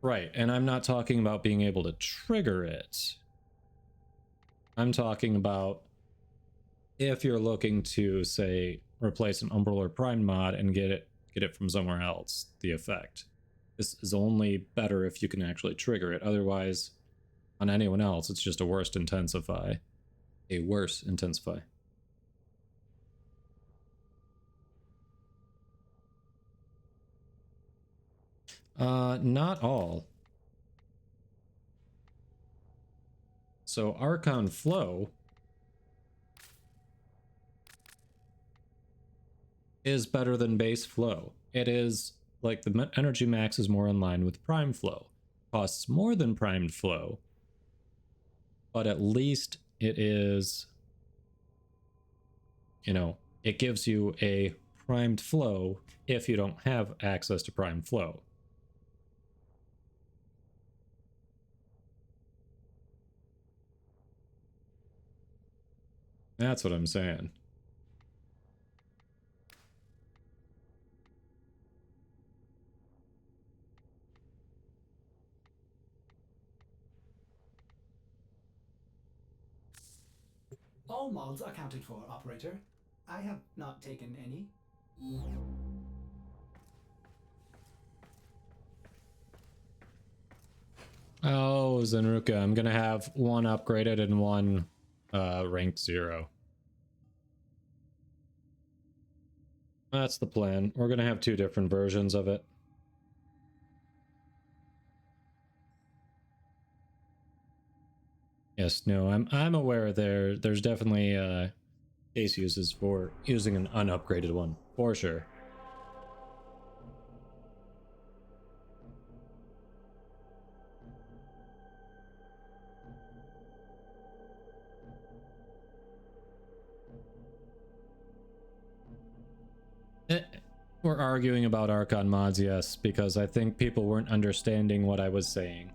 Right, and I'm not talking about being able to trigger it. I'm talking about if you're looking to, say, replace an Umbral or Prime mod and get it from somewhere else, the effect. This is only better if you can actually trigger it. Otherwise, on anyone else, it's just a worse intensify. A worse intensify. Not all. So Archon Flow is better than base flow. It is, like, the energy max is more in line with Prime Flow. Costs more than Primed Flow, but at least it is, you know, it gives you a primed flow if you don't have access to primed flow. That's what I'm saying. All mods accounted for, operator. I have not taken any. Oh, Zenruka, I'm gonna have one upgraded and one ranked 0. That's the plan. We're gonna have 2 different versions of it. Yes, no, I'm aware there's definitely case uses for using an unupgraded one, for sure. We're arguing about Archon mods, yes, because I think people weren't understanding what I was saying.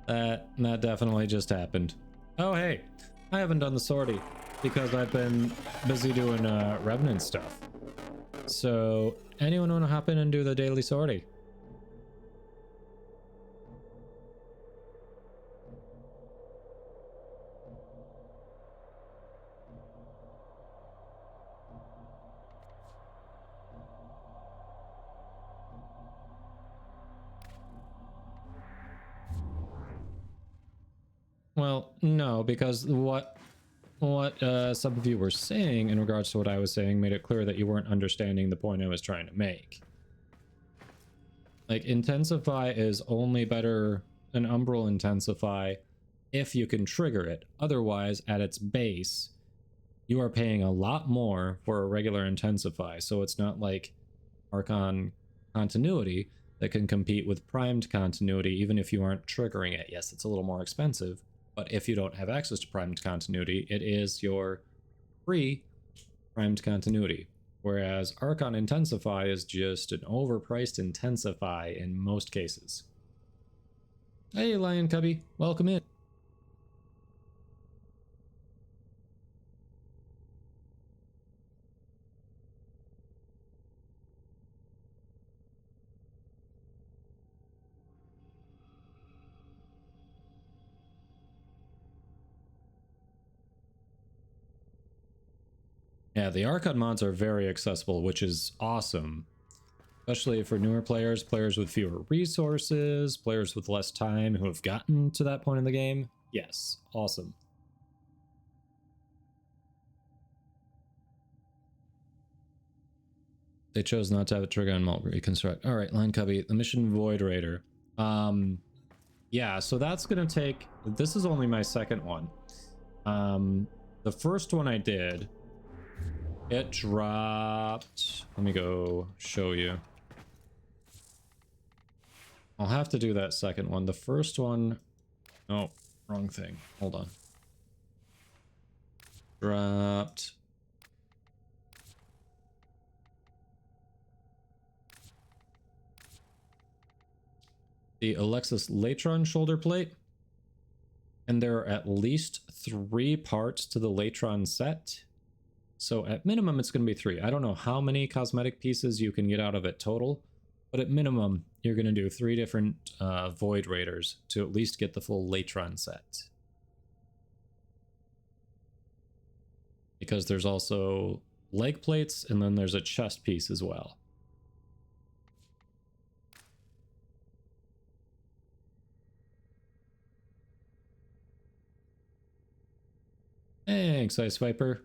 That definitely just happened. Oh, hey, I haven't done the sortie because I've been busy doing Revenant stuff. So, anyone want to hop in and do the daily sortie? Well, no, because what some of you were saying in regards to what I was saying made it clear that you weren't understanding the point I was trying to make. Like, Intensify is only better than Umbral Intensify if you can trigger it. Otherwise, at its base, you are paying a lot more for a regular Intensify, so it's not like Archon Continuity that can compete with Primed Continuity even if you aren't triggering it. Yes, it's a little more expensive, but if you don't have access to Primed Continuity, it is your free Primed Continuity. Whereas Archon Intensify is just an overpriced Intensify in most cases. Hey, Lion Cubby, welcome in. Yeah, the Archon mods are very accessible, which is awesome. Especially for newer players, players with fewer resources, players with less time who have gotten to that point in the game. Yes, awesome. They chose not to have a trigger on malt reconstruct. All right, Line Cubby, the mission Void Raider. Yeah, so that's gonna take. This is only my second one. The first one I did, it dropped. Let me go show you. I'll have to do that second one. The first one. Oh, wrong thing. Hold on. Dropped. The Alexis Latron shoulder plate, and there are at least 3 parts to the Latron set, so at minimum it's going to be 3. I don't know how many cosmetic pieces you can get out of it total, but at minimum you're going to do 3 different Void Raiders to at least get the full Latron set, because there's also leg plates and then there's a chest piece as well. Thanks, Ice Viper.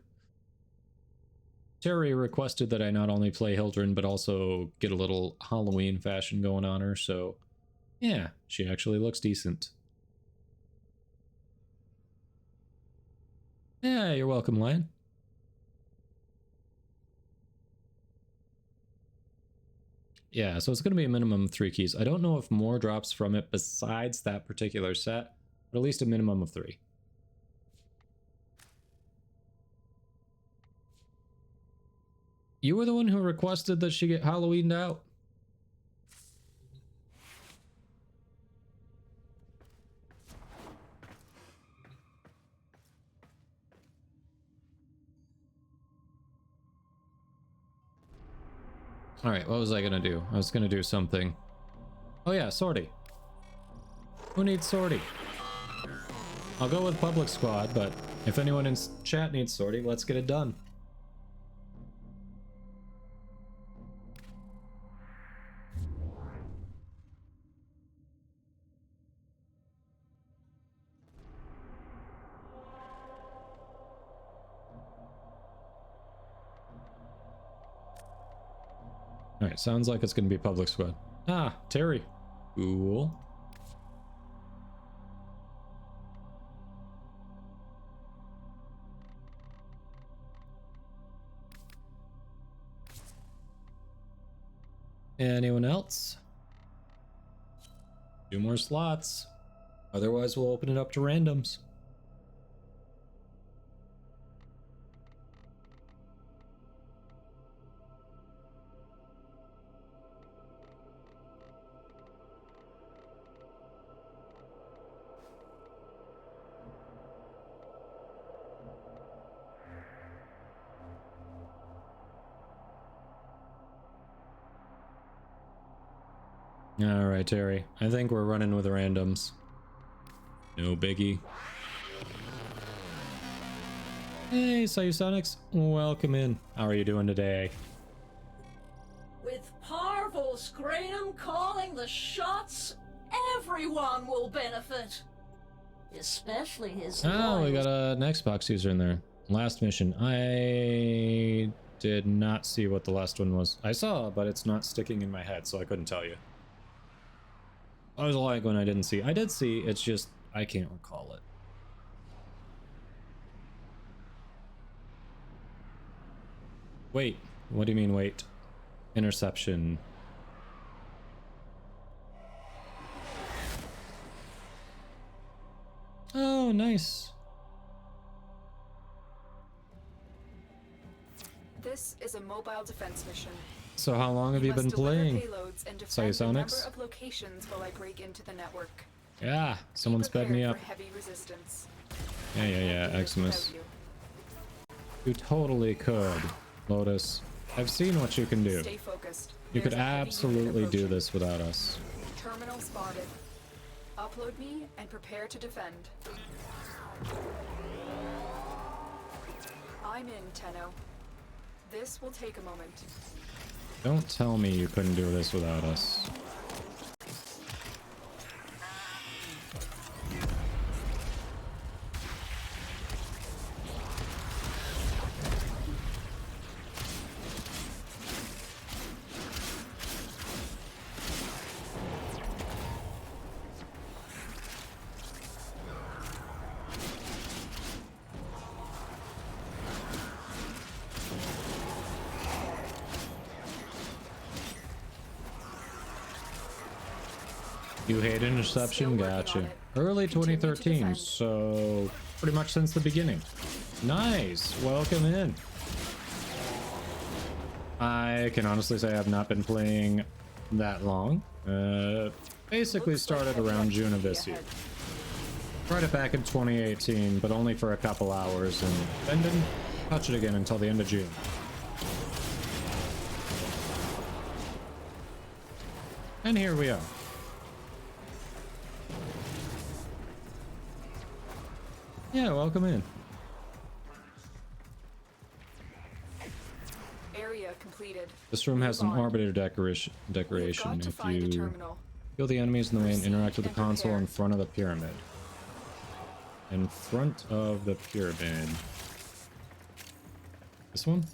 Terry requested that I not only play Hildren, but also get a little Halloween fashion going on her, so yeah, she actually looks decent. Yeah, you're welcome, Lion. Yeah, so it's going to be a minimum of 3 keys. I don't know if more drops from it besides that particular set, but at least a minimum of 3. You were the one who requested that she get Halloweened out. Alright, what was I gonna do? I was gonna do something. Oh yeah, sortie. Who needs sortie? I'll go with public squad, but if anyone in chat needs sortie, let's get it done. Alright, sounds like it's gonna be public squad. Ah, Terry. Cool. Anyone else? 2 more slots. Otherwise, we'll open it up to randoms. Alright, Terry. I think we're running with randoms. No biggie. Hey, Sayusonics. Welcome in. How are you doing today? With Parvo Scram calling the shots, everyone will benefit. Especially his Oh, we loyal- got an Xbox user in there. Last mission. I did not see what the last one was. I saw, but it's not sticking in my head, so I couldn't tell you. I was lying when I didn't see. I did see, it's just, I can't recall it. Wait, what do you mean wait? Interception. Oh, nice. This is a mobile defense mission. So how long have you been must deliver playing? payloads and defend a number Sayusonics? of locations while I break into the network. Yeah, someone sped me Prepare up. for heavy resistance. Yeah, Eximus. You totally could, Lotus. I've seen what you can do. Stay focused. You could There's a heavy unit absolutely do approaching. this without us. Terminal spotted. Upload me and prepare to defend. I'm in, Tenno. This will take a moment. Don't tell me you couldn't do this without us. You hate interception? Gotcha. Early 2013, so pretty much since the beginning. Nice. Welcome in. I can honestly say I've not been playing that long. Basically started around June of this year. Tried it back in 2018, but only for a couple hours, and then didn't touch it again until the end of June. And here we are. Yeah, welcome in. Area completed. This room has some arbiter decoration. If you kill the enemies in the way and interact with the console in front of the pyramid. In front of the pyramid. This one?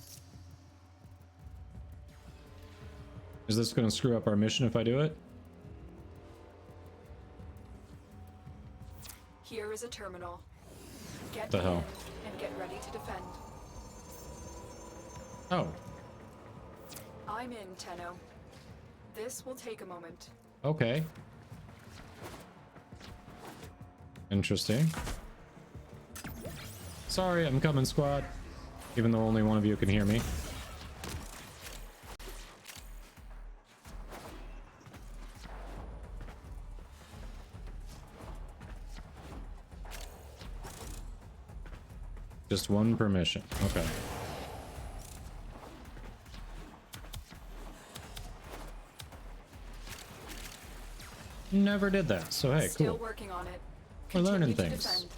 Is this going to screw up our mission if I do it? Here is a terminal. Get The hell? in and get ready to defend. Oh, I'm in, Tenno. This will take a moment. okay. Interesting. Sorry, I'm coming, squad. Even though only one of you can hear me. Just one permission. Okay. Never did that, so hey, Still cool. working on it. We're learning Continue to things. defend.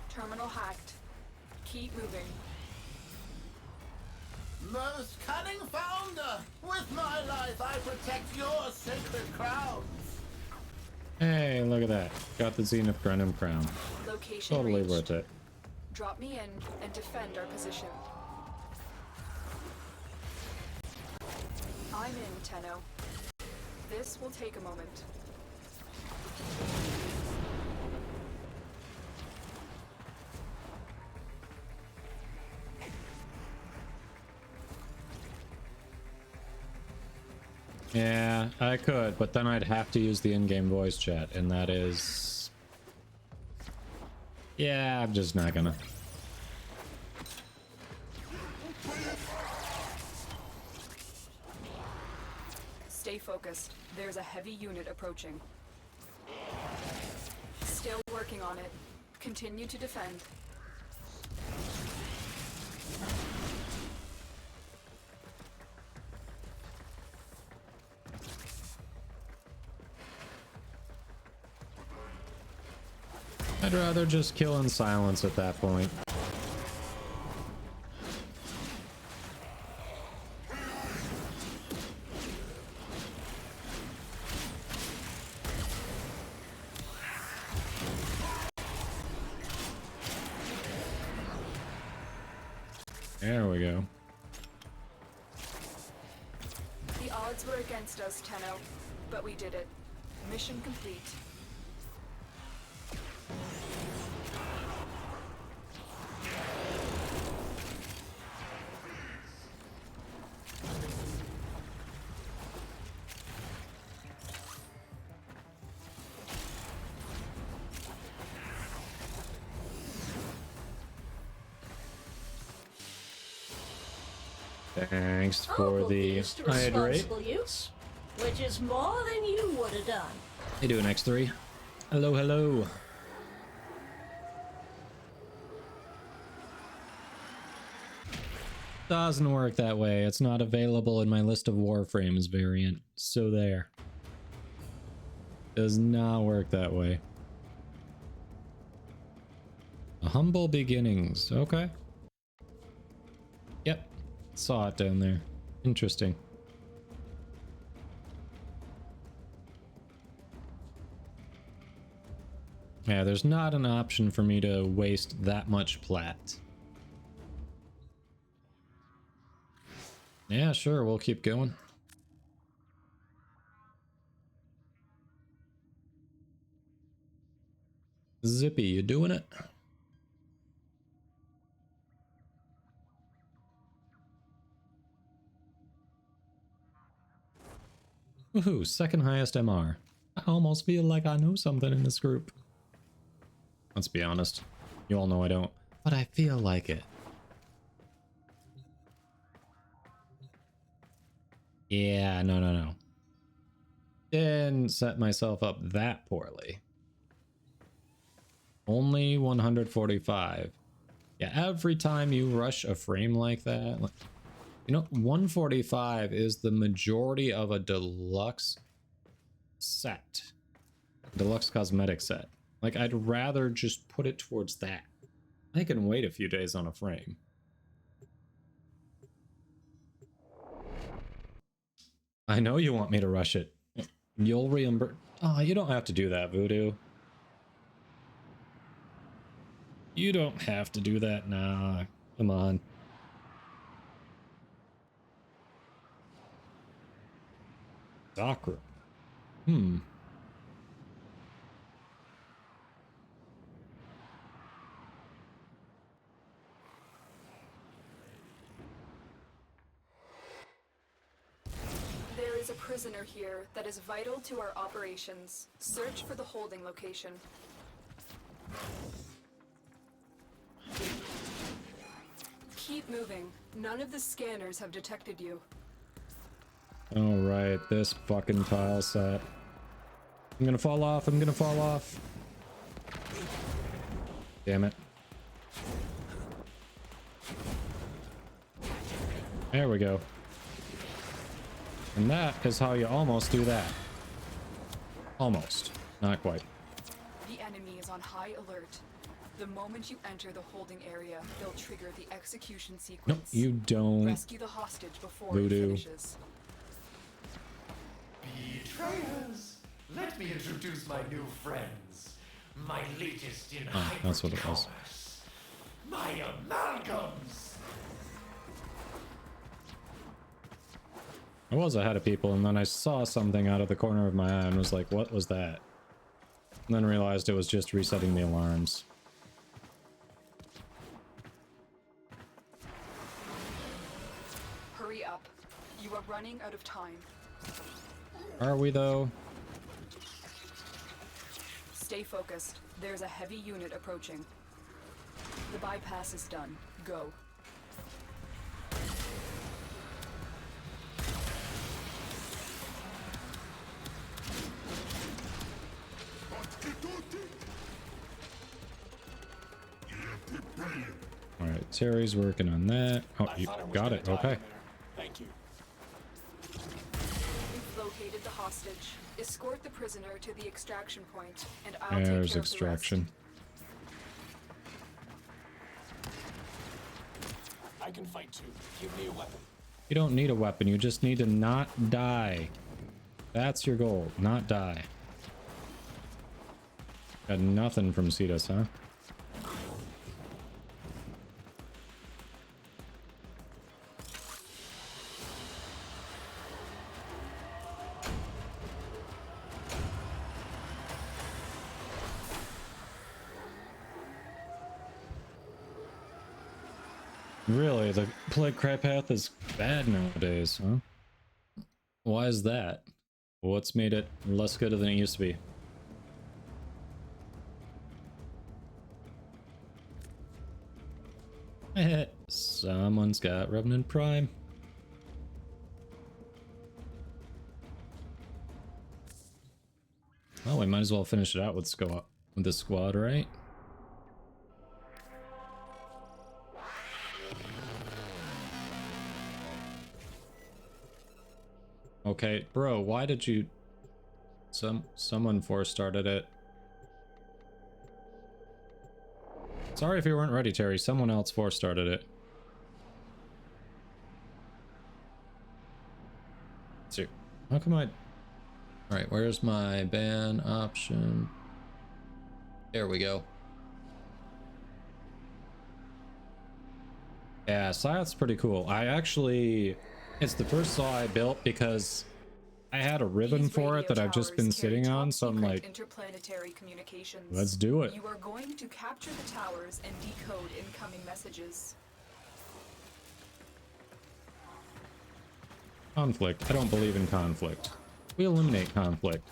Terminal hacked. Keep moving. Most cunning founder, with my life I protect your sacred crowns. Hey, look at that. Got the Zenith Grenham crown. Location Totally reached. worth it. Drop me in and defend our position. I'm in, Tenno. This will take a moment. Yeah, I could, but then I'd have to use the in-game voice chat, and that is... Yeah, I'm just not gonna. Stay focused. There's a heavy unit approaching. Still working on it. Continue to defend. I'd rather just kill in silence at that point. There we go. The odds were against us, Tenno, but we did it. Mission complete. Thanks I'll for put the these to hydrate. responsible use, which is more than you would have done. How you doing, X3? Hello, hello. Doesn't work that way. It's not available in my list of Warframes variant. So there. Does not work that way. Humble beginnings. Okay. Yep. Saw it down there. Interesting. Yeah, there's not an option for me to waste that much plat. Yeah, sure, we'll keep going. Zippy, you doing it? Woohoo, second highest MR. I almost feel like I know something in this group. Let's be honest. You all know I don't. But I feel like it. Yeah, no. Didn't set myself up that poorly. Only 145. Yeah, every time you rush a frame like that, you know, 145 is the majority of a deluxe set. Deluxe cosmetic set. Like, I'd rather just put it towards that. I can wait a few days on a frame. I know you want me to rush it. You'll reimburse. Oh, you don't have to do that, Voodoo. You don't have to do that. Nah, come on. Darkroom. There is a prisoner here that is vital to our operations. Search for the holding location. Keep moving. None of the scanners have detected you. Alright, this fucking tile set. I'm gonna fall off, I'm gonna fall off. Damn it. There we go. And that is how you almost do that. Almost. Not quite. The enemy is on high alert. The moment you enter the holding area, they'll trigger the execution sequence. Nope, you don't. Rescue the hostage before Voodoo. it finishes. Betrayers! Let me introduce my new friends. My latest in Oh, that's what it was. hypercommerce. My amalgams! I was ahead of people, and then I saw something out of the corner of my eye and was like, what was that? And then realized it was just resetting the alarms. Hurry up. You are running out of time. Are we, though? Stay focused. There's a heavy unit approaching. The bypass is done. Go. Alright, Terry's working on that. Oh, you got it. Okay. Thank you. We've located the hostage. Escort the prisoner to the extraction point, and I'll take There's care of the extraction. I can fight too. Give me a weapon. You don't need a weapon, you just need to not die. That's your goal, not die. Got nothing from Cetus, huh? Really, the plague cry path is bad nowadays, huh? Why is that? What's made it less good than it used to be? Someone's got Revenant Prime. Well, we might as well finish it out with this squad, right? Okay, bro, why did you... Someone force started it. Sorry if you weren't ready, Terry. Someone else force started it. Let's see. How come I... Alright, where's my ban option? There we go. Yeah, Scythe's pretty cool. I actually... It's the first saw I built because I had a ribbon for it that I've just been sitting on, so I'm like, interplanetary communications. Let's do it. You are going to capture the towers and decode incoming messages. Conflict. I don't believe in conflict. We eliminate conflict.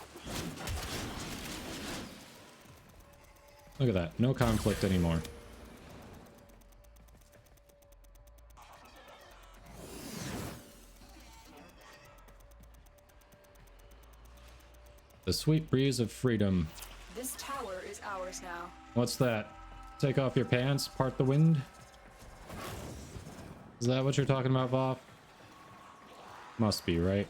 Look at that. No conflict anymore. The sweet breeze of freedom. This tower is ours now. What's that? Take off your pants, part the wind? Is that what you're talking about, Voth? Must be, right?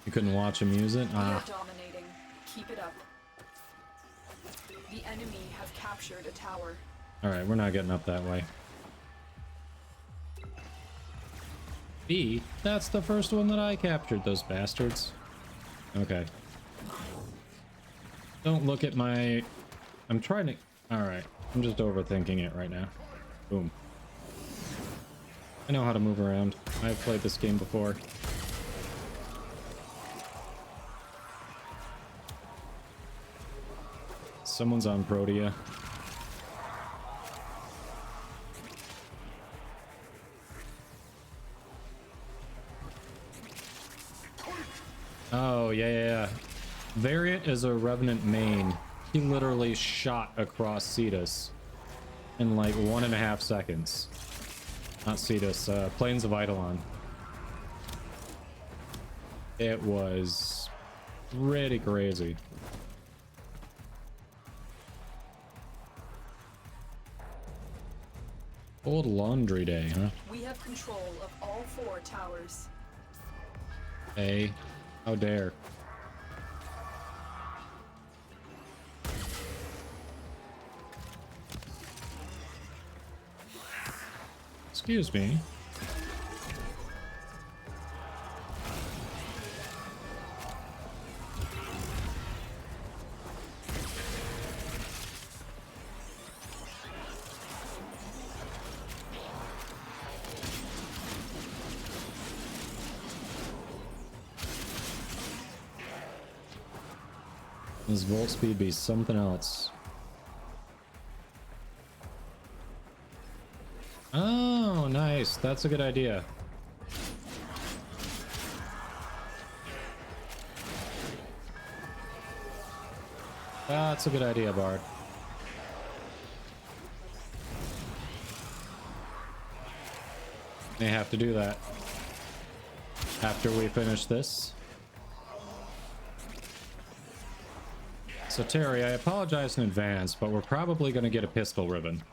You couldn't watch him use it? We are dominating. Keep it up. The enemy have captured a tower. Alright, we're not getting up that way. B, that's the first one that I captured, those bastards. Okay. Don't look at my... I'm trying to... Alright, I'm just overthinking it right now. Boom. I know how to move around. I've played this game before. Someone's on Protea. Oh, yeah. Variant is a Revenant main. He literally shot across Cetus in like 1.5 seconds. Not Cetus, Plains of Eidolon. It was pretty crazy. Old laundry day, huh? We have control of all 4 towers. Hey, how dare. Excuse me. This volt speed be something else. Oh, nice. That's a good idea. That's a good idea, Bard. May have to do that after we finish this. So Terry, I apologize in advance, but we're probably going to get a pistol ribbon.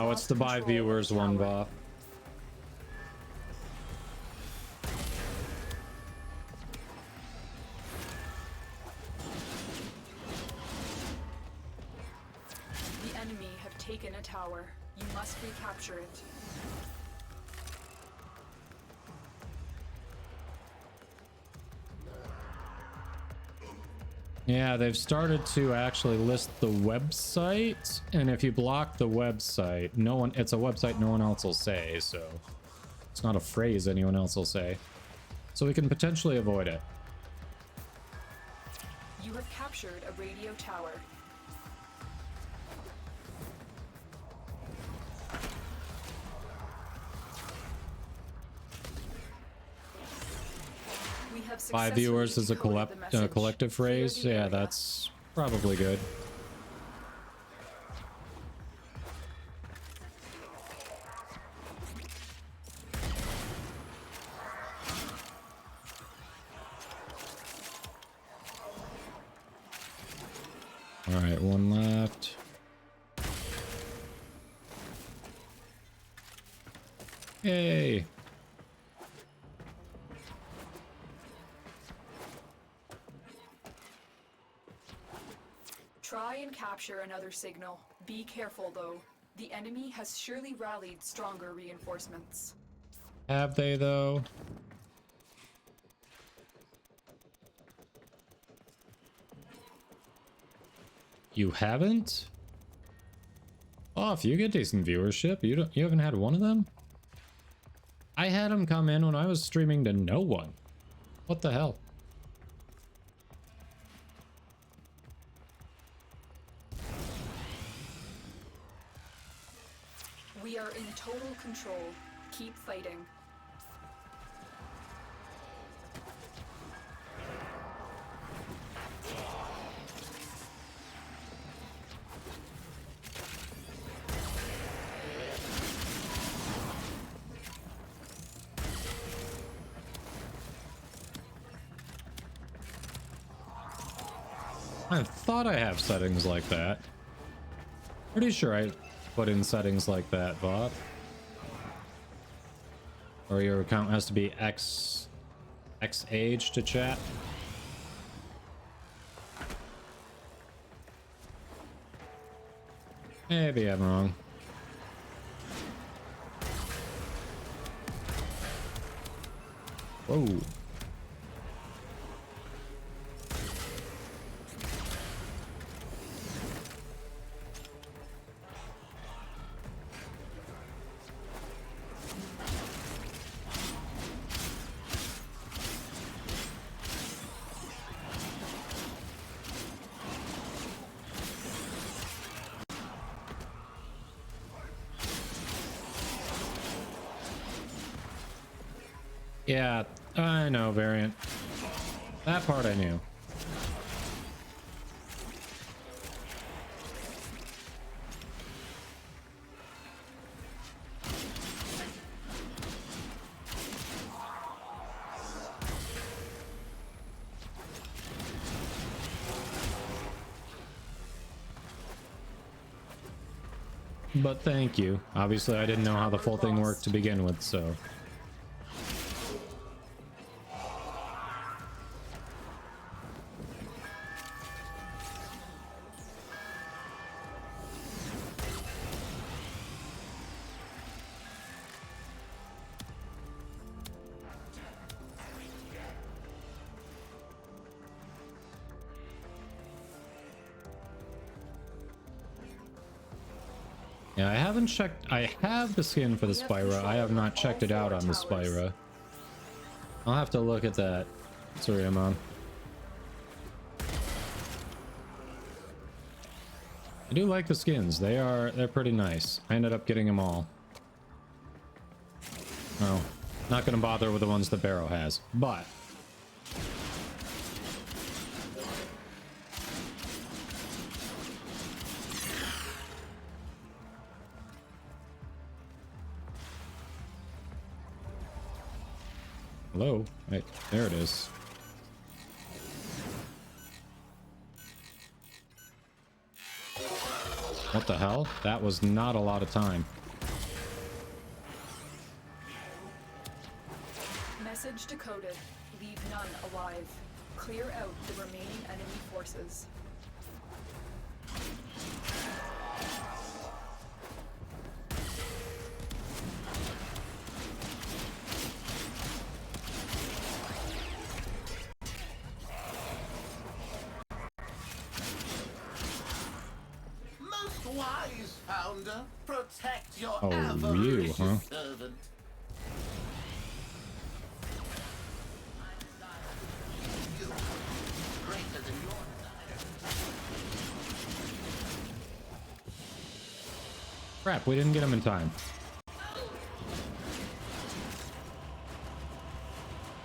What's the buy viewers one, Bob? The enemy have taken a tower. You must recapture it. Yeah, they've started to actually list the website, and if you block the website, it's a website no one else will say, so it's not a phrase anyone else will say. So we can potentially avoid it. You have captured a radio tower. have 5 successfully viewers is a decoded the message. collective Clear phrase. the Yeah, area. that's probably good. All right, one left. Yay. Try and capture another signal. Be careful though. The enemy has surely rallied stronger reinforcements. Have they though? You haven't? Oh, if you get decent viewership, you haven't had one of them? I had them come in when I was streaming to no one. What the hell? We are in total control. Keep fighting. I thought I have settings like that. Pretty sure I put in settings like that, Bob. Or your account has to be X age to chat. Maybe I'm wrong. Whoa. Yeah, I know, variant. That part I knew. But thank you. Obviously, I didn't know how the full thing worked to begin with, so... Yeah, I haven't checked. I have the skin for the Spyra. I have not checked it out on the Spyra. I'll have to look at that. Sorry, Amon. I do like the skins. They're pretty nice. I ended up getting them all. Oh, not gonna bother with the ones that Barrow has, but hello? Right, there it is. What the hell? That was not a lot of time. Message decoded. Leave none alive. Clear out the remaining enemy forces. Most wise founder, protect your Oh, avaricious you, huh? servant. Greater than your Crap, we didn't get him in time.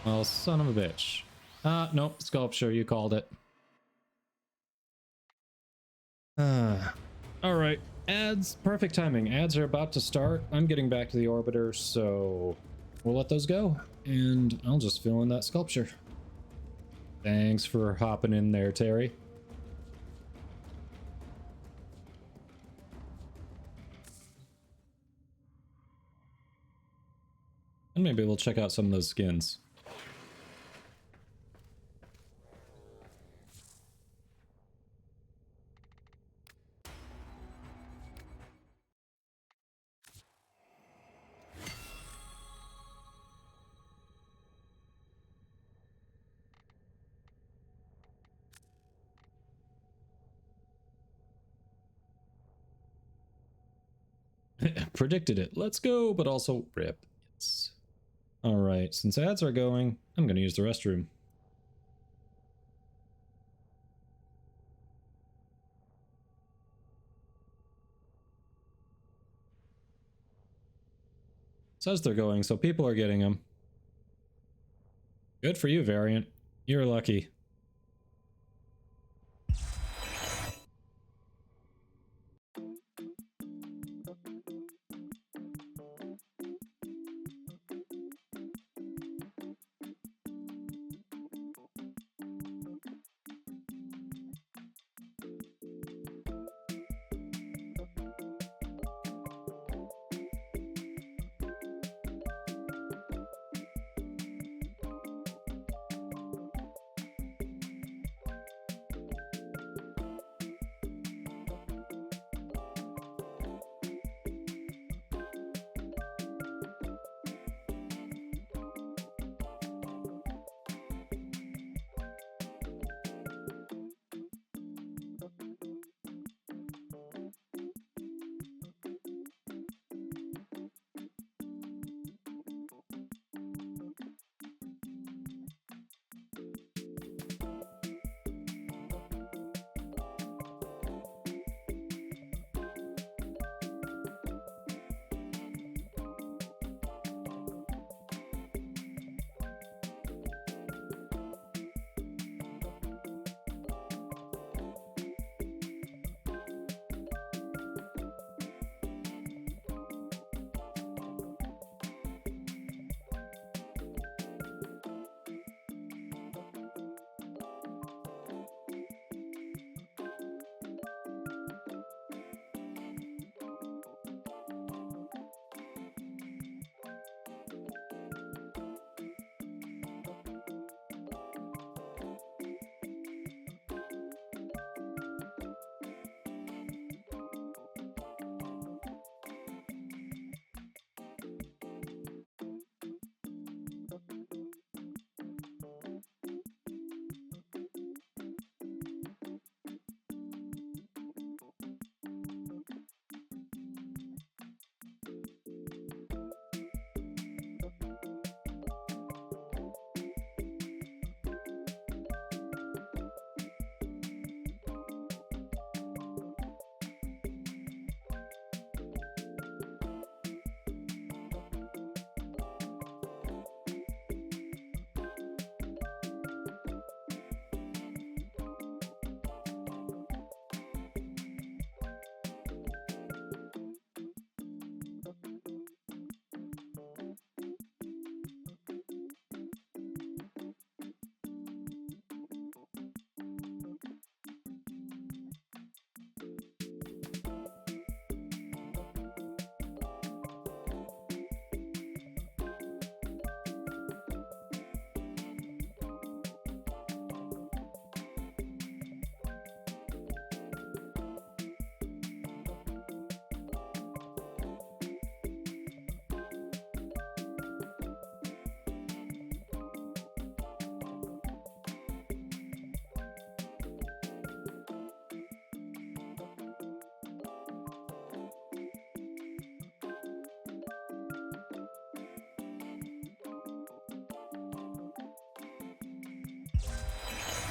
Well, son of a bitch. Nope, sculpture, you called it. Alright, ads, perfect timing. Ads are about to start. I'm getting back to the orbiter, so we'll let those go, and I'll just fill in that sculpture. Thanks for hopping in there, Terry. And maybe we'll check out some of those skins. Predicted it. Let's go, but also rip. Yes. All right, since ads are going, I'm going to use the restroom. Says they're going, so people are getting them. Good for you, Variant. You're lucky.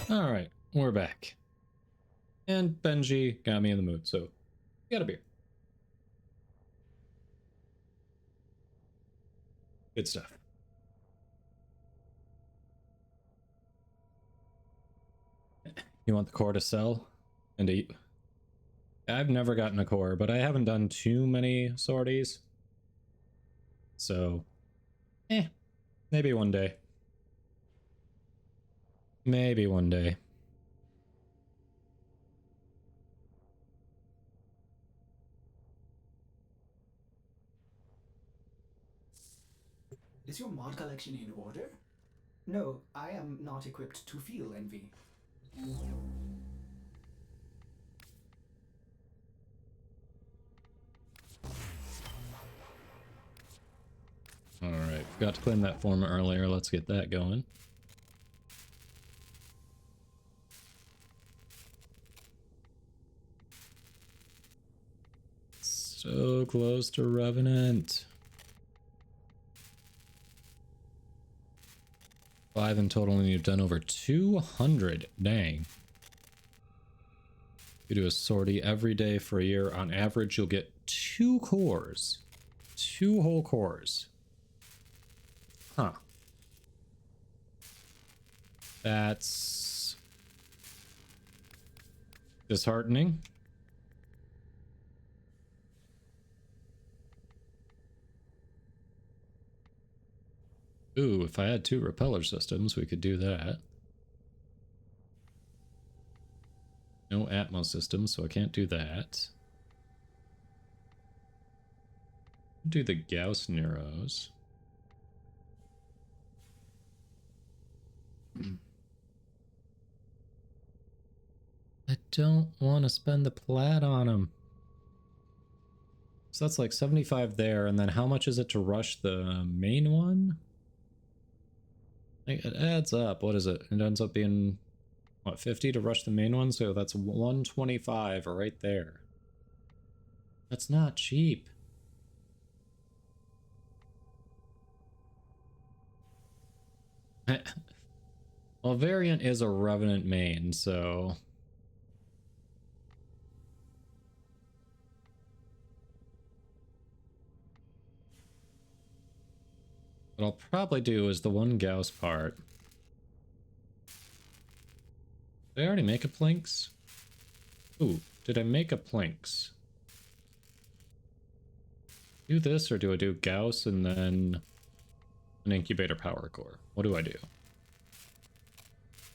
All right, we're back. And Benji got me in the mood, so got a beer. Good stuff. You want the core to sell and eat? I've never gotten a core, but I haven't done too many sorties. So, maybe one day. Maybe one day. Is your mod collection in order? No, I am not equipped to feel envy. Alright, forgot to claim that form earlier. Let's get that going. So close to Revenant. 5 in total, and you've done over 200. Dang. You do a sortie every day for a year. On average, you'll get 2 cores. 2 whole cores. Huh. That's disheartening. Ooh, if I had 2 repeller systems, we could do that. No Atmos systems, so I can't do that. Do the Gauss Neuros. I don't want to spend the plat on them. So that's like 75 there, and then how much is it to rush the main one? It adds up. What is it? It ends up being, what, 50 to rush the main one? So that's 125 right there. That's not cheap. Well, Variant is a Revenant main, so... What I'll probably do is the one Gauss part. Did I already make a Plinks? Ooh, did I make a Plinks? Do this, or do I do Gauss and then an Incubator Power Core? What do I do?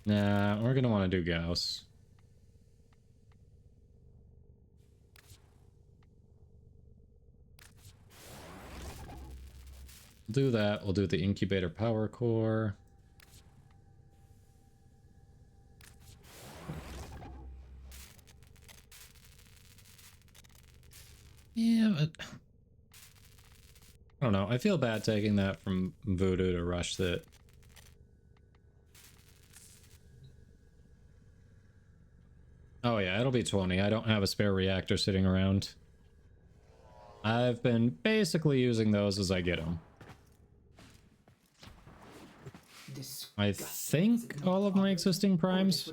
Nah, we're gonna want to do Gauss. We'll do that. We'll do the Incubator Power Core. Yeah, but... I don't know. I feel bad taking that from Voodoo to rush that. Oh yeah, it'll be 20. I don't have a spare reactor sitting around. I've been basically using those as I get them. I think all of my existing primes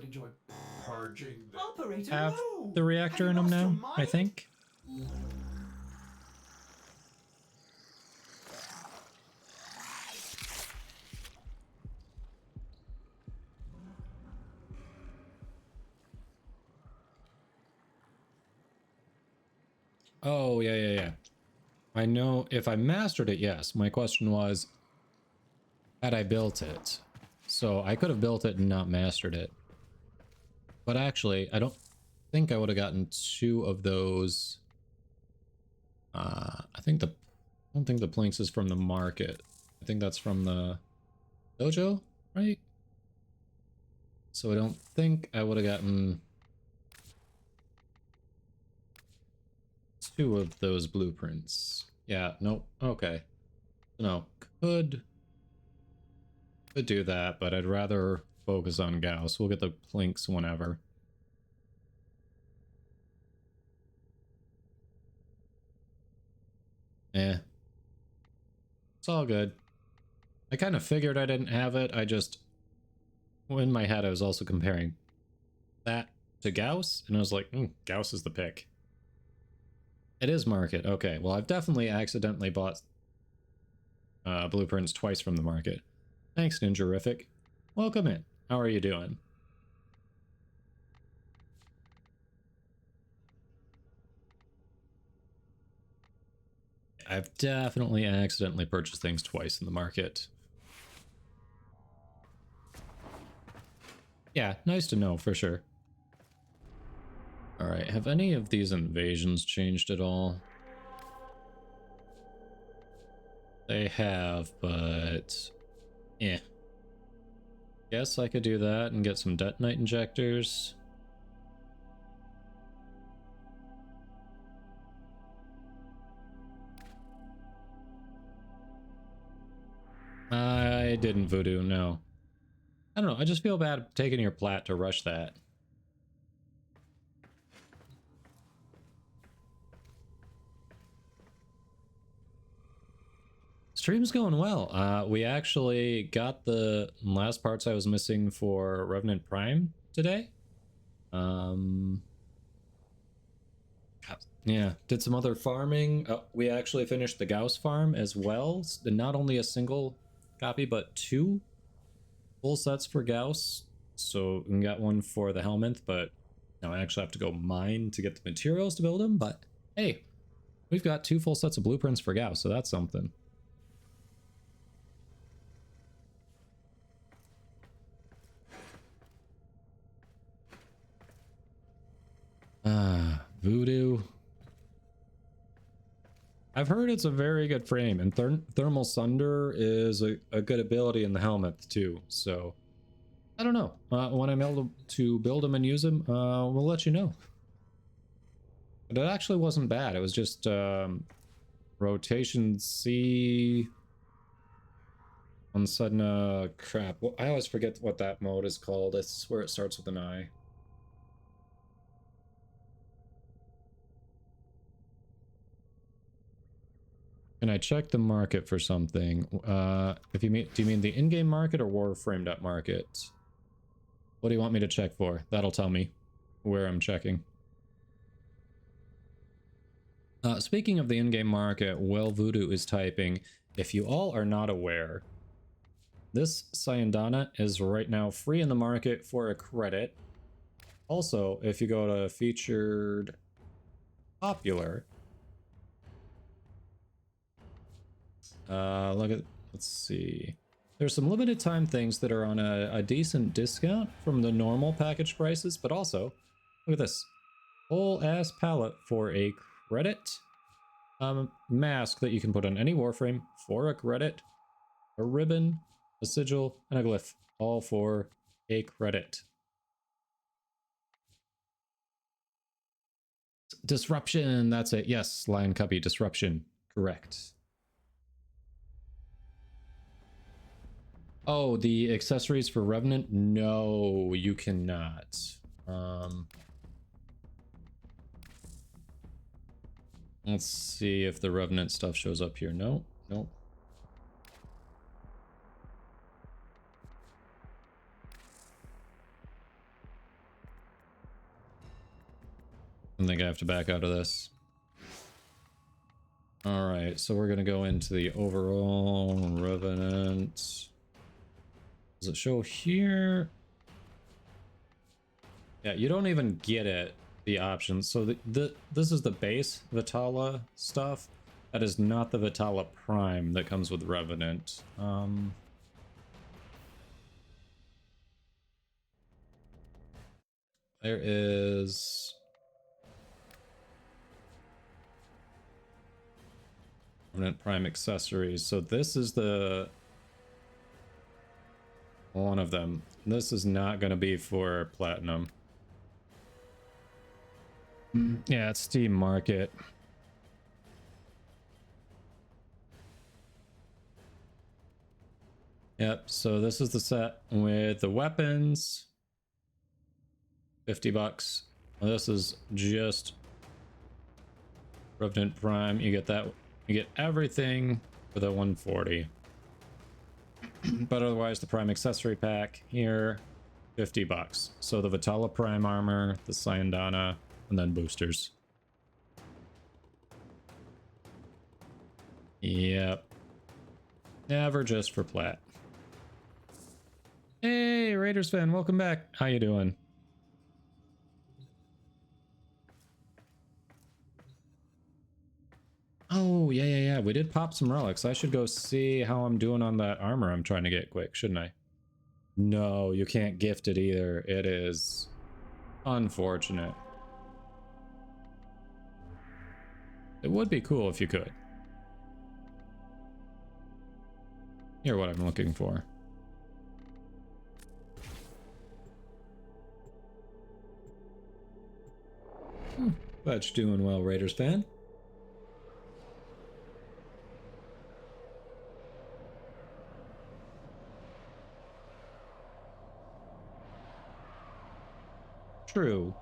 have the reactor in them now, I think. Oh, yeah. I know if I mastered it, yes. My question was, had I built it? So I could have built it and not mastered it. But actually, I don't think I would have gotten 2 of those. I don't think the Plinks is from the market. I think that's from the dojo, right? So I don't think I would have gotten 2 of those blueprints. Yeah, nope. Okay. No, could do that, but I'd rather focus on Gauss. We'll get the Plinks whenever. Eh. It's all good. I kind of figured I didn't have it. I just... in my head, I was also comparing that to Gauss, and I was like, Gauss is the pick. It is market. Okay, well, I've definitely accidentally bought blueprints twice from the market. Thanks, Ninjarific. Welcome in. How are you doing? I've definitely accidentally purchased things twice in the market. Yeah, nice to know for sure. All right, have any of these invasions changed at all? They have, but yeah. Guess I could do that and get some detonite injectors. I didn't voodoo, no. I don't know, I just feel bad taking your plat to rush that. Stream's going well. We actually got the last parts I was missing for Revenant Prime today. Yeah, did some other farming. We actually finished the Gauss farm as well. Not only a single copy, but 2 full sets for Gauss. So we got one for the Helminth, but now I actually have to go mine to get the materials to build them. But hey, we've got 2 full sets of blueprints for Gauss, so that's something. Voodoo. I've heard it's a very good frame, and Thermal Sunder is a good ability in the Helminth too, so I don't know. When I'm able to build them and use them, we'll let you know. But it actually wasn't bad. It was just rotation C on sudden crap. Well, I always forget what that mode is called. I swear it starts with an I. Can I check the market for something? If you mean, do you mean the in-game market or Warframe.market? What do you want me to check for? That'll tell me where I'm checking. Speaking of the in-game market, Well Voodoo is typing, if you all are not aware, this Sayandana is right now free in the market for a credit. Also, if you go to featured popular, let's see. There's some limited time things that are on a decent discount from the normal package prices, but also, look at this. Whole ass palette for a credit. Mask that you can put on any Warframe for a credit. A ribbon, a sigil, and a glyph. All for a credit. Disruption, that's it. Yes, Lion Cubby, disruption. Correct. Oh, the accessories for Revenant? No, you cannot. Let's see if the Revenant stuff shows up here. No, nope. I think I have to back out of this. All right, so we're gonna go into the overall Revenant. Does it show here? Yeah, you don't even get it, the options. So this is the base Vitala stuff. That is not the Vitala Prime that comes with Revenant. There is... Revenant Prime accessories. So this is the... one of them. This is not going to be for Platinum. Yeah, it's Steam Market. Yep, so this is the set with the weapons. 50 bucks. This is just Revenant Prime. You get that. You get everything for the 140. But otherwise, the Prime accessory pack here, 50 bucks. So the Vitala Prime armor, the Sayandana, and then boosters. Yep. Never just for plat. Hey, Raiders fan, welcome back. How you doing? Oh, yeah. We did pop some relics. I should go see how I'm doing on that armor I'm trying to get quick, shouldn't I? No, you can't gift it either. It is unfortunate. It would be cool if you could. Here's what I'm looking for. Glad you're doing well, Raiders fan. True.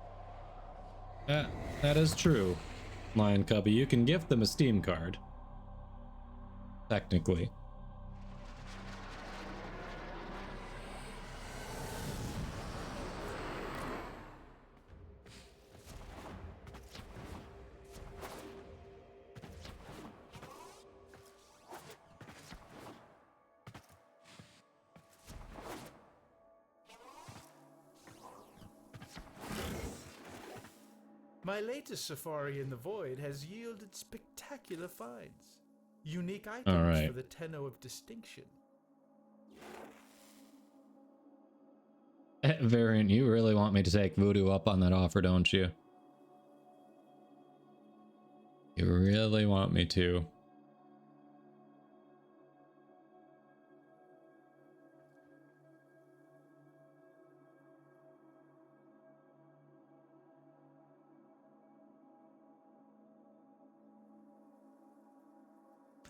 That is true. Lion Cubby, you can gift them a Steam card. Technically. My latest safari in the void has yielded spectacular finds. Unique items All right. for the Tenno of Distinction. Variant, you really want me to take Voodoo up on that offer, don't you? You really want me to.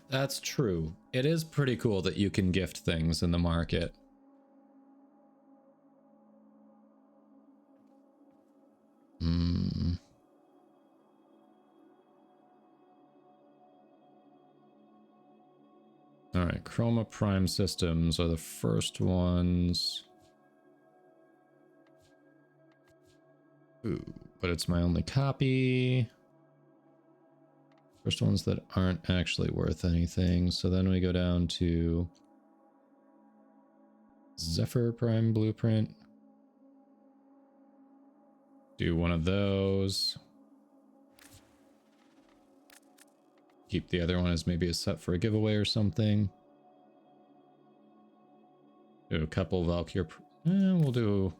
That's true. It is pretty cool that you can gift things in the market. Alright, Chroma Prime systems are the first ones. Ooh, but it's my only copy. First ones that aren't actually worth anything. So then we go down to Zephyr Prime Blueprint. Do one of those. Keep the other one as maybe a set for a giveaway or something. Do a couple Valkyr. We'll do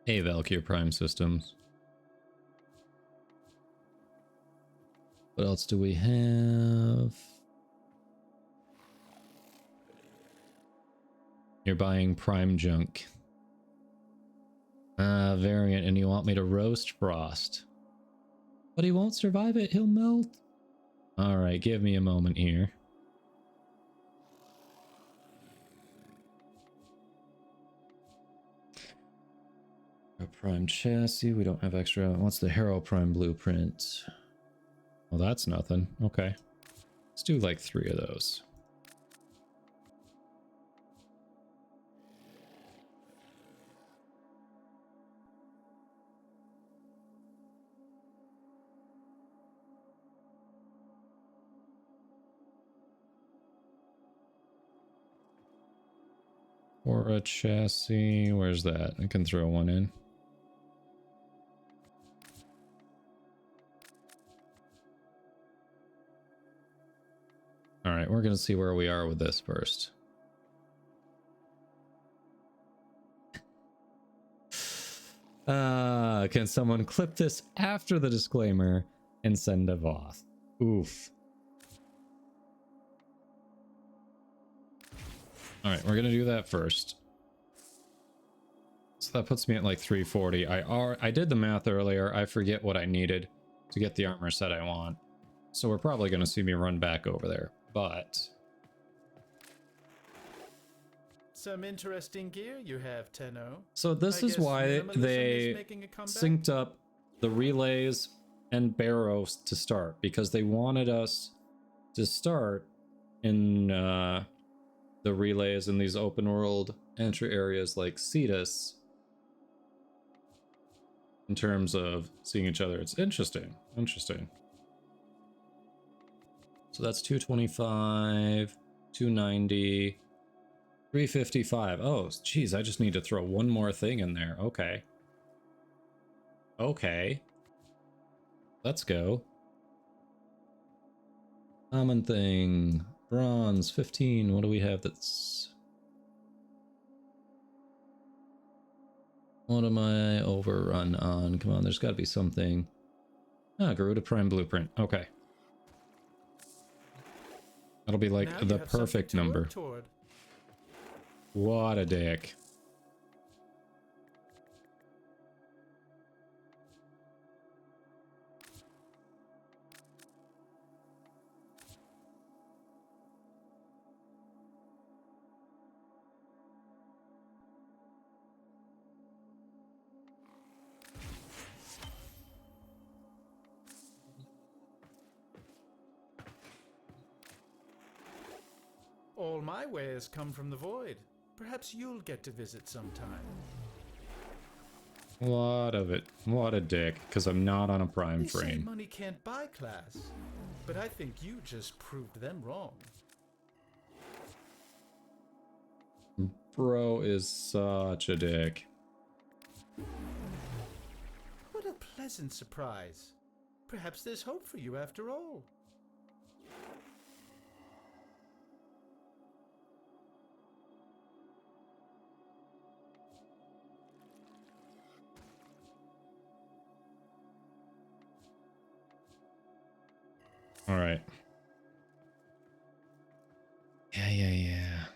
a Valkyr Prime systems. What else do we have? You're buying Prime junk. Variant, and you want me to roast Frost. But he won't survive it, he'll melt. Alright, give me a moment here. A Prime chassis, we don't have extra. What's the Hero Prime blueprint? Well, that's nothing. Okay. Let's do like 3 of those. Or a chassis, where's that? I can throw one in. All right, we're gonna see where we are with this first. Can someone clip this after the disclaimer and send a VODS? Oof. All right, we're gonna do that first. So that puts me at like 340. I did the math earlier. I forget what I needed to get the armor set I want. So we're probably gonna see me run back over there, but Some interesting gear you have, Tenno. so this is why they synced up the relays and barrows to start, because they wanted us to start in the relays in these open world entry areas like Cetus in terms of seeing each other. It's interesting. So that's 225, 290, 355. Oh, geez, I just need to throw one more thing in there. Okay. Let's go. Common thing. Bronze 15. What do we have that's... What am I overrun on? Come on, there's got to be something. Ah, Garuda Prime Blueprint. Okay. That'll be like Now you the have something perfect to work number. toward. What a dick. All my wares come from the void. Perhaps you'll get to visit sometime. What of it? What a dick, because I'm not on a prime They say frame. money can't buy class, but I think you just proved them wrong. Bro is such a dick. What a pleasant surprise. Perhaps there's hope for you after all. All right. Yeah.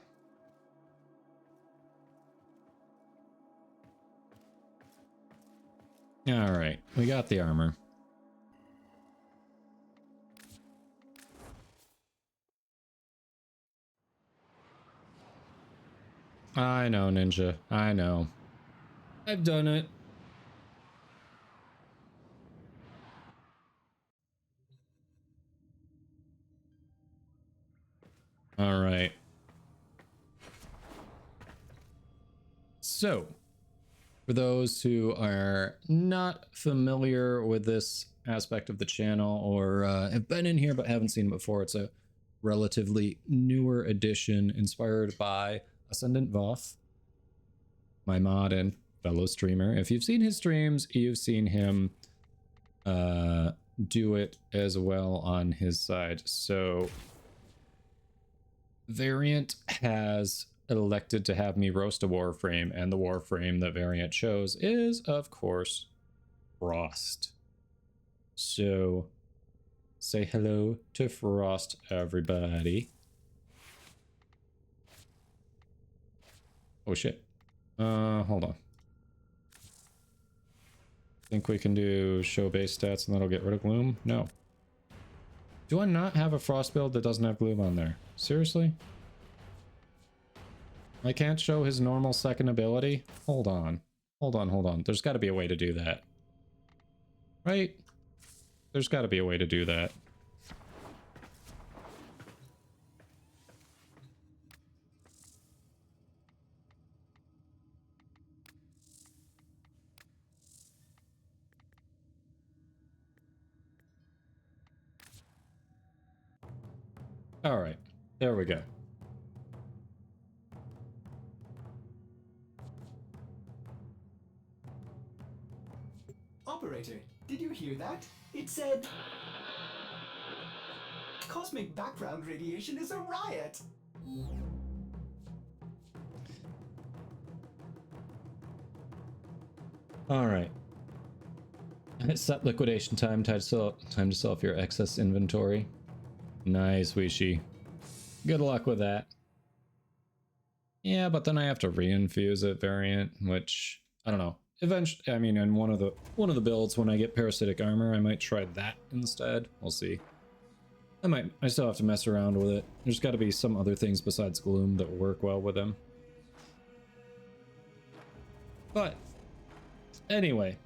All right, we got the armor. I know, Ninja. I know. I've done it. All right. So, for those who are not familiar with this aspect of the channel or have been in here but haven't seen it before, it's a relatively newer edition inspired by Ascendant Voth, my mod and fellow streamer. If you've seen his streams, you've seen him do it as well on his side. So Variant has elected to have me roast a Warframe, and the Warframe that Variant chose is, of course, Frost. So say hello to Frost, everybody. Oh shit. Hold on. Think we can do show base stats and that'll get rid of gloom? No. Do I not have a Frost build that doesn't have gloom on there? Seriously? I can't show his normal second ability? Hold on. Hold on. There's got to be a way to do that. Right? There's got to be a way to do that. All right. There we go. Operator, did you hear that? It said... Cosmic background radiation is a riot! All right. Set liquidation time. Time to sell off your excess inventory. Nice, Wishi. Good luck with that. Yeah, but then I have to reinfuse it, Variant, which I don't know. Eventually, I mean, in one of the builds when I get parasitic armor, I might try that instead. We'll see. I still have to mess around with it. There's got to be some other things besides gloom that work well with him. But anyway.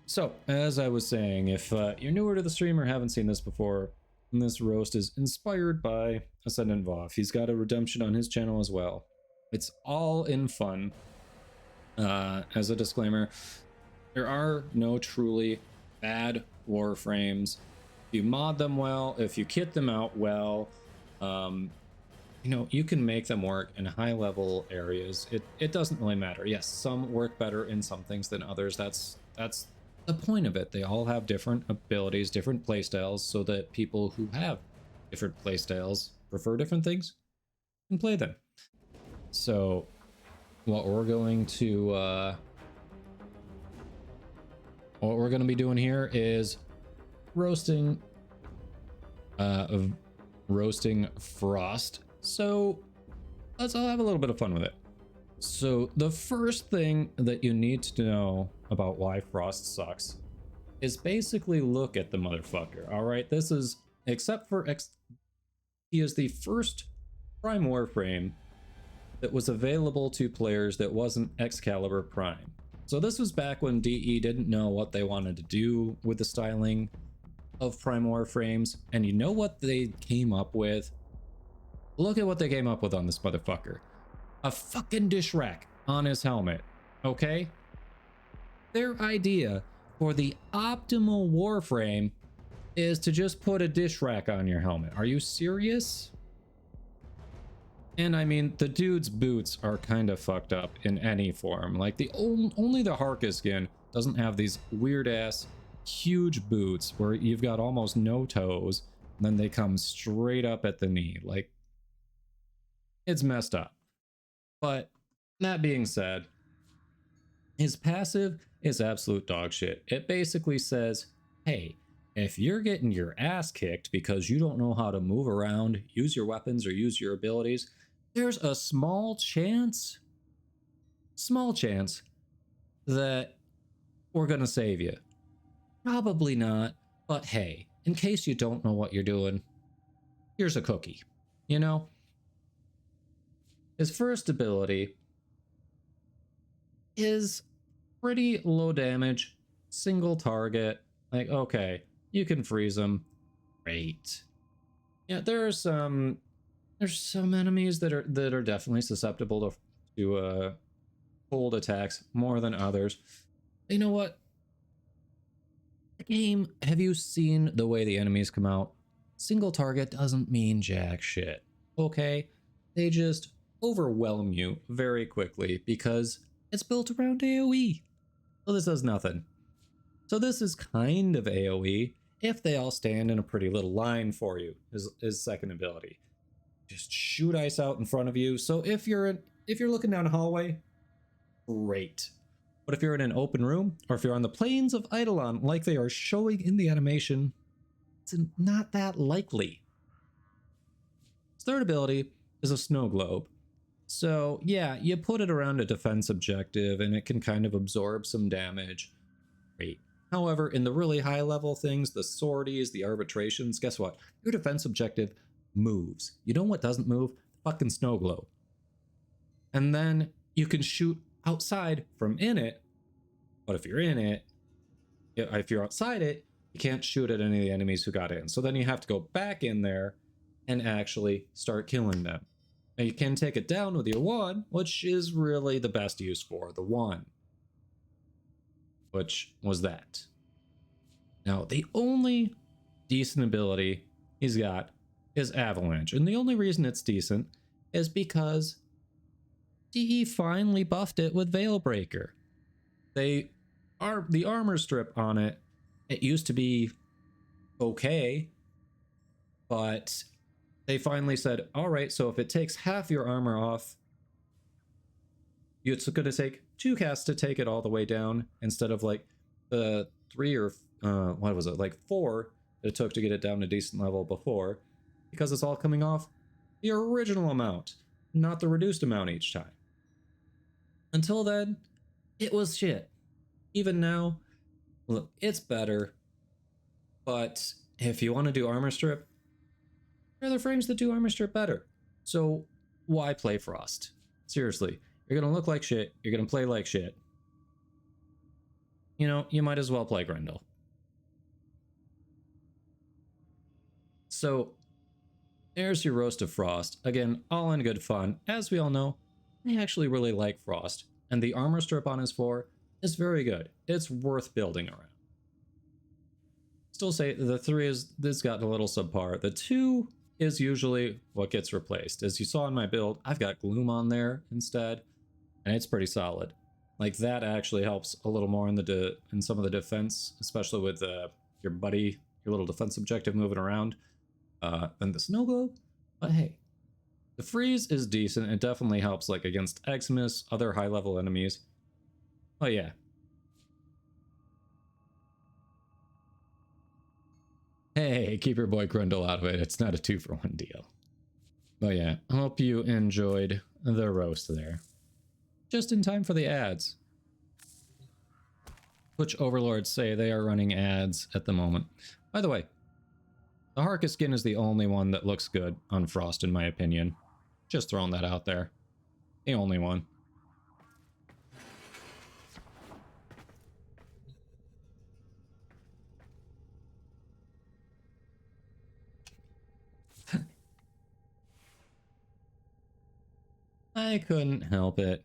So, as I was saying, if you're newer to the stream or haven't seen this before, this roast is inspired by Ascendant Voth. He's got a redemption on his channel as well. It's all in fun. As a disclaimer, there are no truly bad Warframes. If you mod them well, if you kit them out well, you know, you can make them work in high level areas. It doesn't really matter. Yes, some work better in some things than others. That's the point of it. They all have different abilities, different playstyles, so that people who have different playstyles prefer different things can play them. So what we're going to be doing here is roasting Frost. So let's all have a little bit of fun with it. So the first thing that you need to know about why Frost sucks is basically look at the motherfucker. All right, this is, except for he is the first Prime Warframe that was available to players that wasn't Excalibur Prime. So this was back when DE didn't know what they wanted to do with the styling of Prime Warframes, and you know what they came up with? Look at what they came up with on this motherfucker. A fucking dish rack on his helmet, okay? Their idea for the optimal Warframe is to just put a dish rack on your helmet. Are you serious? And I mean, the dude's boots are kind of fucked up in any form. Like, only the Harka skin doesn't have these weird ass huge boots where you've got almost no toes, and then they come straight up at the knee. Like, it's messed up. But that being said, his passive is absolute dog shit. It basically says, hey, if you're getting your ass kicked because you don't know how to move around, use your weapons, or use your abilities, there's a small chance that we're gonna save you. Probably not, but hey, in case you don't know what you're doing, here's a cookie, you know? His first ability is pretty low damage, single target. Like, okay, you can freeze him. Great. Yeah, there's some enemies that are definitely susceptible to cold attacks more than others. You know what? The game, have you seen the way the enemies come out? Single target doesn't mean jack shit. Okay? They just overwhelm you very quickly because it's built around AoE. So this does nothing. So this is kind of AoE if they all stand in a pretty little line for you, his second ability. Just shoot ice out in front of you. So if you're looking down a hallway, great. But if you're in an open room, or if you're on the plains of Eidolon like they are showing in the animation, it's not that likely. His third ability is a snow globe. So yeah, you put it around a defense objective and it can kind of absorb some damage. Great. However, in the really high level things, the sorties, the arbitrations, guess what? Your defense objective moves. You know what doesn't move? Fucking snow globe. And then you can shoot outside from in it, but if you're in it, if you're outside it, you can't shoot at any of the enemies who got in. So then you have to go back in there and actually start killing them. Now you can take it down with your wand, which is really the best use for the wand. Which was that. Now the only decent ability he's got is Avalanche. And the only reason it's decent is because DE finally buffed it with Veilbreaker. The armor strip on it, it used to be okay, but they finally said, all right, so if it takes half your armor off, it's going to take 2 casts to take it all the way down instead of like the 3 or what was it, like 4 that it took to get it down to decent level before, because it's all coming off the original amount, not the reduced amount each time. Until then, it was shit. Even now, look, it's better, but if you want to do armor strip, there are other frames that do armor strip better. So why play Frost? Seriously, you're gonna look like shit, you're gonna play like shit. You know, you might as well play Grendel. So there's your roast of Frost. Again, all in good fun. As we all know, I actually really like Frost, and the armor strip on his 4 is very good. It's worth building around. Still say the 3 has gotten a little subpar. The 2 is usually what gets replaced. As you saw in my build, I've got Gloom on there instead, and it's pretty solid. Like that actually helps a little more in the in some of the defense, especially with your buddy, your little defense objective moving around, than the snow globe. But hey, the freeze is decent. It definitely helps like against Eximus, other high level enemies. Oh yeah. Hey, keep your boy Grundle out of it. It's not a 2-for-1 deal. But yeah, hope you enjoyed the roast there. Just in time for the ads. Which overlords say they are running ads at the moment. By the way, the Harka skin is the only one that looks good on Frost in my opinion. Just throwing that out there. The only one. I couldn't help it.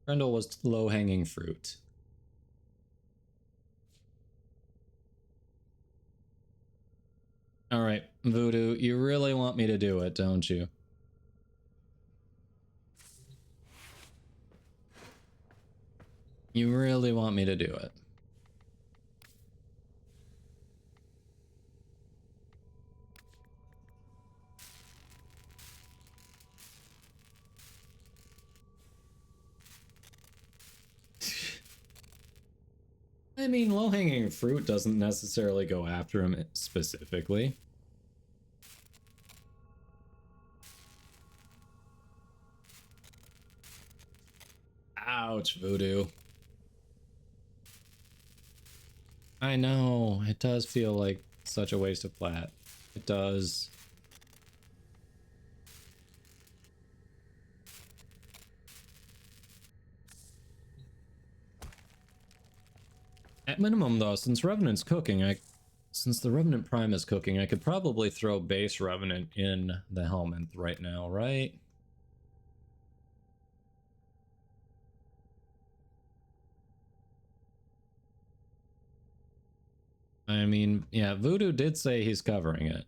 Grendel was low-hanging fruit. Alright, Voodoo, you really want me to do it, don't you? You really want me to do it. I mean, low-hanging fruit doesn't necessarily go after him specifically. Ouch, Voodoo. I know, it does feel like such a waste of plat. It does. At minimum, though, since Revenant's cooking, since the Revenant Prime is cooking, I could probably throw base Revenant in the Helminth right now, right? I mean, yeah, Voodoo did say he's covering it.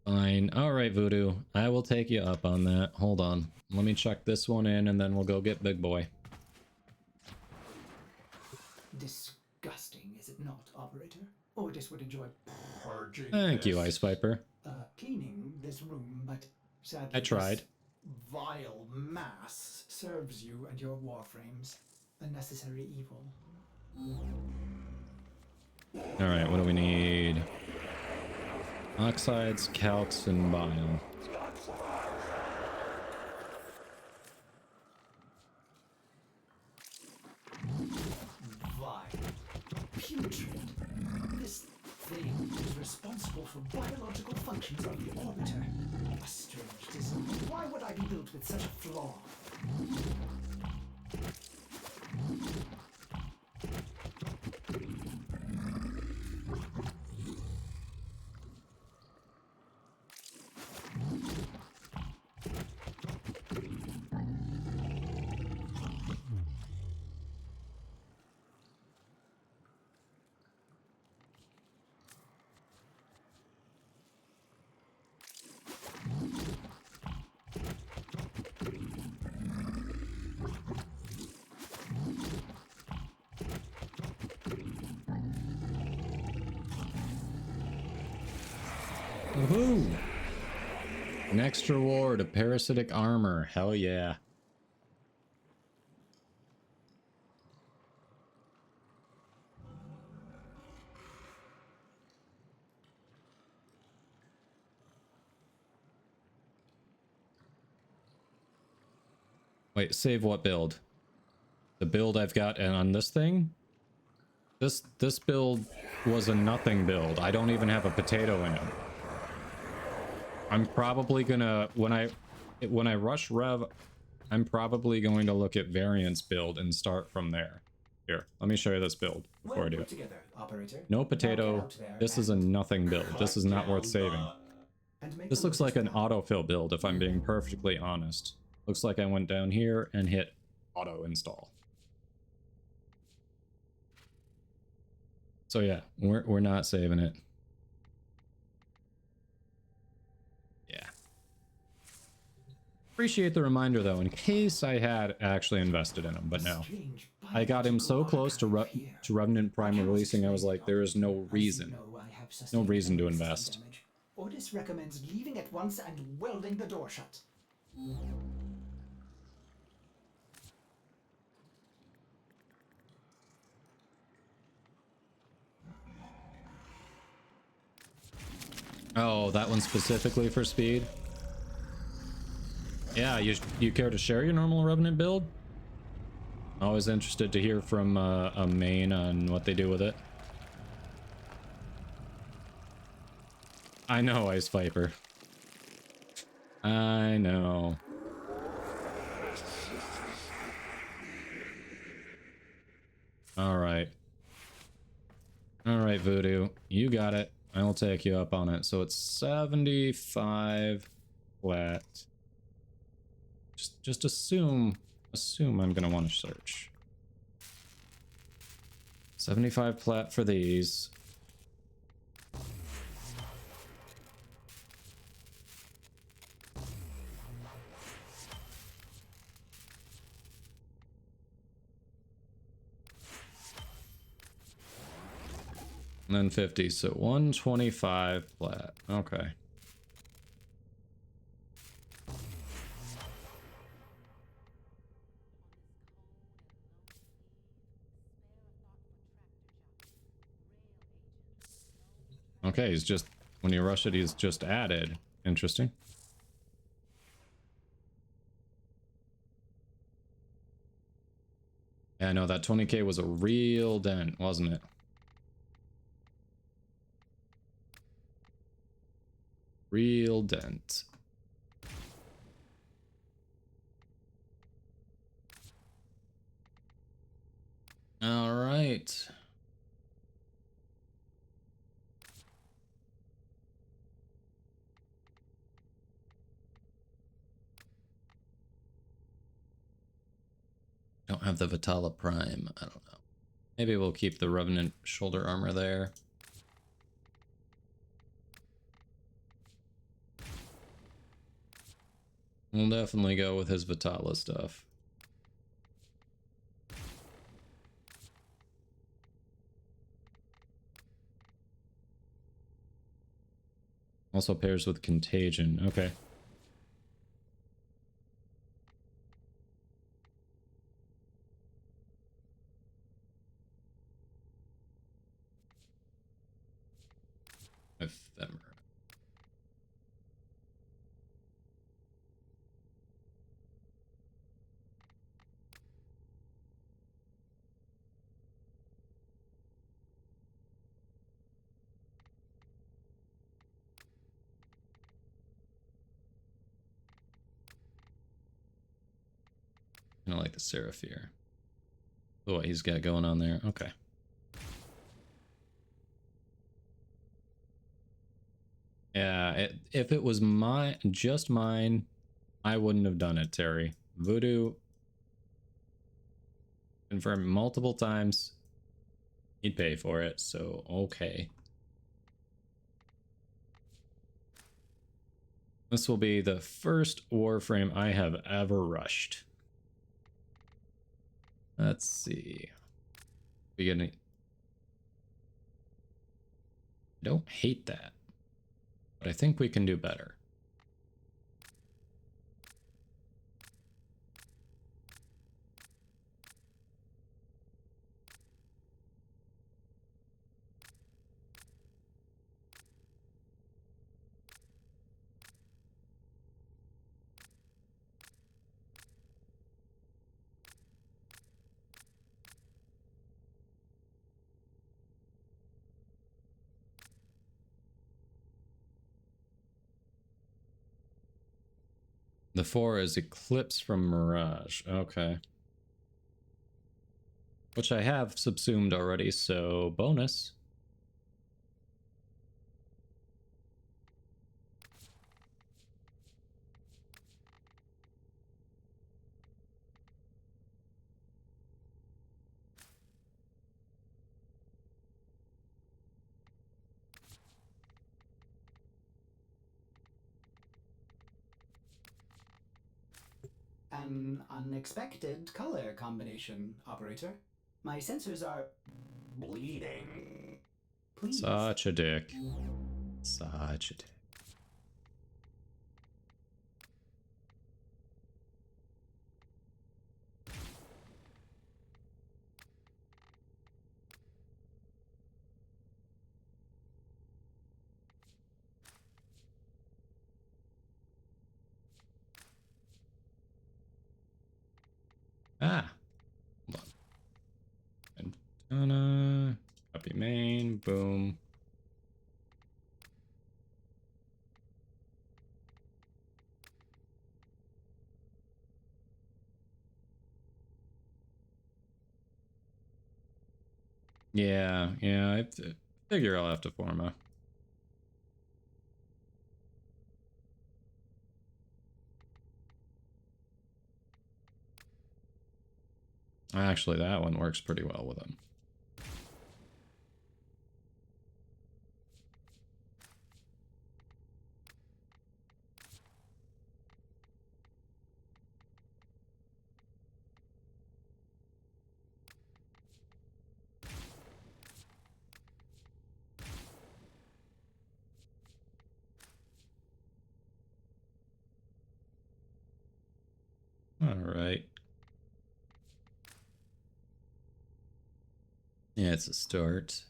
Fine. Alright, Voodoo. I will take you up on that. Hold on. Let me check this one in and then we'll go get Big Boy. Disgusting, is it not, Operator? Otis would enjoy purging. Thank you, Ice Viper. Cleaning this room, but sadly I tried. This vile mass serves you and your Warframes. A necessary evil. Alright, what do we need? Oxides, calx, and bile. Vile. Putrid. This thing is responsible for biological functions of the orbiter. A strange design. Why would I be built with such a flaw? Woohoo! Next reward, a parasitic armor. Hell yeah. Wait, save what build? The build I've got and on this thing? This build was a nothing build. I don't even have a potato in it. I'm probably gonna when I rush Rev, I'm probably going to look at variance build and start from there. Here, let me show you this build before I do it. No potato. This is a nothing build. This is not worth saving. This looks like an autofill build if I'm being perfectly honest. Looks like I went down here and hit auto install. So yeah, we're not saving it. Yeah. Appreciate the reminder though, in case I had actually invested in him, but no. I got him so close to Revenant Prime releasing, I was like, there is no reason. No reason to invest. VODS recommends leaving at once and welding the door shut. Oh, that one specifically for speed? Yeah, you care to share your normal Revenant build? Always interested to hear from a main on what they do with it. I know, Ice Viper. I know. Alright. Alright, Voodoo. You got it. I will take you up on it. So it's 75 flat. Just assume I'm gonna want to search. 75 plat for these. And then 50, so 125 plat. Okay. Okay, he's just, when you rush it, he's just added. Interesting. Yeah, no, that 20k was a real dent, wasn't it? Real dent. All right. Don't have the Vitala Prime. I don't know. Maybe we'll keep the Revenant shoulder armor there. We'll definitely go with his Vitala stuff. Also pairs with Contagion. Okay. Ephemera. Kind of like the Seraphir. Oh, what he's got going on there. Okay. Yeah, if it was just mine, I wouldn't have done it, Terry. Voodoo confirmed multiple times he'd pay for it, so okay. This will be the first Warframe I have ever rushed. Let's see. Beginning. I don't hate that, but I think we can do better. The 4 is Eclipse from Mirage. Okay. Which I have subsumed already, so bonus. An unexpected color combination, operator. My sensors are bleeding. Please. Such a dick. Such a dick. Ah. Hold on. Antenna. Copy main. Boom. Yeah, I figure I'll have to form a. Actually, that one works pretty well with him. All right. Yeah, it's a start.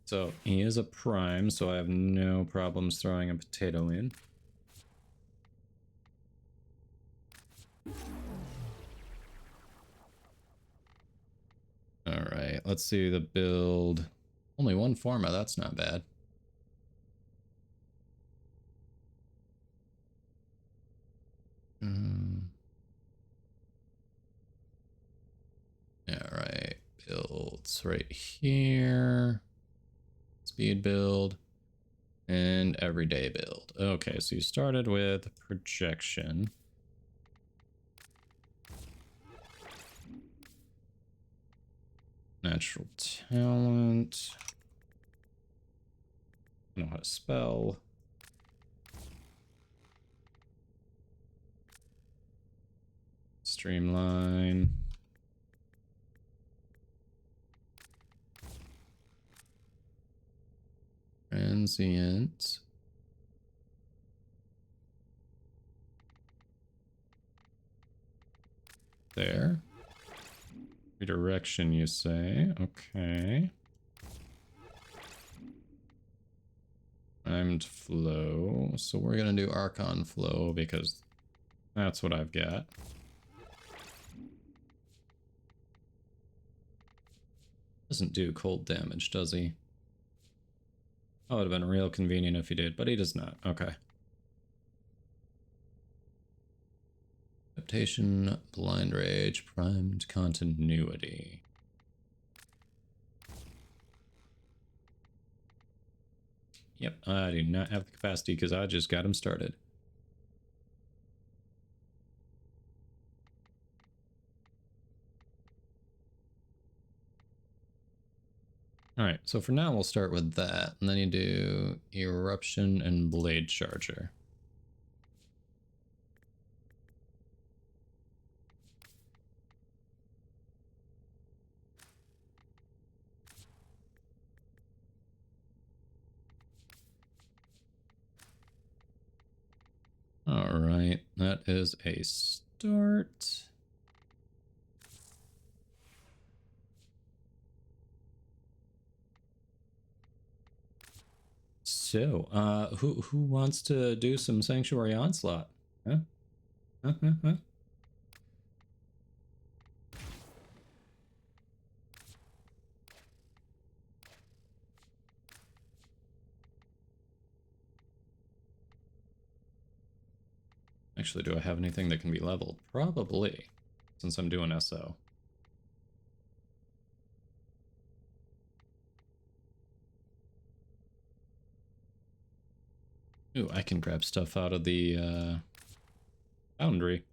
So he is a prime, so I have no problems throwing a potato in. All right, let's see the build. Only one forma, that's not bad. All right, builds right here. Speed build and everyday build. Okay, so you started with projection. Natural talent. I know how to spell. Streamline. Transient. There. Redirection, you say? Okay. Timed flow. So we're gonna do Archon flow because that's what I've got. Doesn't do cold damage, does he? Oh, it would have been real convenient if he did, but he does not. Okay. Adaptation, blind rage, primed continuity. Yep, I do not have the capacity because I just got him started. Alright, so for now we'll start with that, and then you do Eruption and Blade Charger. Alright, that is a start. So, who wants to do some Sanctuary Onslaught? Huh? Huh? Actually, do I have anything that can be leveled? Probably, since I'm doing SO. Ooh, I can grab stuff out of the foundry.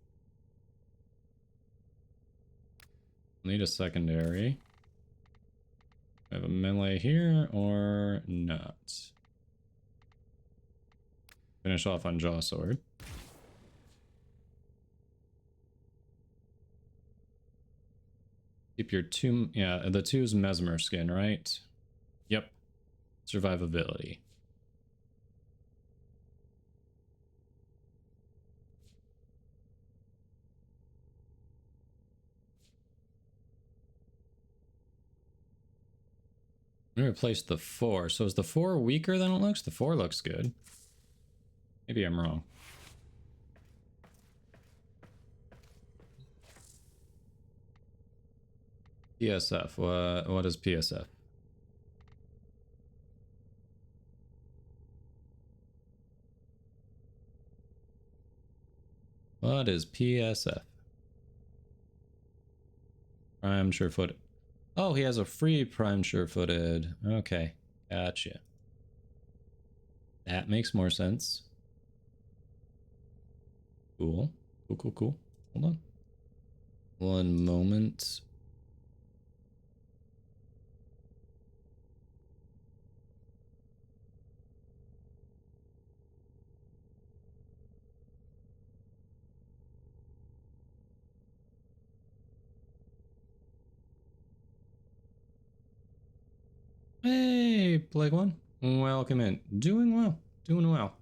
Need a secondary. I have a melee here or not. Finish off on Jaw Sword. Keep your two, yeah, the 2's Mesmer skin, right? Yep. Survivability. I'm gonna replace the 4. So is the 4 weaker than it looks? The 4 looks good. Maybe I'm wrong. PSF. What is PSF? What is PSF? Prime sure-footed. Oh, he has a free prime sure-footed. Okay, gotcha. That makes more sense. Cool. Cool, cool, cool. Hold on. One moment. Hey, Plague One. Welcome in. Doing well. Doing well.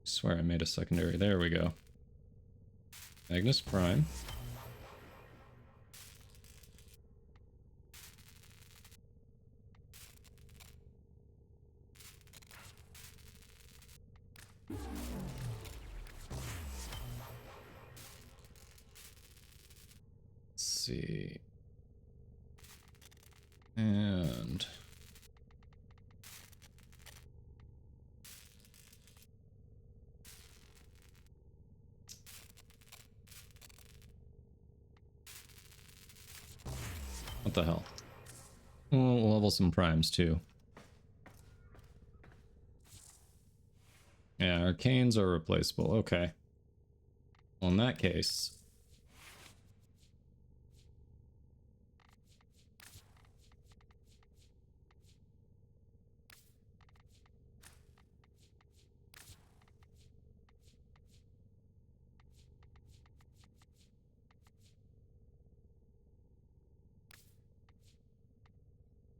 Swear I made a secondary. There we go. Magnus Prime. Let's see. And what the hell? We'll level some primes too. Yeah, arcanes are replaceable. Okay. Well, in that case,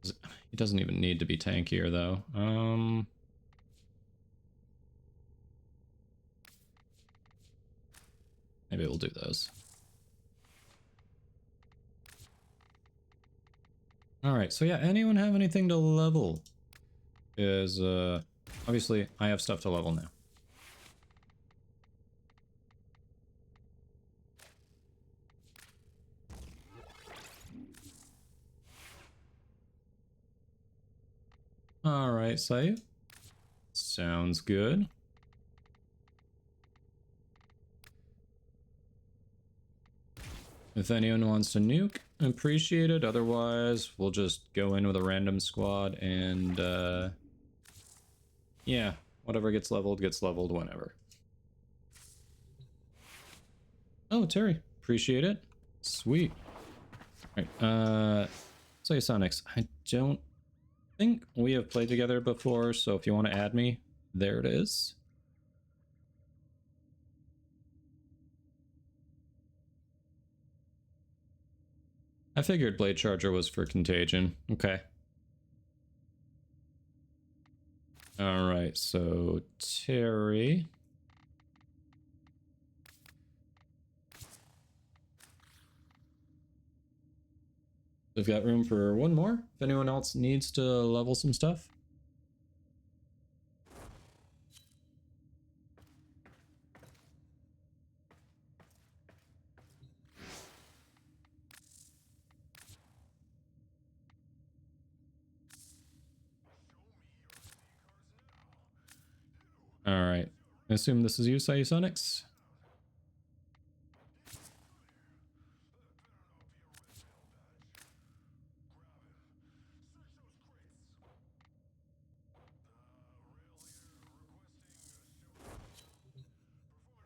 he doesn't even need to be tankier though. Maybe we'll do those. Alright, so yeah, anyone have anything to level? Is, obviously, I have stuff to level now. Alright, Sayu. Sounds good. If anyone wants to nuke, appreciate it. Otherwise, we'll just go in with a random squad and, yeah, whatever gets leveled whenever. Oh, Terry, appreciate it. Sweet. Alright, Sonics, I don't think we have played together before, so if you want to add me, there it is. I figured Blade Charger was for Contagion. Okay. Alright, so Terry. We've got room for one more, if anyone else needs to level some stuff. Alright. I assume this is you, Sonics?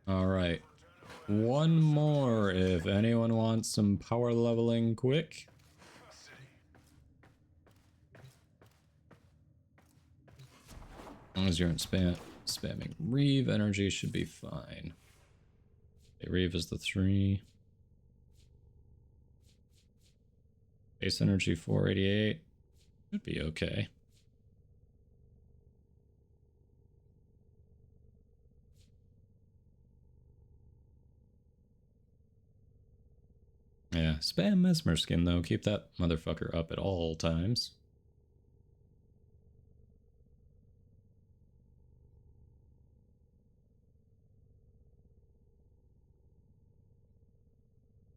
Alright. One more if anyone wants some power leveling quick. As long as you're in spamming Reeve. Energy should be fine. Okay, Reeve is the 3. Base energy 488. Should be okay. Yeah, spam Mesmer skin though. Keep that motherfucker up at all times.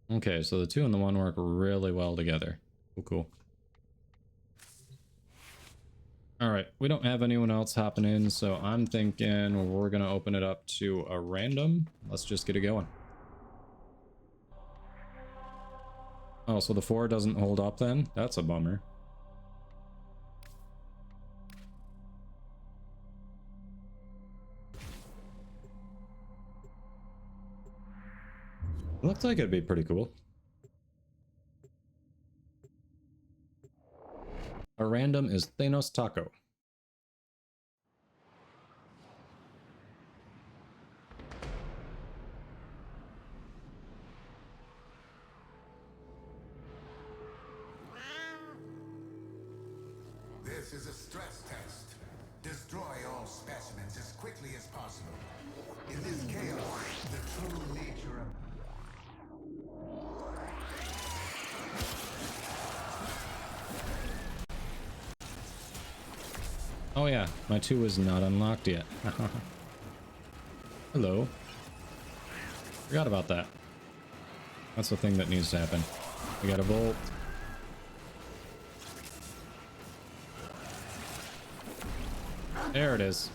Okay, so the 2 and the 1 work really well together. Cool, cool. Alright, we don't have anyone else hopping in, so I'm thinking we're gonna open it up to a random. Let's just get it going. Oh, so the 4 doesn't hold up then? That's a bummer. Looks like it'd be pretty cool. Our random is Thanos Taco. This is a stress test. Destroy all specimens as quickly as possible. In this chaos, the true nature of... Oh yeah, my 2 is not unlocked yet. Hello. Forgot about that. That's the thing that needs to happen. We got a Volt. There it is.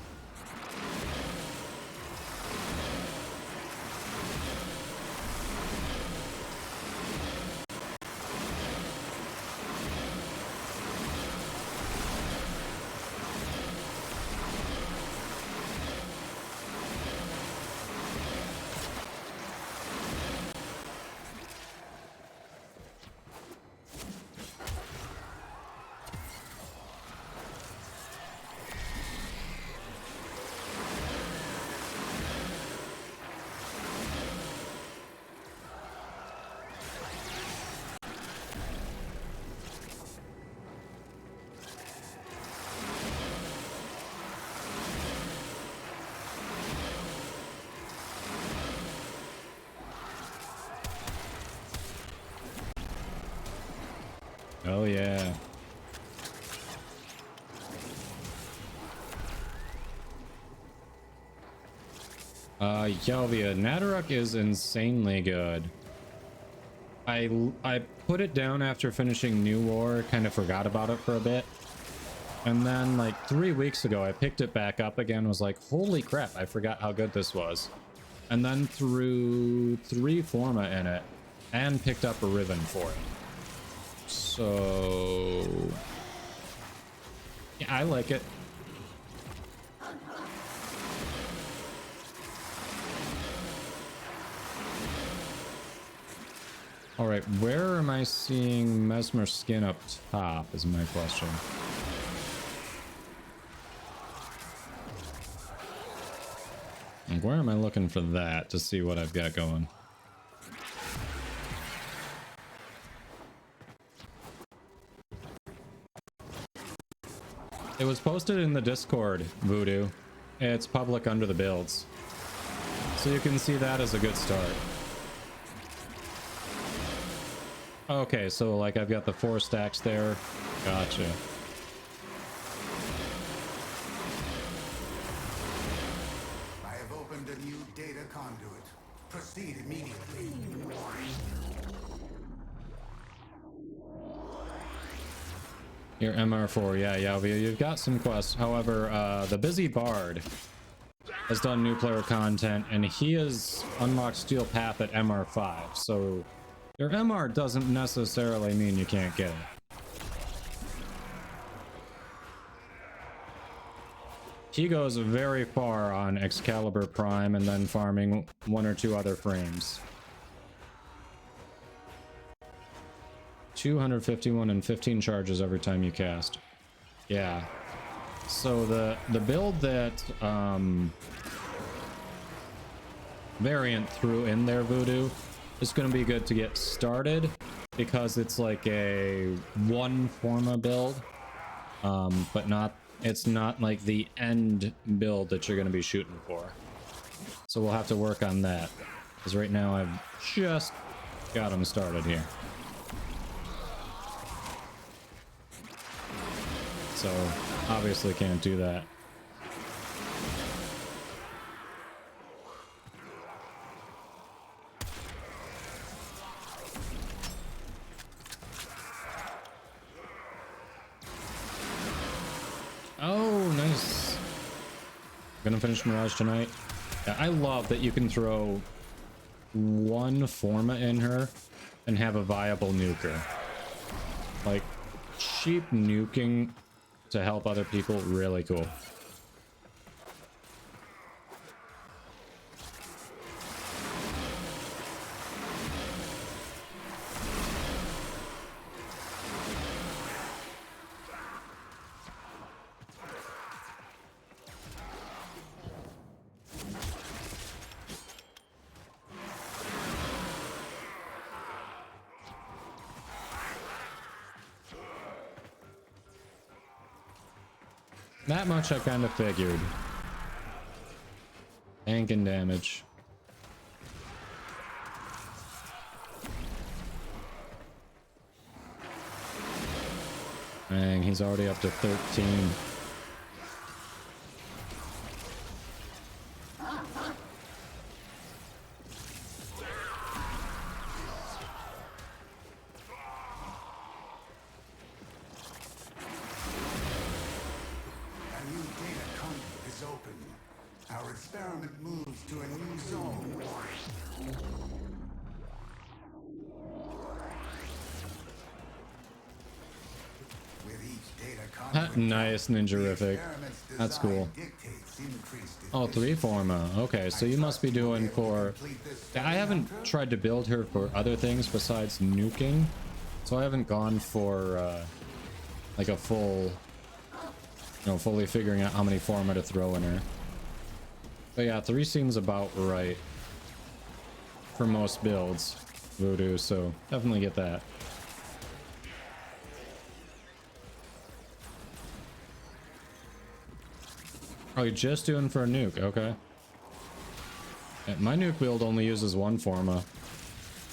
Oh yeah. Yelvia, Nadaruk is insanely good. I put it down after finishing New War, kind of forgot about it for a bit. And then like 3 weeks ago, I picked it back up again, was like, holy crap, I forgot how good this was. And then threw 3 Forma in it and picked up a Riven for it. So yeah, I like it. All right, where am I seeing Mesmer skin up top is my question. And where am I looking for that to see what I've got going? It was posted in the Discord, Voodoo. It's public under the builds. So you can see that as a good start. Okay, so like I've got the 4 stacks there. Gotcha. I have opened a new data conduit. Proceed immediately. Your MR4, yeah, Yalvia, you've got some quests. However, the Busy Bard has done new player content, and he has unlocked Steel Path at MR5, so your MR doesn't necessarily mean you can't get it. He goes very far on Excalibur Prime and then farming 1 or 2 other frames. 251 and 15 charges every time you cast. Yeah. So the build that Variant threw in their Voodoo is going to be good to get started because it's like a one forma build, but it's not like the end build that you're going to be shooting for. So we'll have to work on that because right now I've just got them started here. So obviously can't do that. Oh, nice. Gonna finish Mirage tonight. Yeah, I love that you can throw one Forma in her and have a viable nuker. Like, cheap nuking to help other people, really cool. That much I kind of figured. Tank and damage. Dang, he's already up to 13. Nice, Ninjarific. That's cool. Oh, 3 Forma. Okay, so you must be doing for... I haven't tried to build her for other things besides nuking. So I haven't gone for, like a full... fully figuring out how many Forma to throw in her. But yeah, 3 seems about right for most builds. Voodoo, so definitely get that. Oh, you're just doing for a nuke, okay. Yeah, my nuke build only uses 1 Forma,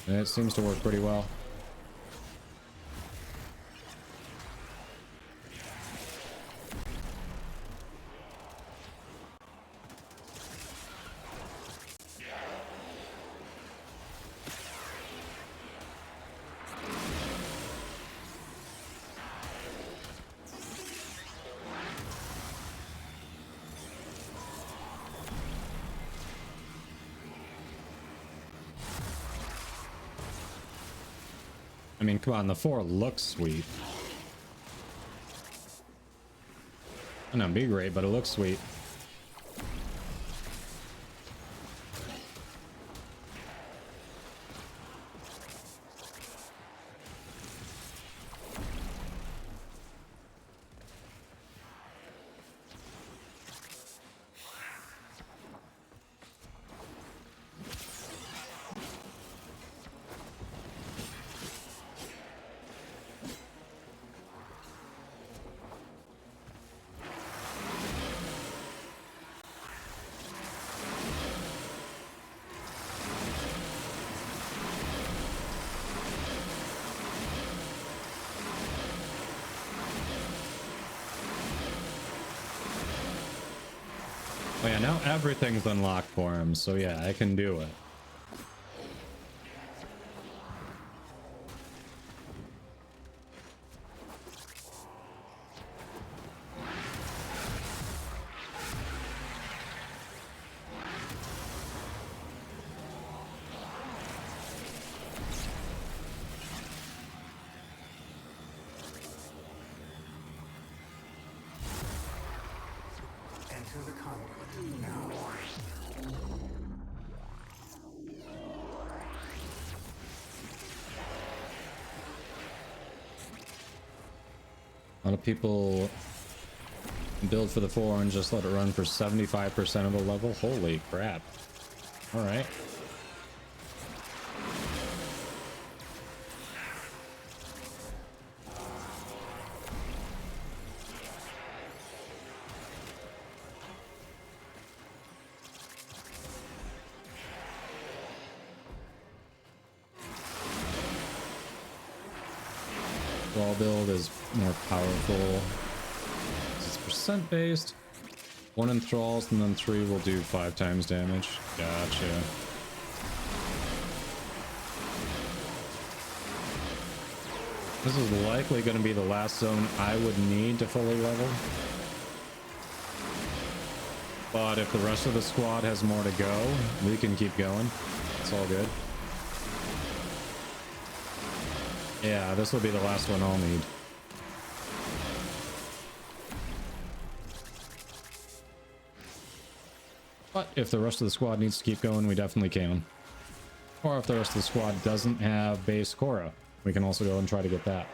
and it seems to work pretty well. I mean, come on, the 4 looks sweet. I know, be great, but it looks sweet. Oh yeah, now everything's unlocked for him, so yeah, I can do it. Enter the conduit now. A lot of people Build for the 4 and just let it run for 75% of the level. Holy crap. All right. Wall build is more powerful. It's percent based. 1 enthralls and then 3 will do 5 times damage. Gotcha. This is likely going to be the last zone I would need to fully level. But if the rest of the squad has more to go, we can keep going. It's all good. Yeah, this will be the last one I'll need. But if the rest of the squad needs to keep going, we definitely can. Or if the rest of the squad doesn't have base Korra, we can also go and try to get that.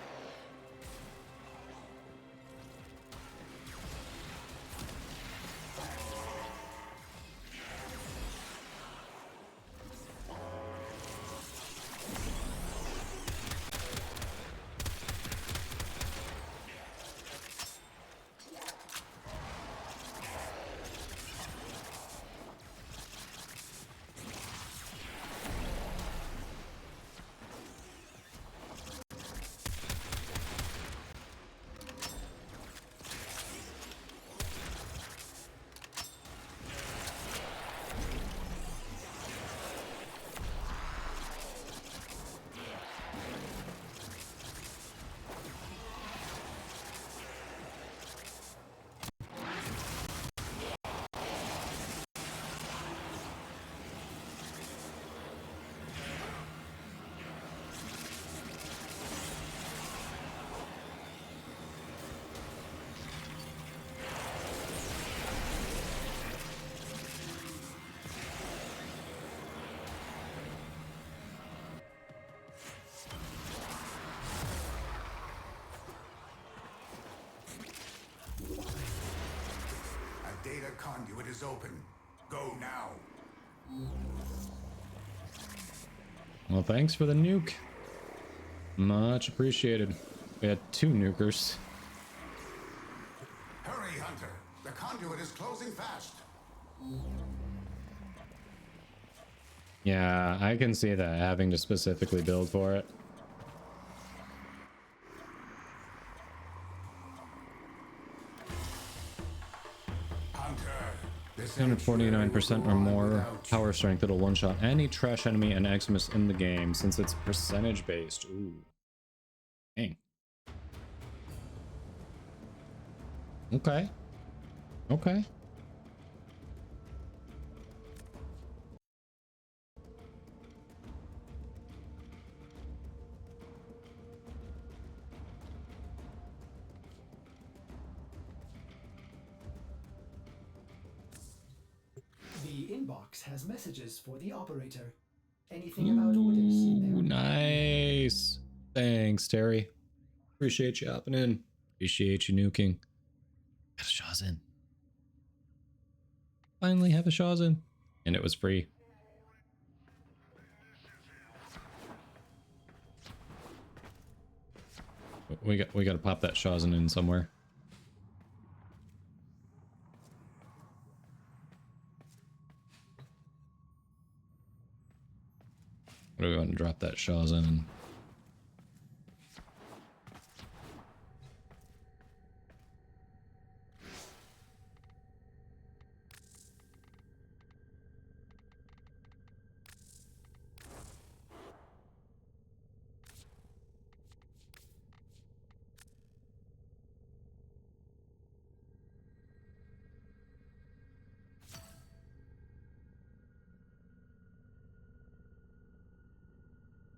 Data conduit is open. Go now. Well, thanks for the nuke. Much appreciated. We had 2 nukers. Hurry, Hunter. The conduit is closing fast. Yeah, I can see that, having to specifically build for it. Hunter, 249% or more power strength. It'll one-shot any trash enemy and Eximus in the game since it's percentage based. Ooh. Dang. Okay. Okay. The inbox has messages for the operator. Anything about orders in Ooh, there? nice. Thanks, Terry. Appreciate you hopping in. Appreciate you nuking. Got a Shaw's-in. Finally have a Shaw's-in. And it was free. We got to pop that Shaw's-in in somewhere. What do we want to drop that Shaw's-in in?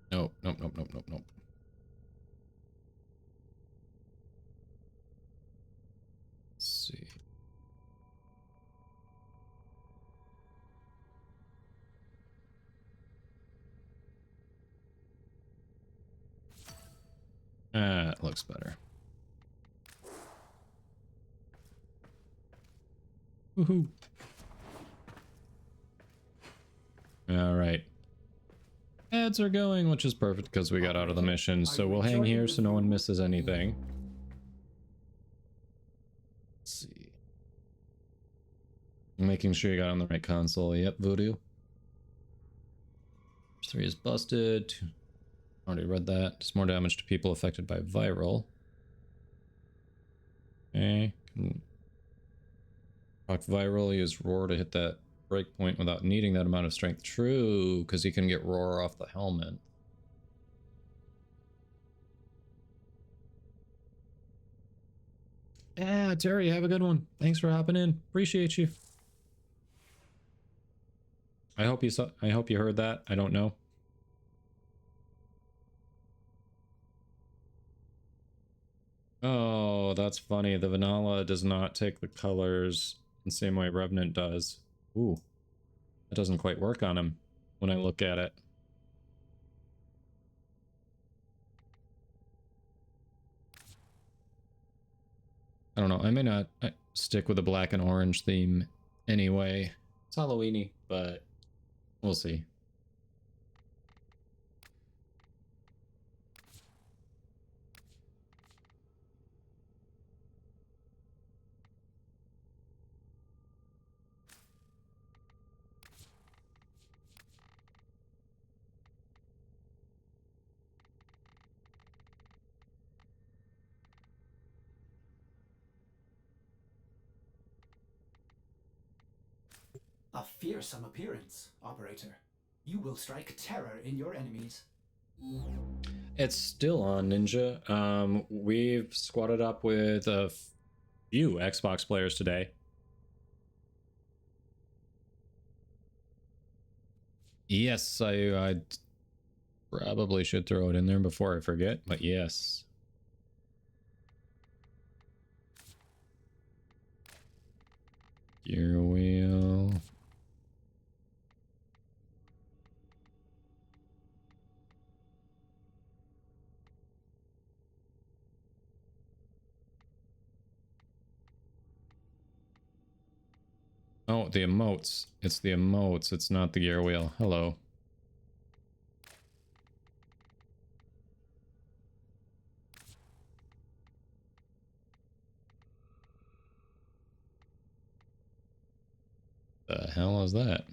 Nope, nope, nope, nope, nope, nope. Let's see. It looks better. Woohoo. Alright. Ads are going, which is perfect because we got out of the mission, so we'll hang here so no one misses anything. Let's see. Making sure you got on the right console. Yep, Voodoo. 3 is busted. Already read that. Just more damage to people affected by viral. Okay. Proc viral, use roar to hit that breakpoint without needing that amount of strength. True, because he can get roar off the helmet. Yeah, Terry, have a good one. Thanks for hopping in. Appreciate you. I hope you heard that. I don't know. Oh, that's funny. The vanilla does not take the colors the same way Revenant does. Ooh. That doesn't quite work on him when I look at it. I don't know. I may not stick with a black and orange theme anyway. It's Halloween-y, but we'll see. A fearsome appearance, Operator. You will strike terror in your enemies. It's still on, Ninja. We've squatted up with a few Xbox players today. Yes, I probably should throw it in there before I forget, but yes. Gear wheel. Oh, the emotes. It's the emotes. It's not the gear wheel. Hello. The hell is that?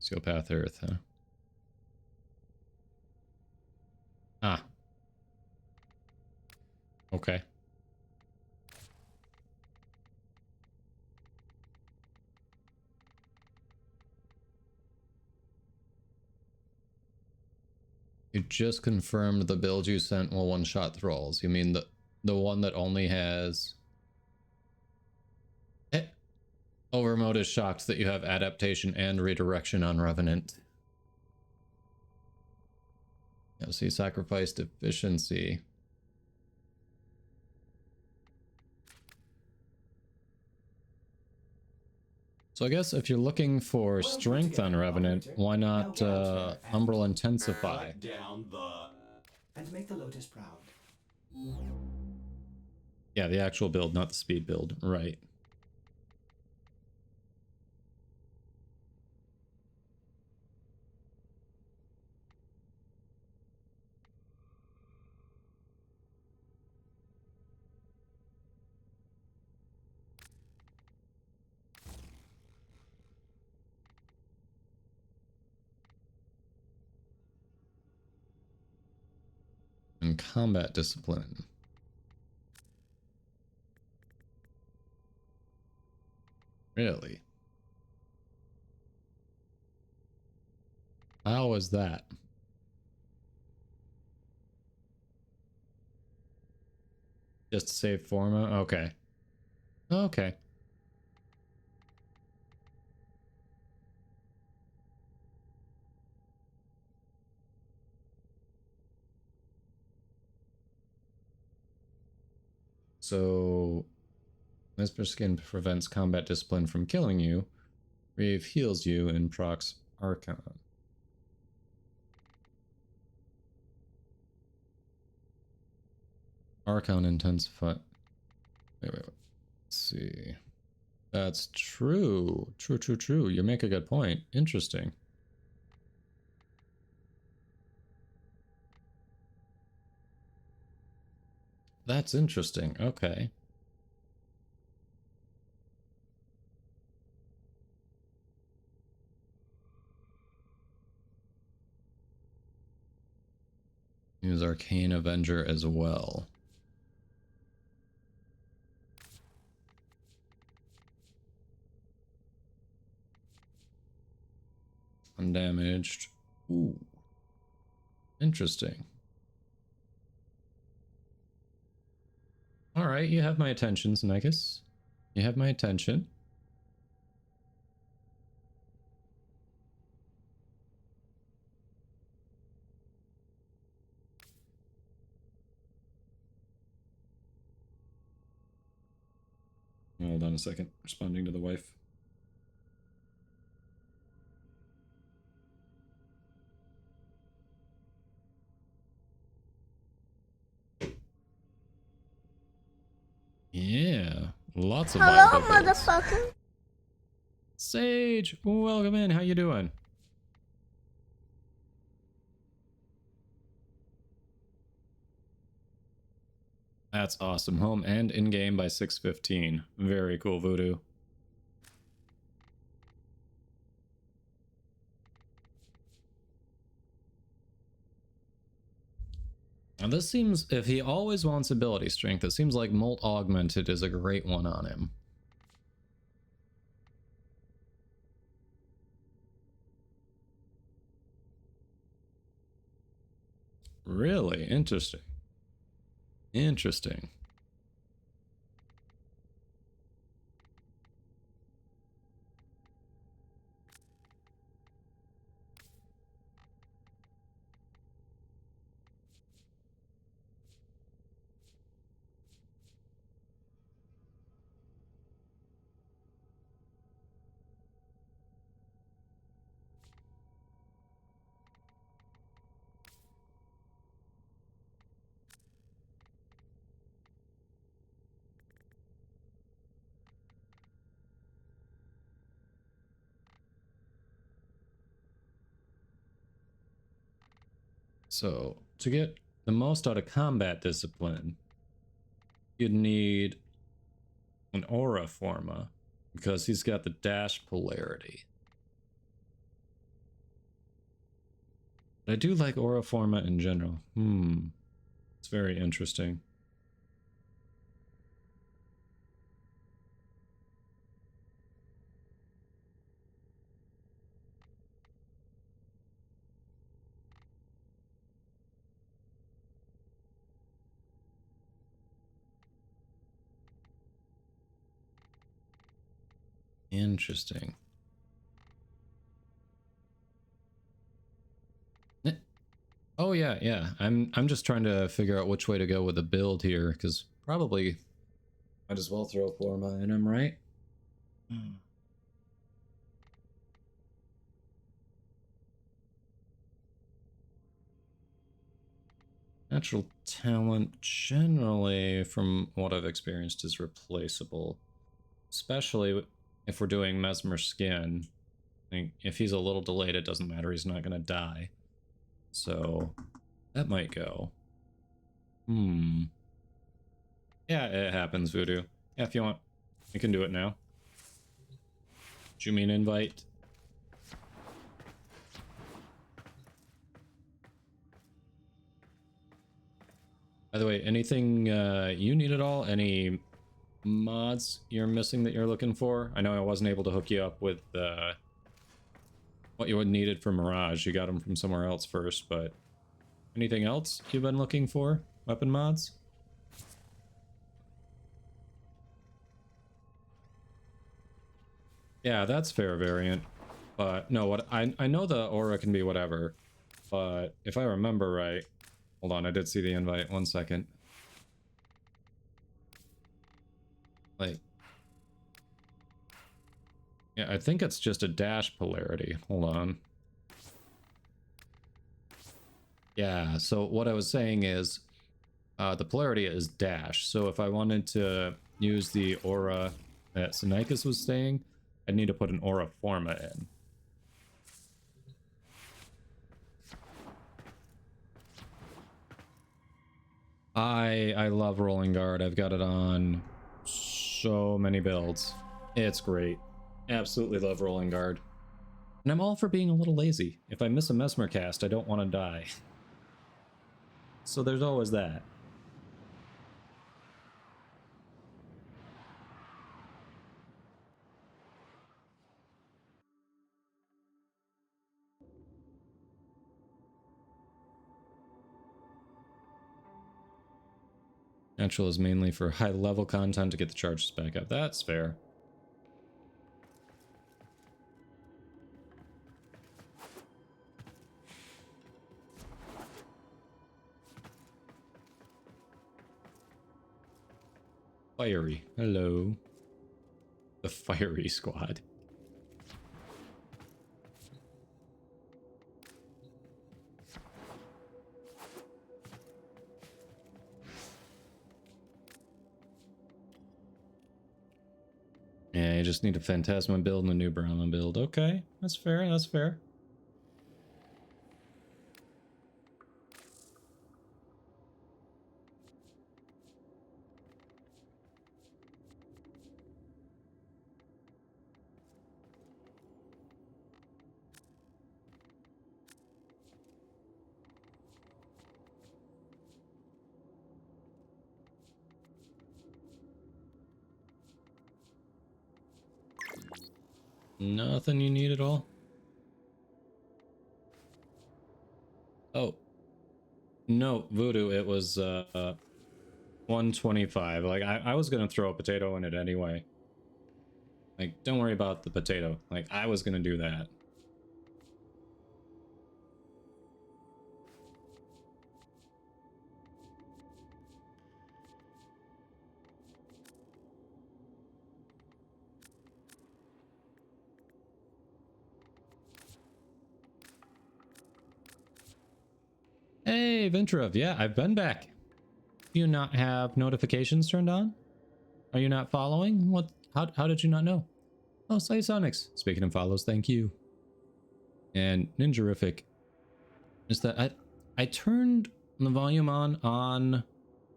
Psychopath Earth, huh? Ah. Okay. You just confirmed the build you sent will one-shot thralls. You mean the one that only has... Overmode is shocked that you have adaptation and redirection on Revenant. Yeah, see, sacrificed efficiency. So I guess if you're looking for strength on Revenant, why not Umbral Intensify? And make the Lotus proud. Yeah, the actual build, not the speed build. Right. And combat discipline. Really? How was that? Just to save forma? Okay. Okay. So, Mesper Skin prevents combat discipline from killing you. Reeve heals you and procs Archon. Archon intensify. Wait. Let's see. That's true. True. You make a good point. Interesting. That's interesting. Okay. Use Arcane Avenger as well. Undamaged. Ooh. Interesting. Alright, you have my attention, Zemeckis. You have my attention. Hold on a second. Responding to the wife. Yeah, lots of Hello, viable builds. motherfucker. Sage, welcome in. How you doing? That's awesome. Home and in-game by 6:15. Very cool, Voodoo. Now this seems, if he always wants ability strength, it seems like Molt Augmented is a great one on him. Really? Interesting. Interesting. So, to get the most out of combat discipline, you'd need an Aura Forma, because he's got the dash polarity. But I do like Aura Forma in general. It's very interesting. Interesting. Oh yeah. I'm just trying to figure out which way to go with the build here, because probably might as well throw Forma in him, right? Natural talent, generally, from what I've experienced, is replaceable. Especially if we're doing Mesmer Skin. I think if he's a little delayed, it doesn't matter. He's not going to die. So, that might go. Yeah, it happens, Voodoo. Yeah, if you want, you can do it now. Do you mean invite? By the way, anything you need at all? Any mods you're missing that you're looking for? I know I wasn't able to hook you up with what you would needed for Mirage. You got them from somewhere else first, but anything else you've been looking for? Weapon mods? Yeah, that's fair variant. But no, what I know the aura can be whatever, but if I remember right, hold on, I did see the invite. 1 second. Like, yeah, I think it's just a dash polarity. Hold on. Yeah, so what I was saying is the polarity is dash. So if I wanted to use the aura that Sinaikus was saying, I'd need to put an aura forma in. I love rolling guard. I've got it on so many builds. It's great. Absolutely love rolling guard. And I'm all for being a little lazy. If I miss a mesmer cast, I don't want to die. So there's always that. Natural is mainly for high level content to get the charges back up. That's fair. Fiery. Hello. The fiery squad. Yeah, you just need a Phantasma build and a new Brahma build. Okay, that's fair, that's fair. Nothing you need at all? Oh. No, Voodoo, it was 125. Like, I was gonna throw a potato in it anyway. Like, don't worry about the potato. Like, I was gonna do that. Hey, Venturov, yeah, I've been back. Do you not have notifications turned on? Are you not following? What? How did you not know? Oh, Sonics. Speaking of follows, thank you. And Ninjarific. Is that I turned the volume on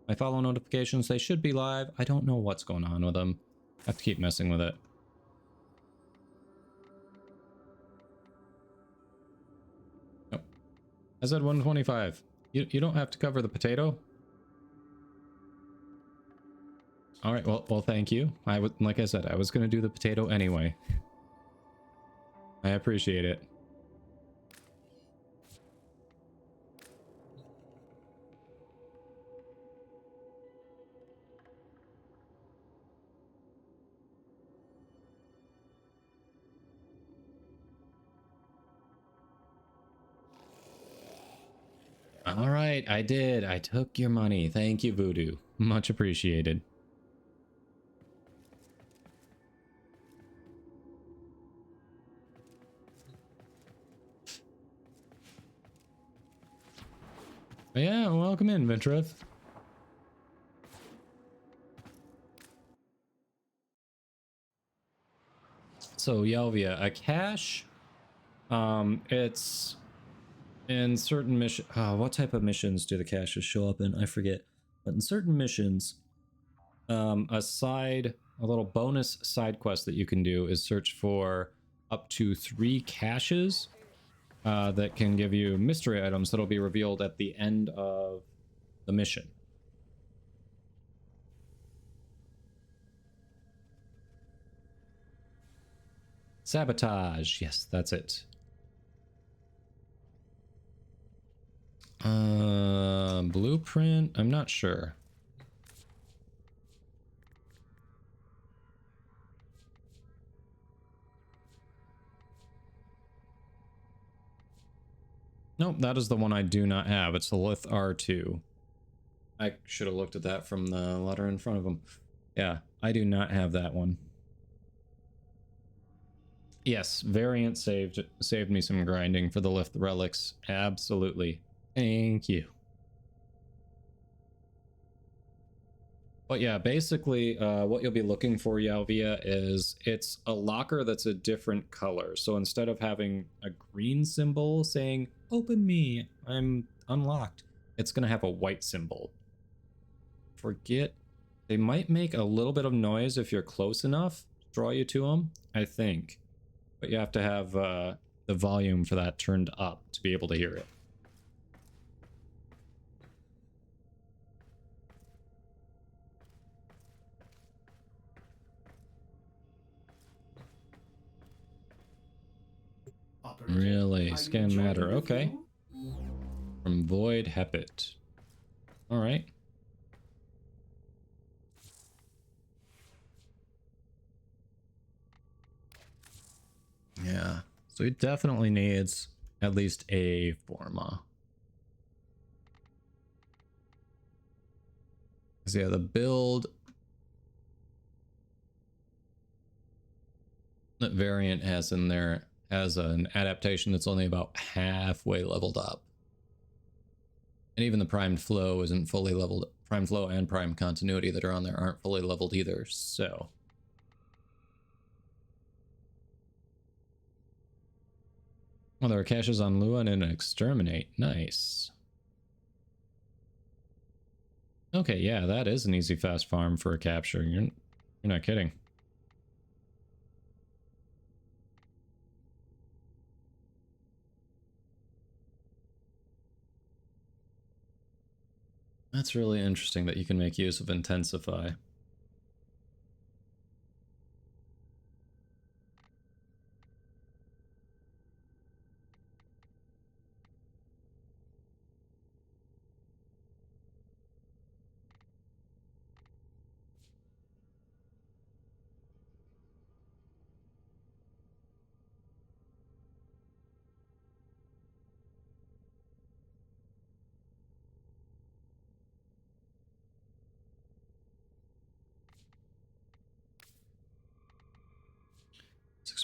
my follow notifications. They should be live. I don't know what's going on with them. I have to keep messing with it. Oh. I said 125. You don't have to cover the potato. All right. Well, thank you. Like I said, I was going to do the potato anyway. I appreciate it. All right, I did. I took your money. Thank you, Voodoo. Much appreciated. Yeah, welcome in, Venturov. So, Yelvia, a cache, it's in certain mission. What type of missions do the caches show up in? I forget. But in certain missions, a little bonus side quest that you can do is search for up to 3 caches that can give you mystery items that'll be revealed at the end of the mission. Sabotage. Yes, that's it. Blueprint. I'm not sure. Nope, that is the one I do not have. It's the Lith R2. I should have looked at that from the letter in front of him. Yeah, I do not have that one. Yes, variant saved me some grinding for the Lith relics. Absolutely. Thank you. But yeah, basically what you'll be looking for, Yalvia, is it's a locker that's a different color. So instead of having a green symbol saying, open me, I'm unlocked, it's going to have a white symbol. Forget, they might make a little bit of noise if you're close enough to draw you to them, I think. But you have to have the volume for that turned up to be able to hear it. Operator, Really? are you Scan enjoying matter. the Okay. view? From Void Hepit. Alright. Yeah. So it definitely needs at least a Forma. So yeah, the build that Variant has in there has an adaptation that's only about halfway leveled up. And even the primed flow isn't fully leveled. Prime flow and prime continuity that are on there aren't fully leveled either, so. Well, there are caches on Luan and Exterminate. Nice. Okay, yeah, that is an easy fast farm for a capture. You're not kidding. That's really interesting that you can make use of Intensify.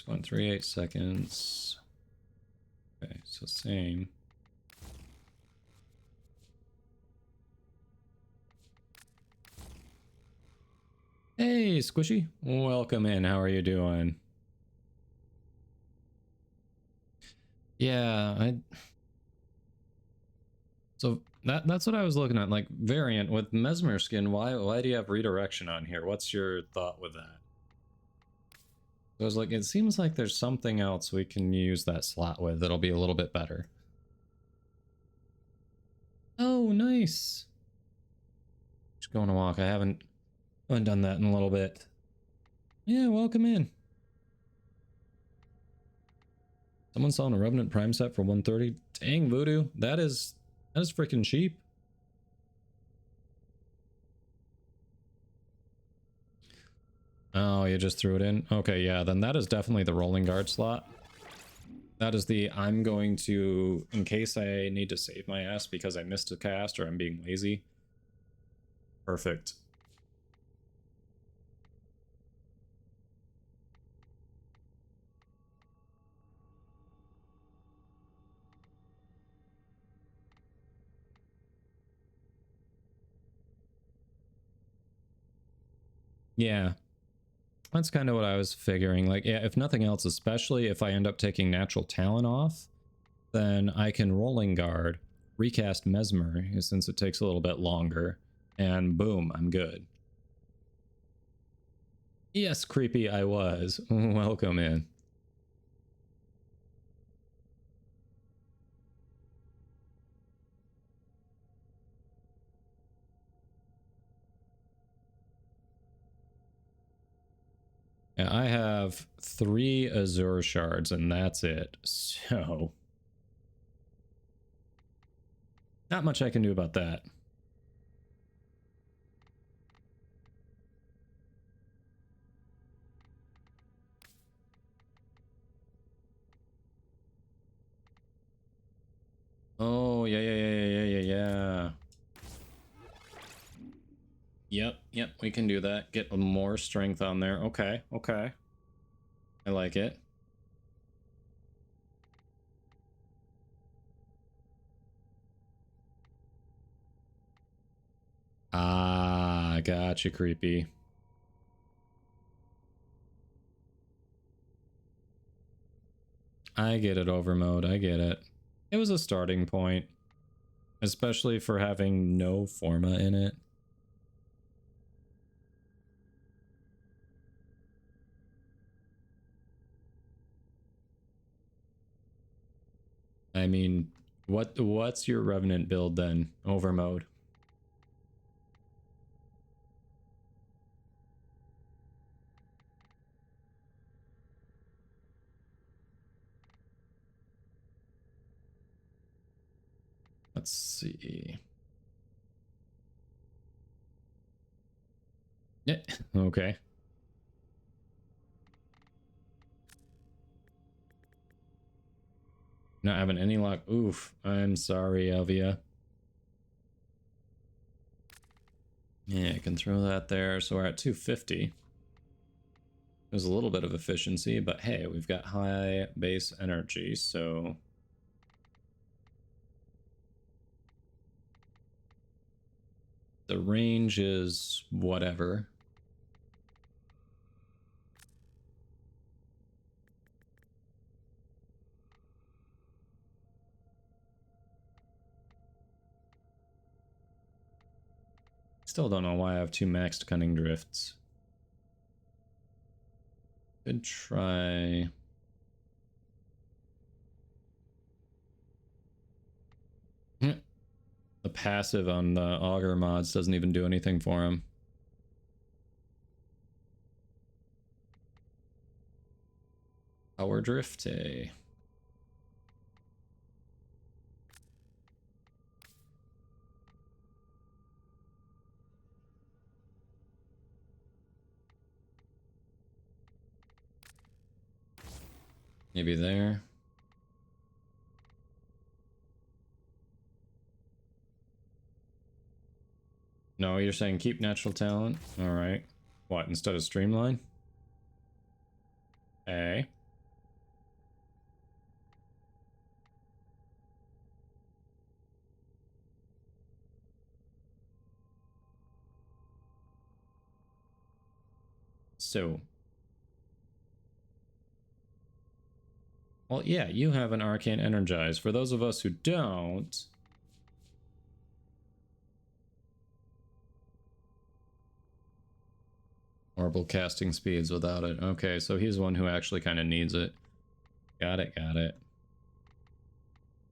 .38 seconds. Okay, so same. Hey, Squishy. Welcome in. How are you doing? Yeah, so that's what I was looking at. Like, Variant with Mesmer skin, why do you have redirection on here? What's your thought with that? So I was like, it seems like there's something else we can use that slot with that'll be a little bit better. Oh, nice. Just going to walk. I haven't done that in a little bit. Yeah, welcome in. Someone selling a Revenant Prime set for 130. Dang, Voodoo. That is freaking cheap. Oh, you just threw it in? Okay, yeah, then that is definitely the rolling guard slot. That is the I'm going to, in case I need to save my ass because I missed a cast or I'm being lazy. Perfect. Yeah. That's kind of what I was figuring. Like, yeah, if nothing else, especially if I end up taking Natural Talent off, then I can Rolling Guard, recast Mesmer, since it takes a little bit longer, and boom, I'm good. Yes, creepy, I was. Welcome in. Yeah, I have 3 Azure shards, and that's it. So, not much I can do about that. Oh, yeah. Yep, we can do that. Get more strength on there. Okay. I like it. Ah, I got you, creepy. I get it, Overmode. I get it. It was a starting point, especially for having no Forma in it. I mean, what's your Revenant build then, Overmode? Let's see. Yeah, okay. Not having any luck. Oof. I'm sorry, Elvia. Yeah, I can throw that there. So we're at 250. There's a little bit of efficiency, but hey, we've got high base energy, so... The range is whatever. Still don't know why I have 2 maxed cunning drifts. Could try... The passive on the auger mods doesn't even do anything for him. Power drift, eh? Maybe there. No, you're saying keep natural talent? Alright. What, instead of streamline? Eh? So. Well, yeah, you have an Arcane Energize. For those of us who don't... Horrible casting speeds without it. Okay, so he's one who actually kind of needs it. Got it, got it.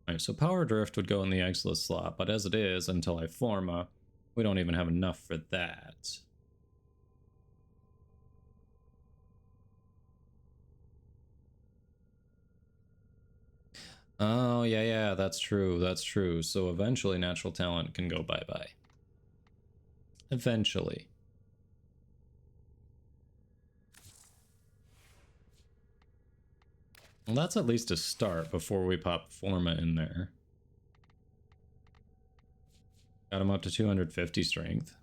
Alright, so Power Drift would go in the Exilus slot, but as it is, until I Forma, we don't even have enough for that. Oh, yeah, that's true, that's true. So eventually natural talent can go bye-bye. Eventually. Well, that's at least a start before we pop Forma in there. Got him up to 250 strength.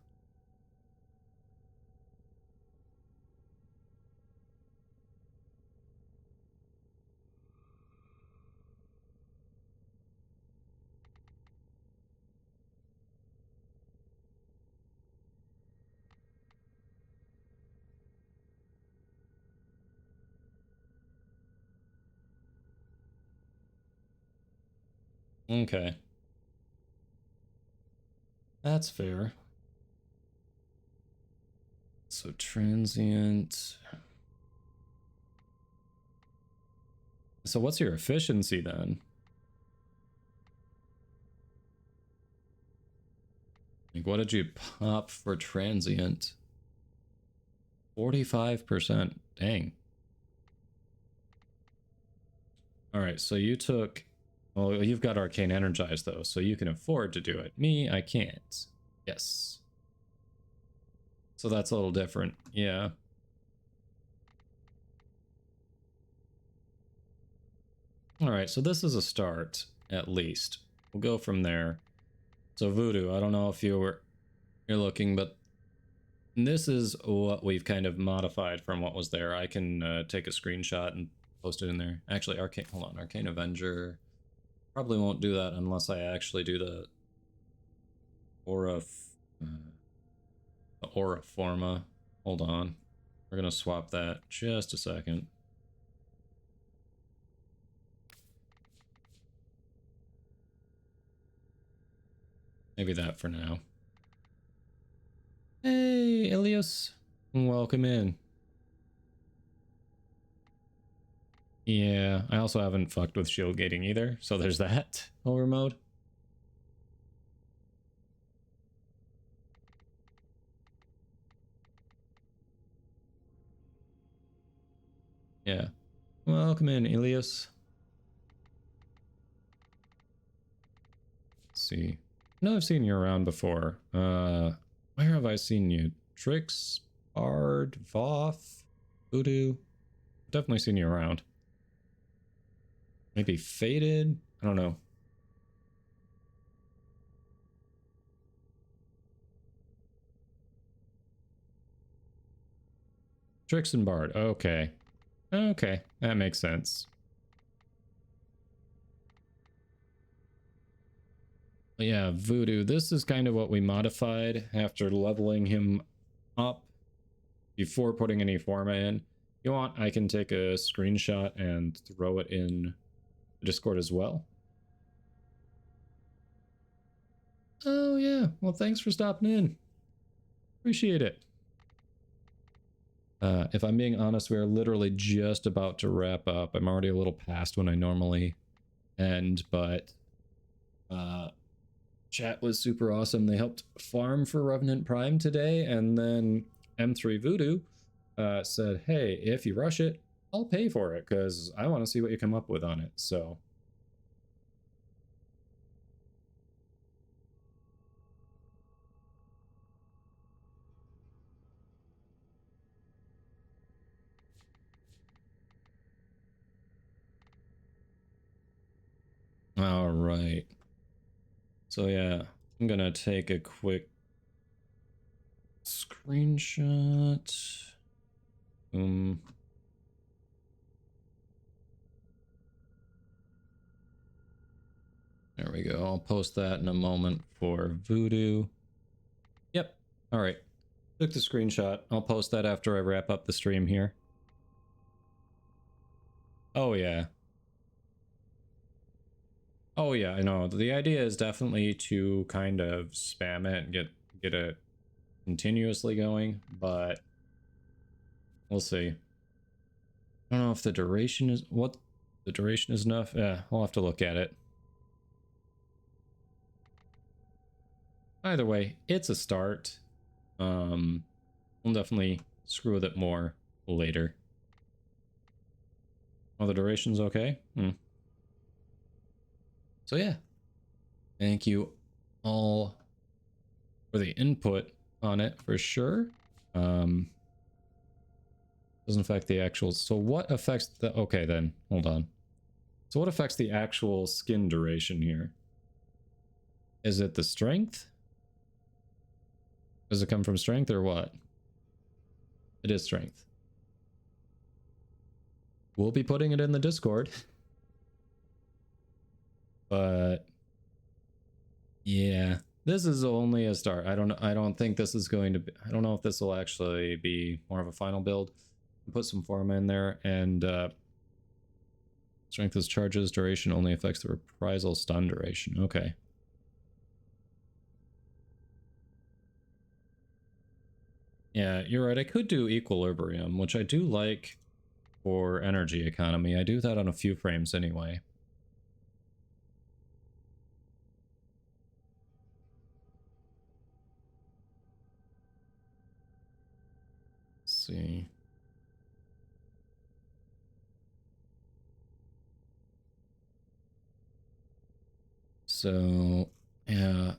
Okay. That's fair. So transient. So what's your efficiency then? Like, what did you pop for transient? 45%. Dang. Alright, so you took... Well, you've got Arcane Energize, though, so you can afford to do it. Me, I can't. Yes. So that's a little different. Yeah. Alright, so this is a start, at least. We'll go from there. So Voodoo, I don't know if you're looking, but this is what we've kind of modified from what was there. I can take a screenshot and post it in there. Actually, hold on, Arcane Avenger. Probably won't do that unless I actually do the Aura. The Aura Forma. Hold on. We're gonna swap that just a second. Maybe that for now. Hey, Ilios. Welcome in. Yeah, I also haven't fucked with shield gating either, so there's that over mode. Yeah. Welcome in, Ilios. Let's see. No, I've seen you around before. Where have I seen you? Trix, Bard, Voth, Voodoo. Definitely seen you around. Maybe Faded? I don't know. Trix and Bard. Okay. Okay, that makes sense. But yeah, Voodoo. This is kind of what we modified after leveling him up before putting any forma in. If you want, I can take a screenshot and throw it in Discord as well. Oh yeah, well thanks for stopping in. Appreciate it. If I'm being honest, we are literally just about to wrap up. I'm already a little past when I normally end, but chat was super awesome. They helped farm for Revenant Prime today, and then M3 Voodoo said, hey, if you rush it, I'll pay for it, because I want to see what you come up with on it, so... All right. So yeah, I'm gonna take a quick screenshot. There we go. I'll post that in a moment for Voodoo. Yep. All right. Took the screenshot. I'll post that after I wrap up the stream here. Oh yeah. Oh yeah, I know. The idea is definitely to kind of spam it and get it continuously going, but we'll see. I don't know if the duration is the duration is enough. Yeah, I'll have to look at it. Either way, it's a start. We'll definitely screw with it more later. Oh, the duration's okay? So yeah, thank you all for the input on it for sure. Doesn't affect the actual, so what affects the, okay then, hold on. So what affects the actual skin duration here? Is it the strength? Does it come from strength or what? It is strength. We'll be putting it in the Discord. But yeah, this is only a start. I don't think this is going to be, I don't know if this will actually be more of a final build. Put some forma in there, and strength is charges, duration only affects the reprisal stun duration. Okay. Yeah, you're right. I could do equilibrium, which I do like for energy economy. I do that on a few frames anyway. Let's see. So, yeah,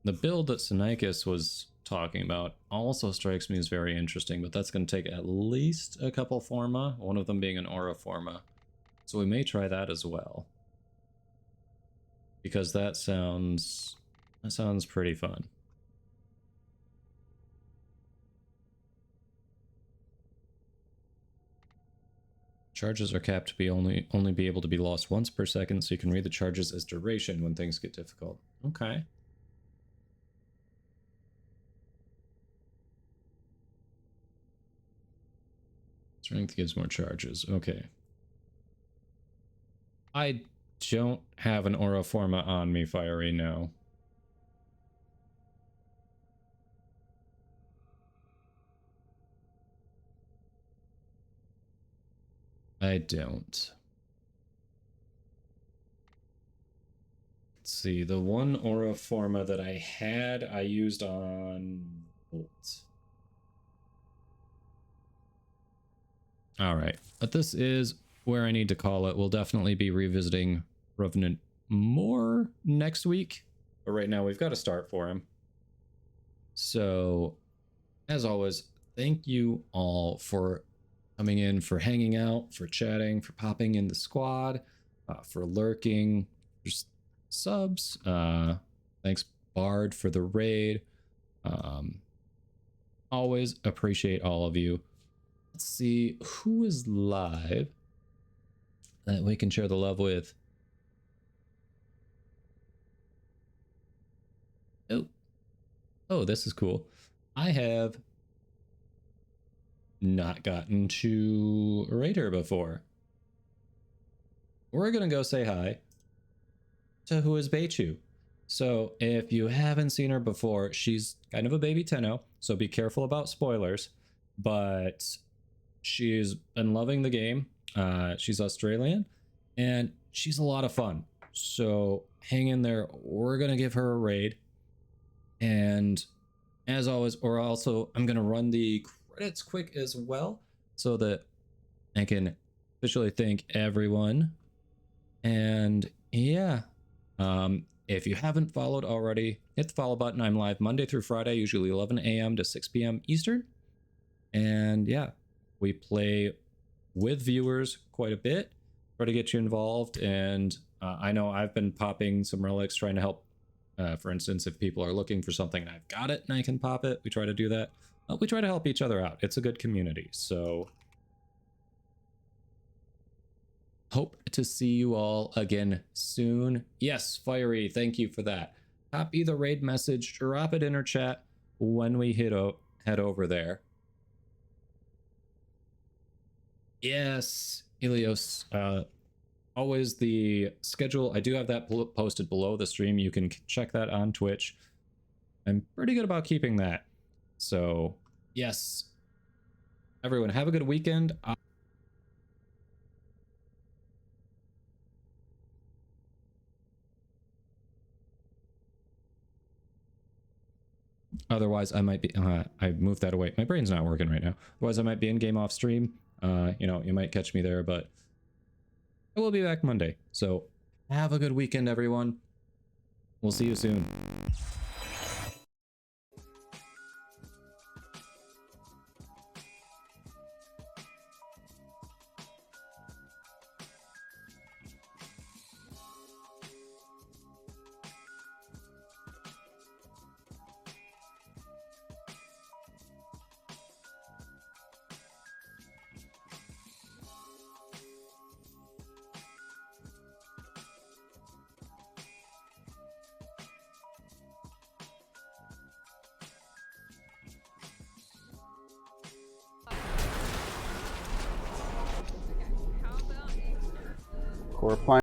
the build that Sinaikus was talking about also strikes me as very interesting, but that's going to take at least a couple forma, one of them being an aura forma. So we may try that as well. Because that sounds pretty fun. Charges are capped to be only be able to be lost once per second, so you can read the charges as duration when things get difficult. Okay. Strength gives more charges. Okay. I don't have an Aura Forma on me, Fiery, no. I don't. Let's see, the one Aura Forma that I had, I used on Bolt. Alright, but this is where I need to call it. We'll definitely be revisiting Revenant more next week, but right now we've got to start for him. So, as always, thank you all for coming in, for hanging out, for chatting, for popping in the squad, for lurking, just subs. Thanks, Bard, for the raid. Always appreciate all of you. Let's see who is live that we can share the love with. Oh, this is cool. I have not gotten to raid her before. We're gonna go say hi to who is Beichu. So if you haven't seen her before, she's kind of a baby Tenno, so be careful about spoilers, but she's been loving the game. She's Australian and she's a lot of fun. So hang in there. We're gonna give her a raid. And as always, I'm gonna run the credits quick as well so that I can officially thank everyone. And yeah, if you haven't followed already, hit the follow button. I'm live Monday through Friday, usually 11 a.m. to 6 p.m. Eastern. And yeah, we play with viewers quite a bit, try to get you involved. And I know I've been popping some relics, trying to help. For instance, if people are looking for something and I've got it and I can pop it, we try to do that. We try to help each other out. It's a good community. So hope to see you all again soon. Yes, Fiery, thank you for that. Copy the raid message, drop it in our chat when we head over there. Yes, Helios. Always the schedule. I do have that posted below the stream. You can check that on Twitch. I'm pretty good about keeping that. So, yes. Everyone, have a good weekend. Otherwise, I might be... I moved that away. My brain's not working right now. Otherwise, I might be in game off stream. You know, you might catch me there, but I will be back Monday. So, have a good weekend, everyone. We'll see you soon. Core plan.